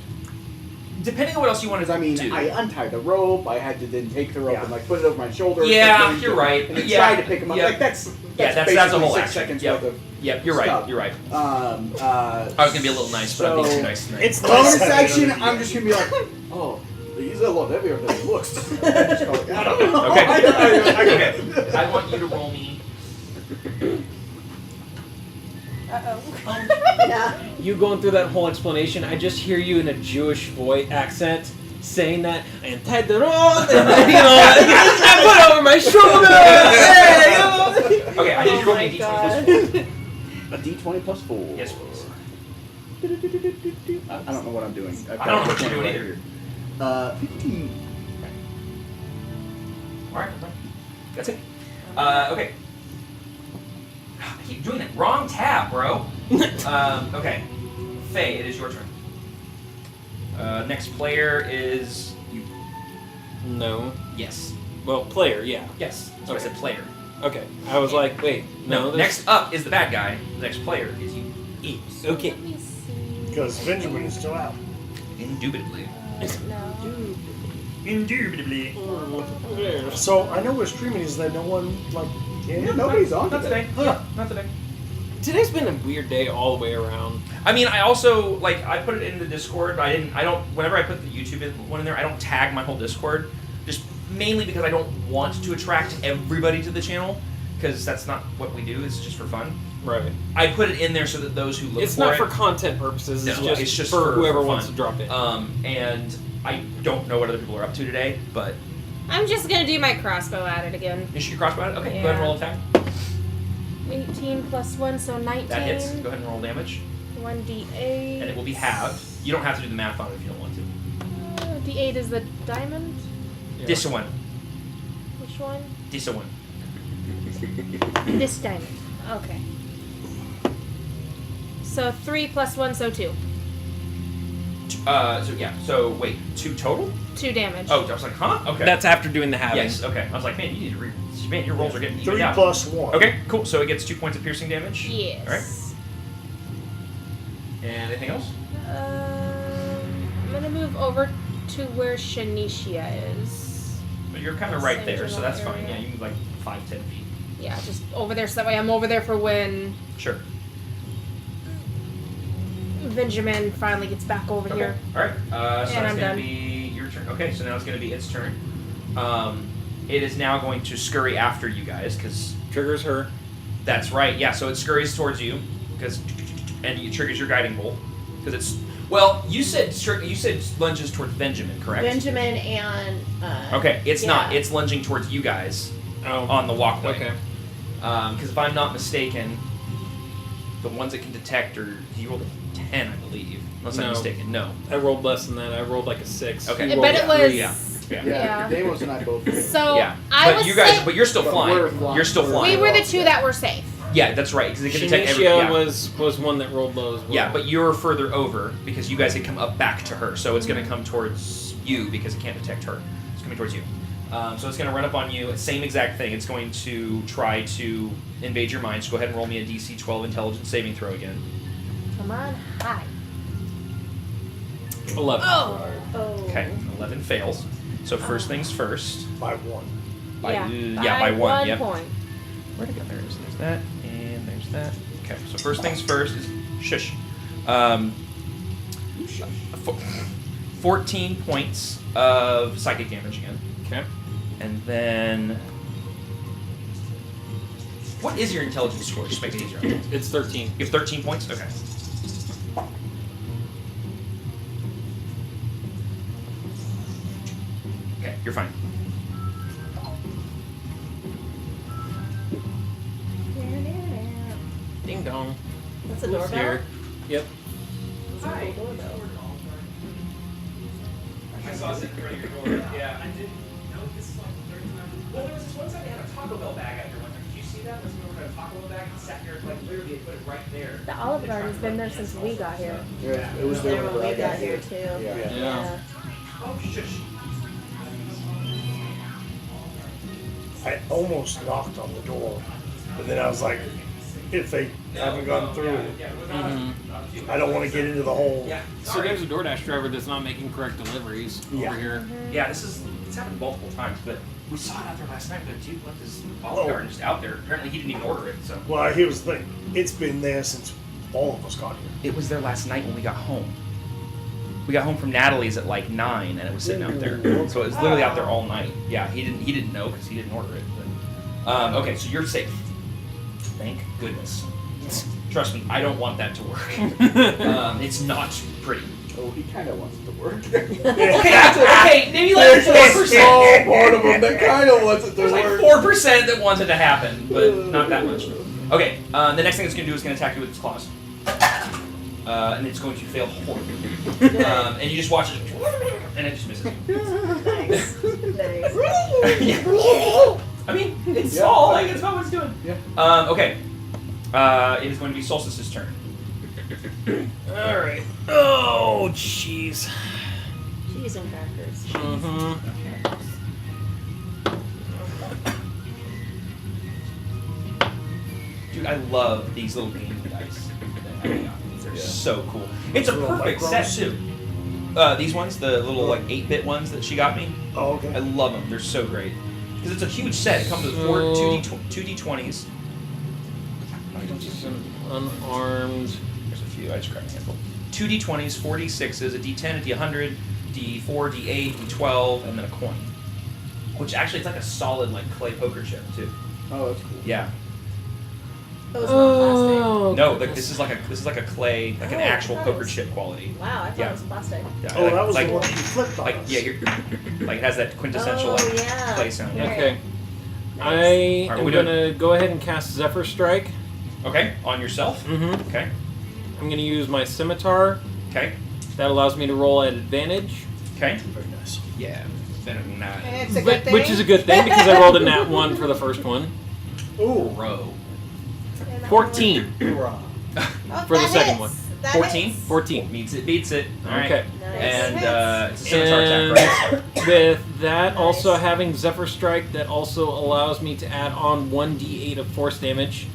B: Depending on what else you want to
E: I mean,
B: do.
E: I untied the rope. I had to then take the rope and like put it over my shoulder.
B: Yeah,
E: and
B: you're right.
E: And then
B: Yeah.
E: try to pick him up.
B: Yeah.
E: Like that's
B: that's a
E: basically
B: whole
E: 6
B: action.
E: seconds
B: Yep.
E: worth of.
B: Yep, you're
E: stuff.
B: right. You're right.
E: I
B: I was gonna be a little nice, but I'm being too nice tonight.
F: It's
E: bonus
F: nice
E: action.
F: having
E: I'm just gonna be like, oh, he's a lot heavier than he looks. Just go like, I don't know.
B: Okay.
E: I
B: Okay. I want you to roll me.
C: Yeah.
D: You going through that whole explanation, I just hear you in a Jewish voice accent saying that I untied the rope and then, I put it over my shoulder.
B: Okay, I need you to roll me a d20 plus 4.
E: A D20 plus 4.
B: Yes, please.
E: I don't know what I'm doing.
B: I don't know what you're doing either.
E: 15.
B: Alright, that's it. Okay. I keep doing it. Wrong tab, bro. Okay. Faye, it is your turn. Next player is you.
D: No.
B: Yes.
D: Well, player, yeah.
B: Yes. That's what I said, player.
D: Okay. I was like, wait, no.
B: No, next up is the bad guy. The next player is you.
D: Okay.
J: Let me see.
F: Because Benjamin is still out.
B: Indubitably.
J: No.
B: Indubitably.
F: So I know we're streaming. Is that no one like?
E: Yeah, nobody's on
B: Not today.
F: Huh.
B: Not today.
D: Today's been a weird day all the way around.
B: I mean, I also I put it in the Discord, but I don't. Whenever I put the YouTube one in there, I don't tag my whole Discord, just mainly because I don't want to attract everybody to the channel, because that's not what we do. It's just for fun.
D: Right.
B: I put it in there so that those who look
D: It's
B: for
D: not
B: it,
D: for content purposes. It's,
B: No,
D: just,
B: it's just
D: for whoever
B: for
D: wants
B: fun.
D: to drop it.
B: And I don't know what other people are up to today, but
A: I'm just gonna do my crossbow at it again.
B: you should your crossbow at it. Okay,
A: Yeah.
B: go ahead and roll attack.
A: 18 plus 1, so 19.
B: That hits. Go ahead and roll damage,
A: 1d8.
B: and it will be halved. You don't have to do the math on it if you don't want to.
A: D8 is the diamond.
D: Yeah.
B: This one.
A: Which one?
B: This one.
A: This diamond. Okay. So 3 plus 1, so 2.
B: So yeah. So wait, 2 total?
A: 2 damage.
B: Oh, I was like, huh? Okay.
D: That's after doing the halving.
B: Yes. Okay. I was like, man, you need to read. Man, your rolls are getting
F: 3
B: evened out.
F: plus 1.
B: Okay, cool. So it gets 2 points of piercing damage.
A: Yes.
B: All right. And anything else?
A: I'm gonna move over to where Shanicia is.
B: But you're kind of right
A: Same
B: there, so that's
A: general
B: fine.
A: area.
B: Yeah, you move like 5-10 feet.
A: Yeah, just over there so that way I'm over there for when
B: Sure.
A: Benjamin finally gets back over
B: Okay.
A: here.
B: All right. So
A: And
B: it's
A: I'm
B: gonna
A: done.
B: be your turn. Okay, so now it's gonna be its turn. It is now going to scurry after you guys because
D: Triggers her.
B: that's right. Yeah. So it scurries towards you because and it triggers your guiding bolt because it's well. You said lunges towards Benjamin, correct?
C: Benjamin and.
B: Okay, it's
C: yeah.
B: not. It's lunging towards you guys
D: Oh.
B: on the walkway.
D: Okay.
B: Because if I'm not mistaken, the ones that can detect are you rolled a 10, I believe. Unless I'm
D: No.
B: mistaken. No.
D: I rolled less than that. I rolled like a 6.
B: Okay.
D: You
A: I
D: rolled
A: bet
D: a
A: it was.
D: 3.
B: Yeah.
E: Yeah,
A: Yeah.
E: Damos and I both.
A: So
B: Yeah.
A: I
B: But
A: was
B: you guys,
A: safe.
B: but you're still
E: But
B: flying.
E: we're flying.
B: You're still
E: We're
B: flying.
A: We were the 2 that were safe.
B: Yeah, that's right. Because they can detect every.
D: Shinichia
B: Yeah.
D: was one that rolled low as well.
B: Yeah, but you're further over because you guys had come up back to her, so it's going to come towards you because it can't detect her. It's coming towards you. So it's going to run up on you. Same exact thing. It's going to try to invade your mind. So go ahead and roll me a DC 12 intelligence saving throw again.
A: Come on, hi.
D: 11.
A: Oh.
B: Okay, 11 fails. So first things first.
F: By 1.
A: Yeah.
B: By one.
A: 1
B: Yep.
A: point.
B: Where'd it go? There's that, and there's that. Okay, so first things first is shush. 14 points of psychic damage again.
D: Okay.
B: And then... What is your intelligence score? Just make it easier.
D: It's 13.
B: You have 13 points? Okay. Okay, you're fine.
D: Ding dong.
C: That's a
D: Who's
C: doorbell.
D: here? Yep.
C: That's a cool doorbell.
B: I saw it right here. Yeah. I didn't know this is like the third time. Well, there was this one time they had a Taco Bell bag out here one time. Did you see that? There was someone with a Taco Bell bag and sat here, like literally they put it right there.
A: The Olive Garden's been there since we got here.
E: Yeah, it was
C: There
E: there
C: when we got here too.
E: Yeah.
D: Yeah.
B: Oh, shush.
F: I almost knocked on the door, but then I was like, if they haven't gone through it. I don't want to get into the whole.
D: So there's a DoorDash driver that's not making correct deliveries over here.
B: Yeah, it's happened multiple times, but we saw it out there last night. The dude left his Olive Garden just out there. Apparently, he didn't even order it. So.
F: Well, here's the thing. It's been there since all of us got here.
B: It was there last night when we got home. We got home from Natalie's at like 9, and it was sitting out there. So it was literally out there all night. Yeah, he didn't know because he didn't order it. But, okay, so you're safe. Thank goodness. Trust me, I don't want that to work. It's not pretty.
E: Oh, he kind of wants it to work.
B: Okay, maybe like 4%.
E: So part of him that kind of wants it to
B: There's like
E: work.
B: 4% that wants it to happen, but not that much. Okay, the next thing it's going to do is going to attack you with its claws. And it's going to fail horribly. And you just watch it, and it just misses.
C: Nice.
B: I mean, it's small, like, it's not what it's doing.
E: Yeah.
B: Okay. It is going to be Solstice's turn.
D: Alright. Oh, jeez.
C: Cheese and crackers.
B: Dude, I love these little game dice. They're so cool. It's a perfect set, too. These ones, the little, like, 8-bit ones that she got me.
F: Oh, okay.
B: I love them. They're so great. Because it's a huge set. It comes with 4 2d20s.
D: Unarmed.
B: There's a few. I just grabbed a handful. 2d20s, 4 d6s, a d10, a d100, d4, d8, d12, and then a coin. Which actually, it's like a solid like clay poker chip too.
E: Oh, that's cool.
B: Yeah.
C: That was not plastic.
B: No, like this is like a clay, like an actual poker chip quality.
C: Wow, I thought it was plastic.
B: Yeah,
F: Oh,
B: like,
F: that was
B: like,
F: the one you flipped on
B: like
F: us.
B: yeah, you're like it has that quintessential
C: Oh,
B: like
C: yeah.
B: clay sound. Yeah.
D: Okay.
C: Nice.
D: I
B: Alright,
D: am
B: we
D: going
B: doing-
D: to go ahead and cast Zephyr Strike.
B: Okay, on yourself.
D: Mm-hmm.
B: Okay.
D: I'm going to use my scimitar.
B: Okay.
D: That allows me to roll at advantage.
B: Okay.
F: Very nice.
B: Yeah. Better than that.
J: It's a good thing.
D: Which is a good thing because I rolled a nat 1 for the first one.
F: Ooh.
B: Bro.
D: 14
F: Hoorah.
J: Oh,
D: for the
J: that
D: second
J: hits.
D: one.
J: That
B: 14?
J: hits.
D: 14.
B: Beats it. All right.
D: Okay.
C: Nice.
B: And it's a
D: And
B: scimitar attack, right?
D: with that,
C: Nice.
D: also having Zephyr Strike, that also allows me to add on 1d8 of force damage.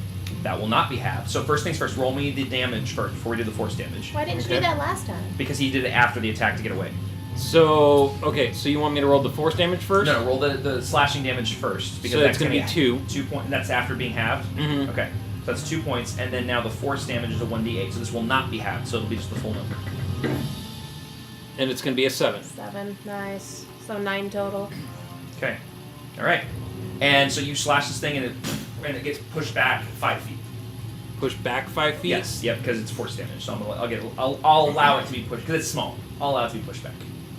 B: That will not be halved. So first things first, roll me the damage first before we do the force damage.
C: Why didn't you
D: Okay.
C: do that last time?
B: Because he did it after the attack to get away.
D: So, okay, so you want me to roll the force damage first?
B: No, roll the slashing damage first. Because
D: So
B: that's
D: it's going to be 2.
B: 2 points. That's after being halved?
D: Mhm.
B: Okay. So that's 2 points, and then now the force damage is a 1d8, so this will not be halved, so it'll be just the full number.
D: And it's going to be a 7.
A: 7. Nice. So 9 total.
B: Okay. All right. And so you slash this thing, and it gets pushed back 5 feet.
D: Push back 5 feet?
B: Yes. Yep. Because it's force damage. So I'll allow it to be pushed because it's small. I'll allow it to be pushed back.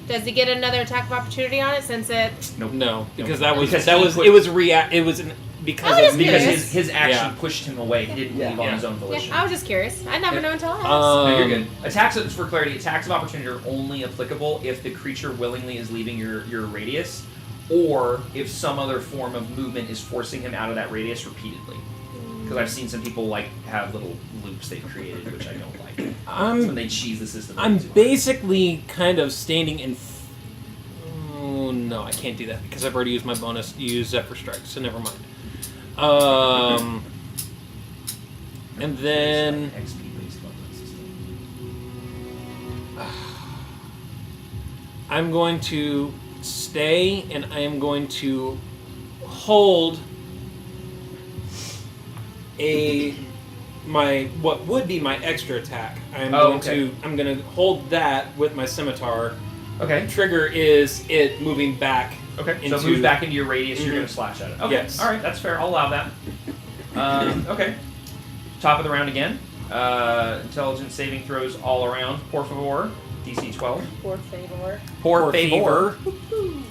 A: Does he get another attack of opportunity on it since it?
B: Nope.
D: No, because
B: Nope.
D: that was
B: Because
D: that
B: he
D: was
B: put-
D: it was it was because
A: Oh,
D: of
A: just
D: me.
B: Because
A: curious.
B: his action
D: Yeah.
B: pushed him away. He didn't leave on
D: Yeah.
B: his own volition.
A: Yeah, I was just curious. I never know until I asked.
B: No, you're good. Attacks, for clarity, attacks of opportunity are only applicable if the creature willingly is leaving your radius, or if some other form of movement is forcing him out of that radius repeatedly. Because I've seen some people like have little loops they've created, which I don't like. That's when they cheese the system.
D: I'm
B: too much.
D: basically kind of standing in. Oh no, I can't do that because I've already used my bonus to use Zephyr Strike, so never mind. And then
B: XP based weapon system.
D: I'm going to stay and I am going to hold what would be my extra attack. I'm going to hold that with my scimitar.
B: Okay.
D: Trigger is it moving back.
B: Okay. So
D: Into-
B: it moves back into your radius. You're going to slash at it. Okay.
D: Yes.
B: All right. That's fair. I'll allow that. Okay. Top of the round again. Intelligence saving throws all around. Por favor. DC 12.
C: Por favor.
B: Por favor.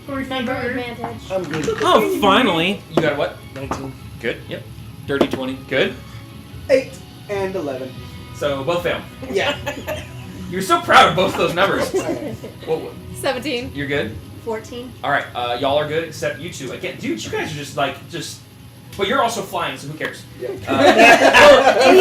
C: Por favor advantage.
F: I'm good.
D: Oh, finally.
B: You got a what?
F: 19.
B: Good. Yep.
D: Dirty 20.
B: Good.
E: 8 and 11.
B: So both fail.
E: Yeah.
B: You're so proud of both those numbers. Well,
A: 17.
B: you're good.
C: 14.
B: All right. Y'all are good except you two. Again, dude, you guys are just. But you're also flying, so who cares?
D: And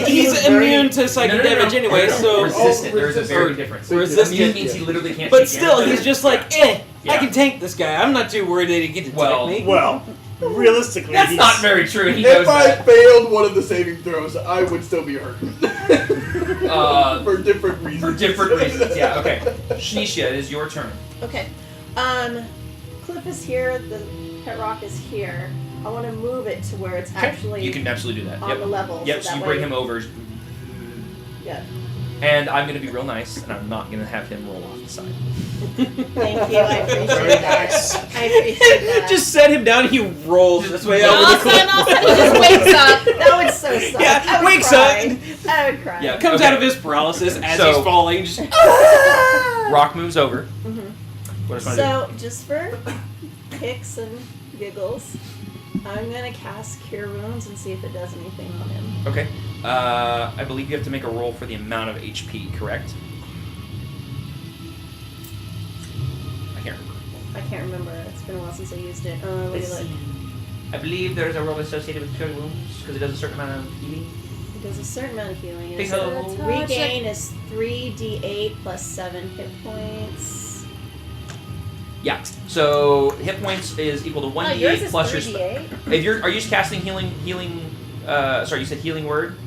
D: he's immune to psychic
B: No, no, no, no.
D: damage anyway, so.
B: Resistant. There is a very
D: Or
B: difference.
D: resistant.
B: Immune means he literally can't.
D: But
B: take
D: still,
B: damage.
D: he's just like, I
B: Yeah.
D: can tank this guy. I'm not too worried that he can detect
B: Well,
D: me.
F: Well, realistically,
B: That's
F: he's
B: not very true. He knows
E: If I
B: that.
E: failed one of the saving throws, I would still be hurt. For different reasons.
B: For different reasons, yeah, okay. Shnisha, it is your turn.
C: Okay. Cliff is here. The pet rock is here. I want to move it to where it's actually
B: You can absolutely do that.
C: on
B: Yep.
C: the level.
B: Yep, so
C: that
B: you
C: way-
B: bring him over.
C: Yeah.
B: And I'm going to be real nice, and I'm not going to have him roll off the side.
C: Thank you. I appreciate
F: Very
C: that.
F: nice.
C: I appreciate that.
D: Just set him down. He rolls this way
A: All
D: over
A: of
D: the
A: a sudden,
D: cliff.
A: he just wakes up.
C: That would so suck.
D: Yeah,
C: I would
D: wakes
C: cry.
D: up.
C: I would cry.
B: Yeah.
D: Comes
B: Okay.
D: out of his paralysis as
B: So-
D: he's falling. Just,
B: Rock moves over.
C: Mhm.
B: What does want to
C: So, just for kicks and giggles, I'm gonna cast Cure Wounds and see if it does anything on him.
B: do? Okay. I believe you have to make a roll for the amount of HP, correct? I can't remember.
C: I can't remember. It's been a while since I used it. Let me look.
H: I believe there is a roll associated with cure wounds because it does a certain amount of healing.
C: It does a certain amount of healing.
H: Big
C: So
H: hole.
C: regain is 3d8 plus 7 hit points.
B: Yeah. So hit points is equal to 1d8
J: yours is
B: plus
J: 3d8.
B: If you're, are you just casting healing? Sorry, you said healing word.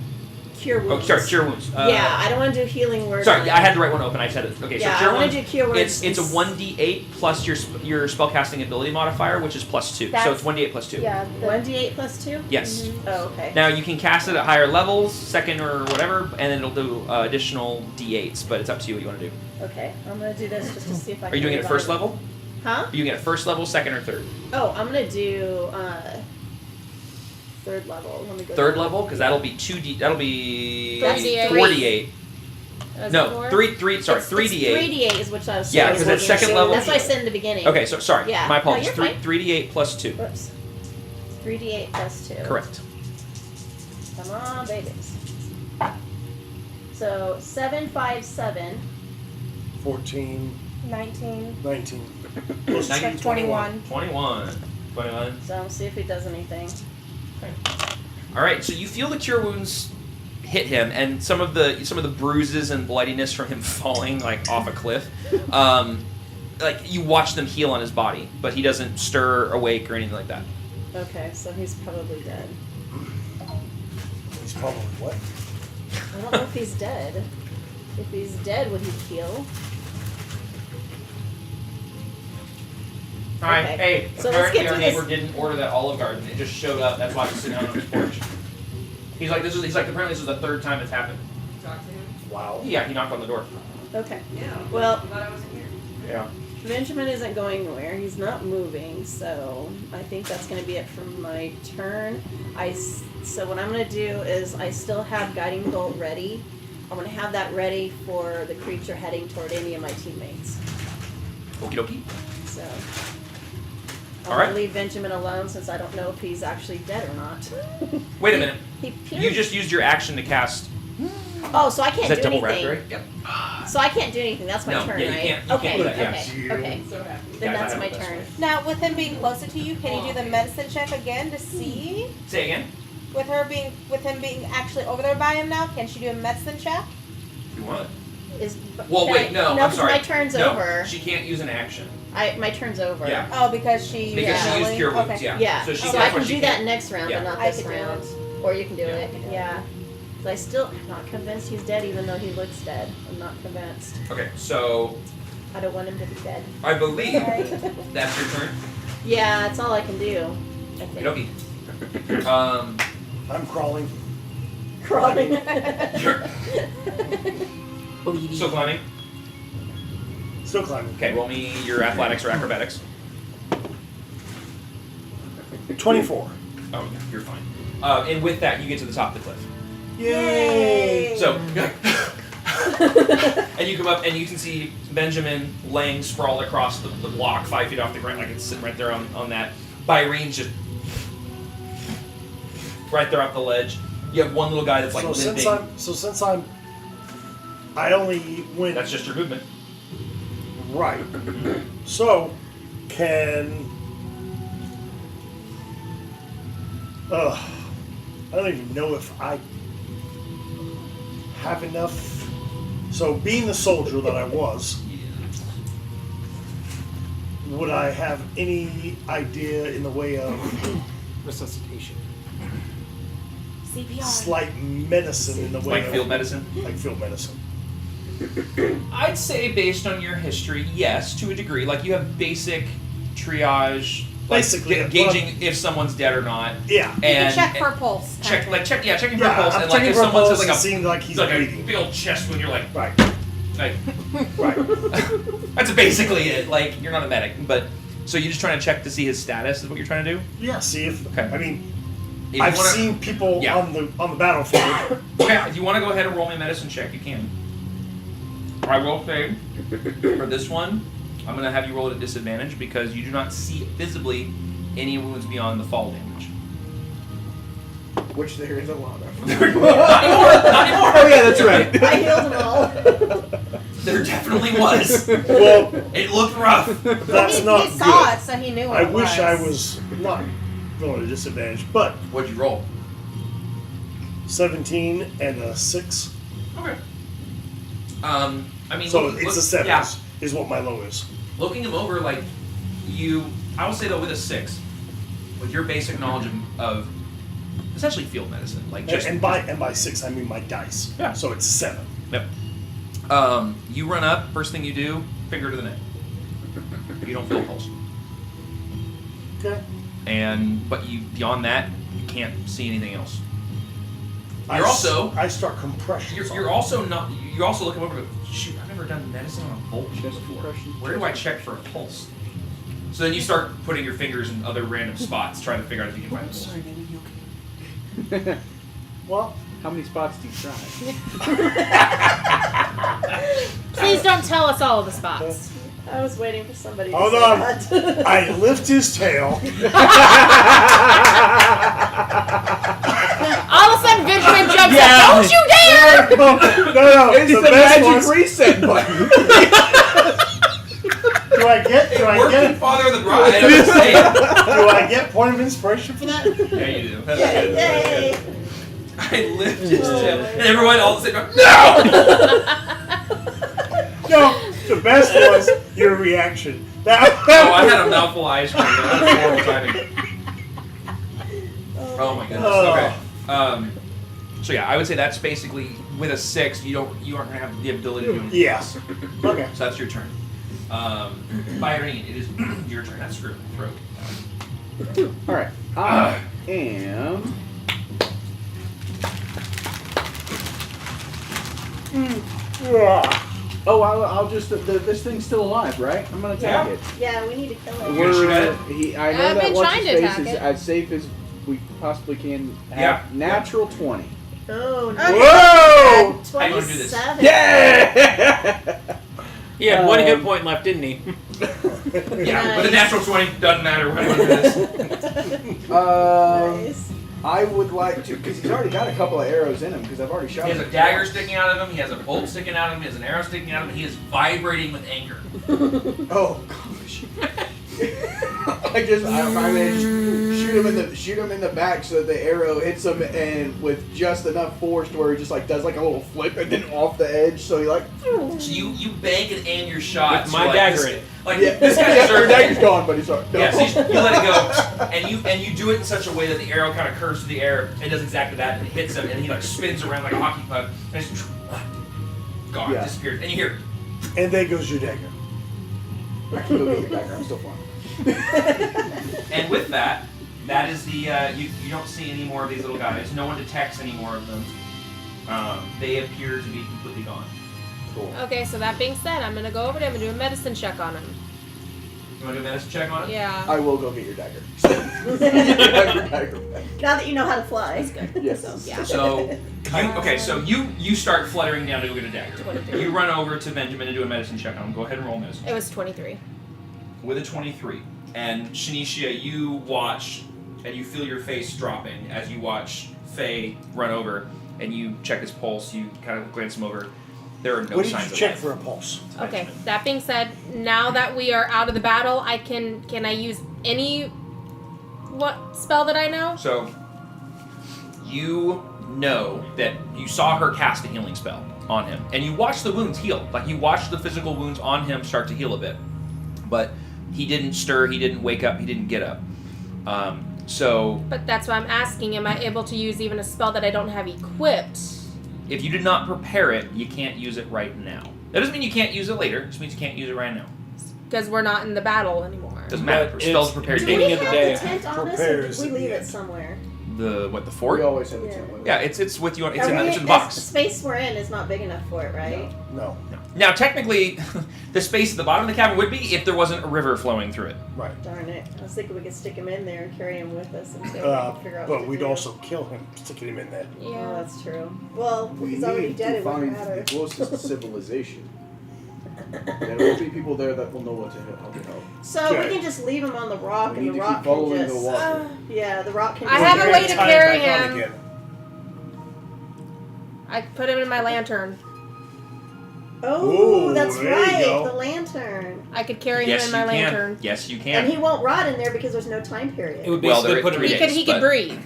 C: Cure
B: Oh,
C: Wounds.
B: sorry, cure wounds.
C: Yeah, I don't want to do healing word.
B: Sorry,
C: on
B: I had
C: it.
B: the right one open. I said it. Okay,
C: Yeah,
B: so cure
C: I want
B: wounds.
C: to do Cure Wounds.
B: It's a 1d8 plus your spellcasting ability modifier, which is plus 2. So
J: That's-
B: it's 1d8 plus 2.
J: Yeah.
C: 1d8 plus 2?
B: Yes.
C: Oh, okay.
B: Now you can cast it at higher levels, second or whatever, and then it'll do additional d8s. But it's up to you what you want to do.
C: Okay, I'm going to do this just to see if I
B: Are
C: can
B: you doing it at
C: revive
B: first level?
C: Huh?
B: Are you doing it at first level, second, or third?
C: Oh, I'm going to do third level. Let me go
B: Third
C: down.
B: level, because that'll be 2d. That'll be
A: 3d8.
B: 4d8.
A: That's
B: No,
A: four?
B: 3. Sorry,
C: It's
B: 3d8.
C: 3d8 is what I was
B: Yeah,
C: saying.
B: 'cause at second level-
C: That's what I said in the beginning.
B: Okay, so sorry.
C: Yeah,
B: My
C: no,
B: apologies.
C: you're
B: 3d8 plus 2.
C: Whoops. 3d8 plus 2.
B: Correct.
C: Come on, babies. So 7, 5, 7.
F: 14,
J: 19.
F: 19. Plus
B: 19,
J: 21.
B: 21.
C: So I'll see if he does anything.
B: All right, so you feel the cure wounds hit him, and some of the bruises and bloodiness from him falling like off a cliff. Like you watch them heal on his body, but he doesn't stir, awake, or anything like that.
C: Okay, so he's probably dead.
F: He's probably what?
C: I don't know if he's dead. If he's dead, would he heal?
B: All right,
C: Okay.
B: hey.
C: So let's
B: apparently
C: get
B: our
C: to
B: neighbor
C: this-
B: didn't order that Olive Garden. It just showed up. That's why he's sitting out on his porch. He's like, apparently this is the third time it's happened.
F: Wow.
B: Yeah, he knocked on the door.
C: Okay. Well,
B: Yeah.
C: Benjamin isn't going anywhere. He's not moving, so I think that's going to be it for my turn. So what I'm going to do is I still have Guiding Bolt ready. I'm going to have that ready for the creature heading toward any of my teammates.
B: Okie dokie.
C: So I'm
B: All right.
C: going to leave Benjamin alone since I don't know if he's actually dead or not.
B: Wait a minute.
C: He
B: You just used your action to cast.
C: Oh, so I
B: Is
C: can't
B: that
C: do
B: double
C: anything.
B: raspberry? Yep.
C: So I can't do anything. That's my
B: No,
C: turn,
B: yeah, you
C: right?
B: can't- you
C: okay,
B: can't do that, yeah.
C: okay, okay. Then
B: Guys, I
C: that's
B: have
C: my
B: the best
C: turn.
B: way.
J: Now, with him being closer to you, can you do the medicine check again to see?
B: Say again.
J: With him being actually over there by him now, can she do a medicine check?
B: If you want.
C: Well,
B: wait, no, I'm
C: 'cause
B: sorry.
C: my turn's
B: No,
C: over.
B: She can't use an action.
C: My turn's over.
B: Yeah.
J: Oh, because she
B: Because she used
J: healing?
B: cure wounds,
J: Okay.
B: yeah.
C: Yeah.
B: So, she,
C: So
B: that's
C: I
B: why
C: can
B: she
C: do
B: can't.
C: that next round,
B: Yeah.
C: but not
J: I
C: this
J: can do
C: round.
J: it.
C: Or you can do
B: Yeah.
C: it. Yeah. 'Cause I still am not convinced he's dead, even though he looks dead. I'm not convinced.
B: Okay, so
C: I don't want him to be dead.
B: I believe that's your turn.
C: Yeah, that's all I can do. I think.
B: Okie.
F: I'm crawling.
C: Crawling.
B: You're still climbing.
F: Still climbing.
B: Okay, roll me your athletics or acrobatics.
F: 24.
B: Oh, okay, you're fine. And with that, you get to the top of the cliff.
F: Yay!
B: So, and you come up and you can see Benjamin laying sprawled across the block 5 feet off the ground, like it's sitting right there on that. Byrene just right there off the ledge. You have one little guy that's like limping.
F: Since I only went
B: That's just your movement.
F: right. So can I don't even know if I have enough. So being the soldier that I was, would I have any idea in the way of
D: Resuscitation.
C: CPR.
F: slight medicine in the way
B: Like
F: of
B: field medicine?
F: like field medicine?
B: I'd say based on your history, yes, to a degree. Like you have basic triage, like
F: Basically,
B: gauging if someone's dead or not.
F: Yeah.
J: You
B: And
J: can check for a pulse.
B: checking for a
F: Yeah,
B: pulse,
F: I'm
B: and like
F: checking
B: if
F: for a
B: someone
F: pulse
B: says
F: and
B: like
F: seeing like he's
B: a
F: breathing.
B: big old chest wound, you're like,
F: Right.
B: right.
F: Right.
B: That's basically it. Like you're not a medic, but so you're just trying to check to see his status is what you're trying to do.
F: Yeah. See if
B: Okay.
F: I mean
B: If you
F: I've
B: wanna-
F: seen people
B: Yeah.
F: on the battlefield.
B: Okay, if you want to go ahead and roll me a medicine check, you can. I will say for this one, I'm going to have you roll at a disadvantage because you do not see visibly any wounds beyond the fall damage.
E: Which there is a lot of.
B: Not anymore! Not anymore!
E: Oh yeah, that's right.
C: I healed them all.
B: There definitely was.
F: Well,
B: It looked rough.
F: that's not
J: he saw
F: good.
J: it, so he knew what
F: I
J: it
F: wish I was not going at a disadvantage, but
B: What'd you roll?
F: 17 and a 6.
B: Okay. I mean,
F: So
B: look-
F: it's
B: look-
F: a 7
B: Yeah.
F: is what my low is.
B: Looking him over, like, I will say though, with a 6, with your basic knowledge of essentially field medicine, like just.
F: And by 6 I mean my dice.
B: Yeah.
F: So it's 7.
B: Yep. You run up, first thing you do, finger to the neck. You don't feel a pulse.
F: Okay.
B: But beyond that, you can't see anything else.
F: I start compression.
B: You're also looking over to, shoot, I've never done medicine on a bolt
E: Chest
B: before.
E: compression.
B: Where do I check for a pulse? So then you start putting your fingers in other random spots, trying to figure out if you can find a pulse.
E: Well, how many spots do you try?
A: Please don't tell us all of the spots.
C: I was waiting for somebody to
F: Hold
C: say
F: on.
C: that.
F: I lift his tail.
A: All of a sudden, Benjamin jumps up. Don't you dare!
F: No.
E: It's the
F: best
E: magic
F: was-
E: reset button.
F: Do I get
B: Worked in Father of the Bride, I'm just saying.
F: do I get point of inspiration for that?
B: Yeah, you do. That's
C: Yay,
B: good.
C: yay.
B: That's good. I lift his tail, and everyone all the same time, no!
F: No, the best was your reaction. That,
B: Oh, I had a mouthful of ice cream. That was horrible timing. Oh my goodness. Okay. So yeah, I would say that's basically with a 6. You aren't gonna have the ability to do anything.
F: Yes. Okay.
B: So that's your turn. Byron, it is your turn. That's screw. Throat.
E: All right. I am. Oh, I'll just. This thing's still alive, right? I'm gonna attack
B: Yeah.
E: it.
C: Yeah, we need to kill it.
B: You gonna shoot at it?
E: I know
A: I've
E: that
A: been
E: what's
A: trying
E: his
A: to
E: face
A: attack
E: is
A: it.
E: as safe as we possibly can. Have.
B: Yeah.
E: Natural 20.
C: Oh, no.
F: Whoa!
B: How you wanna do this?
C: 27.
E: Yeah.
D: He had one hit point left, didn't he?
B: Yeah, but a natural 20 doesn't matter what I want to do this.
C: Nice.
E: I would like to, because he's already got a couple of arrows in him, because I've already shot
B: He has
E: him.
B: a dagger sticking out of him. He has a bolt sticking out of him. He has an arrow sticking out of him. He is vibrating with anger.
E: Oh gosh. I managed to shoot him in the back so that the arrow hits him and with just enough force to where he just like does like a little flip and then off the edge, so he like
B: So you bank and aim your shot.
D: With
B: so
D: my
B: like
D: dagger
B: this,
D: in it.
B: Like
E: yeah,
B: this guy
E: yeah, your
B: deserves
E: dagger's
B: it.
E: gone, but he's sorry. No.
B: Yeah, so you let it go, and you do it in such a way that the arrow kind of curves through the air and does exactly that, and it hits him, and he like spins around like a hockey puck, and it's gone,
E: Yeah.
B: disappeared, and you hear.
F: And there goes your dagger.
E: I can go get your dagger. I'm still fine.
B: And with that, that is the you don't see any more of these little guys. No one detects any more of them. They appear to be completely gone.
E: Cool.
A: Okay, so that being said, I'm gonna go over to him and do a medicine check on him.
B: You want to do a medicine check on it?
A: Yeah.
E: I will go get your dagger. Have your dagger back.
C: Now that you know how to fly. That's good.
E: Yes.
C: So,
A: Yeah.
B: So you start fluttering down to go get a dagger.
A: 23.
B: You run over to Benjamin and do a medicine check on him. Go ahead and roll medicine.
A: It was 23.
B: With a 23. And Shanicia, you watch and you feel your face dropping as you watch Faye run over and you check his pulse. You kind of glance him over. There are no
F: What did
B: signs
F: you
B: of
F: check
B: life.
F: for a pulse?
A: Okay, that being said, now that we are out of the battle, can I use any spell that I know?
B: So you know that you saw her cast a healing spell on him, and you watched the wounds heal. Like you watched the physical wounds on him start to heal a bit. But He didn't stir. He didn't wake up. He didn't get up. So
A: But that's why I'm asking, am I able to use even a spell that I don't have equipped?
B: if you did not prepare it, you can't use it right now. That doesn't mean you can't use it later. It just means you can't use it right now.
A: Because we're not in the battle anymore.
B: Doesn't matter.
D: But
B: Spells
D: it's-
B: prepared
C: Do
B: daily.
C: we
D: Beginning
C: have
D: of the
C: the
D: day.
C: tent on us, or
F: Prepares
C: did we
F: at the
C: leave it
F: end.
C: somewhere?
B: The
E: We
B: fort?
E: always have a tent with us.
B: Yeah, it's with you. It's
C: Are
B: in
C: we-
B: the box.
C: The space we're in is not big enough for it, right?
F: No.
B: Now, technically, the space at the bottom of the cabin would be if there wasn't a river flowing through it.
F: Right.
C: Darn it. I was thinking we could stick him in there and carry him with us until we can figure out what
F: But
C: to
F: we'd
C: do.
F: also kill him, sticking him in there.
C: Oh,
A: Yeah.
C: that's true. Well, if
E: We
C: he's already
E: need
C: dead,
E: to
C: it wouldn't
E: find
C: matter.
E: the closest civilization. There will be people there that will know what to help.
C: So we can just leave him on the rock,
E: We
C: and
E: need
C: the
E: to
C: rock
E: keep
C: can
E: following
C: just.
E: the water.
C: Yeah, the rock can.
A: I
C: just
A: have a
C: carry
A: way
C: him.
A: to
F: Tie
A: carry
F: back on
A: him.
F: again.
A: I put him in my lantern.
C: Oh,
F: Ooh,
C: that's
F: there you
C: right.
F: go.
C: The lantern.
A: I could carry
B: Yes,
A: him in
B: you
A: my
B: can.
A: lantern.
B: Yes, you
C: And
B: can.
C: he won't rot in there because there's no time
D: It
C: period.
D: would
B: Well,
D: basically
B: they're
D: put
B: at
D: him
B: 3
D: in.
B: days.
A: He could
B: but-
A: breathe.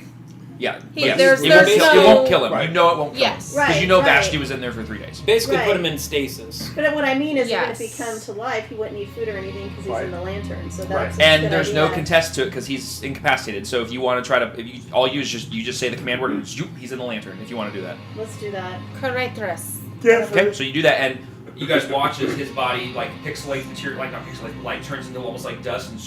B: Yeah.
A: He-
B: yes.
A: there's
B: it,
A: no-
B: won't kill him.
F: Right.
B: You know it won't kill him.
A: Yes.
C: Right.
B: Because you know
C: right.
B: Vashti was in there for 3 days.
D: Basically put
C: Right.
D: him in stasis.
C: But what I mean is, even if
A: Yes.
C: he come to life, he wouldn't need food or anything because he's
E: Right.
C: in the lantern. So
F: Right.
C: that's a
B: And
C: good
B: there's no
C: idea.
B: contest to it because he's incapacitated. So if you want to try to, all you is you just say the command word and zoop, he's in the lantern. If you want to do that.
C: Let's do that.
A: Correctress.
F: Yeah.
B: Okay. So you do that, and you guys watch as his body like pixelate material, like not pixelate, light turns into almost like dust and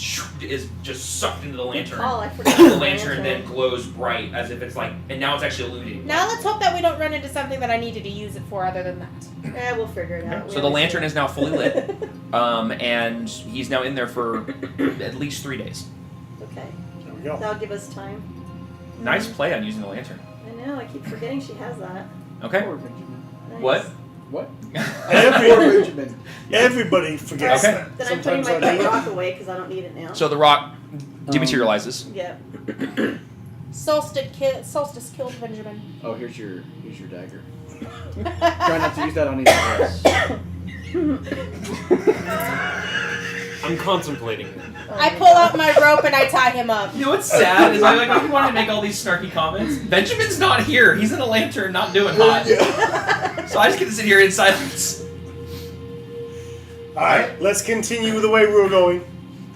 B: is just sucked into the lantern.
C: Oh, I forgot.
B: The lantern then glows bright as if it's like, and now it's actually illuminating.
A: Now let's hope that we don't run into something that I needed to use it for other than that.
C: Yeah, we'll figure it out.
B: So the lantern is now fully lit, and he's now in there for at least 3 days.
C: Okay.
F: There we go.
C: That'll give us time.
B: Nice play on using the lantern.
C: I know. I keep forgetting she has that.
B: Okay.
E: Poor Benjamin.
C: Nice.
B: What?
E: What?
F: Every-
E: Poor Benjamin.
F: Everybody forgets
B: Okay.
F: that.
C: Then I'm putting
F: Sometimes
C: my
F: I do.
C: rock away because I don't need it now.
B: So the rock dematerializes.
C: Yep.
A: Solstice killed Benjamin.
E: Oh, here's your dagger. Try not to use that on anyone else.
D: I'm contemplating it.
A: I pull out my rope and I tie him up.
B: You know what's sad is I wanted to make all these snarky comments. Benjamin's not here. He's in a lantern, not doing hot. So I just get to sit here in silence.
F: All right, let's continue the way we're going.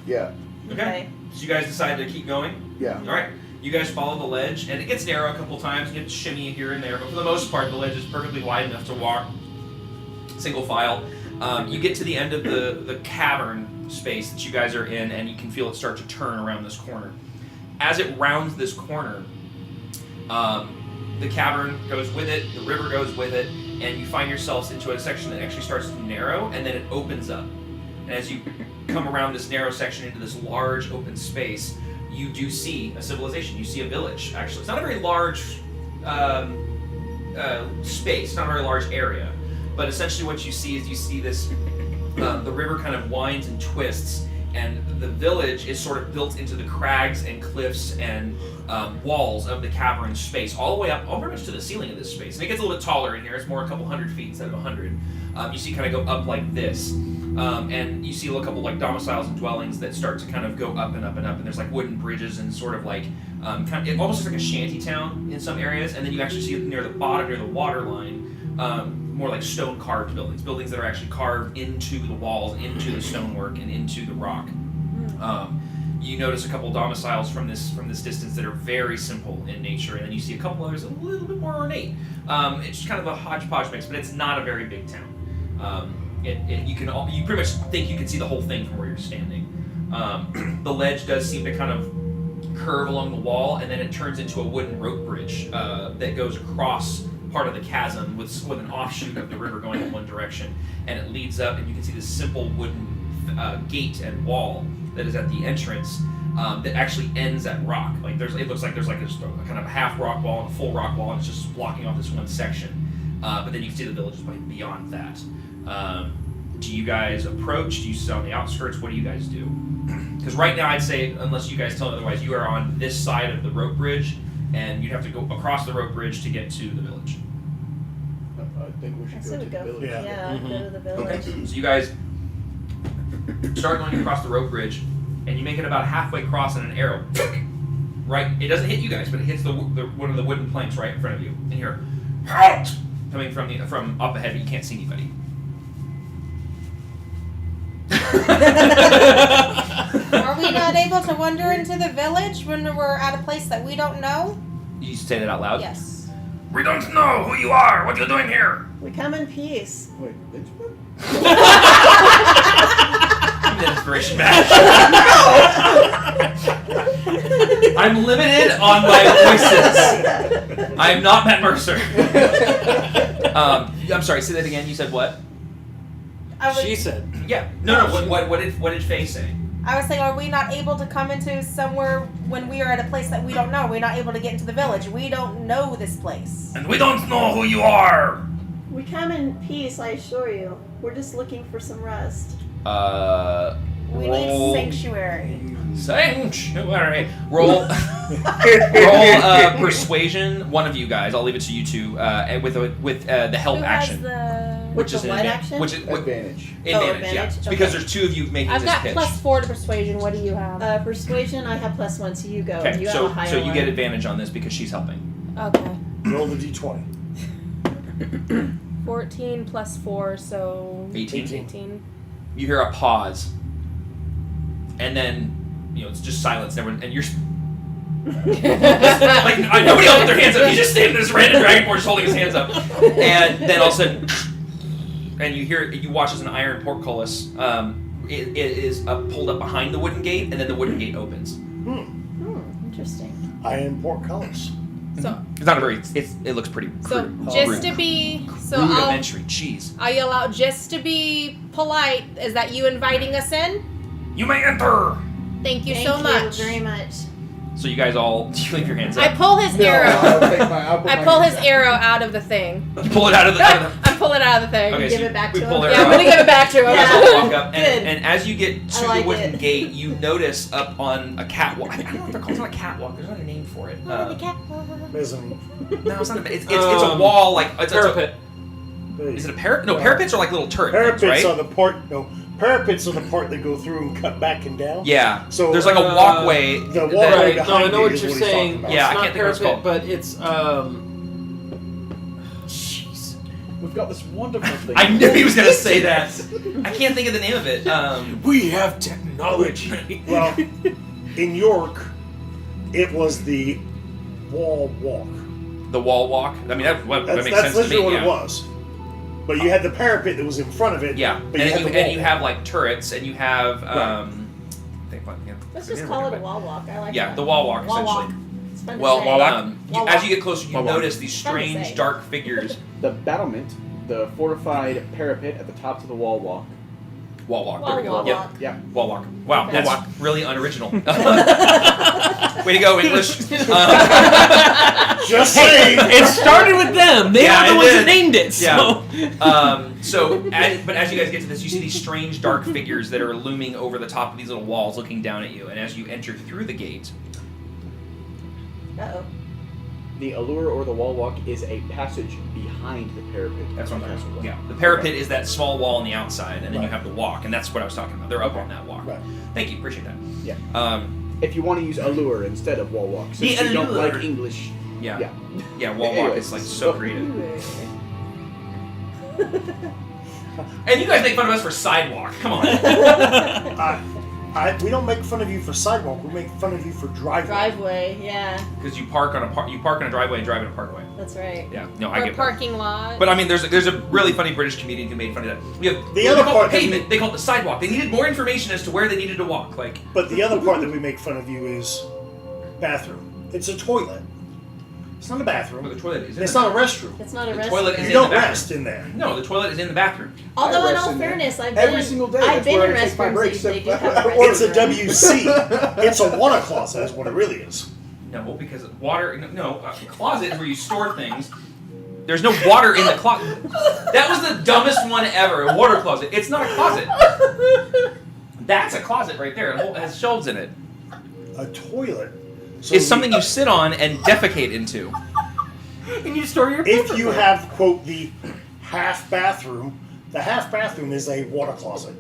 E: Yeah.
B: Okay. So you guys decide to keep going.
E: Yeah.
B: All right. You guys follow the ledge, and it gets narrow a couple times. You get to shimmy here and there, but for the most part, the ledge is perfectly wide enough to walk single file. You get to the end of the cavern space that you guys are in, and you can feel it start to turn around this corner. As it rounds this corner, the cavern goes with it, the river goes with it, and you find yourselves into a section that actually starts to narrow, and then it opens up. And as you come around this narrow section into this large open space, you do see a civilization. You see a village, actually. It's not a very large space, not a very large area, but essentially what you see is you see this, the river kind of winds and twists, and the village is sort of built into the crags and cliffs and walls of the cavern space, all the way up, all pretty much to the ceiling of this space. And it gets a little bit taller in here. It's more a couple 100 feet instead of 100. You see kind of go up like this. And you see a couple like domiciles and dwellings that start to kind of go up and up and up. And there's like wooden bridges and sort of like, it almost looks like a shanty town in some areas. And then you actually see near the bottom, near the water line, more like stone carved buildings that are actually carved into the walls, into the stonework, and into the rock. You notice a couple domiciles from this distance that are very simple in nature, and then you see a couple others a little bit more ornate. It's kind of a hodgepodge mix, but it's not a very big town. You pretty much think you can see the whole thing from where you're standing. The ledge does seem to kind of curve along the wall, and then it turns into a wooden rope bridge that goes across part of the chasm with an offshoot of the river going in one direction, and it leads up, and you can see this simple wooden gate and wall that is at the entrance that actually ends at rock. Like it looks like there's like a kind of a half rock wall and a full rock wall, and it's just blocking off this one section. But then you can see the villages beyond that. Do you guys approach? Do you sit on the outskirts? What do you guys do? Because right now, I'd say, unless you guys tell me otherwise, you are on this side of the rope bridge, and you'd have to go across the rope bridge to get to the village.
E: I think we should go to the village.
F: Yeah.
C: Go to the village.
B: Okay. So you guys start going across the rope bridge, and you make it about halfway across, and an arrow, right? It doesn't hit you guys, but it hits the one of the wooden planks right in front of you. And you're halt, coming from up ahead, but you can't see anybody.
J: Are we not able to wander into the village when we're at a place that we don't know?
B: You say that out loud?
J: Yes.
B: We don't know who you are. What are you doing here?
C: We come in peace.
E: Wait, Benjamin?
B: Give me that inspiration match. I'm limited on my voices. I'm not Matt Mercer. I'm sorry. Say that again. You said what?
D: She said.
B: Yeah. No. What did Faye say?
J: I was saying, are we not able to come into somewhere when we are at a place that we don't know? We're not able to get into the village. We don't know this place.
B: And we don't know who you are.
C: We come in peace, I assure you. We're just looking for some rest.
J: We need sanctuary.
B: Sanctuary. Roll persuasion. One of you guys. I'll leave it to you two. With the help
J: Who
B: action.
J: has
B: Which is
C: the
B: an
C: what
B: advantage.
C: action?
B: Which is
E: Advantage.
B: Yeah.
C: advantage?
B: It's
C: Okay.
B: because there's two of you making
A: I've
B: this
A: got
B: pitch.
A: +4 to persuasion. What do you have?
C: Persuasion, I have +1, so you go.
B: Okay,
C: You have
B: so
C: a higher
B: so you
C: one.
B: get advantage on this because she's helping.
A: Okay.
F: Roll the d20.
A: 14 + 4, so
B: 18.
A: 18.
B: You hear a pause, and then it's just silence. And you're like nobody else with their hands up. He's just standing there, this random dragonborn just holding his hands up, and then all of a sudden, and you watch as an iron portcullis it is pulled up behind the wooden gate, and then the wooden gate opens.
C: Interesting.
F: Iron portcullis.
A: So
B: It's not a very. It looks pretty.
A: So
B: crude.
A: just to be
B: rudimentary. Jeez.
A: I'll yell out just to be polite. Is that you inviting us in?
B: You may enter.
A: Thank you
C: Thank
A: so
C: you
A: much.
C: very much.
B: So you guys all you leave your hands
A: I
B: up.
A: pull his
E: No,
A: arrow.
E: I'll put
A: I
E: my
A: pull his
E: hands up.
A: arrow out of the thing.
B: You pull it out of the.
A: I'm pulling it out of the thing.
B: Okay,
C: Give
B: so
C: it back
B: we
C: to
B: pull
C: him.
B: it
A: Yeah, I'm
B: out.
A: gonna give it back to him.
B: You guys
C: Yeah.
B: all walk up,
C: Good.
B: and as you get to
C: I like
B: the wooden
C: it.
B: gate, you notice up on a catwalk. I don't know what they're called. It's not a catwalk. There's not a name for it.
F: Mezzanine.
B: No, it's not. It's a wall like it's
D: Parapet.
B: Is it a parapet? No, parapets are like little turret things,
F: Parapets
B: right?
F: are the part. No, parapets are the part that go through and cut back and down.
B: Yeah.
F: So,
B: there's like a walkway.
F: The
B: that-
F: walkway
D: Right, no,
F: behind
D: I know
F: it
D: what
F: is
D: you're
F: what he's
D: saying.
F: talking about.
B: Yeah, I
D: It's not
B: can't think of what it's
D: parapet,
B: called.
D: but it's Jeez.
E: We've got this wonderful thing.
B: I knew he was gonna say that. I can't think of the name of it.
D: We have technology.
F: Well, in York, it was the wall walk.
B: The wall walk. I mean, that makes
F: That's
B: sense to
F: literally
B: me.
F: what
B: Yeah.
F: it was. But you had the parapet that was in front of it.
B: Yeah,
F: But
B: and
F: you
B: then
F: had
B: you,
F: the
B: and you
F: wall.
B: have like turrets, and you have
C: Let's just call it a wall walk. I like
B: Yeah,
C: that.
B: the wall walk
C: Wall walk.
B: essentially.
C: It's fun to
B: Well,
C: say.
B: you,
C: Wall
B: as
C: walk.
B: you get closer, you
D: Wall walk.
B: notice these
C: Fun to
B: strange
C: say.
B: dark figures.
E: The battlement, the fortified parapet at the top of the wall walk.
B: Wall walk.
C: Wall
B: There we go.
C: walk.
B: Yep.
E: Yeah.
B: Wall walk. Wow,
C: Okay.
B: that's really unoriginal. Way to go, English.
F: Just saying.
D: It started with them. They
B: Yeah,
D: are the
B: it
D: ones
B: did.
D: that named it. So.
B: But as you guys get to this, you see these strange dark figures that are looming over the top of these little walls, looking down at you. And as you enter through the gate,
C: Uh-oh.
E: The allure or the wall walk is a passage behind the parapet.
B: that's what I'm
E: Castle
B: talking
E: Bluff.
B: about. Yeah, the parapet is that small wall on the outside, and then you
F: Right.
B: have the walk, and that's what I was talking about. They're up on that walk.
F: Right.
B: Thank you, appreciate that.
E: Yeah. If you want to use allure instead of wall walk, since
B: The
E: you don't
B: allure.
E: like English.
B: Yeah,
E: Yeah.
B: yeah. Wall walk
E: Anyways,
B: is like so
E: so-
B: creative. And you guys make fun of us for sidewalk. Come on.
F: We don't make fun of you for sidewalk. We make fun of you for driveway.
C: Driveway, yeah.
B: Because you park on a driveway and drive in a parkway.
C: That's right.
B: Yeah, no, I
A: Or
B: get that.
A: parking lot.
B: But I mean, there's a really funny British comedian who made fun of that. We have
F: The other
B: they call
F: part
B: it
F: that
B: pavement. They call it the sidewalk. They needed more information as to where they needed to walk. Like,
F: But the other part that we make fun of you is bathroom. It's a toilet. It's not a
B: but
F: bathroom.
B: the toilet is in
F: It's
B: the
F: not a
B: bathroom.
F: restroom.
C: It's not a
B: The
C: rest.
B: toilet is
F: You
B: in
F: don't
B: the bathroom.
F: rest in there.
B: No, the toilet is in the bathroom.
C: Although
E: I
C: in
E: rest
C: all
E: in there.
C: fairness, I've
E: Every
C: been
E: single day,
C: I've
E: that's
C: been
E: where
C: in
E: I take my
C: restrooms
E: breaks.
C: that they do have a
F: It's a
C: restroom.
F: WC. It's a water closet. Is what it really is.
B: No, because water. No, a closet is where you store things. There's no water in the closet. That was the dumbest one ever. A water closet. It's not a closet. That's a closet right there. It has shelves in it.
F: A toilet. So
B: It's something you sit on and defecate into.
D: And you store your
F: If
D: paper
F: you
D: there.
F: have quote the half bathroom, the half bathroom is a water closet.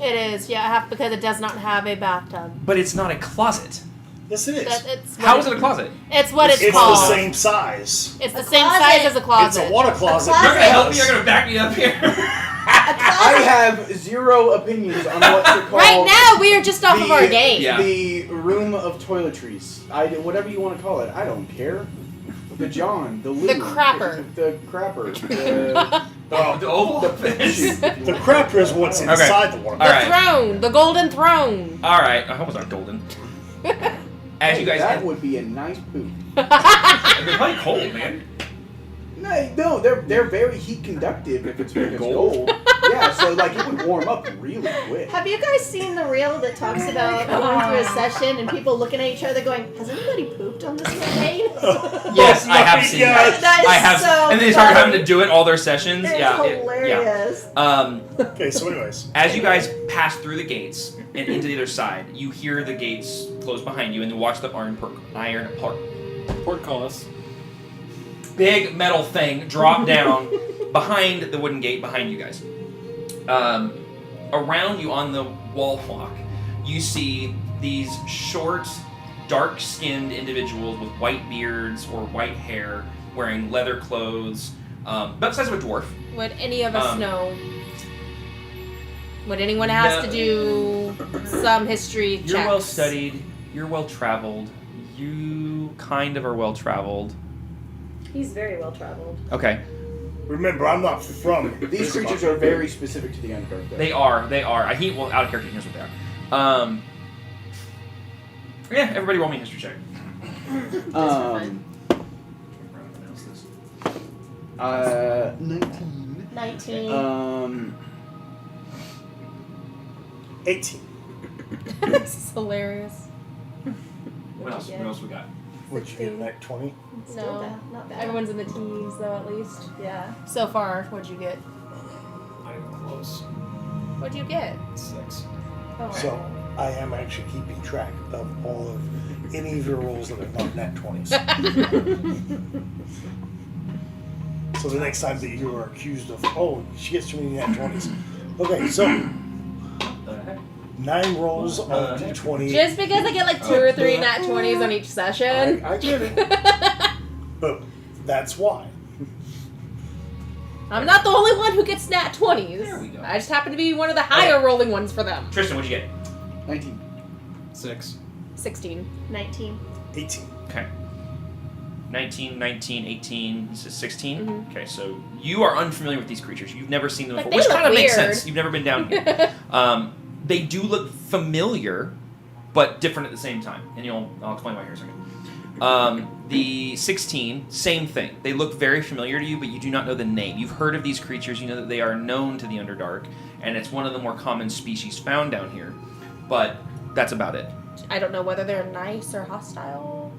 A: It is, yeah, because it does not have a bathtub.
B: But it's not a closet.
F: Yes, it is.
A: It's
B: How is it a closet?
A: It's what it's
F: It's
A: called.
F: the same size.
A: It's the
C: A
A: same
C: closet.
A: size as a
F: It's
A: closet.
F: a water closet.
C: closet.
B: You're gonna help me. You're gonna back me up here.
C: A
E: I I have zero opinions on what to call.
A: Right now, we are just off of our game.
B: Yeah.
E: The room of toiletries. Whatever you want to call it. I don't care. The John, the Lou,
A: The crapper.
E: the crapper,
B: The oval
E: the
B: office.
F: The crapper is what's inside the water.
A: The throne, the golden throne.
B: All right. I hope it's not golden. As you guys,
E: that would be a nice poop.
B: they're probably cold, man.
E: No, they're very heat conductive if it's gold. Yeah, so like it would warm up really quick.
C: Have you guys seen the reel that talks about going through a session and people looking at each other going, has anybody pooped on this campaign?
B: Yes, I have seen that.
C: That is
B: I have,
C: so
B: and they start
C: funny.
B: having to do it all their sessions.
C: It's
B: Yeah,
C: hilarious.
F: Okay, so anyways.
B: As you guys pass through the gates and into the other side, you hear the gates close behind you, and you watch the iron
D: Portcullis.
B: big metal thing drop down behind the wooden gate behind you guys. Around you on the wall walk, you see these short, dark-skinned individuals with white beards or white hair, wearing leather clothes, about the size of a dwarf.
A: Would any of us know? Would anyone has
B: No.
A: to do some history checks?
B: You're well studied. You're well traveled. You kind of are well traveled.
C: He's very well traveled.
B: Okay.
F: Remember, I'm not from.
E: These creatures are very specific to the Underdark. Though.
B: They are. Well, out of character, here's what they are. Yeah, everybody roll me a history check.
E: 19.
C: 19.
F: 18.
A: This is hilarious.
B: What else we got?
F: What'd you get, like 20?
C: Still
A: No.
C: bad. Not bad.
A: Everyone's in the teens, though, at least.
C: Yeah.
A: So far, what'd you get?
D: Not even close.
A: What'd you get?
D: 6.
C: Oh.
F: So, I am actually keeping track of all of any of your rolls that are not nat 20s. So the next time that you are accused of, oh, she gets too many nat 20s. Okay, so 9 rolls on d20.
A: Just because I get like 2 or 3 nat 20s on each session.
E: I get it.
F: But that's why.
A: I'm not the only one who gets nat 20s.
B: There we go.
A: I just happen to be one of the higher rolling ones for them.
B: Tristan, what'd you get?
E: 19.
D: 6.
A: 16.
C: 19.
F: 18.
B: Okay. 19, 19, 18, this is 16?
A: Mhm.
B: Okay, so you are unfamiliar with these creatures. You've never seen them
A: But
B: before,
A: they
B: which
A: look
B: kind of makes
A: weird.
B: sense. You've never been down here. They do look familiar, but different at the same time. And I'll explain why here in a second. The 16, same thing. They look very familiar to you, but you do not know the name. You've heard of these creatures. You know that they are known to the Underdark, and it's one of the more common species found down here. But that's about it.
A: I don't know whether they're nice or hostile.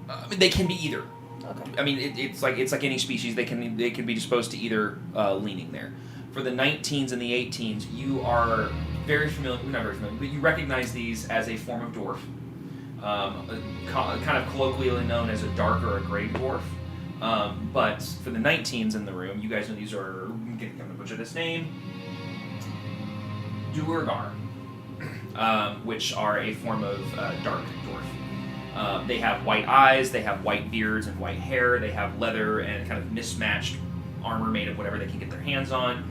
B: I mean, they can be either.
A: Okay.
B: I mean, it's like any species. They can be disposed to either leaning there. For the 19s and the 18s, you are very familiar. Not very familiar, but you recognize these as a form of dwarf, kind of colloquially known as a dark or a gray dwarf. But for the 19s in the room, you guys know these are. I'm going to butcher this name. Duergar, which are a form of dark dwarf. They have white eyes, they have white beards and white hair, they have leather and kind of mismatched armor made of whatever they can get their hands on.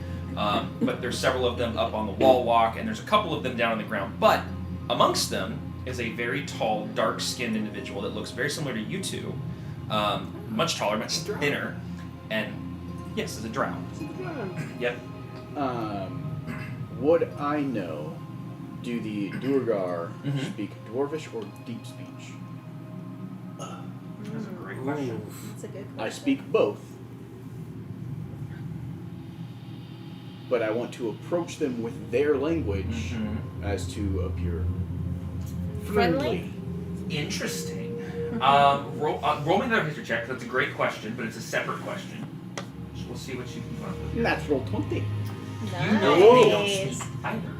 B: But there's several of them up on the wall walk, and there's a couple of them down on the ground. But amongst them is a very tall, dark-skinned individual that looks very similar to you two. Much taller, much thinner, and yes, is a drow. Yep.
E: Would I know, do the Duergar
B: Mhm.
E: speak Dwarvish or Deep Speech?
B: That's a great question.
C: That's a good question.
E: I speak both. But I want to approach them with their language
B: Mhm.
E: as to appear
A: Friendly?
B: Interesting. Roll me another history check, 'cause that's a great question, but it's a separate question. So we'll see what you can come up with.
E: Natural 20.
B: You know they don't
C: Nice.
B: speak either.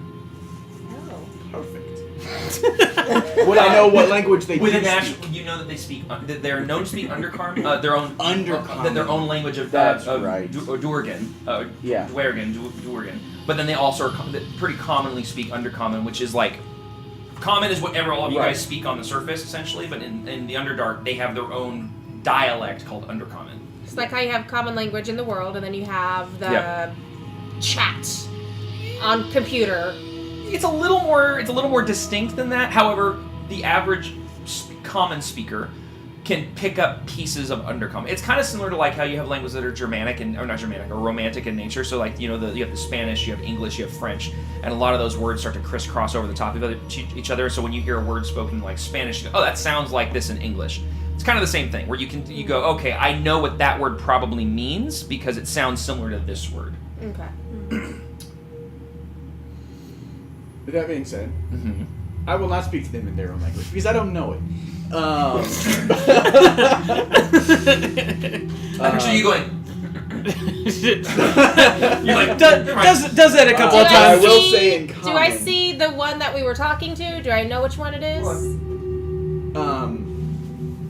E: Perfect. Would I know what language they
B: With
E: do
B: a national,
E: speak?
B: you know that they speak. That they are known to speak Undercarm, their own
E: Undercommon.
B: their own language of
E: That's right.
B: Duergan,
E: Yeah.
B: Duergan. But then they also pretty commonly speak Undercommon, which is like common is whatever all of you
E: Right.
B: guys speak on the surface essentially. But in the Underdark, they have their own dialect called Undercommon.
A: It's like how you have common language in the world, and then you have the
B: Yep.
A: chat on computer.
B: It's a little more distinct than that. However, the average common speaker can pick up pieces of undercommon. It's kind of similar to like how you have languages that are Germanic or not Germanic, or Romantic in nature. So like, you have the Spanish, you have English, you have French, and a lot of those words start to crisscross over the top of each other. So when you hear a word spoken like Spanish, you go, oh, that sounds like this in English. It's kind of the same thing, where you go, okay, I know what that word probably means because it sounds similar to this word.
A: Okay.
E: With that being said, I will not speak to them in their own language because I don't know it. I'm
B: sure you going. You're like
D: does that a couple of times.
E: I will say in
A: Do
E: common.
A: I see the one that we were talking to? Do I know which one it is?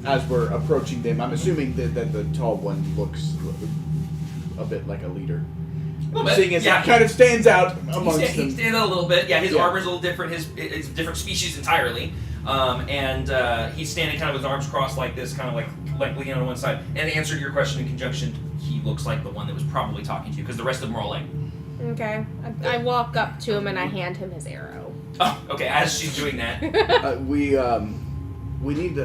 E: As we're approaching them, I'm assuming that the tall one looks a bit like a leader. Seeing as he kind of stands out amongst them.
B: He stands out a little bit. Yeah, his armor's a little different. It's a different species entirely. And he's standing kind of with his arms crossed like this, kind of like leaning on one side. And to answer your question in conjunction, he looks like the one that was probably talking to you, because the rest of them are all like...
A: Okay. I walk up to him and I hand him his arrow.
B: Oh, okay, as she's doing that.
E: We need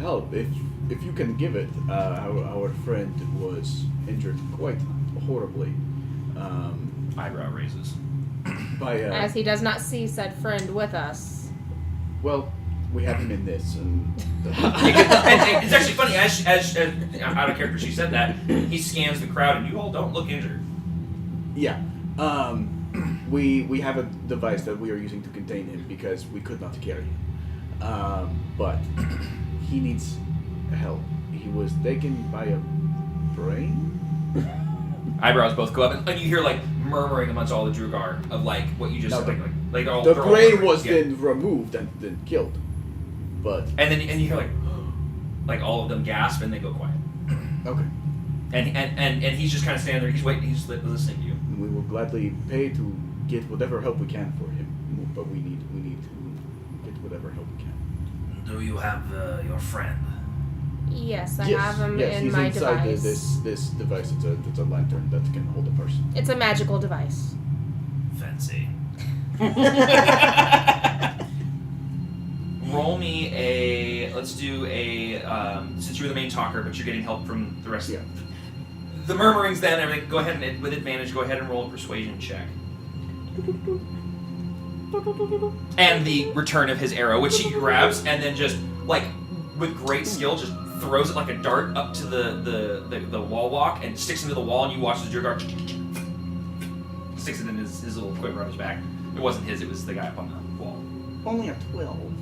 E: help. If you can give it, our friend was injured quite horribly.
B: Eyebrow raises.
A: As he does not see said friend with us.
E: Well, we have him in this, and
B: it's actually funny. As out of character, she said that he scans the crowd, and you all don't look injured.
E: Yeah. We have a device that we are using to contain him because we could not carry him. But he needs help. He was taken by a brain.
B: Eyebrows both go up, and you hear like murmuring amongst all the Drugar of like what you just
E: No,
B: said. Like all
E: the
B: they're all
E: brain
B: murmuring.
E: was then removed and then killed. But
B: and you hear like all of them gasp and they go quiet.
E: Okay.
B: And he's just kind of standing there. He's waiting. He's listening to you.
E: We will gladly pay to get whatever help we can for him, but we need to get whatever help we can.
I: Do you have your friend?
A: Yes, I have him in
E: he's
A: my
E: inside
A: device.
E: This device. It's a lantern that can hold a person.
A: It's a magical device.
I: Fancy.
B: Roll me a. Let's do a. Since you're the main talker, but you're getting help from the rest of them. The murmurings, then everything. Go ahead and with advantage. Go ahead and roll a persuasion check. And the return of his arrow, which he grabs and then just like with great skill, just throws it like a dart up to the wall walk and sticks into the wall. And you watch the Drugar sticks it in his little quiver on his back. It wasn't his. It was the guy up on the wall.
E: Only a 12.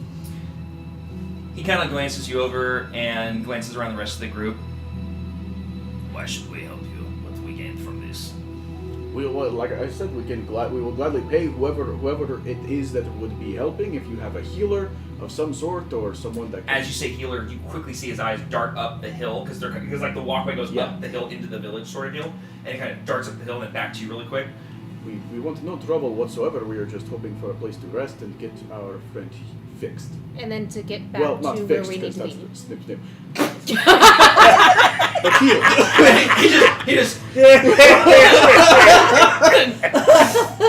B: He kind of glances you over and glances around the rest of the group.
I: Why should we help you? What do we gain from this?
E: We will, like I said, we will gladly pay whoever it is that would be helping. If you have a healer of some sort or someone that.
B: As you say healer, you quickly see his eyes dart up the hill because like the walkway goes up the hill into the village sort of deal, and it kind of darts up the hill and then back to you really quick.
E: We want no trouble whatsoever. We are just hoping for a place to rest and get our friend fixed.
A: And then to get back
E: Well, not
A: to
E: fixed,
A: where we need to
E: that's
A: be.
E: snip, snip. But healed.
B: he just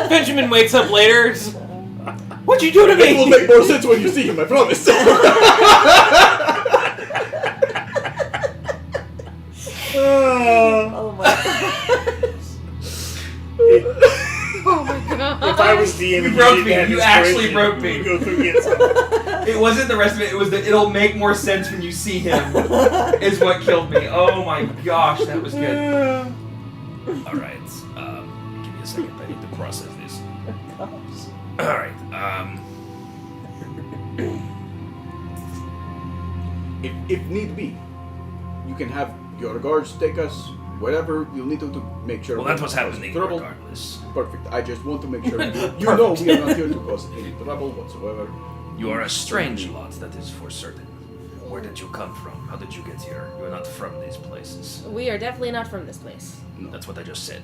D: Benjamin wakes up later. What'd you do to me?
E: It will make more sense when you see him, I promise.
C: Oh my god.
A: Oh my god.
F: If I was DM,
B: You broke me.
F: had
B: You
F: this
B: actually
F: question,
B: broke me.
F: we'd go through get some.
B: It wasn't the rest of it. It was it'll make more sense when you see him. Is what killed me. Oh my gosh, that was good.
I: All right. Give me a second. I need to process this. All right.
E: If need be, you can have your guards take us wherever you need to make sure.
I: Well, that's what's happening
E: trouble.
I: regardless.
E: Perfect. I just want to make sure you know we are not here to cause any trouble whatsoever.
I: You are a strange lot, that is for certain. Where did you come from? How did you get here? You're not from these places.
A: We are definitely not from this place.
I: That's what I just said.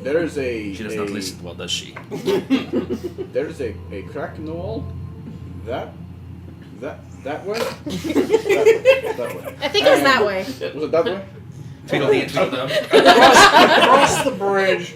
E: There is a.
I: She does not listen well, does she?
E: There is a crack in the wall. That way. that way.
A: I think it was that way.
E: Was it that way?
B: Tweedledee and Tweedledum.
F: Across the bridge,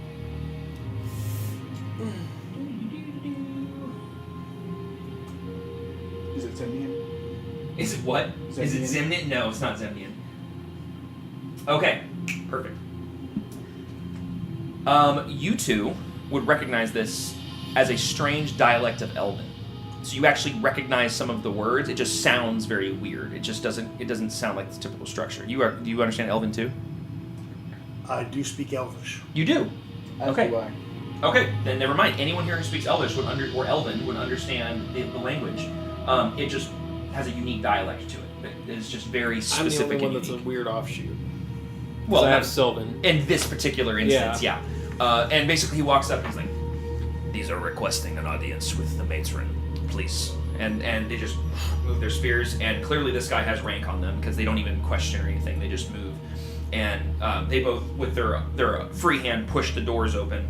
E: Is it Zemnian?
B: Is it what? Is it Zemnian? No, it's not Zemnian. Okay, perfect. You two would recognize this as a strange dialect of Elven. So you actually recognize some of the words. It just sounds very weird. It just doesn't. It doesn't sound like the typical structure. Do you understand Elven too?
F: I do speak Elvish.
B: You do. Okay.
E: Do I.
B: Okay, then never mind. Anyone here who speaks Elvish or Elven would understand the language. It just has a unique dialect to it. It's just very specific.
D: I'm the only one
B: and
D: that's a
B: unique.
D: weird offshoot.
B: Well,
D: I have Sylvan.
B: In this particular instance, yeah. And basically, he walks up and he's like,
I: These are requesting an audience with the matron, please.
B: and they just move their spears, and clearly this guy has rank on them because they don't even question or anything. They just move, and they both, with their free hand, push the doors open,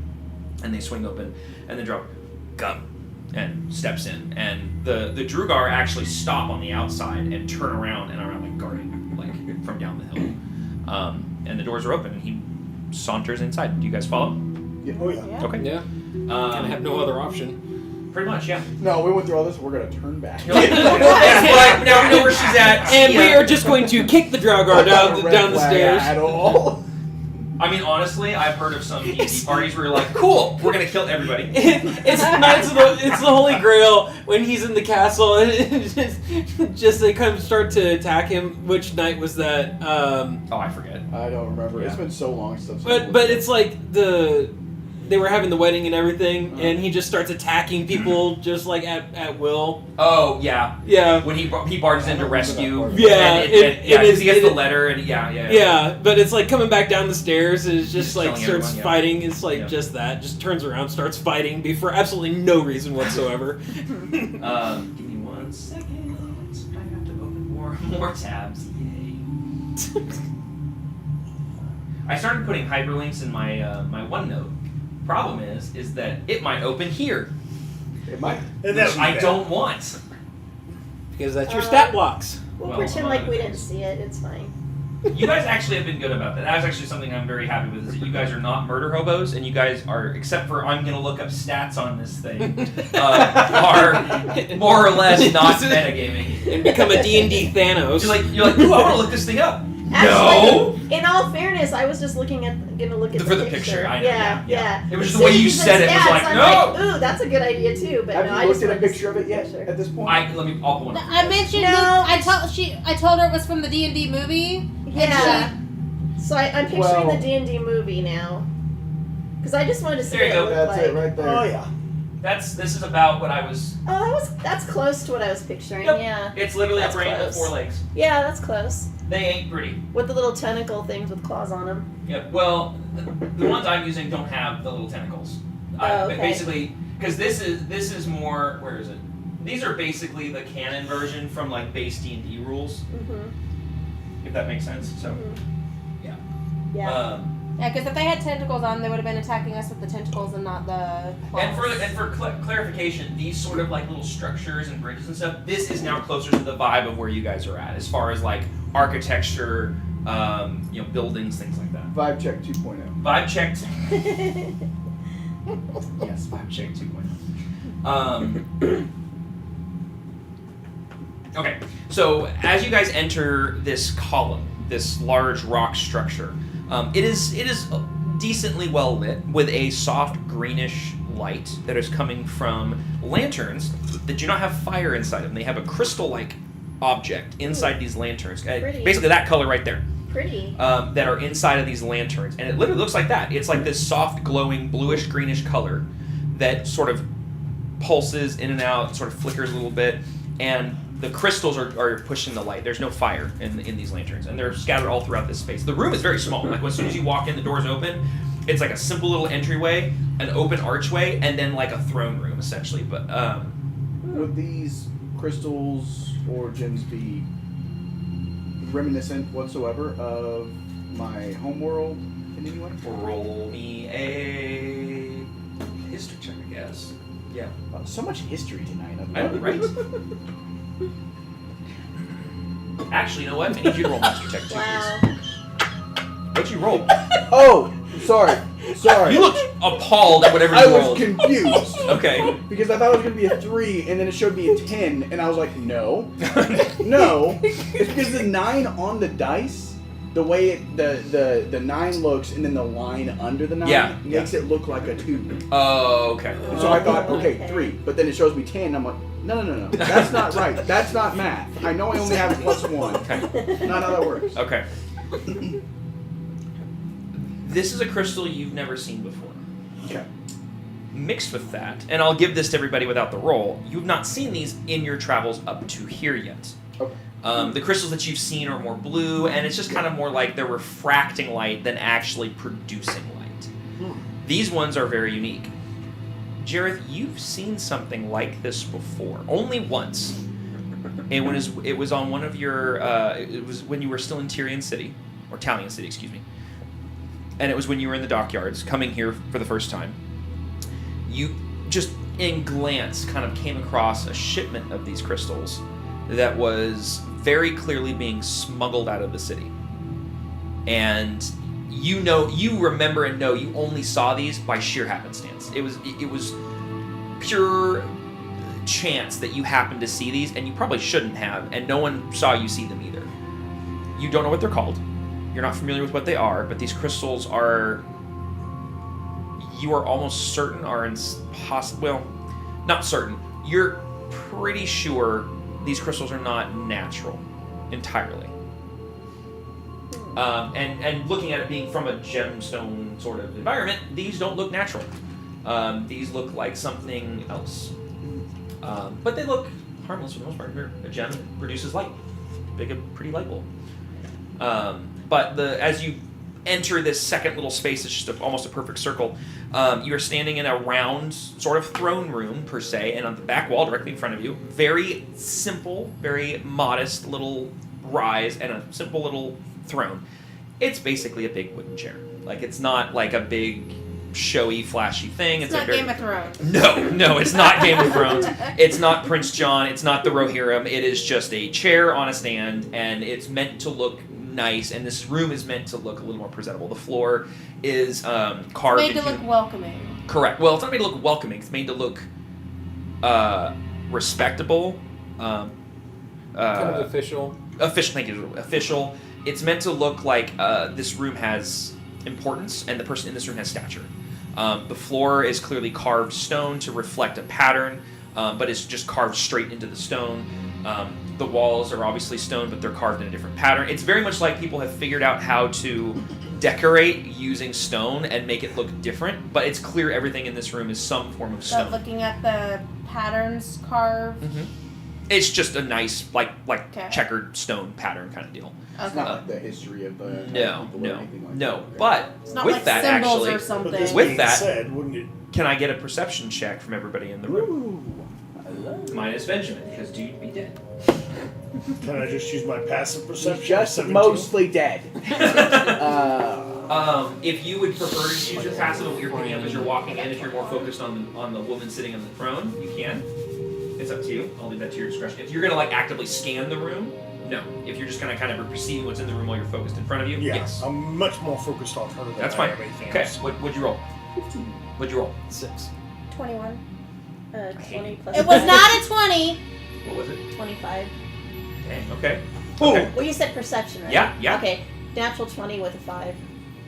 B: and they swing open, and then drop, come, and steps in, and the Drugar actually stop on the outside and turn around and are like guarding, like from down the hill, and the doors are open, and he saunters inside. Do you guys follow?
E: Yeah.
F: Oh yeah.
B: Okay.
D: Yeah. Kind of have no other option.
B: Pretty much, yeah.
E: No, we went through all this. We're gonna turn back.
B: You're like, but now we know where she's at.
D: And
B: See
D: we
B: ya.
D: are just going to kick the Draugar down the stairs.
E: At all.
B: I mean, honestly, I've heard of some D&D parties where you're like, cool, we're gonna kill everybody.
D: It's the Holy Grail when he's in the castle and just they kind of start to attack him. Which night was that?
B: Oh, I forget.
E: I don't remember.
B: Yeah.
E: It's been so long since.
D: But it's like they were having the wedding and everything, and he just starts attacking people just like at will.
B: Oh, yeah.
D: Yeah.
B: When he barges in to rescue.
D: Yeah,
B: And
D: it
B: because
D: is-
B: he gets
D: it-
B: the letter, and yeah.
D: Yeah, but it's like coming back down the stairs and it's just like
B: killing
D: starts
B: everyone, yeah.
D: fighting. It's like
B: Yeah.
D: just that. Just turns around, starts fighting for absolutely no reason whatsoever.
B: Give me 1 second. I have to open more tabs. Yay. I started putting hyperlinks in my my OneNote. Problem is that it might open here,
E: It might.
F: And
B: which I don't want.
D: Because that's your stat blocks.
C: We'll
B: Well,
C: pretend
B: among
C: like we
B: other
C: didn't
B: things.
C: see it. It's fine.
B: You guys actually have been good about that. That is actually something I'm very happy with, is that you guys are not murder hobos, and you guys are, except for I'm going to look up stats on this thing, are more or less not metagaming.
D: And become a D&D Thanos.
B: You're like, ooh, I want to look this thing up.
C: Actually, in all fairness, I was just gonna look at
B: For the picture, I know,
C: Yeah.
B: yeah. It was just
C: As
B: the way
C: soon
B: you
C: as
B: said it was
C: stats,
B: like,
C: I'm
B: no!
C: ooh, that's a good idea too. But
E: Have
C: no,
E: you
C: I
E: looked
C: just
E: at a
C: wanted to
E: picture of it yet?
C: picture.
E: At this point.
B: I'll pull one up.
J: I mentioned
C: No,
J: I told her it was from the D&D movie.
C: Yeah. So I'm picturing
E: Well-
C: the D&D movie now. Because I just wanted to see
B: There you
C: what it
B: go.
C: looked
E: That's
C: like.
E: it right there.
F: Oh yeah.
B: This is about what I was.
C: Oh, that's close to what I was picturing.
B: Yep.
C: Yeah.
B: It's literally
C: That's
B: a brain with
C: close.
B: 4 legs.
C: Yeah, that's close.
B: They ain't pretty.
C: With the little tentacle things with claws on them.
B: Yeah. Well, the ones I'm using don't have the little tentacles.
C: Oh, okay.
B: Basically, because this is more. Where is it? These are basically the canon version from like base D&D rules,
C: Mm-hmm.
B: if that makes sense. So, yeah.
C: Yeah.
J: Yeah, because if they had tentacles on, they would have been attacking us with the tentacles and not the claws.
B: And for clarification, these sort of like little structures and bridges and stuff, this is now closer to the vibe of where you guys are at, as far as like architecture, buildings, things like that.
E: Vibe check 2.0.
B: Vibe checked. Yes, vibe check 2.0. Okay, so as you guys enter this column, this large rock structure, it is decently well lit with a soft greenish light that is coming from lanterns that do not have fire inside them. They have a crystal-like object inside these lanterns,
C: Pretty.
B: basically that color right there.
C: Pretty.
B: That are inside of these lanterns, and it literally looks like that. It's like this soft, glowing, bluish, greenish color that sort of pulses in and out, sort of flickers a little bit, and the crystals are pushing the light. There's no fire in these lanterns, and they're scattered all throughout this space. The room is very small. Like as soon as you walk in, the doors open. It's like a simple little entryway, an open archway, and then like a throne room essentially. But
E: Would these crystals or gems be reminiscent whatsoever of my homeworld in any way?
B: roll me a history check, I guess. Yeah.
E: Wow, so much history tonight.
B: I know, right? Actually, you know what? I need you to roll master check too,
C: Wow.
B: please. What'd you roll?
E: Oh, sorry. Sorry.
B: You looked appalled at whatever you
E: I was
B: rolled.
E: confused.
B: Okay.
E: Because I thought it was going to be a 3, and then it showed me a 10, and I was like, no. No. It's because the 9 on the dice, the way the 9 looks, and then the line under the 9 makes it look like a 2.
B: Oh, okay.
E: And so I thought, okay, 3. But then it shows me 10, and I'm like, no. That's not right. That's not math. I know I only have +1.
B: Okay.
E: Not how that works.
B: Okay. This is a crystal you've never seen before.
E: Okay.
B: Mixed with that, and I'll give this to everybody without the roll, you've not seen these in your travels up to here yet.
E: Okay.
B: The crystals that you've seen are more blue, and it's just kind of more like they're refracting light than actually producing light. These ones are very unique. Jareth, you've seen something like this before, only once. It was on one of your. It was when you were still in Tyrian City, or Talion City, excuse me. And it was when you were in the dockyards, coming here for the first time. You just, in glance, kind of came across a shipment of these crystals that was very clearly being smuggled out of the city. And you remember and know you only saw these by sheer happenstance. It was pure chance that you happened to see these, and you probably shouldn't have, and no one saw you see them either. You don't know what they're called. You're not familiar with what they are, but these crystals are, you are almost certain are well, not certain. You're pretty sure these crystals are not natural entirely. And looking at it being from a gemstone sort of environment, these don't look natural. These look like something else. But they look harmless for the most part. A gem produces light. Big, a pretty light bulb. But as you enter this second little space, it's just almost a perfect circle. You are standing in a round sort of throne room, per se, and on the back wall directly in front of you, very simple, very modest little rise and a simple little throne. It's basically a big wooden chair. Like, it's not like a big, showy, flashy thing.
A: It's not Game of Thrones.
B: No, it's not Game of Thrones. It's not Prince John. It's not the Rohirrim. It is just a chair on a stand, and it's meant to look nice, and this room is meant to look a little more presentable. The floor is carved.
A: Made to look welcoming.
B: Correct. Well, it's not made to look welcoming. It's made to look respectable.
D: Kind of official.
B: Official. Thank you. Official. It's meant to look like this room has importance, and the person in this room has stature. The floor is clearly carved stone to reflect a pattern, but it's just carved straight into the stone. The walls are obviously stone, but they're carved in a different pattern. It's very much like people have figured out how to decorate using stone and make it look different, but it's clear everything in this room is some form of stone.
A: But looking at the patterns carved.
B: Mm-hmm. It's just a nice, like
A: Okay.
B: checkered stone pattern kind of deal.
E: It's not like the history of the
B: No.
E: Okay.
B: But
A: It's not
B: with
A: like
B: that,
A: symbols
B: actually,
A: or
F: But
A: something.
F: this
B: With
F: being
B: that-
F: said, wouldn't it?
B: can I get a perception check from everybody in the room?
E: Ooh, I love
B: Minus Benjamin, because dude be dead.
F: Can I just use my passive perception?
E: He's just
F: 17?
E: mostly dead.
B: If you would prefer to use your passive, what you're picking up as you're walking in, if you're more focused on the woman sitting on the throne, you can. It's up to you. I'll leave that to your discretion. If you're gonna like actively scan the room, no. If you're just gonna kind of perceive what's in the room while you're focused in front of you,
F: Yeah,
B: yes.
F: I'm much more focused on her than
B: That's
F: I
B: fine.
F: am anything
B: Okay,
F: else.
B: what'd you roll?
E: 15.
B: What'd you roll?
D: 6.
C: 21. 20 plus.
A: It was not a 20.
B: What was it?
C: 25.
B: Dang, okay.
F: Oh,
B: Okay.
C: Well, you said perception, right?
B: Yeah.
C: Okay. Natural 20 with a 5.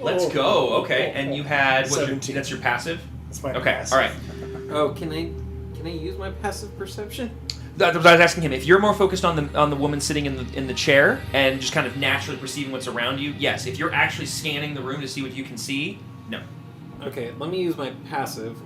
B: Let's go. Okay, and you had what's your,
F: 17.
B: that's your passive.
F: that's my
B: Okay,
F: passive.
B: all right.
D: Oh, can I use my passive perception?
B: That's what I was asking him. If you're more focused on the woman sitting in the chair and just kind of naturally perceiving what's around you, yes. If you're actually scanning the room to see what you can see, no.
D: Okay, let me use my passive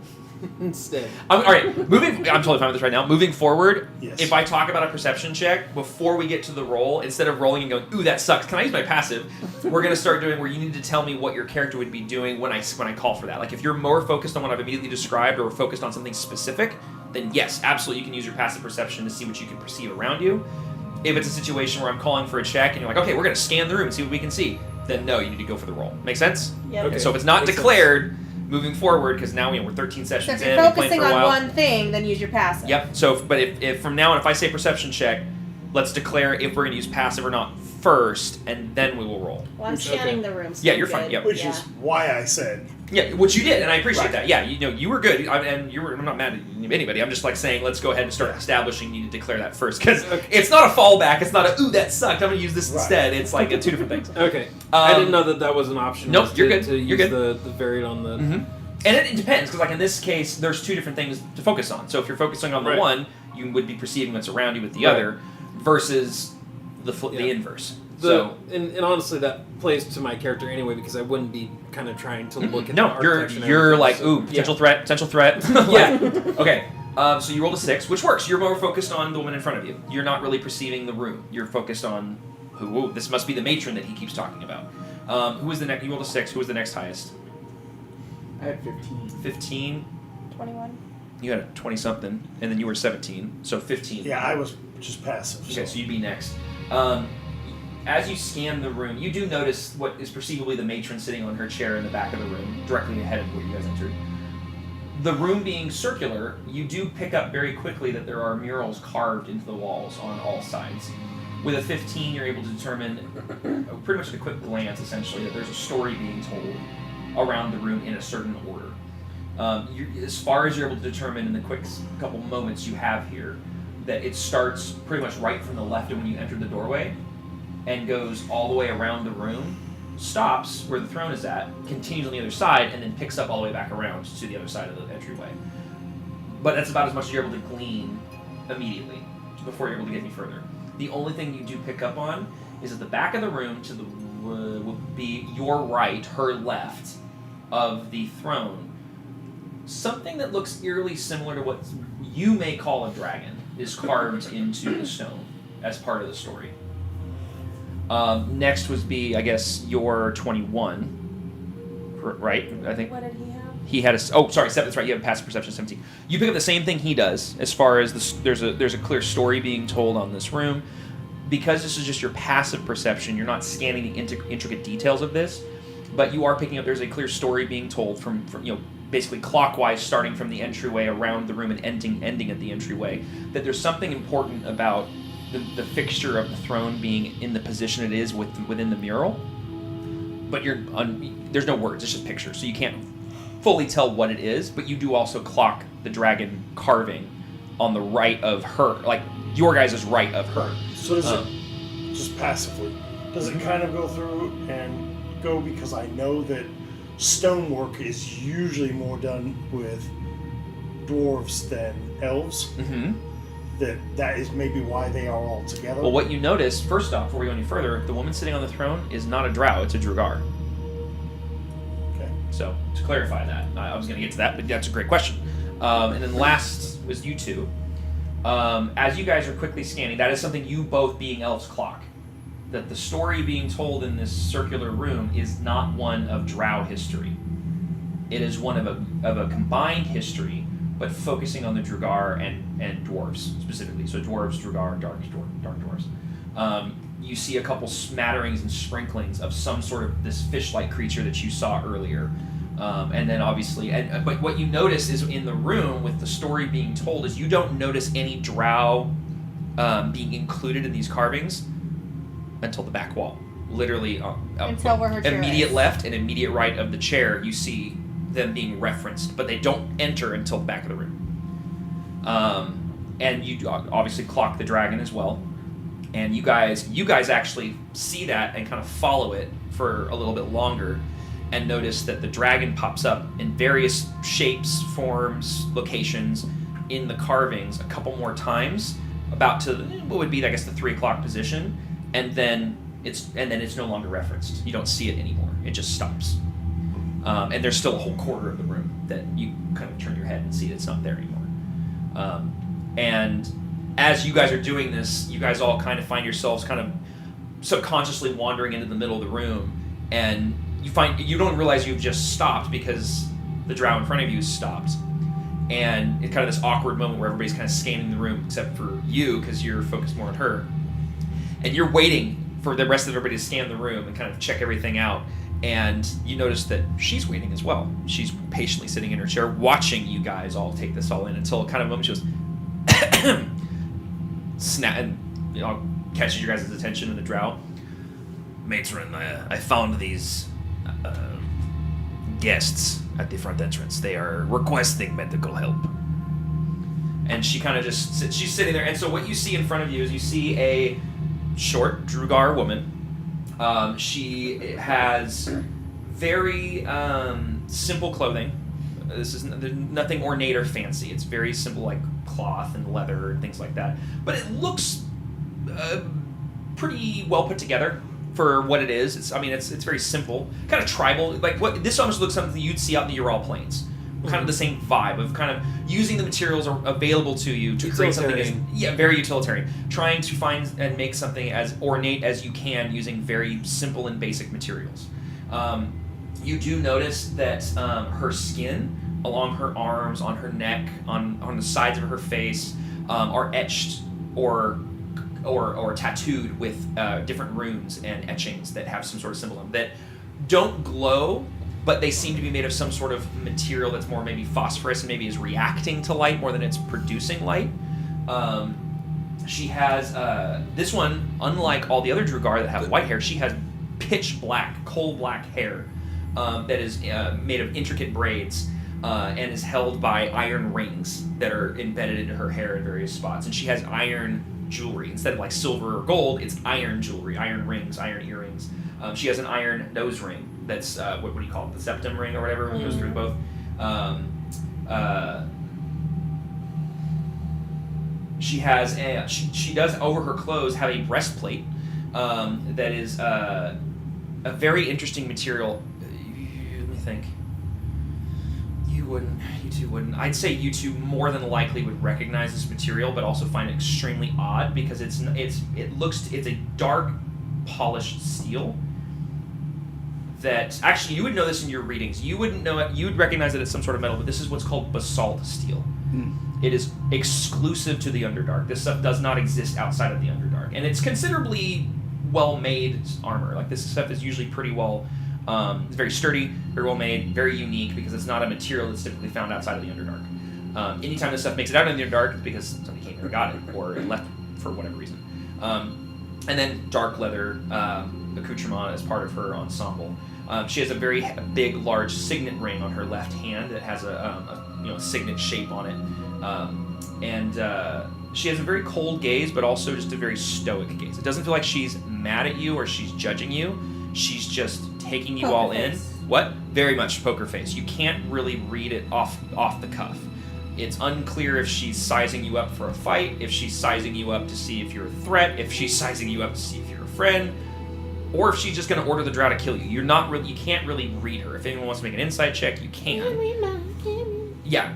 D: instead.
B: All right, I'm totally fine with this right now. Moving forward,
F: Yes.
B: if I talk about a perception check before we get to the roll, instead of rolling and going, "Ooh, that sucks," can I use my passive? We're gonna start doing where you need to tell me what your character would be doing when I call for that. Like if you're more focused on what I've immediately described or focused on something specific, then yes, absolutely, you can use your passive perception to see what you can perceive around you. If it's a situation where I'm calling for a check and you're like, "Okay, we're gonna scan the room and see what we can see," then no, you need to go for the roll. Make sense?
C: Yep.
D: Okay.
B: And so if it's not
D: Makes
B: declared, moving forward, because now we're 13
A: So
B: sessions
A: if
B: in,
A: you're
B: we've played
A: focusing
B: for a
A: on
B: while.
A: one thing, then use your passive.
B: Yep. So, but if from now on, if I say perception check, let's declare if we're going to use passive or not first, and then we will roll.
C: Well, I'm scanning the room. So
B: Yeah,
C: I'm
B: you're fine,
C: good.
B: yep.
F: Which
C: Yeah.
F: is why I said
B: Yeah, which you did, and I appreciate
E: Right.
B: that. Yeah, you were good, I'm not mad at anybody. I'm just like saying, let's go ahead and start establishing. You need to declare that first, because it's not a fallback. It's not a ooh that sucked. I'm gonna use this instead. It's like two different things.
D: Okay. I didn't know that was an option.
B: Nope,
D: was
B: you're
D: to,
B: good.
D: To
B: You're
D: use
B: good.
D: The varied on the.
B: Mm-hmm. And it depends, because like in this case, there's two different things to focus on. So if you're focusing on the
D: Right.
B: one, you would be perceiving what's around you with the
D: Right.
B: other, versus the inverse. So
D: And honestly, that plays to my character anyway, because I wouldn't be kind of trying to look at the
B: no,
D: architecture and
B: you're
D: everything,
B: like
D: so-
B: ooh potential threat.
D: Yeah.
B: Okay. So you rolled a 6, which works. You're more focused on the woman in front of you. You're not really perceiving the room. You're focused on who. Ooh, this must be the matron that he keeps talking about. Who was the next? You rolled a 6. Who was the next highest?
E: I had 15.
B: 15.
J: 21.
B: You had a 20-something, and then you were 17, so 15.
F: Yeah, I was just passive.
B: Okay, so you'd be next. As you scan the room, you do notice what is perceivably the matron sitting on her chair in the back of the room, directly ahead of where you guys entered. The room being circular, you do pick up very quickly that there are murals carved into the walls on all sides. With a 15, you're able to determine, pretty much at a quick glance, essentially, that there's a story being told around the room in a certain order. As far as you're able to determine in the quick couple moments you have here, that it starts pretty much right from the left of when you enter the doorway, and goes all the way around the room, stops where the throne is at, continues on the other side, and then picks up all the way back around to the other side of the entryway. But that's about as much as you're able to glean immediately before you're able to get any further. The only thing you do pick up on is at the back of the room to the would be your right, her left of the throne. Something that looks eerily similar to what you may call a dragon is carved into the stone as part of the story. Next would be, I guess, your 21, right? I think.
J: What did he have?
B: He had oh, sorry, 7. That's right. You have a passive perception 17. You pick up the same thing he does, as far as there's a clear story being told on this room. Because this is just your passive perception, you're not scanning the intricate details of this, but you are picking up. There's a clear story being told from basically clockwise, starting from the entryway around the room and ending at the entryway. That there's something important about the fixture of the throne being in the position it is within the mural, but there's no words, it's just pictures, so you can't fully tell what it is, but you do also clock the dragon carving on the right of her, like your guys' right of her.
F: So does it, just passively, does it kind of go through and go, because I know that stonework is usually more done with dwarves than elves.
B: Mm-hmm.
F: That is maybe why they are all together.
B: Well, what you notice, first off, before we go any further, the woman sitting on the throne is not a drow, it's a drugar.
F: Okay.
B: So, to clarify that, I was going to get to that, but that's a great question. And then last was you two. As you guys are quickly scanning, that is something you both being elves clock. That the story being told in this circular room is not one of drow history. It is one of a combined history, but focusing on the Drugar and dwarves specifically. So dwarves, Drugar, dark dwarves. You see a couple smatterings and sprinklings of some sort of this fish-like creature that you saw earlier. And then obviously, but what you notice is in the room with the story being told is you don't notice any drow being included in these carvings until the back wall. Literally,
J: Until where her chair
B: immediate
J: is.
B: left and immediate right of the chair, you see them being referenced, but they don't enter until the back of the room. And you obviously clock the dragon as well. And you guys actually see that and kind of follow it for a little bit longer, and notice that the dragon pops up in various shapes, forms, locations in the carvings a couple more times, about to what would be, I guess, the 3 o'clock position, and then it's no longer referenced. You don't see it anymore. It just stops. And there's still a whole quarter of the room that you kind of turn your head and see it's not there anymore. And as you guys are doing this, you guys all kind of find yourselves kind of subconsciously wandering into the middle of the room, and you don't realize you've just stopped because the drow in front of you has stopped. And it's kind of this awkward moment where everybody's kind of scanning the room except for you, because you're focused more on her. And you're waiting for the rest of everybody to scan the room and kind of check everything out. And you notice that she's waiting as well. She's patiently sitting in her chair, watching you guys all take this all in, until kind of a moment she goes, snap, and catches your guys' attention in the drow.
I: Matron, I found these guests at the front entrance. They are requesting medical help.
B: And she kind of just sits, she's sitting there. And so what you see in front of you is you see a short Drugar woman. She has very simple clothing. This is nothing ornate or fancy. It's very simple, like cloth and leather and things like that. But it looks pretty well put together for what it is. It's very simple, kind of tribal. Like what this almost looks something you'd see out in the Ural Plains. Kind of the same vibe of kind of using the materials available to you to create something very utilitarian. Trying to find and make something as ornate as you can using very simple and basic materials. You do notice that her skin along her arms, on her neck, on the sides of her face are etched or tattooed with different runes and etchings that have some sort of symbol that don't glow, but they seem to be made of some sort of material that's more maybe phosphorus and maybe is reacting to light more than it's producing light. She has, this one, unlike all the other Drugar that have white hair, she has pitch black, coal black hair that is made of intricate braids and is held by iron rings that are embedded into her hair in various spots. And she has iron jewelry. Instead of like silver or gold, it's iron jewelry, iron rings, iron earrings. She has an iron nose ring. That's what do you call it? The septum ring or whatever. It goes through both. She has she does over her clothes have a breastplate that is a very interesting material. Let me think. You two wouldn't. I'd say you two more than likely would recognize this material, but also find it extremely odd because it's a dark polished steel. That actually you would know this in your readings. You wouldn't know it. You would recognize that it's some sort of metal, but this is what's called basalt steel. It is exclusive to the Underdark. This stuff does not exist outside of the Underdark, and it's considerably well-made armor. Like this stuff is usually pretty well. It's very sturdy, very well-made, very unique because it's not a material that's typically found outside of the Underdark. Anytime this stuff makes it out in the Underdark, it's because somebody came here and got it, or it left for whatever reason. And then dark leather accoutrement as part of her ensemble. She has a very big, large signet ring on her left hand that has a signet shape on it, and she has a very cold gaze, but also just a very stoic gaze. It doesn't feel like she's mad at you or she's judging you. She's just taking you all in. What? Very much poker face. You can't really read it off the cuff. It's unclear if she's sizing you up for a fight, if she's sizing you up to see if you're a threat, if she's sizing you up to see if you're a friend, or if she's just going to order the drow to kill you. You can't really read her. If anyone wants to make an insight check, you can. Yeah,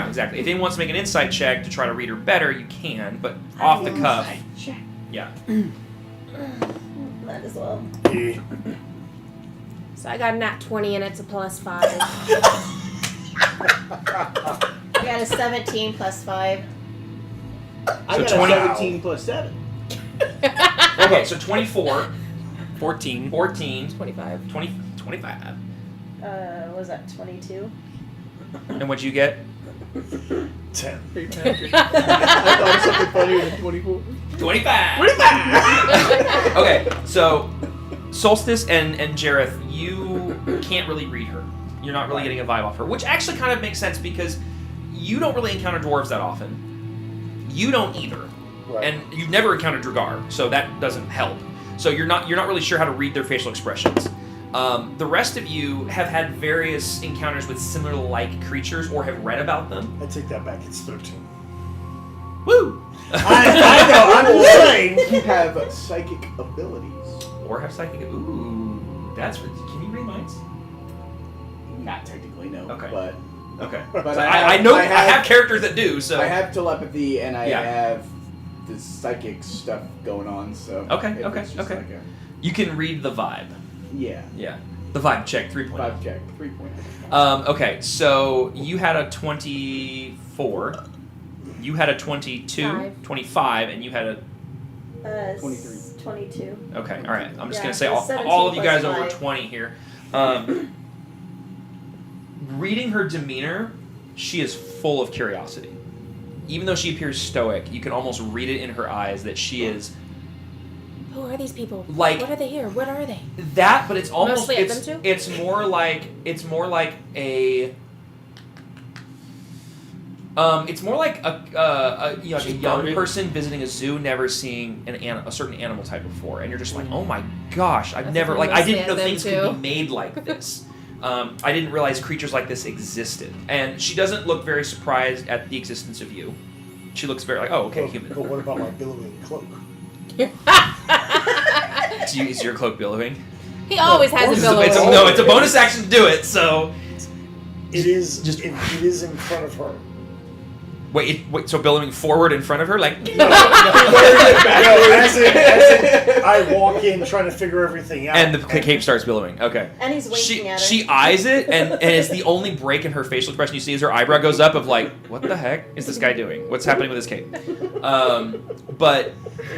B: exactly. If anyone wants to make an insight check to try to read her better, you can, but off the cuff. Yeah.
C: Might as well.
A: So I got a nat 20 and it's a +5.
C: I got a 17 +5.
E: I got
B: 20.
E: a 17 plus 7.
B: Okay, so 24,
D: 14.
A: 25.
B: 25.
C: What was that, 22?
B: And what'd you get?
F: 10.
E: I thought of something funnier than 24.
B: 25! Okay, so Solstice and Jareth, you can't really read her. You're not really getting a vibe off her, which actually kind of makes sense because you don't really encounter dwarves that often. You don't either.
F: Right.
B: And you've never encountered Drugar, so that doesn't help. So you're not really sure how to read their facial expressions. The rest of you have had various encounters with similar like creatures or have read about them.
F: I take that back. It's 13.
B: Woo!
F: I know. I'm just saying.
E: You have psychic abilities.
B: Or have psychic. Ooh, that's. Can you read minds?
E: Not technically, no.
B: Okay.
E: But
B: Okay.
E: But
B: So
E: I
B: I
E: have-
B: have characters that do. So
E: I have telepathy and I
B: Yeah.
E: have the psychic stuff going on. So
B: Okay,
E: if
B: okay,
E: it's just
B: okay.
E: Like
B: you can read the vibe.
E: yeah.
B: Yeah. The vibe check 3
E: 5 check 3 point.
B: Okay, so you had a 24. You had a 22, 25, and you had a
E: 23.
C: 22.
B: okay. All right. I'm just
C: Yeah,
B: gonna say
C: it's 17
B: all of you
C: plus
B: guys over
C: 5.
B: 20 here. Reading her demeanor, she is full of curiosity. Even though she appears stoic, you can almost read it in her eyes that she is
A: Who are these people?
B: Like-
A: what are they here? What are they?
B: That, but it's almost
A: Mostly at them two?
B: it's more like a it's more like a like a young person visiting a zoo, never seeing a certain animal type before, and you're just like, oh my gosh, I've
A: That's
B: never
A: what
B: like I
A: mostly
B: didn't know
A: at them
B: things
A: too.
B: could be made like this. I didn't realize creatures like this existed, and she doesn't look very surprised at the existence of you. She looks very like, oh, okay,
F: But
B: human.
F: what about my billowing cloak?
B: Is your cloak billowing?
A: He always has a
B: It's
A: billow.
B: it's a bonus action to do it. So
F: It is
B: Just-
F: it is in front of her.
B: wait, so billowing forward in front of her, like
F: No, as in, I walk in trying to figure everything out.
B: and the cape starts billowing. Okay.
C: And he's winking at her.
B: She eyes it, and it's the only break in her facial expression you see is her eyebrow goes up of like, what the heck is this guy doing? What's happening with his cape? But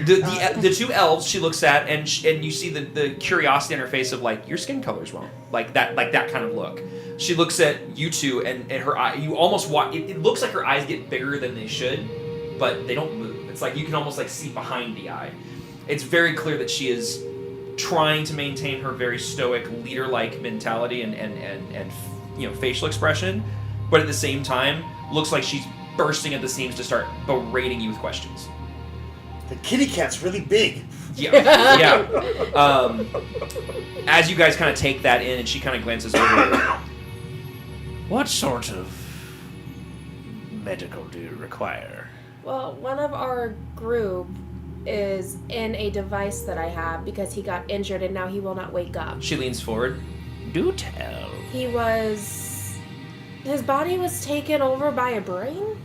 B: the two elves she looks at, and you see the curiosity in her face of like, your skin color's wrong, like that kind of look. She looks at you two, and her eye, you almost watch. It looks like her eyes get bigger than they should, but they don't move. It's like you can almost like see behind the eye. It's very clear that she is trying to maintain her very stoic, leader-like mentality and facial expression, but at the same time, looks like she's bursting at the seams to start berating you with questions.
F: The kitty cat's really big.
B: Yeah. As you guys kind of take that in, and she kind of glances over.
I: What sort of medical do you require?
A: Well, one of our group is in a device that I have because he got injured and now he will not wake up.
B: She leans forward.
I: Do tell.
A: His body was taken over by a brain.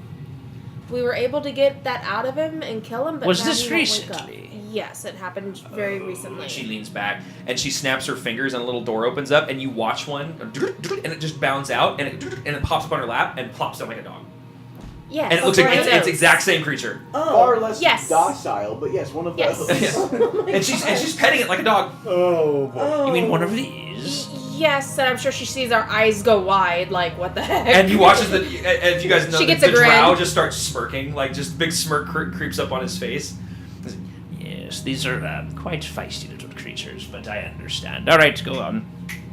A: We were able to get that out of him and kill him, but
I: Was
A: now
I: this
A: he won't wake up.
I: recently?
A: Yes, it happened very recently.
B: She leans back and she snaps her fingers, and a little door opens up, and you watch one, and it just bounds out, and it pops up on her lap and plops down like a dog.
A: Yes,
B: And it looks like
A: right.
B: it's exact same creature.
E: Far less
A: Yes.
E: docile, but yes, one of
A: Yes.
E: those.
B: And she's petting it like a dog.
F: Oh boy.
I: You mean one of these?
A: Yes, and I'm sure she sees our eyes go wide, like, what the heck?
B: And you watch as you guys know,
A: She gets
B: the
A: a grin.
B: drow just starts smirking, like just big smirk creeps up on his face.
I: Yes, these are quite feisty little creatures, but I understand. All right, go on.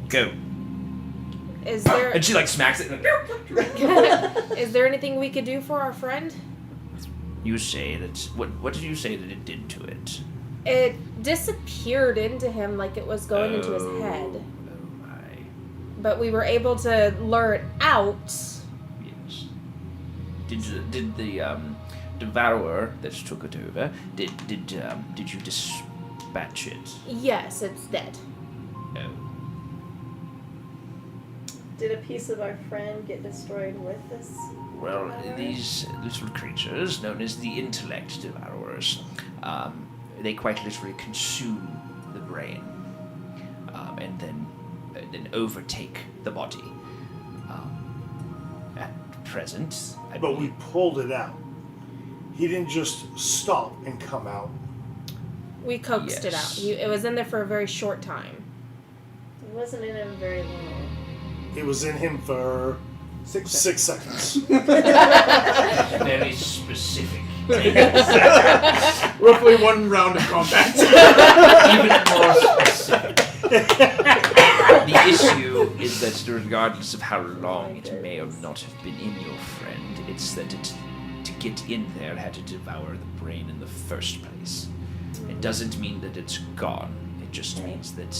I: Go.
A: Is there
B: And she like smacks it. And
A: is there anything we could do for our friend?
I: You say that... What did you say that it did to it?
A: It disappeared into him like it was going into his head.
I: Oh my.
A: But we were able to lure it out.
I: Yes. Did the devourer that took it over, did you dispatch it?
A: Yes, it's dead.
I: Oh.
C: Did a piece of our friend get destroyed with this?
I: Well, these little creatures, known as the intellect devourers, they quite literally consume the brain, and then overtake the body. At present, I
F: But
I: believe,
F: we pulled it out. He didn't just stop and come out.
A: We coaxed it out.
I: Yes.
A: It was in there for a very short time.
C: It wasn't in him very long.
F: It was in him for
E: 6
F: 6 seconds.
I: very specific.
E: Roughly 1 round of combat.
I: Even more specific. The issue is that regardless of how long it may or not have been in your friend, it's that to get in there had to devour the brain in the first place. It doesn't mean that it's gone. It just means that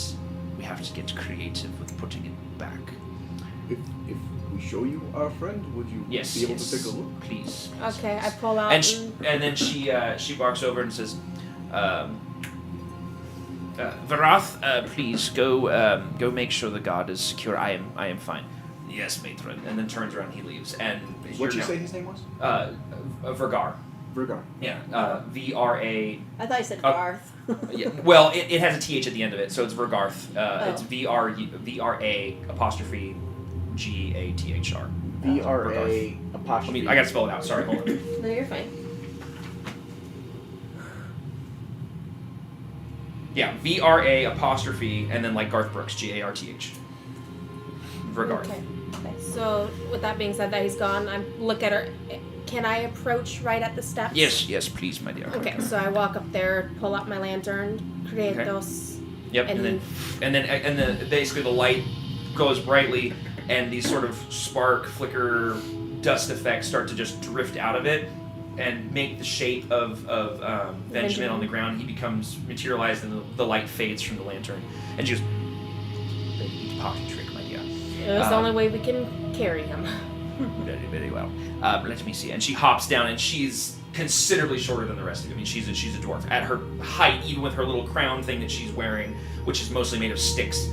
I: we have to get creative with putting it back.
E: If we show you our friend, would you
I: Yes,
E: be able
I: yes.
E: to take a look?
I: Please.
A: Okay, I pull out
B: and then she walks over and says,
I: Varath, please go make sure the guard is secure. I am fine.
B: "Yes, matron," and then turns around and he leaves. And
E: What'd you
B: you're
E: say his name was?
B: now- Vergar.
E: Vergar.
B: Yeah, VRA.
C: I thought you said
B: Oh.
C: Garth.
B: Yeah, well, it has a TH at the end of it, so it's Vergarth. It's
C: Oh.
B: VRA apostrophe GATHR.
E: VRA
B: I
E: apostrophe.
B: mean, I gotta spell it out. Sorry, hold on.
C: No, you're fine.
B: Yeah, VRA apostrophe and then like Garth Brooks, GARTH. Vergarth.
A: Okay. So with that being said, that he's gone, I look at her. Can I approach right at the steps?
I: Yes, please, my dear.
A: Okay, so I walk up there, pull out my lantern, create
B: Okay.
A: those.
B: Yep, and then basically the light goes brightly, and these sort of spark, flicker, dust effects start to just drift out of it, and make the shape of Benjamin on the ground. He becomes materialized, and the light fades from the lantern. And she goes, "Very neat party trick, my dear."
A: It's the only way we can carry him.
B: Very, very well. Let me see. And she hops down, and she's considerably shorter than the rest of you. I mean, she's a dwarf. At her height, even with her little crown thing that she's wearing, which is mostly made of sticks,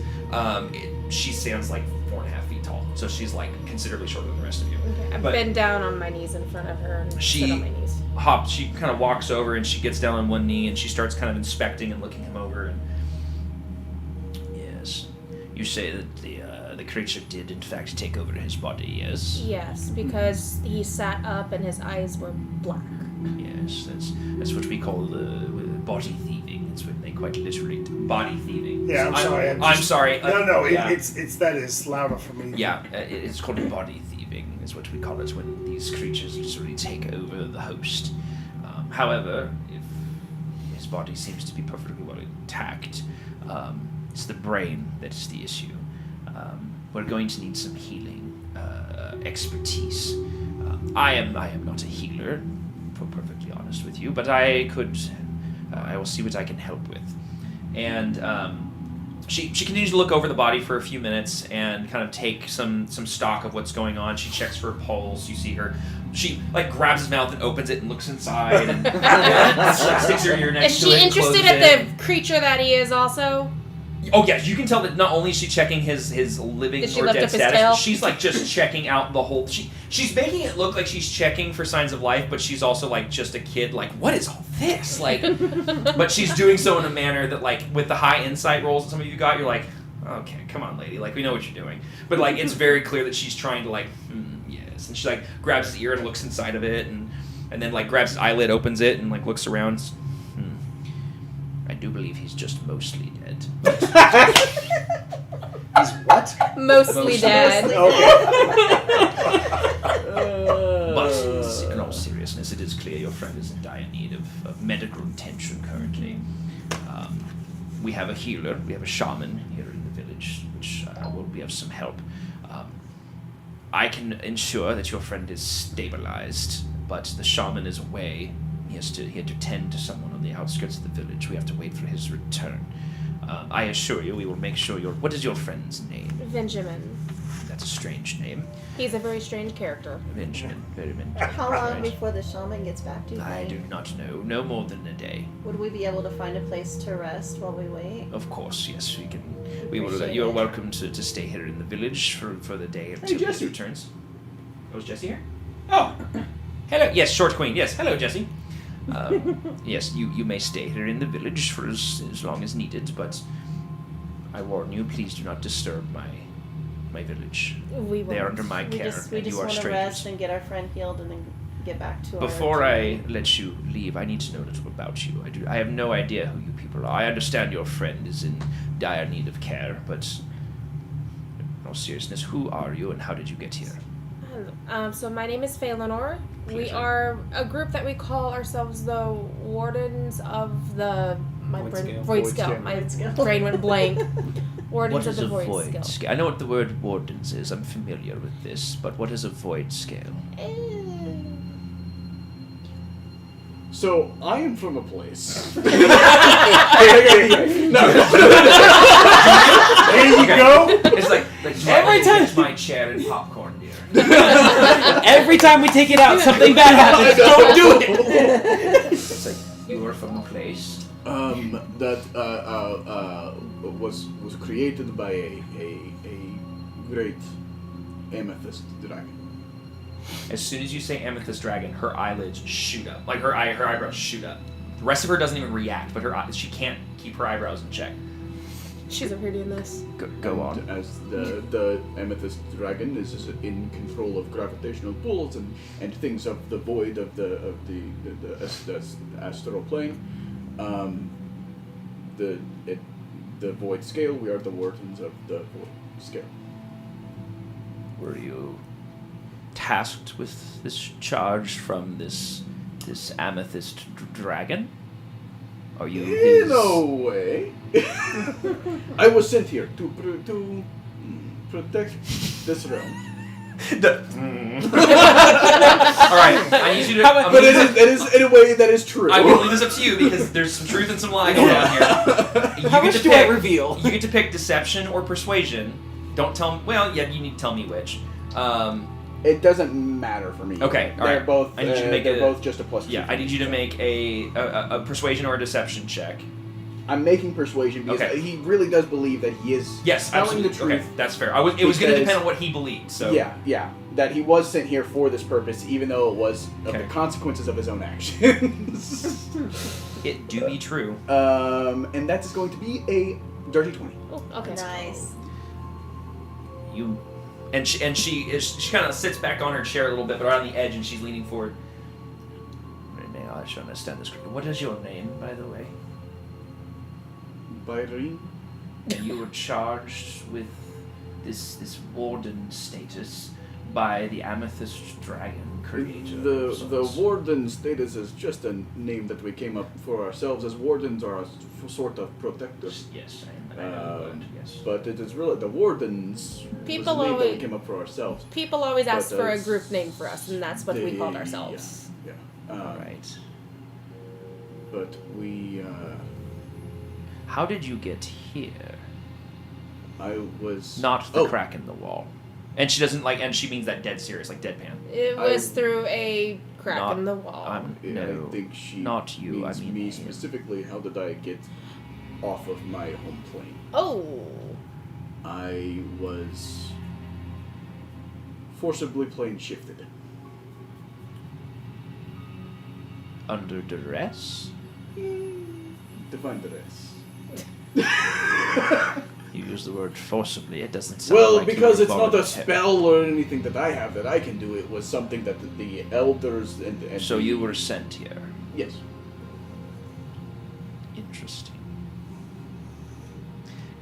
B: she stands like 4.5 feet tall. So she's like considerably shorter than the rest of you.
A: Okay, I
B: But-
A: bend down on my knees in front of her and
B: She-
A: sit on my knees.
B: She kind of walks over, and she gets down on one knee, and she starts kind of inspecting and looking him over. And
I: Yes. You say that the creature did in fact take over his body, yes?
A: Yes, because he sat up and his eyes were black.
I: Yes, that's what we call the body thieving. It's when they quite literally do
B: body thieving.
F: Yeah, I'm sorry.
B: I'm sorry.
F: No,
B: yeah.
F: it's that is louder for me.
I: Yeah, it's called body thieving, is what we call it when these creatures literally take over the host. However, if his body seems to be perfectly well intact, it's the brain that is the issue. We're going to need some healing expertise. I am not a healer, for perfectly honest with you, but I will see what I can help with. And she continues to look over the body for a few minutes and kind of take some stock of what's going on. She checks for a pulse. You see her. She like grabs his mouth and opens it and looks inside and sticks her ear next
A: Is
B: to
A: she
B: it. and
A: interested
B: closes
A: at
B: it.
A: the creature that he is also?
B: Oh yeah, you can tell that not only is she checking his living
A: Did she
B: or
A: lift
B: dead
A: up his
B: status,
A: tail?
B: she's like just checking out the whole. She's making it look like she's checking for signs of life, but she's also like just a kid. Like, what is all this? Like, but she's doing so in a manner that like with the high insight rolls that some of you got, you're like, okay, come on, lady, like we know what you're doing. But like it's very clear that she's trying to like, yes, and she like grabs his ear and looks inside of it, and then like grabs his eyelid, opens it, and like looks around.
I: I do believe he's just mostly dead.
E: He's what?
A: Mostly dead.
I: But in all seriousness, it is clear your friend is in dire need of medical attention currently. We have a healer, we have a shaman here in the village, which will be of some help. I can ensure that your friend is stabilized, but the shaman is away. He had to tend to someone on the outskirts of the village. We have to wait for his return. I assure you, we will make sure what is your friend's name?
A: Benjamin.
I: That's a strange name.
A: He's a very strange character.
I: Benjamin. Very Benjamin.
C: How long
I: Right.
C: before the shaman gets back, do you
I: I
C: think?
I: do not know. No more than a day.
C: Would we be able to find a place to rest while we wait?
I: Of course, yes, we can. We will.
C: Appreciate
I: You are
C: it.
I: welcome to stay here in the village for the day until he
E: Jesse.
I: returns.
B: Oh, is Jesse here? Oh, hello. Yes, Short Queen. Yes, hello, Jesse.
I: Yes, you may stay here in the village for as long as needed, but I warn you, please do not disturb my village.
A: We
I: They are
A: won't.
I: under my
C: We
I: care,
C: just
I: and you are
C: want to
I: strangers.
C: rest and get our friend healed and then get back to our
I: Before I
C: journey.
I: let you leave, I need to know a little about you. I have no idea who you people are. I understand your friend is in dire need of care, but in all seriousness, who are you and how did you get here?
A: So my name is Phalanor. We
I: Pleasure.
A: are a group that we call ourselves the Wardens of the Void Scale. My
C: Void Scale.
A: brain went blank. Wardens
I: What
A: of
I: is
A: the
I: a
A: Void
I: void
A: Scale.
I: scale? I know what the word wardens is. I'm familiar with this, but what is a void scale?
E: So I am from a place. No.
F: There you go.
B: It's like
H: Every time-
B: it's my chair and popcorn, dear.
H: Every time we take it out, something bad happens. Don't do it.
B: It's like you are from a place.
E: That was created by a great amethyst dragon.
B: As soon as you say amethyst dragon, her eyelids shoot up. Like her eyebrows shoot up. The rest of her doesn't even react, but she can't keep her eyebrows in check.
A: She's over here doing this.
I: Go on.
E: And as the amethyst dragon is in control of gravitational pulls and things of the void of the astral plane, the void scale. We are the wardens of the void scale.
I: Were you tasked with this charge from this amethyst dragon? Are you his...
E: In a way. I was sent here to protect this realm.
B: Alright, I need you to...
E: But it is in a way that is true.
B: I'm going to leave this up to you because there's some truth and some lie going on here.
D: How much do I reveal?
B: You get to pick deception or persuasion. Don't tell me... Well, yeah, you need to tell me which.
E: It doesn't matter for me.
B: Okay, all
E: they're
B: right.
E: both.
B: I need you to make
E: they're both just a plus.
B: Yeah, I need you to make a persuasion or a deception check.
E: I'm making persuasion because he really does believe that he is telling the truth.
B: Okay, that's fair. It was going to depend on what he believed. So
E: yeah, that he was sent here for this purpose, even though it was of the consequences of his own actions.
B: It do be true.
E: And that is going to be a dirty 20.
A: Oh, okay.
C: Nice.
B: You, and she kind of sits back on her chair a little bit, but right on the edge, and she's leaning forward. Renee, I should understand this correctly. What is your name, by the way?
E: Byron.
B: You were charged with this warden status by the Amethyst Dragon creator.
E: The warden status is just a name that we came up for ourselves, as wardens are a sort of protectors.
B: Yes, I know that, yes.
E: But it is really the wardens
A: People
E: was a name that we
A: always-
E: came up for ourselves.
A: People always ask
E: But
A: for a
E: it's-
A: group name for us, and that's what we called ourselves.
E: Yeah.
B: Alright.
E: But we,
I: How did you get here?
E: I was...
I: Not the crack in the wall.
B: And she doesn't like, and she means that dead serious, like deadpan.
A: It was through a crack in the wall.
E: I
I: No,
E: think she
I: not you,
E: means
I: I mean
E: me
I: him.
E: specifically. How did I get off of my home plane?
A: Oh.
E: I was forcibly plane shifted.
I: Under duress?
E: Define the rest.
I: You use the word forcibly. It doesn't sound
E: Well,
I: like you
E: because
I: were
E: it's not a
I: volunteer.
E: spell or anything that I have that I can do. It was something that the elders and
I: So you were sent here.
E: Yes.
I: Interesting.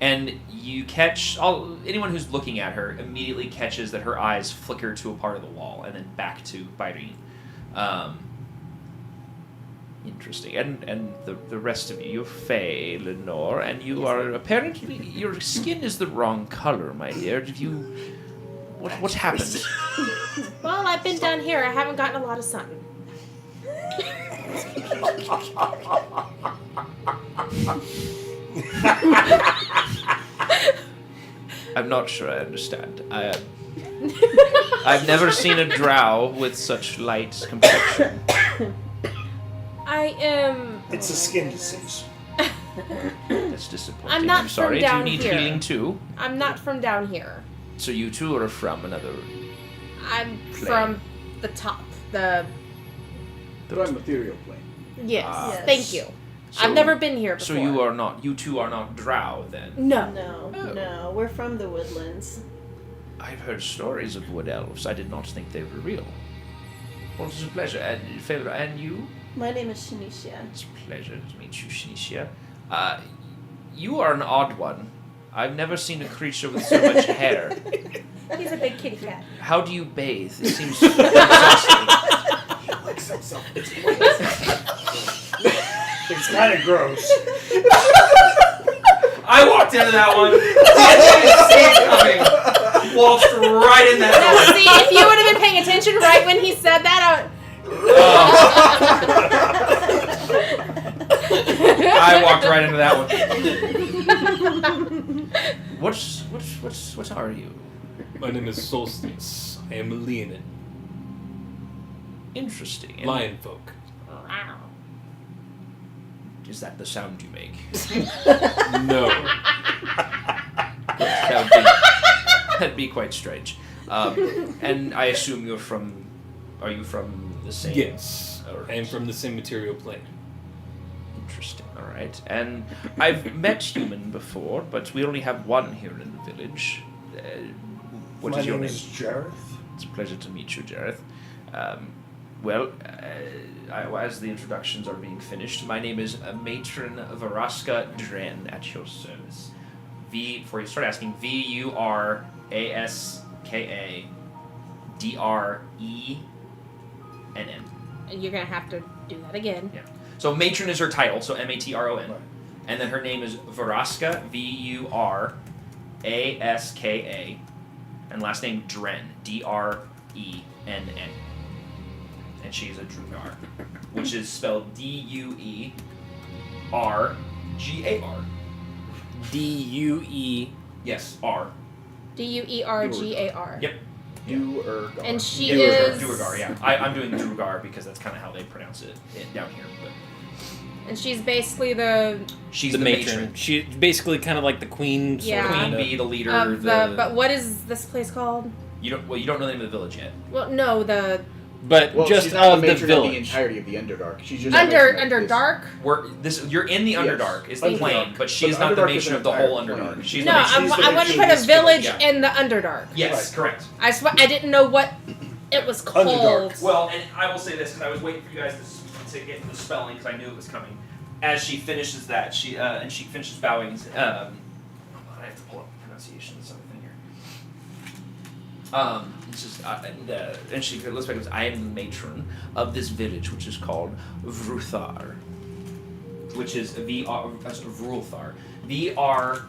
B: And you catch anyone who's looking at her immediately catches that her eyes flicker to a part of the wall and then back to Byrene.
I: Interesting. And the rest of you, you're Faye, Lenore, and you are apparently your skin is the wrong color, my dear. Did you what happened?
A: Well, I've been down here. I haven't gotten a lot of sun.
I: I'm not sure I understand. I've never seen a drow with such light complexion.
A: I am.
F: It's a skin disease.
I: That's disappointing.
A: I'm not
I: sorry.
A: from down
I: Do you need
A: here.
I: healing too?
A: I'm not from down here.
I: So you two are from another.
A: I'm
I: Plane.
A: from the top. The
E: Prime material plane.
A: yes.
I: Ah.
A: Thank you.
I: So-
A: I've never been here
I: So
A: before.
I: you two are not drow then.
A: No.
C: No, we're from the woodlands.
I: I've heard stories of wood elves. I did not think they were real. Well, it's a pleasure. And Fedra, and you?
C: My name is Shanicia.
I: It's a pleasure to meet you, Shinichia. You are an odd one. I've never seen a creature with so much hair.
A: He's a big kitty cat.
I: How do you bathe? It seems exhausting.
E: He licks himself. It's
F: It's kind of gross.
B: I walked into that one. Didn't see it coming. Waltzed right in that
A: Now,
B: door.
A: see, if you would have been paying attention right when he said that,
B: I walked right into that one.
I: What are you?
D: My name is Solstice. I am a Leonin.
I: Interesting. And
D: Lion folk.
I: is that the sound you make?
D: No.
I: That'd be quite strange. And I assume you're from. Are you from the same?
D: Yes.
I: All right.
D: I am from the same material plane.
I: Interesting. All right. And I've met human before, but we only have one here in the village. What
F: My
I: is your
F: name
I: name?
F: is Jareth.
I: It's a pleasure to meet you, Jareth. As the introductions are being finished, my name is Matron Varaska Dren at your service. Before you start asking, Vuraska
B: Drennen.
A: And you're gonna have to do that again.
B: Yeah. So matron is her title, so Matron. And then her name is Vuraska, Vuraska. And last name Drenn, Drenn. And she's a Drugar, which is spelled Duergar.
D: Duer.
B: Yes, R.
A: Duergar.
B: Yep.
E: Duergar.
A: And she
B: Duergar,
A: is.
B: Duergar, yeah. I'm doing Drugar because that's kind of how they pronounce it down here. But
A: And she's basically the
B: she's
D: the
B: the
D: matron. She's basically kind of like the queen. Sort
A: Yeah.
D: of,
B: Queen
D: kinda.
B: bee, the leader.
A: of the. But what is this place called?
B: You don't know the name of the village yet.
A: Well, no, the
D: But
E: Well,
D: just
E: she's not
D: of
E: the
D: the
E: matron of the
D: village.
E: entirety of the Underdark. She's just a matron of this-
A: Underdark.
B: You're in the
E: Yes.
B: Underdark. Is the
E: Underdark.
B: plane, but she's
E: But
B: not the
E: Underdark is
B: matron
E: an
B: of the whole
E: entire
B: Underdark.
E: plane.
B: She's
A: No,
B: the
A: I
B: matron.
E: the
A: want to
E: matron
A: put
E: of
A: a
E: this
A: village
B: yeah.
A: in the Underdark.
B: Yes,
E: Right.
B: correct.
A: I didn't know what it was called.
F: Underdark.
B: Well, and I will say this because I was waiting for you guys to get to the spelling because I knew it was coming. As she finishes that, she finishes bowing. Hold on, I have to pull up the pronunciation of something here. It's just and she looks back and goes, "I am the matron of this village, which is called Vruthar, which is Vrulthar, VRUUL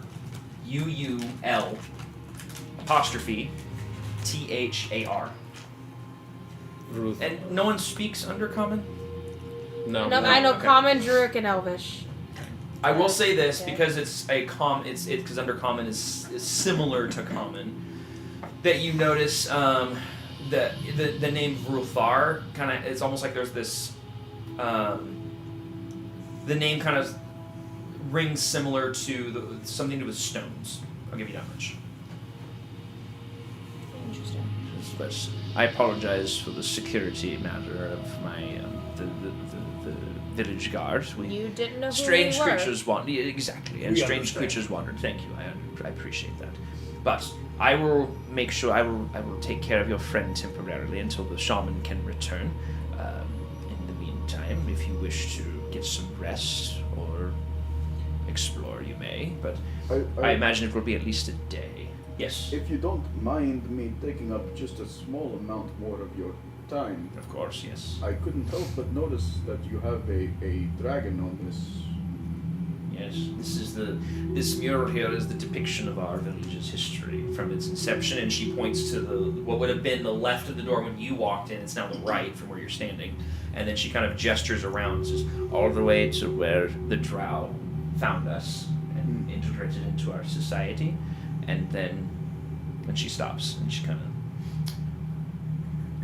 B: apostrophe THAR."
D: Ruth.
B: And no one speaks Undercommon?
D: No.
A: No, I know
B: okay.
A: Common, Druid, and Elvish.
B: I will say this
C: Okay.
B: because it's a because Undercommon is similar to Common. That you notice that the name Vrulthar kind of, it's almost like there's this the name kind of rings similar to something to do with stones. I'll give you that much.
A: Interesting.
I: But I apologize for the security matter of my the village guard.
A: You didn't know who
I: Strange
A: we were.
I: creatures wandered. Exactly, and
F: We
I: strange
F: understand.
I: creatures wandered. Thank you. I appreciate that. But I will make sure I will take care of your friend temporarily until the shaman can return. In the meantime, if you wish to get some rest or explore, you may. But I imagine it will be at least a day. Yes,
E: If you don't mind me taking up just a small amount more of your time,
I: of course. Yes.
E: I couldn't help but notice that you have a dragon on this.
I: Yes, this mural here is the depiction of our village's history from its inception,
B: And she points to what would have been the left of the door when you walked in. It's now the right from where you're standing. And then she kind of gestures around and says,
I: all the way to where the Drow found us and integrated into our society, and then she stops and she kind of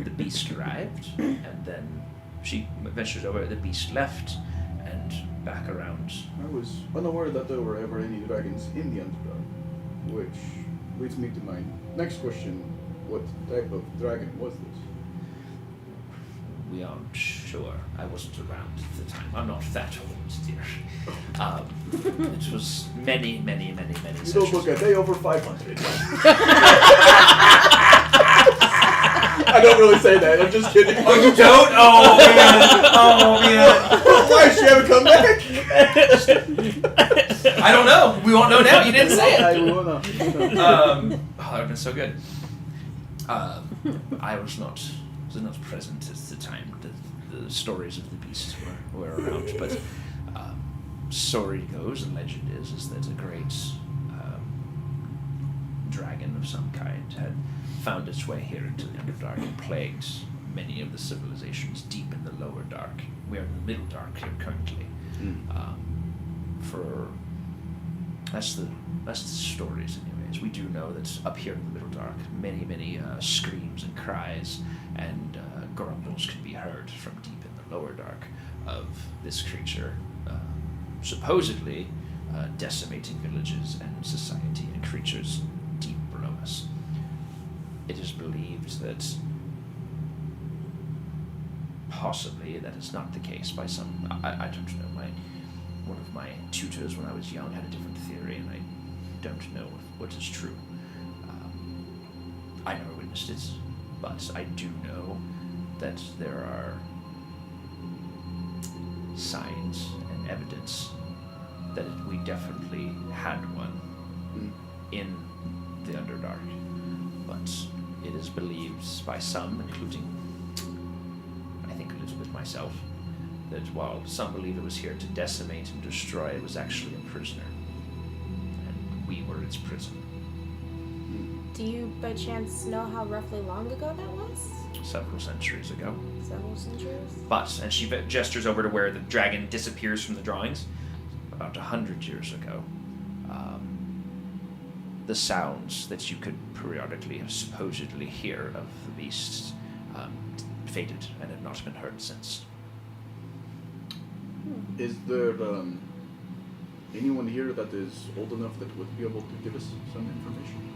I: the beast arrived, and then she ventures over. The beast left, and back around.
E: I was unaware that there were ever any dragons in the Underdark, which leads me to my next question. What type of dragon was this?
I: We aren't sure. I wasn't around at the time. I'm not that old, dear. It was many
E: You don't
I: centuries
E: look a
I: ago.
E: day over 500. I don't really say that. I'm just kidding.
B: "Oh, you don't? Oh man! Oh man!
E: Why she haven't come back?
B: I don't know. We won't know now. You didn't say
E: I
B: it."
E: will not.
B: Oh, that would have been so good.
I: I was not present at the time the stories of the beasts were around, but story goes, and legend is that a great dragon of some kind had found its way here into the Underdark and plagued many of the civilizations deep in the lower dark. We are in the middle dark here currently. That's the stories, anyways. We do know that up here in the middle dark, many screams and cries and grumbles can be heard from deep in the lower dark of this creature, supposedly decimating villages and society and creatures deep below us. It is believed that possibly that is not the case by some. I don't know. One of my tutors when I was young had a different theory, and I don't know what is true. I never witnessed it, but I do know that there are signs and evidence that we definitely had one in the Underdark, but it is believed by some, including, I think, a little bit myself, that while some believe it was here to decimate and destroy, it was actually a prisoner. And we were its prison.
J: Do you, by chance, know how roughly long ago that was?
I: Several centuries ago.
J: Several centuries?
I: But, and she gestures over to where the dragon disappears from the drawings, about 100 years ago, the sounds that you could periodically supposedly hear of the beasts faded and have not been heard since.
E: Is there anyone here that is old enough that would be able to give us some information?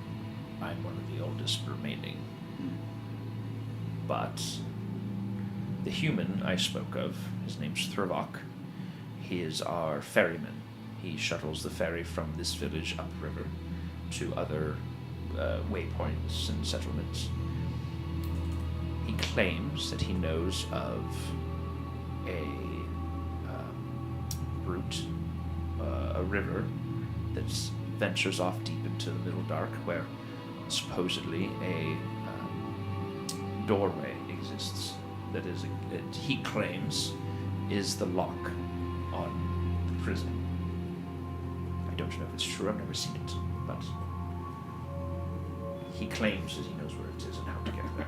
I: I'm one of the oldest remaining. But the human I spoke of, his name's Thrivok. He is our ferryman. He shuttles the ferry from this village upriver to other waypoints and settlements. He claims that he knows of a route, a river that ventures off deep into the middle dark, where supposedly a doorway exists that he claims is the lock on the prison. I don't know if it's true, I've never seen it, but he claims that he knows where it is and how to get there.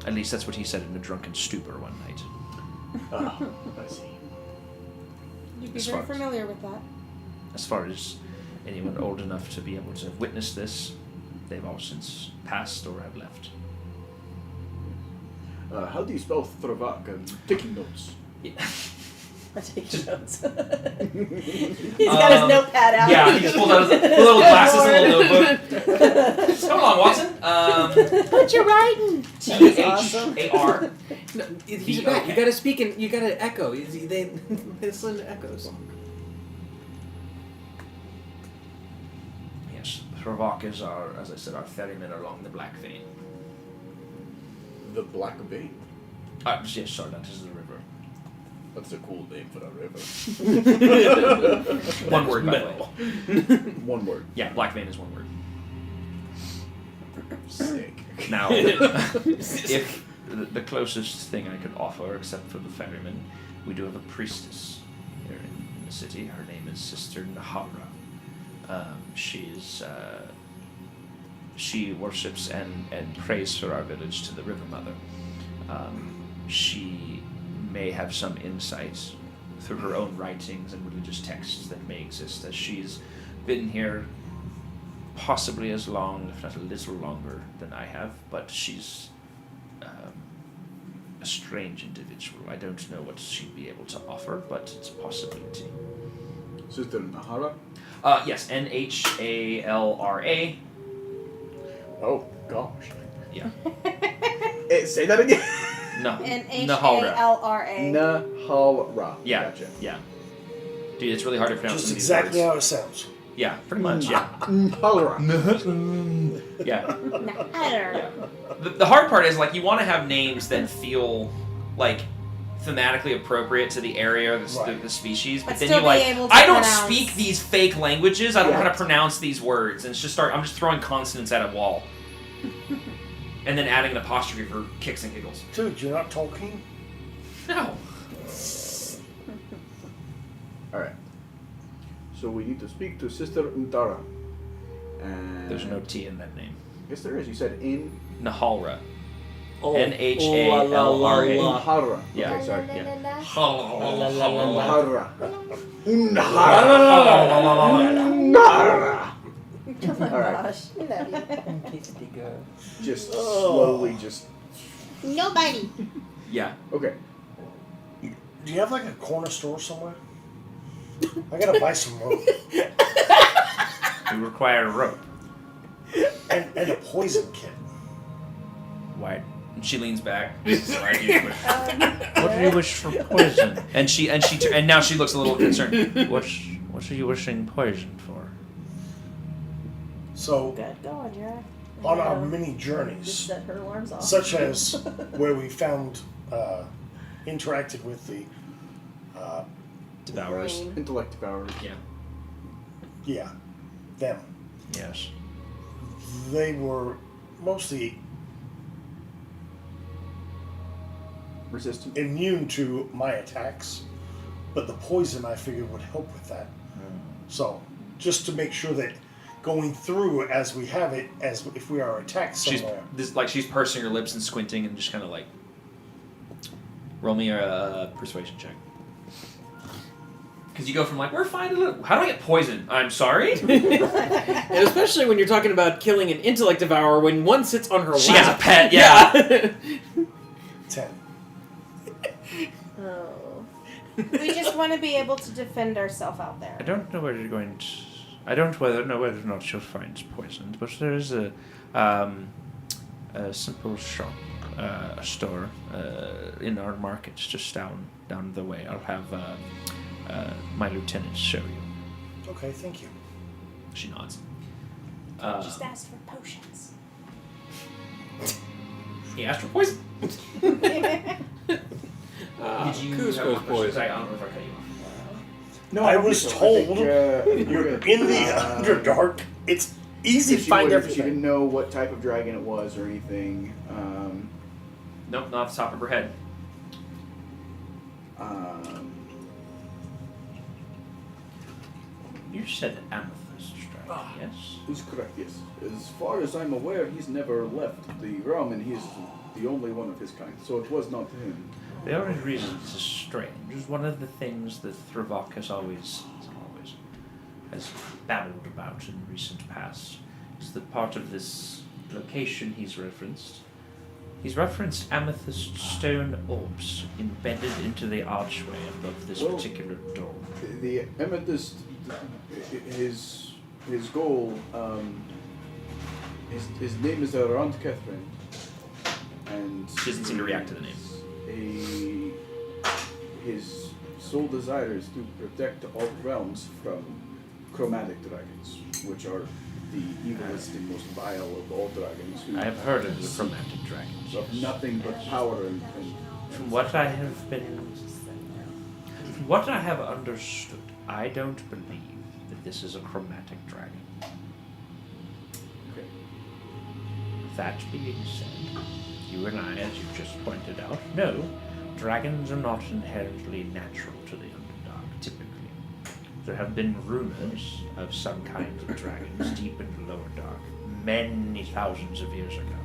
I: At least that's what he said in a drunken stupor one night.
E: I see.
J: You'd be
I: As
J: very
I: far as-
J: familiar with that.
I: As far as anyone old enough to be able to witness this, they've all since passed or have left.
E: How do you spell Thrivak? I'm taking notes.
I: Yeah.
C: I'm taking notes. He's got his notepad out.
B: Yeah, he just pulls out his little glasses and a little notebook. Come along, Watson.
J: What you writing?
B: T-H-A-R.
D: No, he's back. You gotta speak and you gotta echo. They listen to echoes.
I: Yes, Thrivok is our, as I said, our ferryman along the Black Vein.
E: The Black Vein.
I: Yes, sorry, that is the river.
E: That's a cool name for a river.
I: One word, by the way.
E: One word.
I: Yeah, Black Vein is one word.
E: Sick.
I: Now, if the closest thing I could offer, except for the ferryman, we do have a priestess here in the city. Her name is Sister Nahara. She worships and prays for our village to the River Mother. She may have some insight through her own writings and religious texts that may exist, as she's been here possibly as long, if not a little longer than I have, but she's a strange individual. I don't know what she'd be able to offer, but it's a possibility.
E: Sister Nahara?
B: Yes, Nhalra.
E: Oh, gosh.
I: Yeah.
E: Say that again.
I: No.
C: Nhalra.
E: Nahara.
I: Yeah.
E: Gotcha.
I: Yeah. Dude, it's really hard to pronounce
F: Just
I: some of these
F: exactly
I: words.
F: how it sounds.
I: Yeah, pretty much. Yeah.
E: Nahara.
I: Yeah.
C: Yeah.
B: The hard part is, like, you want to have names that feel, like, thematically appropriate to the area, the species, but then
J: still
B: you're like,
J: be able to
B: I don't
J: pronounce.
B: speak these fake languages, I don't know how to
E: Right.
B: pronounce these words, and it's just I'm just throwing consonants at a wall. And then adding an apostrophe for kicks and giggles.
F: Dude, you're not talking?
B: No.
E: Alright. So we need to speak to Sister Ntara. And
I: There's no T in that name.
E: Yes, there is. You said in
I: Nahalra.
D: Oh,
I: Nhalra.
E: Nahara.
I: Yeah.
E: Okay, sorry.
I: Yeah.
E: Nahara. Nahara.
C: Oh my
E: Alright.
C: gosh.
E: Just slowly, just.
J: Nobody.
I: Yeah.
E: Okay.
F: Do you have like a corner store somewhere? I gotta buy some rope.
I: We require a rope.
F: And a poison kit.
I: Why?
B: And she leans back. Why do you wish?
I: What do you wish for poison? And now she looks a little concerned. What are you wishing poison for?
F: So,
C: Good going, yeah.
F: on our many
C: Just
F: journeys,
C: set her alarms off.
F: such as where we found, interacted with the,
I: Devourers.
C: Brain.
E: Intellect devourers.
I: Yeah.
F: yeah, them.
I: Yes.
F: They were mostly
E: Resistant.
F: immune to my attacks, but the poison I figured would help with that. So, just to make sure that going through as we have it, as if we are attacked somewhere.
B: She's pursing her lips and squinting and just kind of like. Roll me a persuasion check. Because you go from like, we're fine to live. How do I get poisoned? I'm sorry?
D: And especially when you're talking about killing an intellect devourer when one sits on her lap.
B: She has a pet, yeah.
F: 10.
C: Oh.
J: We just want to be able to defend ourselves out there.
I: I don't know where you're going to... I don't know whether or not she'll find poisoned, but there is a simple shop, a store in our market just down the way. I'll have my lieutenant show you.
F: Okay, thank you.
B: She nods.
J: Just ask for potions.
B: He asked for poison. Did you
D: Cusco's
B: have a question?
D: poison.
B: I don't know if I cut you off.
E: No,
F: I
E: don't
F: was
E: think so.
F: told
E: you're
F: in the Underdark, it's easy to find
E: She
F: everything.
E: didn't know what type of dragon it was or anything.
B: Nope, not off the top of her head.
I: You said amethyst dragon, yes?
E: Who's correct? Yes. As far as I'm aware, he's never left the realm, and he's the only one of his kind. So it was not him.
I: The only reason this is strange is one of the things that Thrivok has babbled about in recent past is that part of this location he's referenced amethyst stone orbs embedded into the archway above this particular door.
E: The amethyst, his goal, his name is Arant Catherine, and
B: She doesn't seem to react to the name.
E: His sole desire is to protect all realms from chromatic dragons, which are the evilest and most vile of all dragons. Who
I: I have heard of the chromatic dragons.
E: of nothing but power and
I: From what I have understood, I don't believe that this is a chromatic dragon.
E: okay.
I: That being said, you and I, as you just pointed out, know dragons are not inherently natural to the Underdark, typically. There have been rumors of some kind of dragons deep in the lower dark, many thousands of years ago.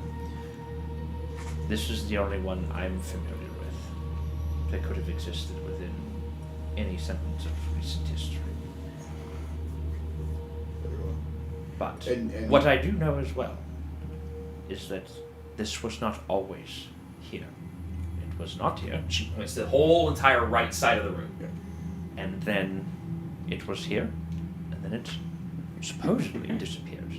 I: This is the only one I'm familiar with that could have existed within any semblance of recent history. But
E: And-
I: what I do know as well is that this was not always here. It was not here,
B: She points to the whole entire right side of the room.
I: and then it was here, and then it supposedly disappeared.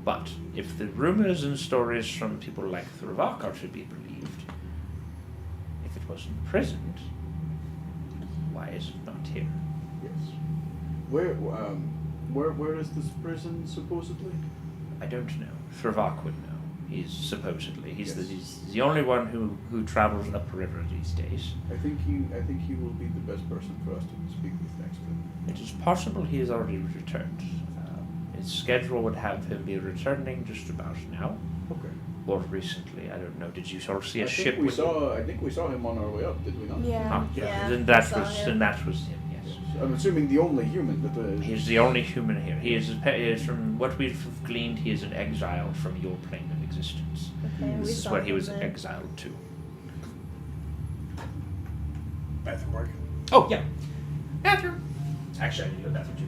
I: But if the rumors and stories from people like Thrivok are to be believed, if it was imprisoned, why is it not here?
E: Yes. Where is this prison supposedly?
I: I don't know. Thrivok would know. He's
E: Yes.
I: the only one who travels upriver these days.
E: I think he will be the best person for us to speak with next.
I: It is possible he has already returned. His schedule would have him be returning just about now,
E: Okay.
I: or recently. I don't know. Did you sort of see a
E: I
I: ship?
E: think we saw him on our way up, did we not?
J: Yeah.
I: Ah,
C: Yeah,
I: then
C: I
I: that
C: saw
I: was
C: him.
I: him. Yes.
E: I'm assuming the only human that
I: He's the only human here. He is from what we've gleaned. He is an exile from your plane of existence.
C: Okay, we
I: This is
C: saw
I: where he
C: him
I: was
C: then.
I: exiled to.
F: Bathroom break.
B: Oh, yeah. Bathroom. Actually, I need to go to the bathroom too.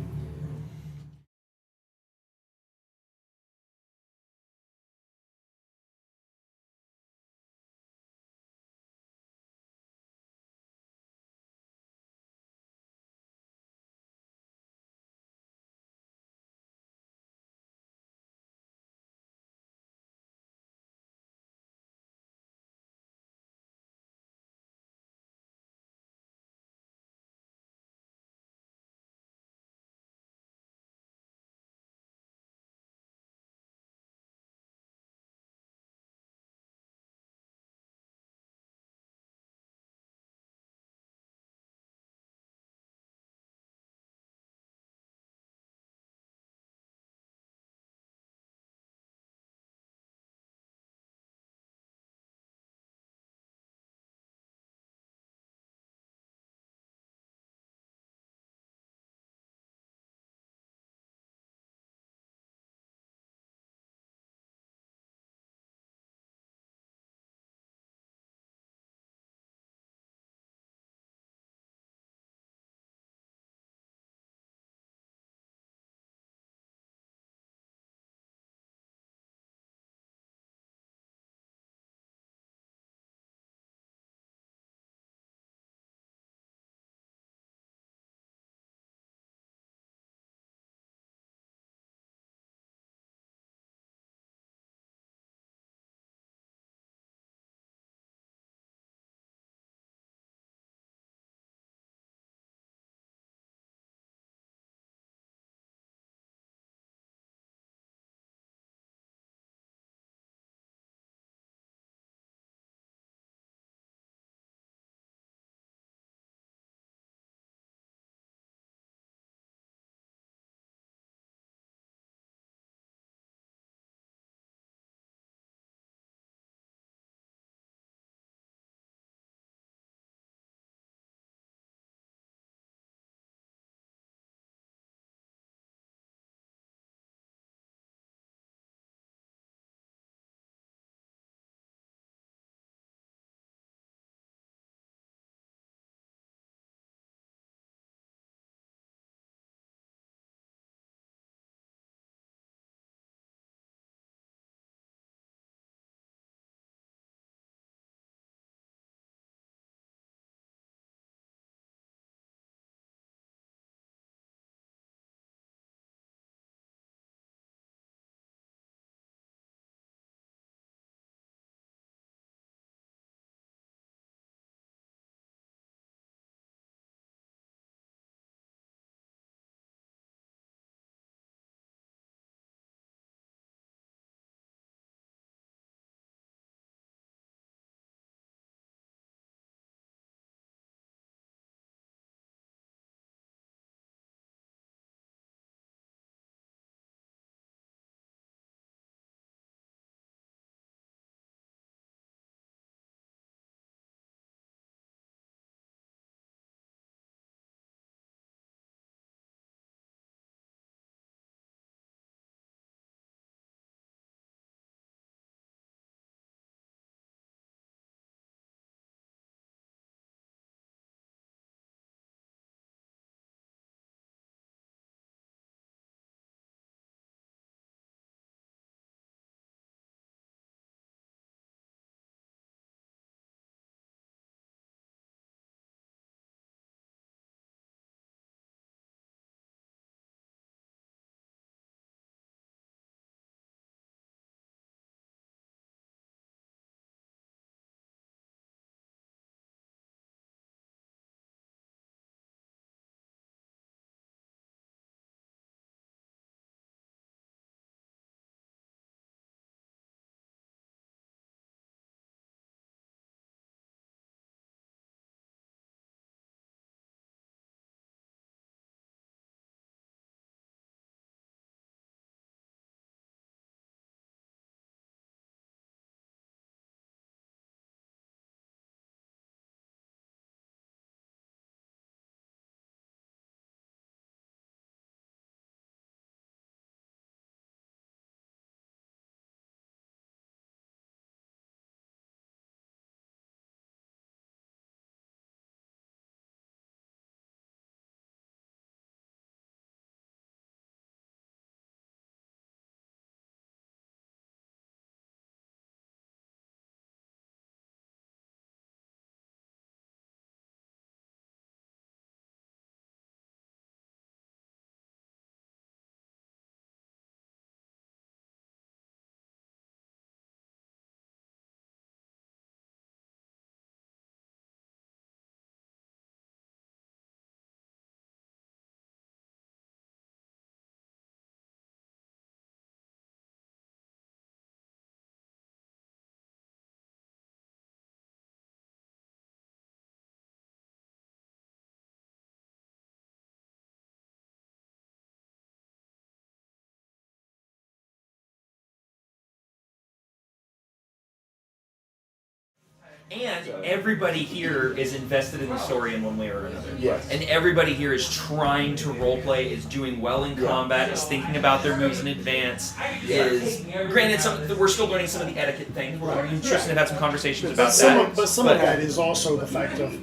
B: And
E: So-
B: everybody here is invested in the story in one way or another.
E: Yes.
B: And everybody here is trying to roleplay, is doing well in combat, is thinking about their moves in advance. Is granted, we're still learning some of the etiquette things. Me and Tristan have had some conversations about that.
F: But some of that is also the fact of,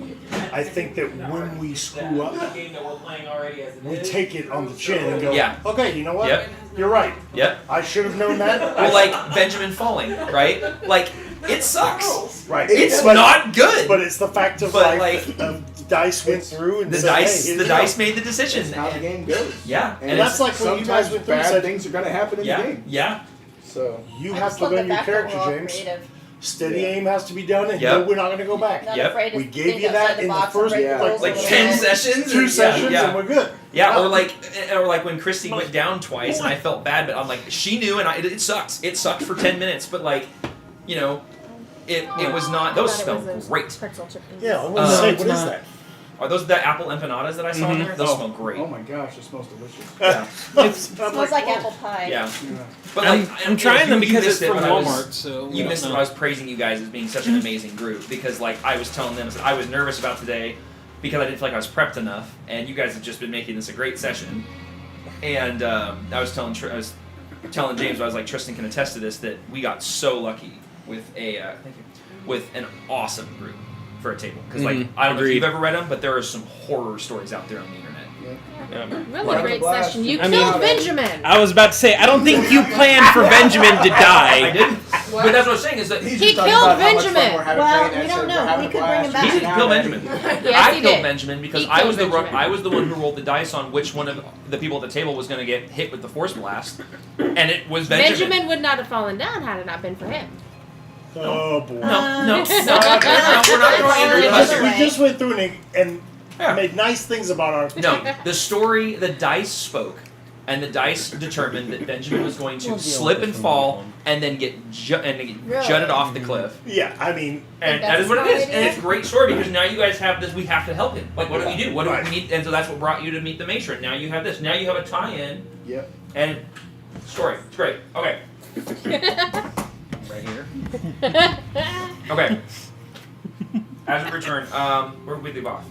F: I think that when we screw up, we take it on the chin and go,
B: Yeah.
F: okay, you know what?
B: Yep.
F: You're right.
B: Yep.
F: I should have known that.
B: Or like Benjamin falling, right? Like, it sucks.
F: Right.
B: It's
F: But-
B: not good.
F: But it's the fact of
B: But,
F: the dice went through and
B: the
F: said,
B: dice,
F: hey,
B: the
F: you know,
B: dice made the decision.
E: That's how the game goes.
B: Yeah,
E: And,
F: And that's like when you guys
E: sometimes
F: went through and
E: bad
F: said-
E: things are going to happen in the
B: yeah,
E: game.
B: yeah.
E: So
F: You
C: I
F: have
C: just
F: to
C: love
F: learn
C: the
F: your
C: fact that
F: character,
C: we're all
F: James.
C: creative.
F: Steady
E: Yeah.
F: aim has to be done, and
B: Yep.
F: no, we're not going to go back.
C: Not
B: Yep.
C: afraid to
F: We gave
C: think
F: you
C: outside
F: that
C: the
F: in the
C: box and
F: first
C: break
E: yeah,
C: the rules a
B: Like
C: little
B: 10
C: bit.
B: sessions?
F: Two
B: Yeah,
F: sessions,
B: yeah.
F: and we're good.
B: Yeah, or like when Christy went down twice and I felt bad, but I'm like, she knew and it sucks. It sucked for 10 minutes, but like, you know, it was not, those
A: I thought it
B: smell
A: was
B: great.
A: pretzel chips.
F: Yeah, I was going to say,
D: it's
F: what is
D: not.
F: that?
B: Are those the apple empanadas that I saw in there? Those smell great.
E: oh my gosh, it smells delicious.
B: Yeah.
F: It
C: Smells like apple pie.
B: Yeah.
E: Yeah.
B: But
D: I'm,
B: like,
D: I'm trying them because it's
B: missed it
D: from
B: when I was-
D: Walmart, so
B: You missed it when I was praising you guys as being such an amazing group because, like, I was telling them I said, I was nervous about today because I didn't feel like I was prepped enough, and you guys have just been making this a great session. And I was telling James, I was like, Tristan can attest to this, that we got so lucky with with an awesome group for a table. Because, like, I don't know if
D: Agreed.
B: you've ever read them, but there are some horror stories out there on the internet.
A: Really
E: Right.
A: great
E: Blast.
A: session. You
D: I
A: killed
D: mean-
A: Benjamin.
D: I was about to say, I don't think you planned for Benjamin to
B: I
D: die.
B: didn't. But that's what I was saying is that
E: He's
A: He
E: just talking
A: killed
E: about how much fun
A: Benjamin.
E: we're having
C: Well,
E: playing
C: we
E: that,
C: don't
E: so
C: know.
E: we're having
C: We
E: a
C: could bring him
E: blast.
C: back.
B: he didn't kill Benjamin.
A: Yes,
B: I
A: he
B: killed
A: did.
B: Benjamin because
A: He
B: I was
A: killed
B: the
A: Benjamin.
B: I was the one who rolled the dice on which one of the people at the table was going to get hit with the force blast, and it was Benjamin.
A: Benjamin would not have fallen down had it not been for him.
F: Oh, boy.
B: No, we're not throwing under the bus here.
F: We just went through and
B: Yeah.
F: made nice things about our...
B: No, the story, the dice spoke, and the dice determined that Benjamin was going to slip and fall and then get
C: Really?
B: jutted off the cliff.
F: Yeah, I mean...
B: And
C: That's
B: that is what it
C: a
B: is.
C: smart
B: And it's a
C: idea.
B: great story because now you guys have this. We have to help him. Like, what do we do? What do
F: Right.
B: we need? And so that's what brought you to meet the matron. Now you have this. Now you have a tie-in
E: Yep.
B: and story. It's great. Okay. Right here. Okay. As we return, where did we leave off?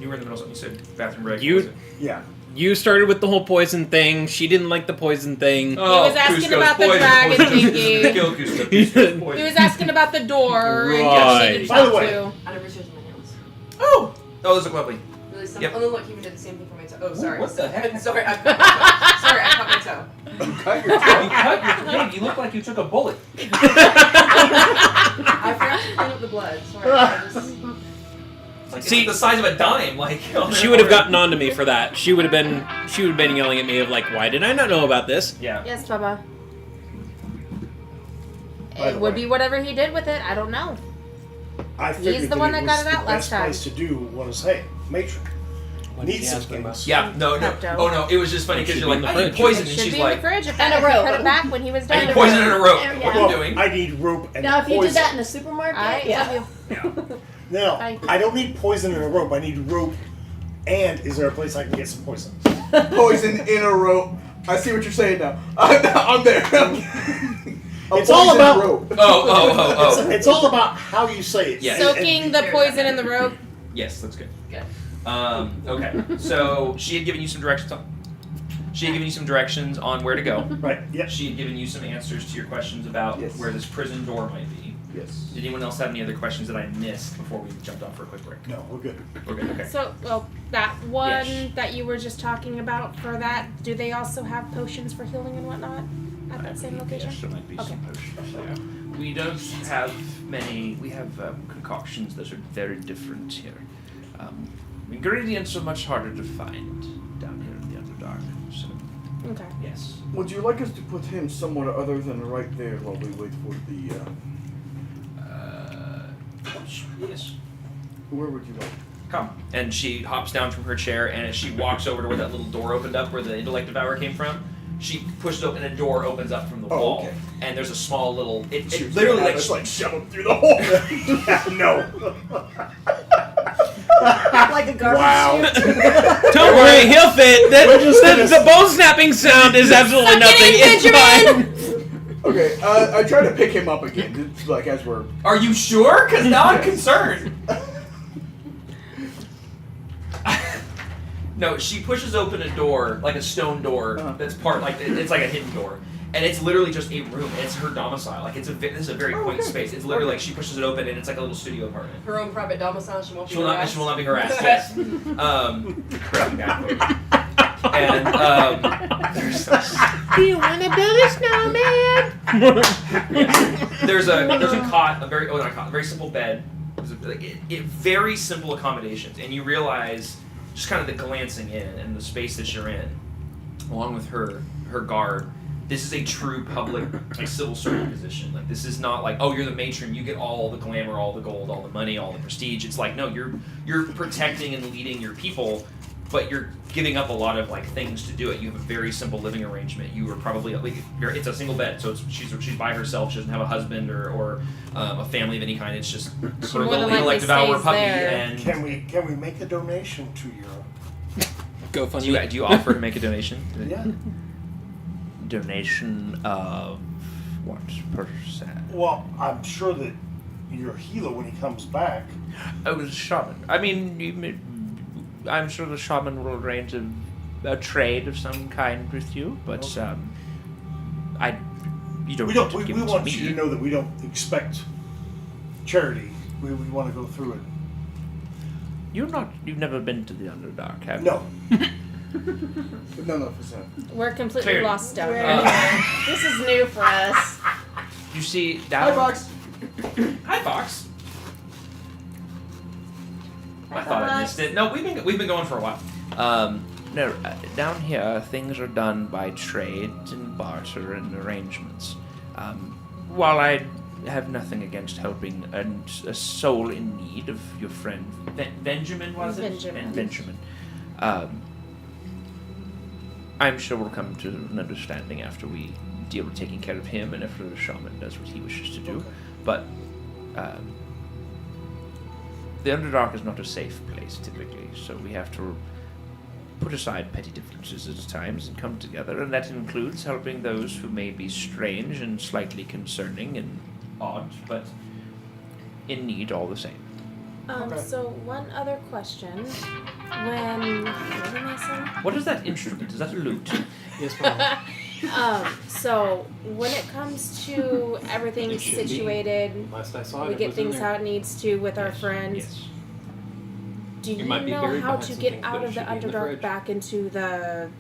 B: You were in the middle of something. You said bathroom break.
D: You-
B: What was it?
F: Yeah.
D: You started with the whole poison thing. She didn't like the poison thing.
B: Oh,
A: was asking
B: Cusco's
A: about the
B: poison,
A: dragon
B: poison.
A: thingy.
B: Kill Cusco. Cusco's poison.
A: He was asking about the door and
D: Right.
A: she didn't
F: By the
A: talk
F: way-
A: to.
K: I never changed my nails.
B: Oh, those look lovely.
K: Really simple.
B: Yep.
K: Oh, look, you did the same thing for my toe. Oh, sorry.
B: What the heck?
K: Sorry, I cut my toe. Sorry, I cut my toe.
E: You cut your
B: You
E: toe.
B: cut your hand. You look like you took a bullet.
K: I forgot to clean up the blood. Sorry. I just...
B: It's like
D: See-
B: it's the size of a dime. Like
D: She would have gotten on to me for that. She would have been yelling at me of like, why did I not know about this?
B: Yeah.
A: Yes, Bubba.
F: By
A: It
F: the
A: would
F: way.
A: be whatever he did with it. I don't know.
F: I figured
A: the one that
F: it
A: got
F: was
A: it out
F: the
A: last
F: best
A: time.
F: place to do was, hey, matron, need some things.
B: Yeah. No.
A: Pepto.
B: Oh no. It was just funny
D: It
B: because
D: should
B: you're
D: be
B: like,
D: in the
B: I need
D: fridge.
B: poison,
A: It
B: and
A: should
B: she's
A: be in
B: like,
A: the fridge if
C: And
A: that
C: a
A: if you
C: rope.
A: put it back when he was
B: I
A: done.
B: need poison in a rope.
C: Yeah.
B: What are you doing?
F: I need rope and
C: Now, if you
F: poison.
C: did that in the supermarket,
A: I
C: yeah.
A: love you.
F: No,
A: I-
F: I don't need poison in a rope. I need rope. And is there a place I can get some poison?
E: Poison in a rope. I see what you're saying now. I'm there. A
F: It's all
E: poison
F: about-
E: rope.
B: Oh.
F: It's all about how you say it.
B: Yes.
A: Soaking the poison in the rope.
B: Yes, that's good.
K: Good.
B: Okay. So she had given you some directions. She had given you some directions on where to go.
F: Right. Yep.
B: She had given you some answers to your questions about
E: Yes.
B: where this prison door might be.
E: Yes.
B: Did anyone else have any other questions that I missed before we jumped off for a quick break?
F: No, we're good.
B: We're good. Okay.
A: So, well, that one
B: Yes.
A: that you were just talking about for that, do they also have potions for healing and whatnot at that same location?
I: Yes, there might be
A: Okay.
I: some potions there. We don't have many. We have concoctions that are very different here. Ingredients are much harder to find down here in the Underdark. So,
A: Okay.
I: yes.
E: Would you like us to put him somewhere other than right there while we wait for the?
B: Yes.
E: Where would you like?
B: Come. And she hops down from her chair, and as she walks over to where that little door opened up, where the intellect devourer came from, she pushes open, and a door opens up from the
E: Oh,
B: wall.
E: okay.
B: And there's a small little. It
E: She was
B: literally
E: gonna
B: like.
E: have us, like shove him through the hole.
F: No.
C: Like a garbage
F: Wow.
C: chute.
D: Don't worry, he'll fit.
F: We're just
D: The,
F: gonna-
D: the bone snapping sound is absolutely
A: Suck it
D: nothing.
A: in,
D: It's
A: Benjamin!
D: fine.
E: Okay, I try to pick him up again, like as we're.
B: Are you sure? Because now I'm concerned. No, she pushes open a door, like a stone door, that's part, like, it's like a hidden door. And it's literally just a room. It's her domicile. Like, this is a very quaint space. It's literally like she pushes it open and it's like a little studio apartment.
K: Her own private domicile. She won't be
B: She will
K: harassed.
B: not be harassed, yes. And,
A: Do you want to build a snowman?
B: there's a cot, a very simple bed. There's very simple accommodations. And you realize, just kind of the glancing in and the space that you're in, along with her guard, this is a true public, like, civil servant position. Like, this is not like, oh, you're the matron, you get all the glamour, all the gold, all the money, all the prestige. It's like, no, you're protecting and leading your people, but you're giving up a lot of, like, things to do it. You have a very simple living arrangement. You are probably, like, it's a single bed, so she's by herself. She doesn't have a husband or a family of any kind. It's just her little intellect devour puppy. And
F: Can we make a donation to your
D: GoFundMe.
B: do you offer to make a donation?
F: Yeah.
I: Donation of what percent?
F: Well, I'm sure that your healer, when he comes back,
I: Oh, the shaman. I mean, I'm sure the shaman will arrange a trade of some kind with you, but
F: Okay.
I: you don't.
F: we
I: have to give it to
F: want
I: me.
F: you to know that we don't expect charity. We want to go through it.
I: You've never been to the Underdark, have
F: No.
E: No, for sure.
A: We're completely
B: Clearly.
A: lost down
C: We're-
A: here.
C: This is new for us.
I: you? You see,
E: Hi,
I: down.
E: Fox.
B: Hi, Fox. I
C: Hi,
B: thought I
C: Fox.
B: missed it. No, we've been going for a while.
I: No, down here things are done by trade and barter and arrangements. While I have nothing against helping a soul in need of your friend
B: Benjamin, was it?
A: Benjamin.
I: Benjamin, I'm sure we'll come to an understanding after we deal with taking care of him and after the shaman does what he wishes to do.
F: Okay.
I: But the Underdark is not a safe place typically, so we have to put aside petty differences at times and come together, and that includes helping those who may be strange and slightly concerning and odd, but in need all the same.
F: Okay.
A: So one other question. What did I say?
B: What is that instrument? Is that a lute?
D: Yes, ma'am.
A: So when it comes to everything
D: It should be.
A: situated,
D: Last I saw it,
A: we
D: it
A: get
D: was in
A: things
D: there.
A: how it needs to with our
I: Yes,
A: friends.
I: Yes.
A: Do you
D: might be
A: know
D: buried
A: how
D: behind
A: to
D: some
A: get
D: things,
A: out
D: but it
A: of the
D: should be in the
A: Underdark
D: fridge.
A: back into the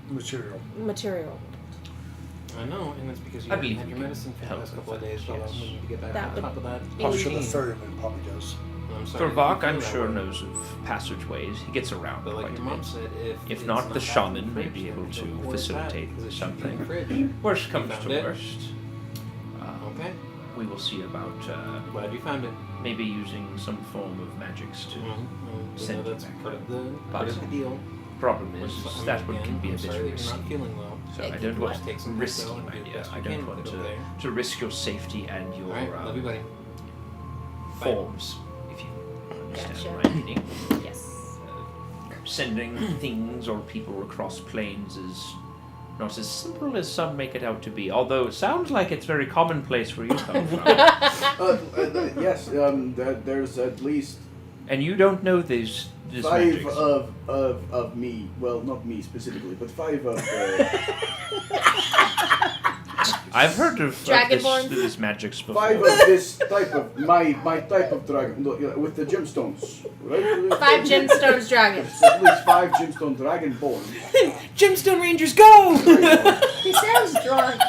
F: Material.
A: material?
D: I know, and it's because you
B: I
D: haven't
B: believe
D: had
B: we
D: your
B: can
D: medicine for the
I: help
D: last couple of
I: with
D: days,
I: that,
D: so
I: yes.
D: we need to get back
A: That
D: on
A: would
D: top of that.
A: be-
F: I'm sure the
A: Mm.
F: ferryman probably does.
D: I'm sorry
I: Thorvok,
D: you
I: I'm
D: feel that
I: sure,
D: way.
I: knows of passageways. He gets around
D: But like
I: quite
D: your
I: a
D: mom
I: bit.
D: said, if
I: If
D: it's
I: not, the
D: back in
I: shaman may
D: fridge,
I: be
D: then
I: able
D: don't
I: to
D: pour it back,
I: facilitate
D: 'cause it should be in
I: something.
D: the fridge.
I: Worst comes
D: found
I: to
D: it.
I: worst.
D: Okay,
I: We will see about
D: glad you found it.
I: maybe using some form of magics to.
D: So that's part of the deal.
I: Problem is,
D: I mean,
I: that one
D: again,
I: can be a
D: I'm
I: bit
D: sorry that you're
I: risky.
D: not feeling well.
I: So
A: It
I: I
A: can
I: don't want
D: Just take some
I: risky,
D: Pepto and
I: my
D: do the
I: dear.
D: best
I: I
D: you
I: don't
D: can
I: want
D: with it over there.
I: to risk your safety and your
D: Alright, love you, buddy.
I: forms, if you understand
A: Gotcha.
I: my meaning.
A: Yes.
I: Sending things or people across planes is not as simple as some make it out to be, although it sounds like it's very commonplace where you come from.
E: Yes, there's at least
I: And you don't know this
E: five
I: magic.
E: of me. Well, not me specifically, but five of.
I: I've heard of
A: Dragonborn?
I: this magics before.
E: Five of this type of my type of dragon with the gemstones, right?
A: 5 gemstones dragons.
E: At least 5 gemstone dragonborn.
D: Gemstone Rangers, go!
C: He sounds drunk.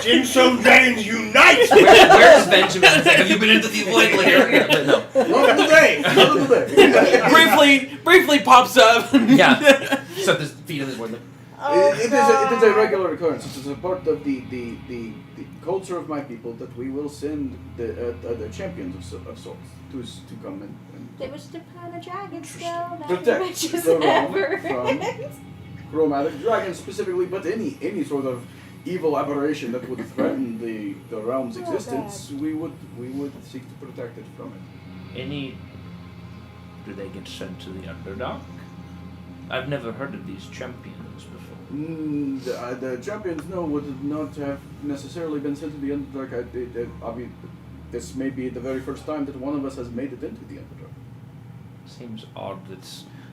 F: Gemstone Dragons unite!
B: Where's Benjamin? It's like, have you been into the void later? But no.
E: Not today. Not today.
D: briefly pops up.
B: Yeah. So there's feet in this void.
E: It is a regular occurrence. It is a part of the culture of my people that we will send the champions of sorts to come and
C: They wish to find a dragon still. That
E: protect
C: matches
E: the realm
C: ever.
E: from chromatic dragons specifically, but any sort of evil aberration that would threaten the realm's
A: Oh,
E: existence, we would seek to protect it from it.
I: Do they get sent to the Underdark? I've never heard of these champions before.
E: The champions, no, would not have necessarily been sent to the Underdark. I mean, this may be the very first time that one of us has made it into the Underdark.
I: Seems odd that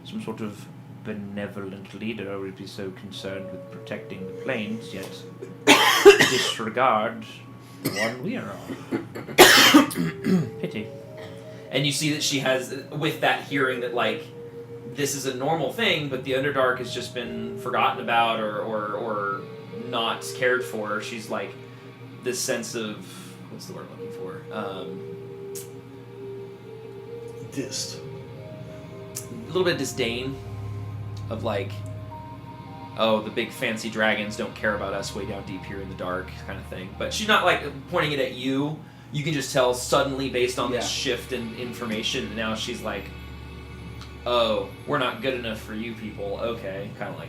I: some sort of benevolent leader would be so concerned with protecting the plains, yet disregard the one we are on. Pity.
B: And you see that she has, with that hearing that, like, this is a normal thing, but the Underdark has just been forgotten about or not cared for. She's like this sense of, what's the word I'm looking for?
F: Dist.
B: A little bit of disdain of like, oh, the big fancy dragons don't care about us way down deep here in the dark kind of thing. But she's not like pointing it at you. You can just tell suddenly based on this shift in information, now she's like, oh, we're not good enough for you people. Okay, kind of.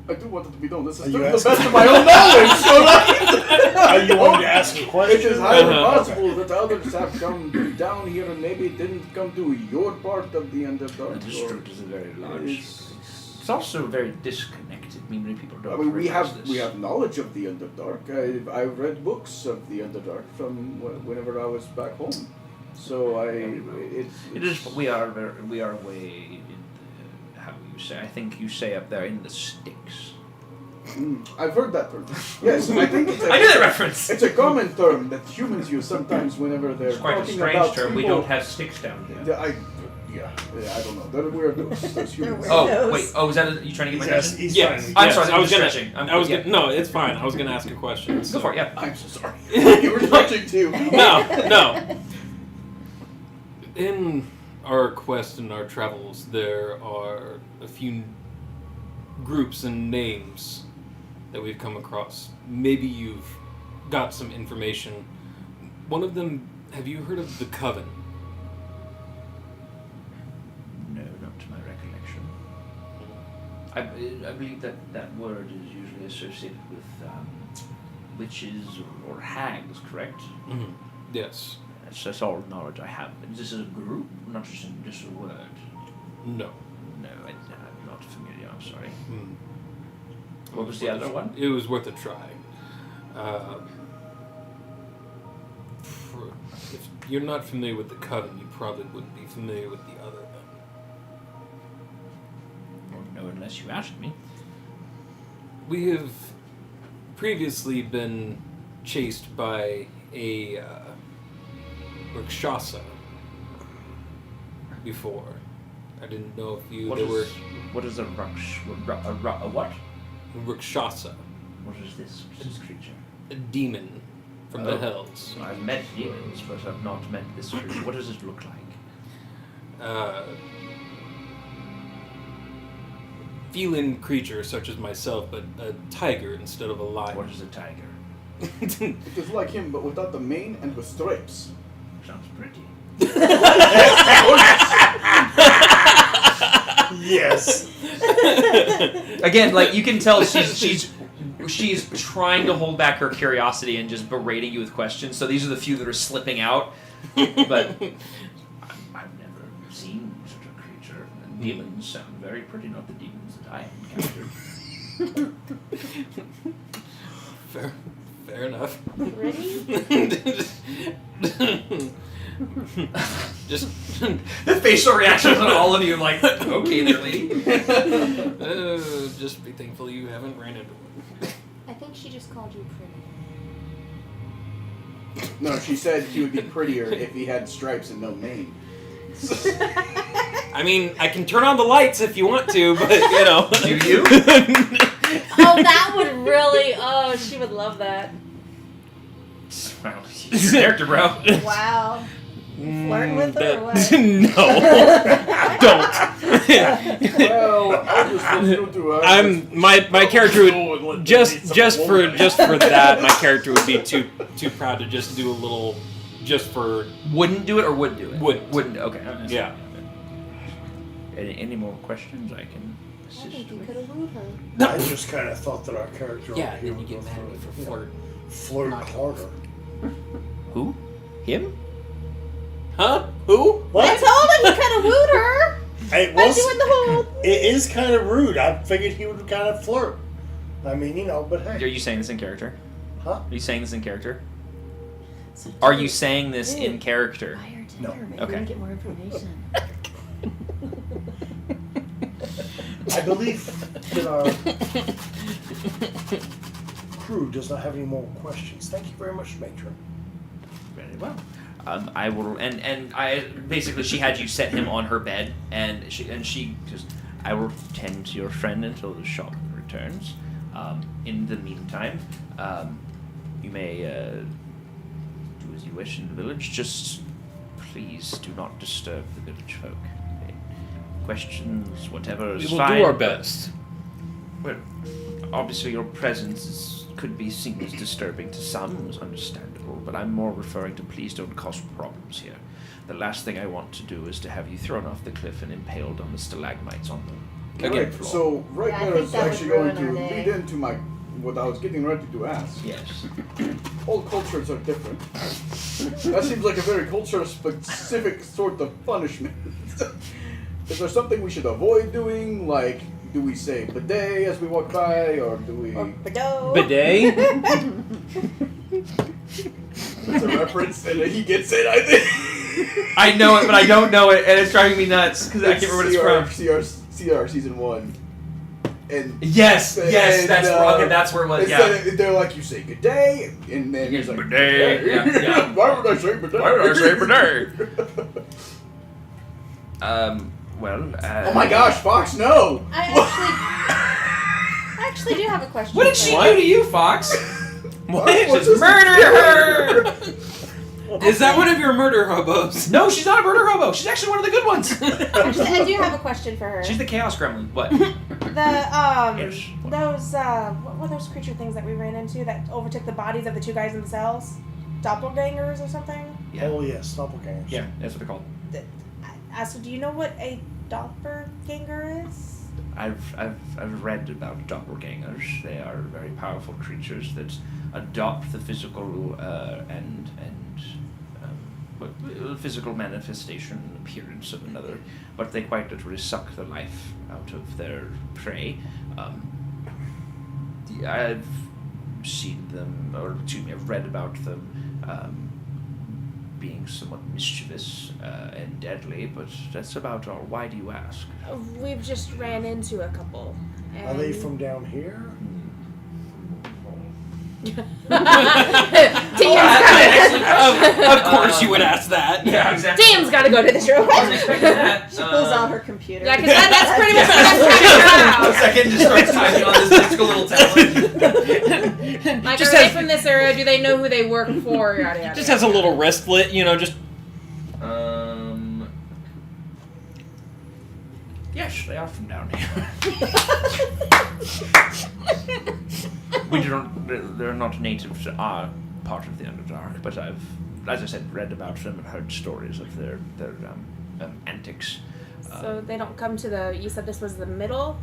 E: I do want it to be known. This is the best of my own knowledge. So
F: Are you wanting to ask a question?
E: It is highly possible that others have come down here and maybe didn't come to your part of the Underdark.
I: That is true. It is a very large. It's also very disconnected. I mean, many people don't.
E: I mean, we
I: realize
E: have
I: this.
E: knowledge of the Underdark. I read books of the Underdark from whenever I was back home. So
I: it is. We are way in the, how you say? I think you say up there in the sticks.
E: I've heard that term. Yes, I think it's
B: I knew that reference.
E: It's a common term that humans use sometimes whenever they're
B: It's quite a
E: talking
B: strange
E: about
B: term.
E: people.
B: We don't have sticks down here.
E: I don't know. They're weird. Those humans.
B: Oh wait. Oh, is that you trying to get my question?
D: Yes.
B: I'm sorry.
D: I was gonna.
B: stretching.
D: No, it's fine. I was gonna ask a question.
B: Go for it. Yeah.
E: I'm so sorry. You were stretching too.
D: No. In our quest and our travels, there are a few groups and names that we've come across. Maybe you've got some information. One of them, have you heard of the Coven?
I: No, not to my recollection. I believe that word is usually associated with witches or hags, correct?
D: Mm-hmm. Yes.
I: That's all knowledge I have. Is this a group, not just a word?
D: No.
I: No, I'm not familiar. I'm sorry.
D: Mm.
I: What was the other one?
D: It was worth a try. If you're not familiar with the Coven, you probably wouldn't be familiar with the other one.
I: Well, no, unless you asked me.
D: We have previously been chased by a Rakshasa before. I didn't know if you...
I: What is a what?
D: Rakshasa.
I: What is this creature?
D: A demon from the hells.
I: I've met demons, but I've not met this creature. What does it look like?
D: Feline creature such as myself, but a tiger instead of a lion.
I: What is a tiger?
E: It is like him, but without the mane and with stripes.
I: Sounds pretty.
F: Yes.
B: Again, like you can tell she's trying to hold back her curiosity and just berating you with questions. So these are the few that are slipping out. But
I: I've never seen such a creature. And demons sound very pretty, not the demons that I encountered.
D: Fair enough.
C: Ready?
D: Just
B: the facial reactions on all of you, like, okay, there, lady.
D: Just be thankful you haven't ran into one.
A: I think she just called you pretty.
E: No, she said he would be prettier if he had stripes and no mane.
D: I mean, I can turn on the lights if you want to, but you know.
B: Do you?
C: Oh, that would really... Oh, she would love that.
B: Wow, she's a character, bro.
C: Wow. Flirting with her or what?
D: No. Don't.
E: Well, I'll just let you do it.
D: My character would just for that, my character would be too proud to just do a little just for
B: Wouldn't do it or would do it?
D: Wouldn't.
B: Okay.
D: Yeah.
I: Any more questions I can
A: I
I: assist
A: think you
I: with?
A: could have wooed her.
F: I just kind of thought that our character
D: Yeah,
F: over here
D: then you
F: would
D: get
F: go
D: mad at me for flirting.
F: flirt
D: Knock it
F: harder.
I: Who? Him?
D: Huh? Who?
C: I told him kind of wooed her.
F: It
C: By
F: was.
C: doing the whole.
F: It is kind of rude. I figured he would kind of flirt. I mean, but
B: Are
F: hey.
B: you saying this in character?
F: Huh?
B: Are you saying this in character? Are you saying this in character?
F: No.
C: Maybe
B: Okay.
C: we can get more information.
F: I believe that our crew does not have any more questions. Thank you very much, Matron.
B: Very well. I will, and I basically she had you set him on her bed, and she just, I will tend to your friend until the shop returns. In the meantime, you may do as you wish in the village. Just please do not disturb the village folk. Okay? Questions, whatever is
D: We will
B: fine.
D: do our best.
B: Well, obviously your presence could be seen as disturbing to some, is understandable, but I'm more referring to please don't cause problems here. The last thing I want to do is to have you thrown off the cliff and impaled on the stalagmites on the
E: Right,
B: floor.
E: so right
C: Yeah, I
E: there
C: think
E: is
C: that would
E: actually going
C: ruin
E: to
C: our day.
E: lead into what I was getting ready to ask.
B: Yes.
E: All cultures are different. That seems like a very culture-specific sort of punishment. Is there something we should avoid doing? Like, do we say bidet as we walk by, or do we...
D: Bidet?
E: It's a reference, and he gets it, I think.
B: I know it, but I don't know it, and it's driving me nuts, because I can't remember what it's from.
E: CR Season 1. And
B: Yes,
E: and,
B: that's okay, that's where it was, yeah.
E: instead they're like, you say good day, and then he's like,
B: Bidet, yeah.
E: Why would I say bidet?
B: Why would I say bidet? Well,
E: Oh my gosh, Fox, no!
J: I actually do have a question.
B: What did she do to you, Fox?
D: What?
E: What's
B: Just
E: this?
B: murder her!
D: Is that one of your murder hobos?
B: No, she's not a murder hobo. She's actually one of the good ones.
J: Actually, I do have a question for her.
B: She's the chaos gremlin. What?
J: Yes.
B: What?
J: Those what were those creature things that we ran into that overtook the bodies of the two guys in the cells? Doppelgangers or something?
B: Yeah.
F: Oh yes, doppelgangers.
B: Yeah, that's what they're called.
J: So do you know what a doppelganger is?
I: I've read about doppelgangers. They are very powerful creatures that adopt the physical physical manifestation and appearance of another, but they quite literally suck the life out of their prey. I've seen them, or excuse me, I've read about them being somewhat mischievous and deadly, but that's about all. Why do you ask?
J: We've just ran into a couple.
F: Are they from down here?
D: Of course you would ask that.
B: Yeah, exactly.
J: Dan's got to go to this room.
B: I was expecting that.
C: She pulls out her computer.
J: Yeah, because that's pretty much what
B: A second just starts typing on this mystical little tablet.
J: Like,
D: Just
J: are they
D: has-
J: from this area? Do they know who they work for? Yada, yada,
D: Just has a little wristlet, just...
I: Yes, they are from down here. We do not. They're not native to our part of the Underdark, but I've, as I said, read about them and heard stories of their antics.
J: So they don't come to the. You said this was the middle.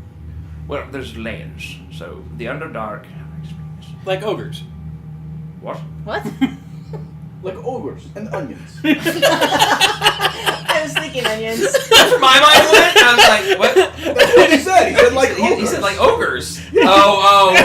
I: Well, there's layers. So the Underdark. How do I explain this?
D: Like ogres.
I: What?
J: What?
E: Like ogres and onions.
C: I was thinking onions.
B: That's where my mind went. I was like, what?
E: That's what he said. He said like ogres.
B: He said like ogres. Oh.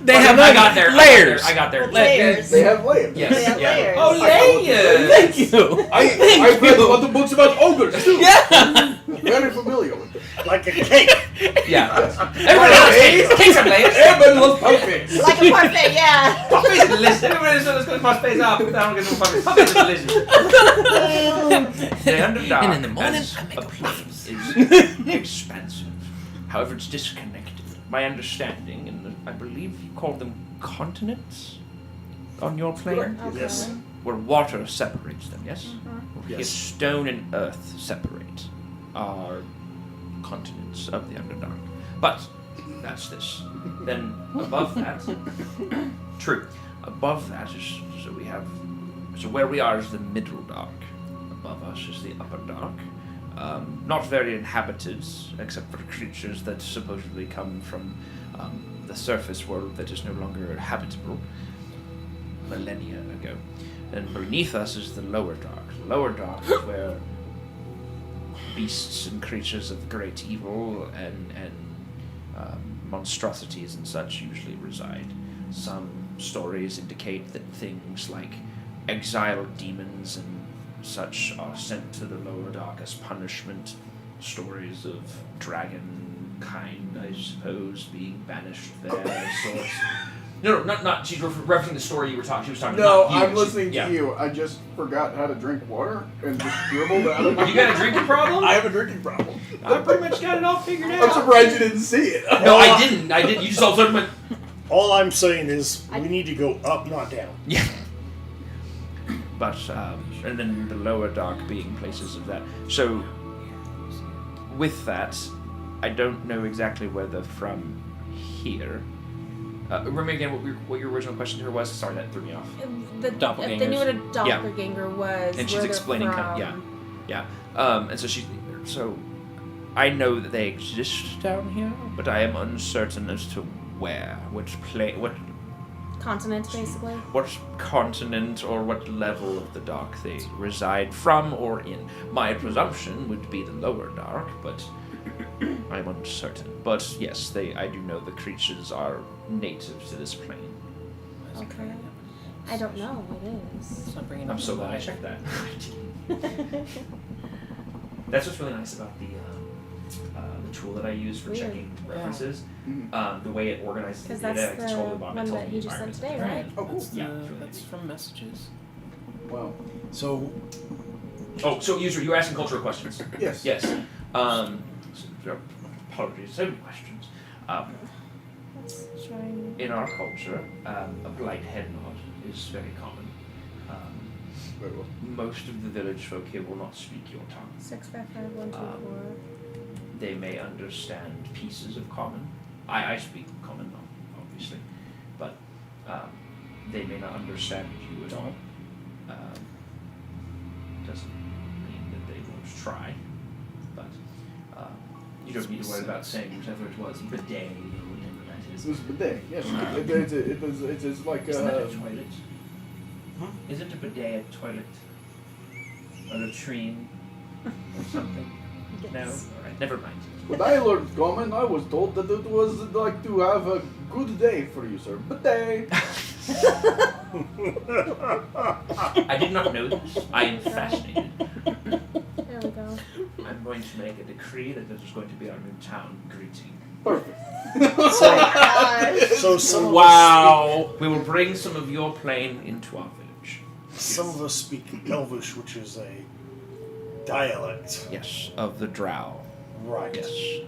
D: They have
B: I got there.
D: layers.
B: I got there.
C: Layers.
E: They have layers.
B: Yes.
C: They have
B: yeah.
C: layers.
B: Oh, layers.
D: Thank you.
E: I've read a lot of books about ogres too.
D: Yeah.
E: Very familiar with them.
F: Like a cake.
B: Yeah.
E: Yes.
B: Everybody loves cakes. Cakes are layers.
E: Everybody loves parfaits.
C: Like a parfait, yeah.
B: Parfaits are delicious. Everybody says it's parfaits off. I don't get no parfaits. Parfaits are delicious.
I: The Underdark
D: And in the morning,
I: as
D: I make
I: a
D: muffins.
I: place is expansive. However, it's disconnected. My understanding, and I believe you call them continents on your plane,
J: Okay.
F: Yes.
I: where water separates them, yes?
F: Yes.
I: If stone and earth separate, are continents of the Underdark. But that's this. Then above that, true. Above that is so where we are is the Middle Dark. Above us is the Upper Dark. Not very inhabited, except for creatures that supposedly come from the surface world that is no longer habitable millennia ago. And beneath us is the Lower Dark. The Lower Dark is where beasts and creatures of great evil and monstrosities and such usually reside. Some stories indicate that things like exiled demons and such are sent to the lower dark as punishment. Stories of dragon kind, I suppose, being banished there. Sorts.
B: No, not. She's referencing the story you were talking. She was talking.
E: No,
B: not you.
E: I'm listening
B: Yeah.
E: to you. I just forgot how to drink water and just dribbled out of my
B: You got a drinking problem?
E: I have a drinking problem.
B: I pretty much got it all figured out.
E: I'm surprised you didn't see it.
B: No, I didn't. You just all of a sudden went.
F: All I'm saying is we need to go up, not down.
I: Yeah. But, and then the lower dark being places of that. So, with that, I don't know exactly whether from here. Remember again what your original question here was? Sorry, that threw me off.
J: If they knew what a doppelganger was,
I: And she's
J: where they're
I: explaining,
J: from.
I: And so I know that they exist down here, but I am uncertain as to where, what
J: Continent, basically.
I: what continent or what level of the dark they reside from or in. My presumption would be the lower dark, but I'm uncertain. But yes, I do know the creatures are native to this plane.
J: Okay. I don't know. It is.
B: I'm so glad I checked that. That's what's really nice about the tool that I use for
J: Weird.
B: checking references.
E: Mhm.
B: The way it organizes the
J: Because
B: data,
J: that's
B: it's
J: the
B: totally about
J: one that he just sent today, right?
E: Oh, cool.
B: Yeah, it's really
D: That's
B: neat.
D: from messages.
E: Wow.
F: So,
B: Oh, so user, you were asking cultural questions.
E: Yes.
B: Yes. Apologies, so many questions.
J: Let's try.
B: In our culture, a polite head nod is very common.
E: Very well.
B: Most of the village folk here will not speak your tongue.
J: 655124.
B: They may understand pieces of common. I speak common, obviously, but they may not understand you at all. Doesn't mean that they won't try, but you don't need to worry about saying whichever it was, bidet, whatever that is.
E: This is bidet. Yes. It is like
B: Isn't that a toilet? Isn't a bidet a toilet? A latrine? Or something? No? Alright, never mind.
E: When I learned common, I was told that it was like to have a good day for you, sir. Bidet.
B: I did not know this. I am fascinated.
J: There we go.
B: I'm going to make a decree that this is going to be our new town greeting.
E: Perfect.
F: so some of
D: Wow.
B: We will bring some of your plane into our village.
F: some of us speak Elvish, which is a dialect.
I: Yes, of the drow.
F: Right.
I: Yes.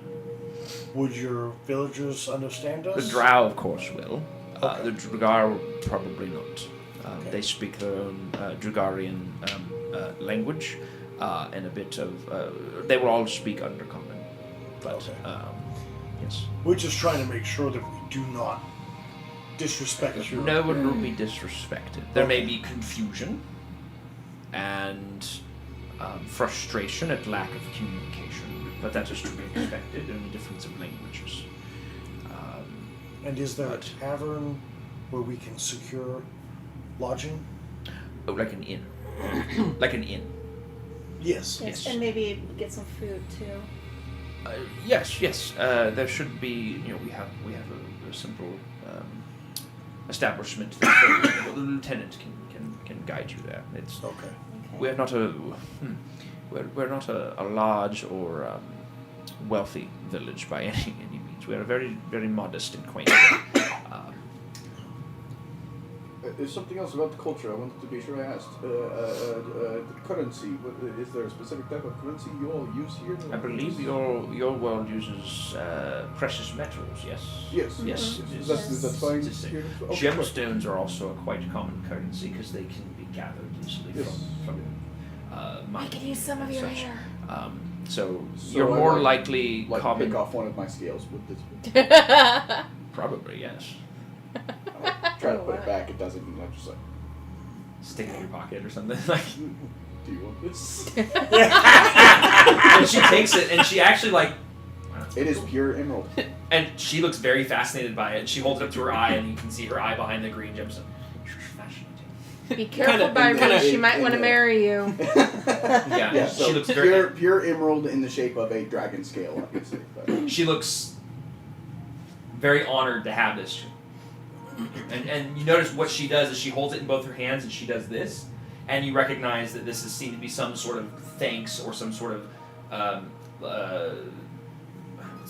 F: Would your villagers understand us?
I: The drow, of course, will. The Drugar, probably not. They speak their own Drugarian language, and a bit of... they will all speak Undercommon. But, yes.
F: We're just trying to make sure that we do not disrespect your...
I: No one will be disrespected. There may be confusion and frustration at lack of communication, but that is to be expected in the difference of languages.
F: And is there a tavern where we can secure lodging?
I: Oh, like an inn. Like an inn.
F: Yes.
C: Yes,
I: Yes.
C: and maybe get some food too.
I: Yes. There should be. We have a simple establishment that the lieutenant can guide you there. It's
F: Okay.
I: we're not a large or wealthy village by any means. We are very very modest and quaint.
E: There's something else about the culture I wanted to be sure I asked. Currency. Is there a specific type of currency you all use here?
I: I believe your world uses precious metals. Yes.
E: Yes.
I: Yes.
E: That's fine.
I: It's the same.
E: here? Okay.
I: Gemstones are also a quite common currency because they can be gathered easily
E: Yes.
I: from
J: I
I: mining
J: could use some of
I: and
J: your
I: such.
J: hair.
I: So
E: So
I: you're
E: I
I: more
E: like-
I: likely
E: Like
I: common.
E: pick off one of my scales with this.
I: Probably yes.
E: Try to put it back. It doesn't. I'm just like,
B: Stick it in your pocket or something. Like,
E: do you want this?
B: and she takes it and she actually like.
E: It is pure emerald.
B: And she looks very fascinated by it. And she holds it up to her eye, and you can see her eye behind the green gemstone. Fascinating.
A: Be careful,
D: Kinda-
A: Byron.
D: kinda-
A: She might want to marry you.
B: Yeah,
E: so
B: she looks very.
E: pure emerald in the shape of a dragon scale, obviously. But.
B: She looks very honored to have this. And you notice what she does is she holds it in both her hands and she does this, and you recognize that this is seen to be some sort of thanks or some sort of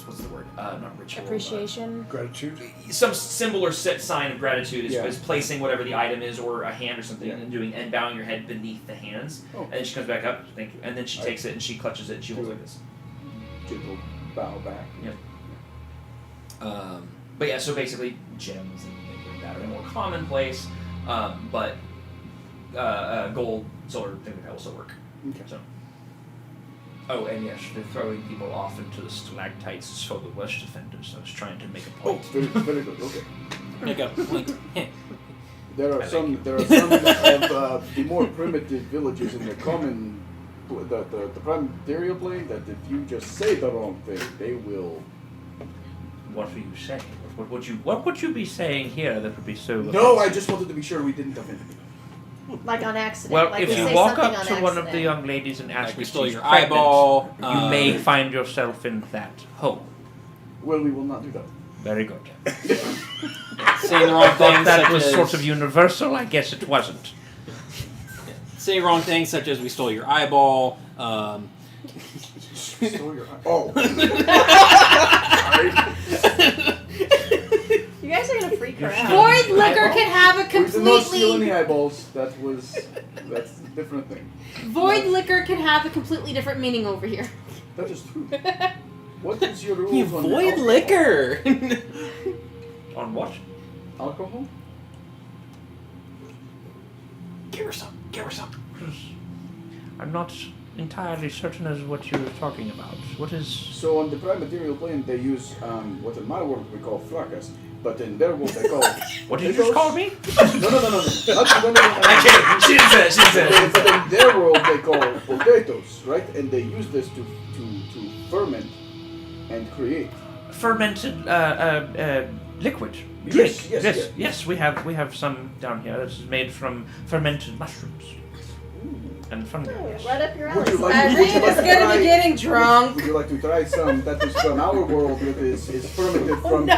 B: what's the word? Not ritual.
A: Appreciation.
F: Gratitude.
B: Some symbol or sign of gratitude is,
E: Yeah.
B: is placing whatever the item is or a hand or something and bowing your head beneath the hands.
E: Oh.
B: And then she comes back up, thank you, and then she takes it and she clutches it and she holds it like this.
E: Gentle bow back.
B: But yeah, so basically gems and things like that are more commonplace, but gold, silver, things like that will still work.
E: Okay.
B: So.
I: Oh, and yes, they're throwing people off into the stalactites is for the worst offenders. I was trying to make a
E: Oh,
I: point.
E: very good. Okay.
D: Make a point.
E: There are some of the more primitive villages in the common, the prime material plane that if you just say the wrong thing, they will.
I: What were you saying? What would you be saying here that would be so?
E: No, I
I: offensive?
E: just wanted to be sure we didn't offend anyone.
C: Like on accident.
I: Well,
C: like
I: if
C: we
I: you
C: say
I: walk
C: something
I: up
C: on
I: to one of the
C: accident.
I: young ladies and ask
D: Like we
I: if
D: stole
I: she's
D: your
I: pregnant,
D: eyeball.
I: you may find yourself in that hole.
E: Well, we will not do that.
I: Very good.
D: Saying the wrong
I: I thought
D: things
I: that
D: such
I: was
D: as,
I: sort of universal. I guess it wasn't.
D: saying wrong things such as we stole your eyeball.
E: Stole your oh.
C: You guys are gonna freak her out.
A: Void liquor can have a
E: We did not steal any
A: completely.
E: eyeballs. That's a different thing.
A: Void liquor can have a completely different meaning over here.
E: That is true. What is your rules
D: You
E: on
D: void
E: alcohol?
D: liquor.
I: On what?
E: Alcohol?
D: Give her some. Give her some.
I: I'm not entirely certain as what you're talking about. What is?
E: So on the prime material plane, they use what in my world we call fracas, but in their world they call.
I: What did you just call me?
E: No. No.
B: I can't. She didn't say it. She didn't say
E: Okay,
B: it.
E: but in their world they call potatoes, right? And they use this to ferment and create.
I: Fermented liquid.
E: Yes,
I: Drink.
E: yes.
I: Yes. We have some down here. This is made from fermented mushrooms and fungi. Yes.
C: Right up your
E: Would
C: alley.
E: you like-
A: Irene
E: would you like
A: is
E: to
A: gonna
E: try-
A: be getting drunk.
E: Would you like to try some that is from our world that is fermented from a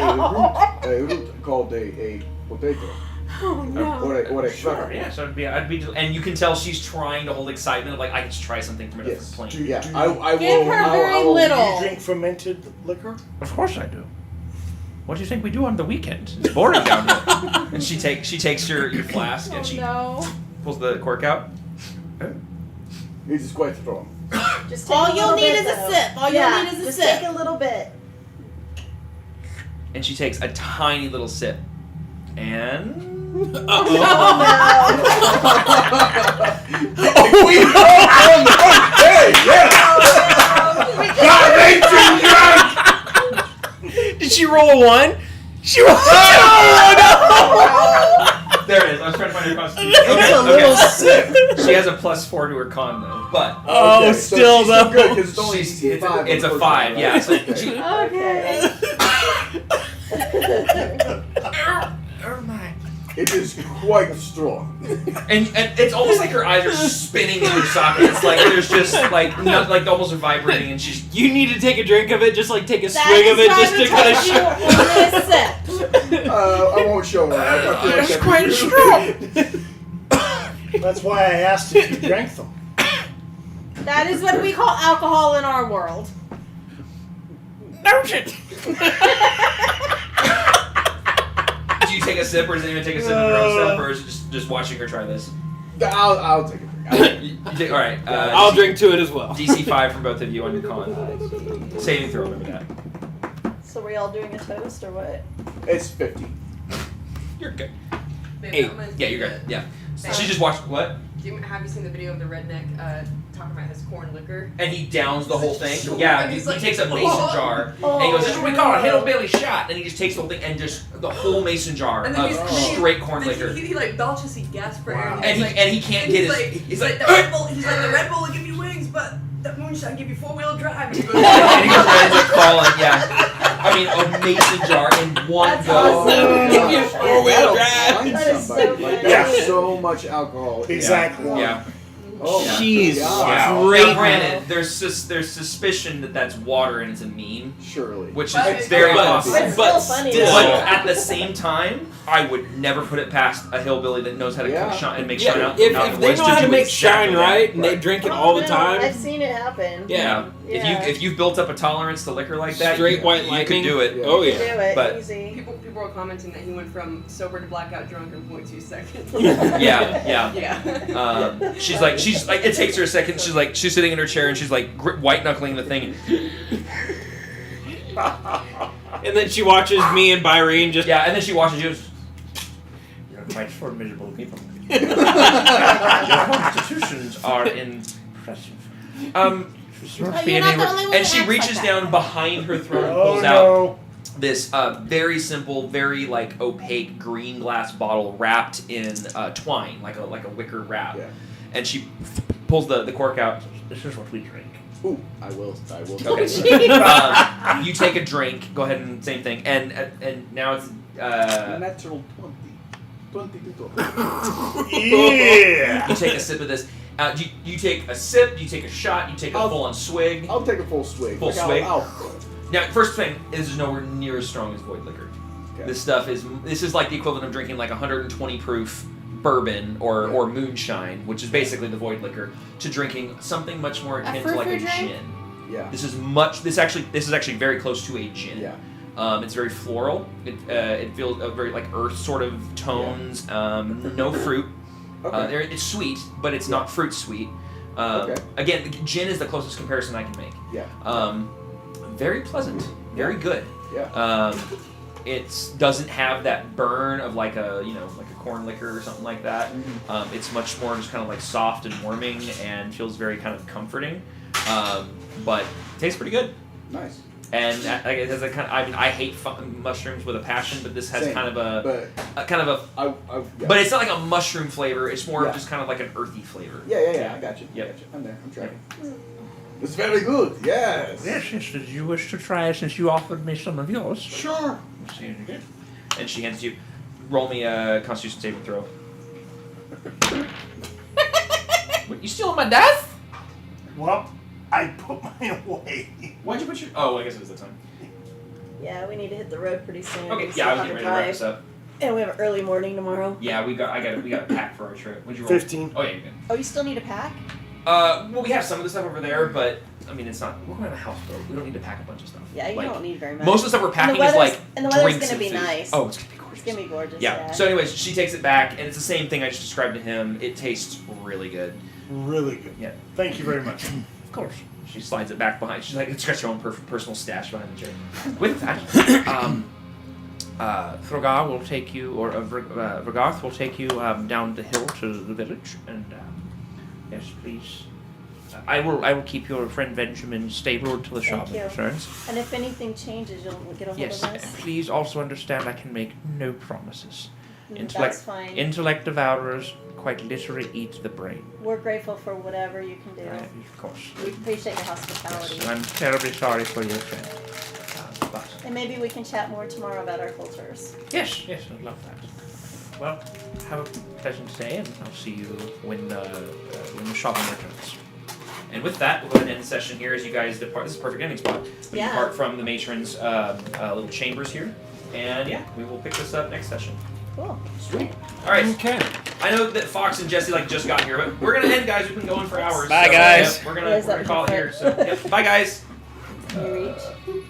E: root called a potato
A: Oh no.
E: or a
B: Sure.
E: fraca?
B: Yeah. So I'd be, and you can tell she's trying to hold excitement of like I can just try something from a different
E: Yes.
B: plane.
E: Yeah.
F: Do-
E: I
A: Give
E: will.
A: her
E: I
A: very
E: will,
A: little.
F: You drink fermented liquor?
I: Of course I do. What do you think we do on the weekend? It's boring down here.
B: And she takes your flask and she
A: No.
B: pulls the cork out.
E: This is quite strong.
C: Just take
A: All
C: a
A: you'll
C: little
A: need
C: bit,
A: is a
C: though.
A: sip. All you'll
C: Yeah,
A: need is a
C: just
A: sip.
C: take a little bit.
B: And she takes a tiny little sip. And
E: Oh, we know on the first day, yes!
D: Did she roll a 1? She rolled
B: there it is. I was trying to find her costume.
E: It's a little sip.
B: She has a +4 to her con though, but
D: Oh,
E: Okay,
D: still
E: she's
D: though.
E: good because it's only
B: She's-
E: DC 5.
B: it's a
E: on the
B: 5,
E: first
B: yeah,
E: one,
B: so
E: right?
B: she-
C: Okay.
I: Oh my.
E: It is quite strong.
B: and it's almost like her eyes are spinning in her sockets. Like there's just like not like almost vibrating, and she's
D: You need to take a drink of it, just like take a
A: That
D: swig of
A: is
D: it, just to kind of
A: you only a sip.
E: I won't show her. I feel like
I: That's
E: that-
I: quite strong.
F: That's why I asked if you drank them.
A: That is what we call alcohol in our world.
I: Noted.
B: Do you take a sip, or does anyone take a sip of your own stuff, or is it just watching her try this?
E: I'll take a drink.
B: You take, all right.
D: I'll drink to it as well.
B: DC 5 from both of you on your con. Saving throw, remember that.
C: So we all doing a toast or what?
E: It's 50.
B: You're good.
K: Baby,
D: Hey,
K: I'm gonna
B: Yeah,
K: do
B: you're good.
K: the-
B: Yeah. She just watched what?
K: Have you seen the video of the redneck talking about his corn liquor?
B: And he downs the whole thing.
K: Sure.
B: Yeah,
K: And
B: he
K: he's like,
B: takes a mason
K: "Oh."
B: jar and he goes, "This is what we call a hillbilly shot." And he just takes the whole thing and just the whole mason jar
K: And then
B: of
K: he's
B: straight corn
K: then
B: liquor.
K: He like belches, he gasps for air,
B: And he can't get his.
K: He's like the Red Bull. He's like the Red Bull will give you wings, but the moonshine give you 4-wheel drive. And he goes,
B: and he goes right into crawling. Yeah. I a mason jar in one
C: That's
B: go.
C: awesome.
D: Yeah, four-wheel drive.
E: Find
C: That is so
E: somebody. Like,
C: funny.
E: there's so much alcohol. in
F: Exactly.
E: one.
B: Yeah.
E: Oh, my
D: Jeez.
E: God.
B: Yeah.
D: Great.
B: Now, granted, there's suspicion that that's water and it's a meme,
E: Surely.
B: which
K: But-
B: is very
D: but-
B: possible.
C: It's still funny.
D: still-
B: But
C: though.
B: at the same time, I would never put it past a hillbilly that knows how to
E: Yeah.
B: cook shine and make shine
D: Yeah,
B: out.
D: if
B: out in the
D: they
B: woods
D: know how to
B: do
D: make
B: exactly
D: shine
B: that.
D: right and they
E: Right.
D: drink it
C: Oh,
D: all the
C: no,
D: time,
C: I've seen it happen.
B: Yeah.
C: Yeah.
B: If you've built up a tolerance to liquor like that,
D: straight white
B: you
D: lightning.
B: could do it.
E: Yeah.
D: Oh
C: Do
D: yeah.
C: it
B: But-
C: easy.
K: People were commenting that he went from sober to blackout drunk in 0.2 seconds.
B: Yeah.
K: Yeah.
B: She's like, it takes her a second. She's sitting in her chair and she's like white knuckling the thing.
D: And then she watches me and Byrene just.
B: Yeah, and then she watches you.
I: You're quite formidable people. Your constitutions are impressive.
A: You're not the only one
B: And
A: that
B: she
A: acts
B: reaches
A: like
B: down behind her throat and
F: Oh
B: pulls out
F: no.
B: this very simple, very like opaque green glass bottle wrapped in twine, like a wicker wrap.
E: Yeah.
B: And she pulls the cork out.
I: This is what we drink.
E: Ooh, I will.
B: Okay. You take a drink. Go ahead and same thing. And now it's
E: Natural 20. 20
F: Yeah.
B: you take a sip of this. You take a sip. You take a shot. You take a full on swig.
E: I'll take a full swig.
B: Full
E: Like,
B: swig?
E: I'll
B: Now, first thing, this is nowhere near as strong as void liquor.
E: Okay.
B: This stuff is like the equivalent of drinking like 120 proof bourbon or moonshine, which is basically the void liquor, to drinking something much more akin to like a
A: frou-frou drink?
B: gin.
E: Yeah.
B: This is actually very close to a gin.
E: Yeah.
B: It's very floral. It feels very like earth sort of tones. No fruit.
E: Okay.
B: It's sweet, but it's not fruit sweet.
E: Okay.
B: Again, gin is the closest comparison I can make.
E: Yeah.
B: Very pleasant. Very good.
E: Yeah.
B: It doesn't have that burn of like a corn liquor or something like that.
E: Mm-hmm.
B: It's much more just kind of like soft and warming and feels very kind of comforting. But it tastes pretty good.
E: Nice.
B: And it has a kind of, I hate mushrooms with a passion, but this has
E: Same,
B: kind of a
E: But
B: kind of a.
E: yeah.
B: But it's not like a mushroom flavor. It's more
E: Yeah.
B: of just kind of like an earthy flavor.
E: Yeah. I got you.
B: Yep.
E: I got you. I'm there. I'm tracking. It's very good. Yes.
I: Yes, did you wish to try it since you offered me some of yours?
E: Sure.
B: Good. And she hands you. Roll me a Constitution saving throw. What, you stealing my dice?
F: Well, I put mine away.
B: Why'd you put your? Oh, I guess it was the time.
C: Yeah, we need to hit the road pretty soon.
B: Okay,
C: We
B: yeah, I was
C: still
B: getting
C: have
B: ready to wrap
C: to
B: this up.
C: drive. And we have an early morning tomorrow.
B: Yeah, we got a pack for our trip. What'd you roll?
F: 15.
B: Oh yeah, you're good.
C: Oh, you still need a pack?
B: Well, we have some of the stuff over there, but I mean, it's not. We're going on a houseboat. We don't need to pack a bunch of stuff.
C: Yeah, you
B: Like,
C: don't need very much.
B: Most of the stuff we're packing is
C: weather's-
B: like
C: and the weather's
B: drinks
C: gonna
B: and
C: be
B: food.
C: nice.
B: Oh, it's gonna be gorgeous.
C: It's gonna be gorgeous.
B: Yeah. So, anyways, she takes it back, and it's the same thing I just described to him. It tastes really good.
F: Really good.
B: Yeah.
F: Thank you very much.
B: Of course. She slides it back behind. She's like, it's got your own personal stash behind the chair. With that,
H: Throgar will take you, or Vergarth will take you down the hill to the village, and yes, please. I will keep your friend Benjamin stable until the
C: Thank
H: shaman
C: you.
H: returns.
C: And if anything changes, you'll get a hold
H: Yes,
C: of us.
H: please also understand I can make no promises.
C: That's fine.
H: Intellect devourers quite literally eat the brain.
C: We're grateful for whatever you can do.
H: Of course.
C: We appreciate your hospitality.
H: Yes, I'm terribly sorry for your friend. But
C: And maybe we can chat more tomorrow about our cultures.
H: yes, I'd love that. Well, have a pleasant day, and I'll see you when the shaman returns.
B: and with that, we'll go ahead and end the session here as you guys depart. This is a perfect ending spot. We
C: Yeah.
B: depart from the matron's little chambers here, and yeah, we will pick this up next session.
C: Cool.
E: Sweet.
B: All right.
D: Okay.
B: I know that Fox and Jesse just got here, but we're gonna end, guys. We've been going for hours.
D: Bye,
B: so,
D: guys.
B: yeah, we're
C: What
B: gonna
C: is that
B: call it here.
C: different?
B: So, yeah. Bye, guys.
C: Can you reach?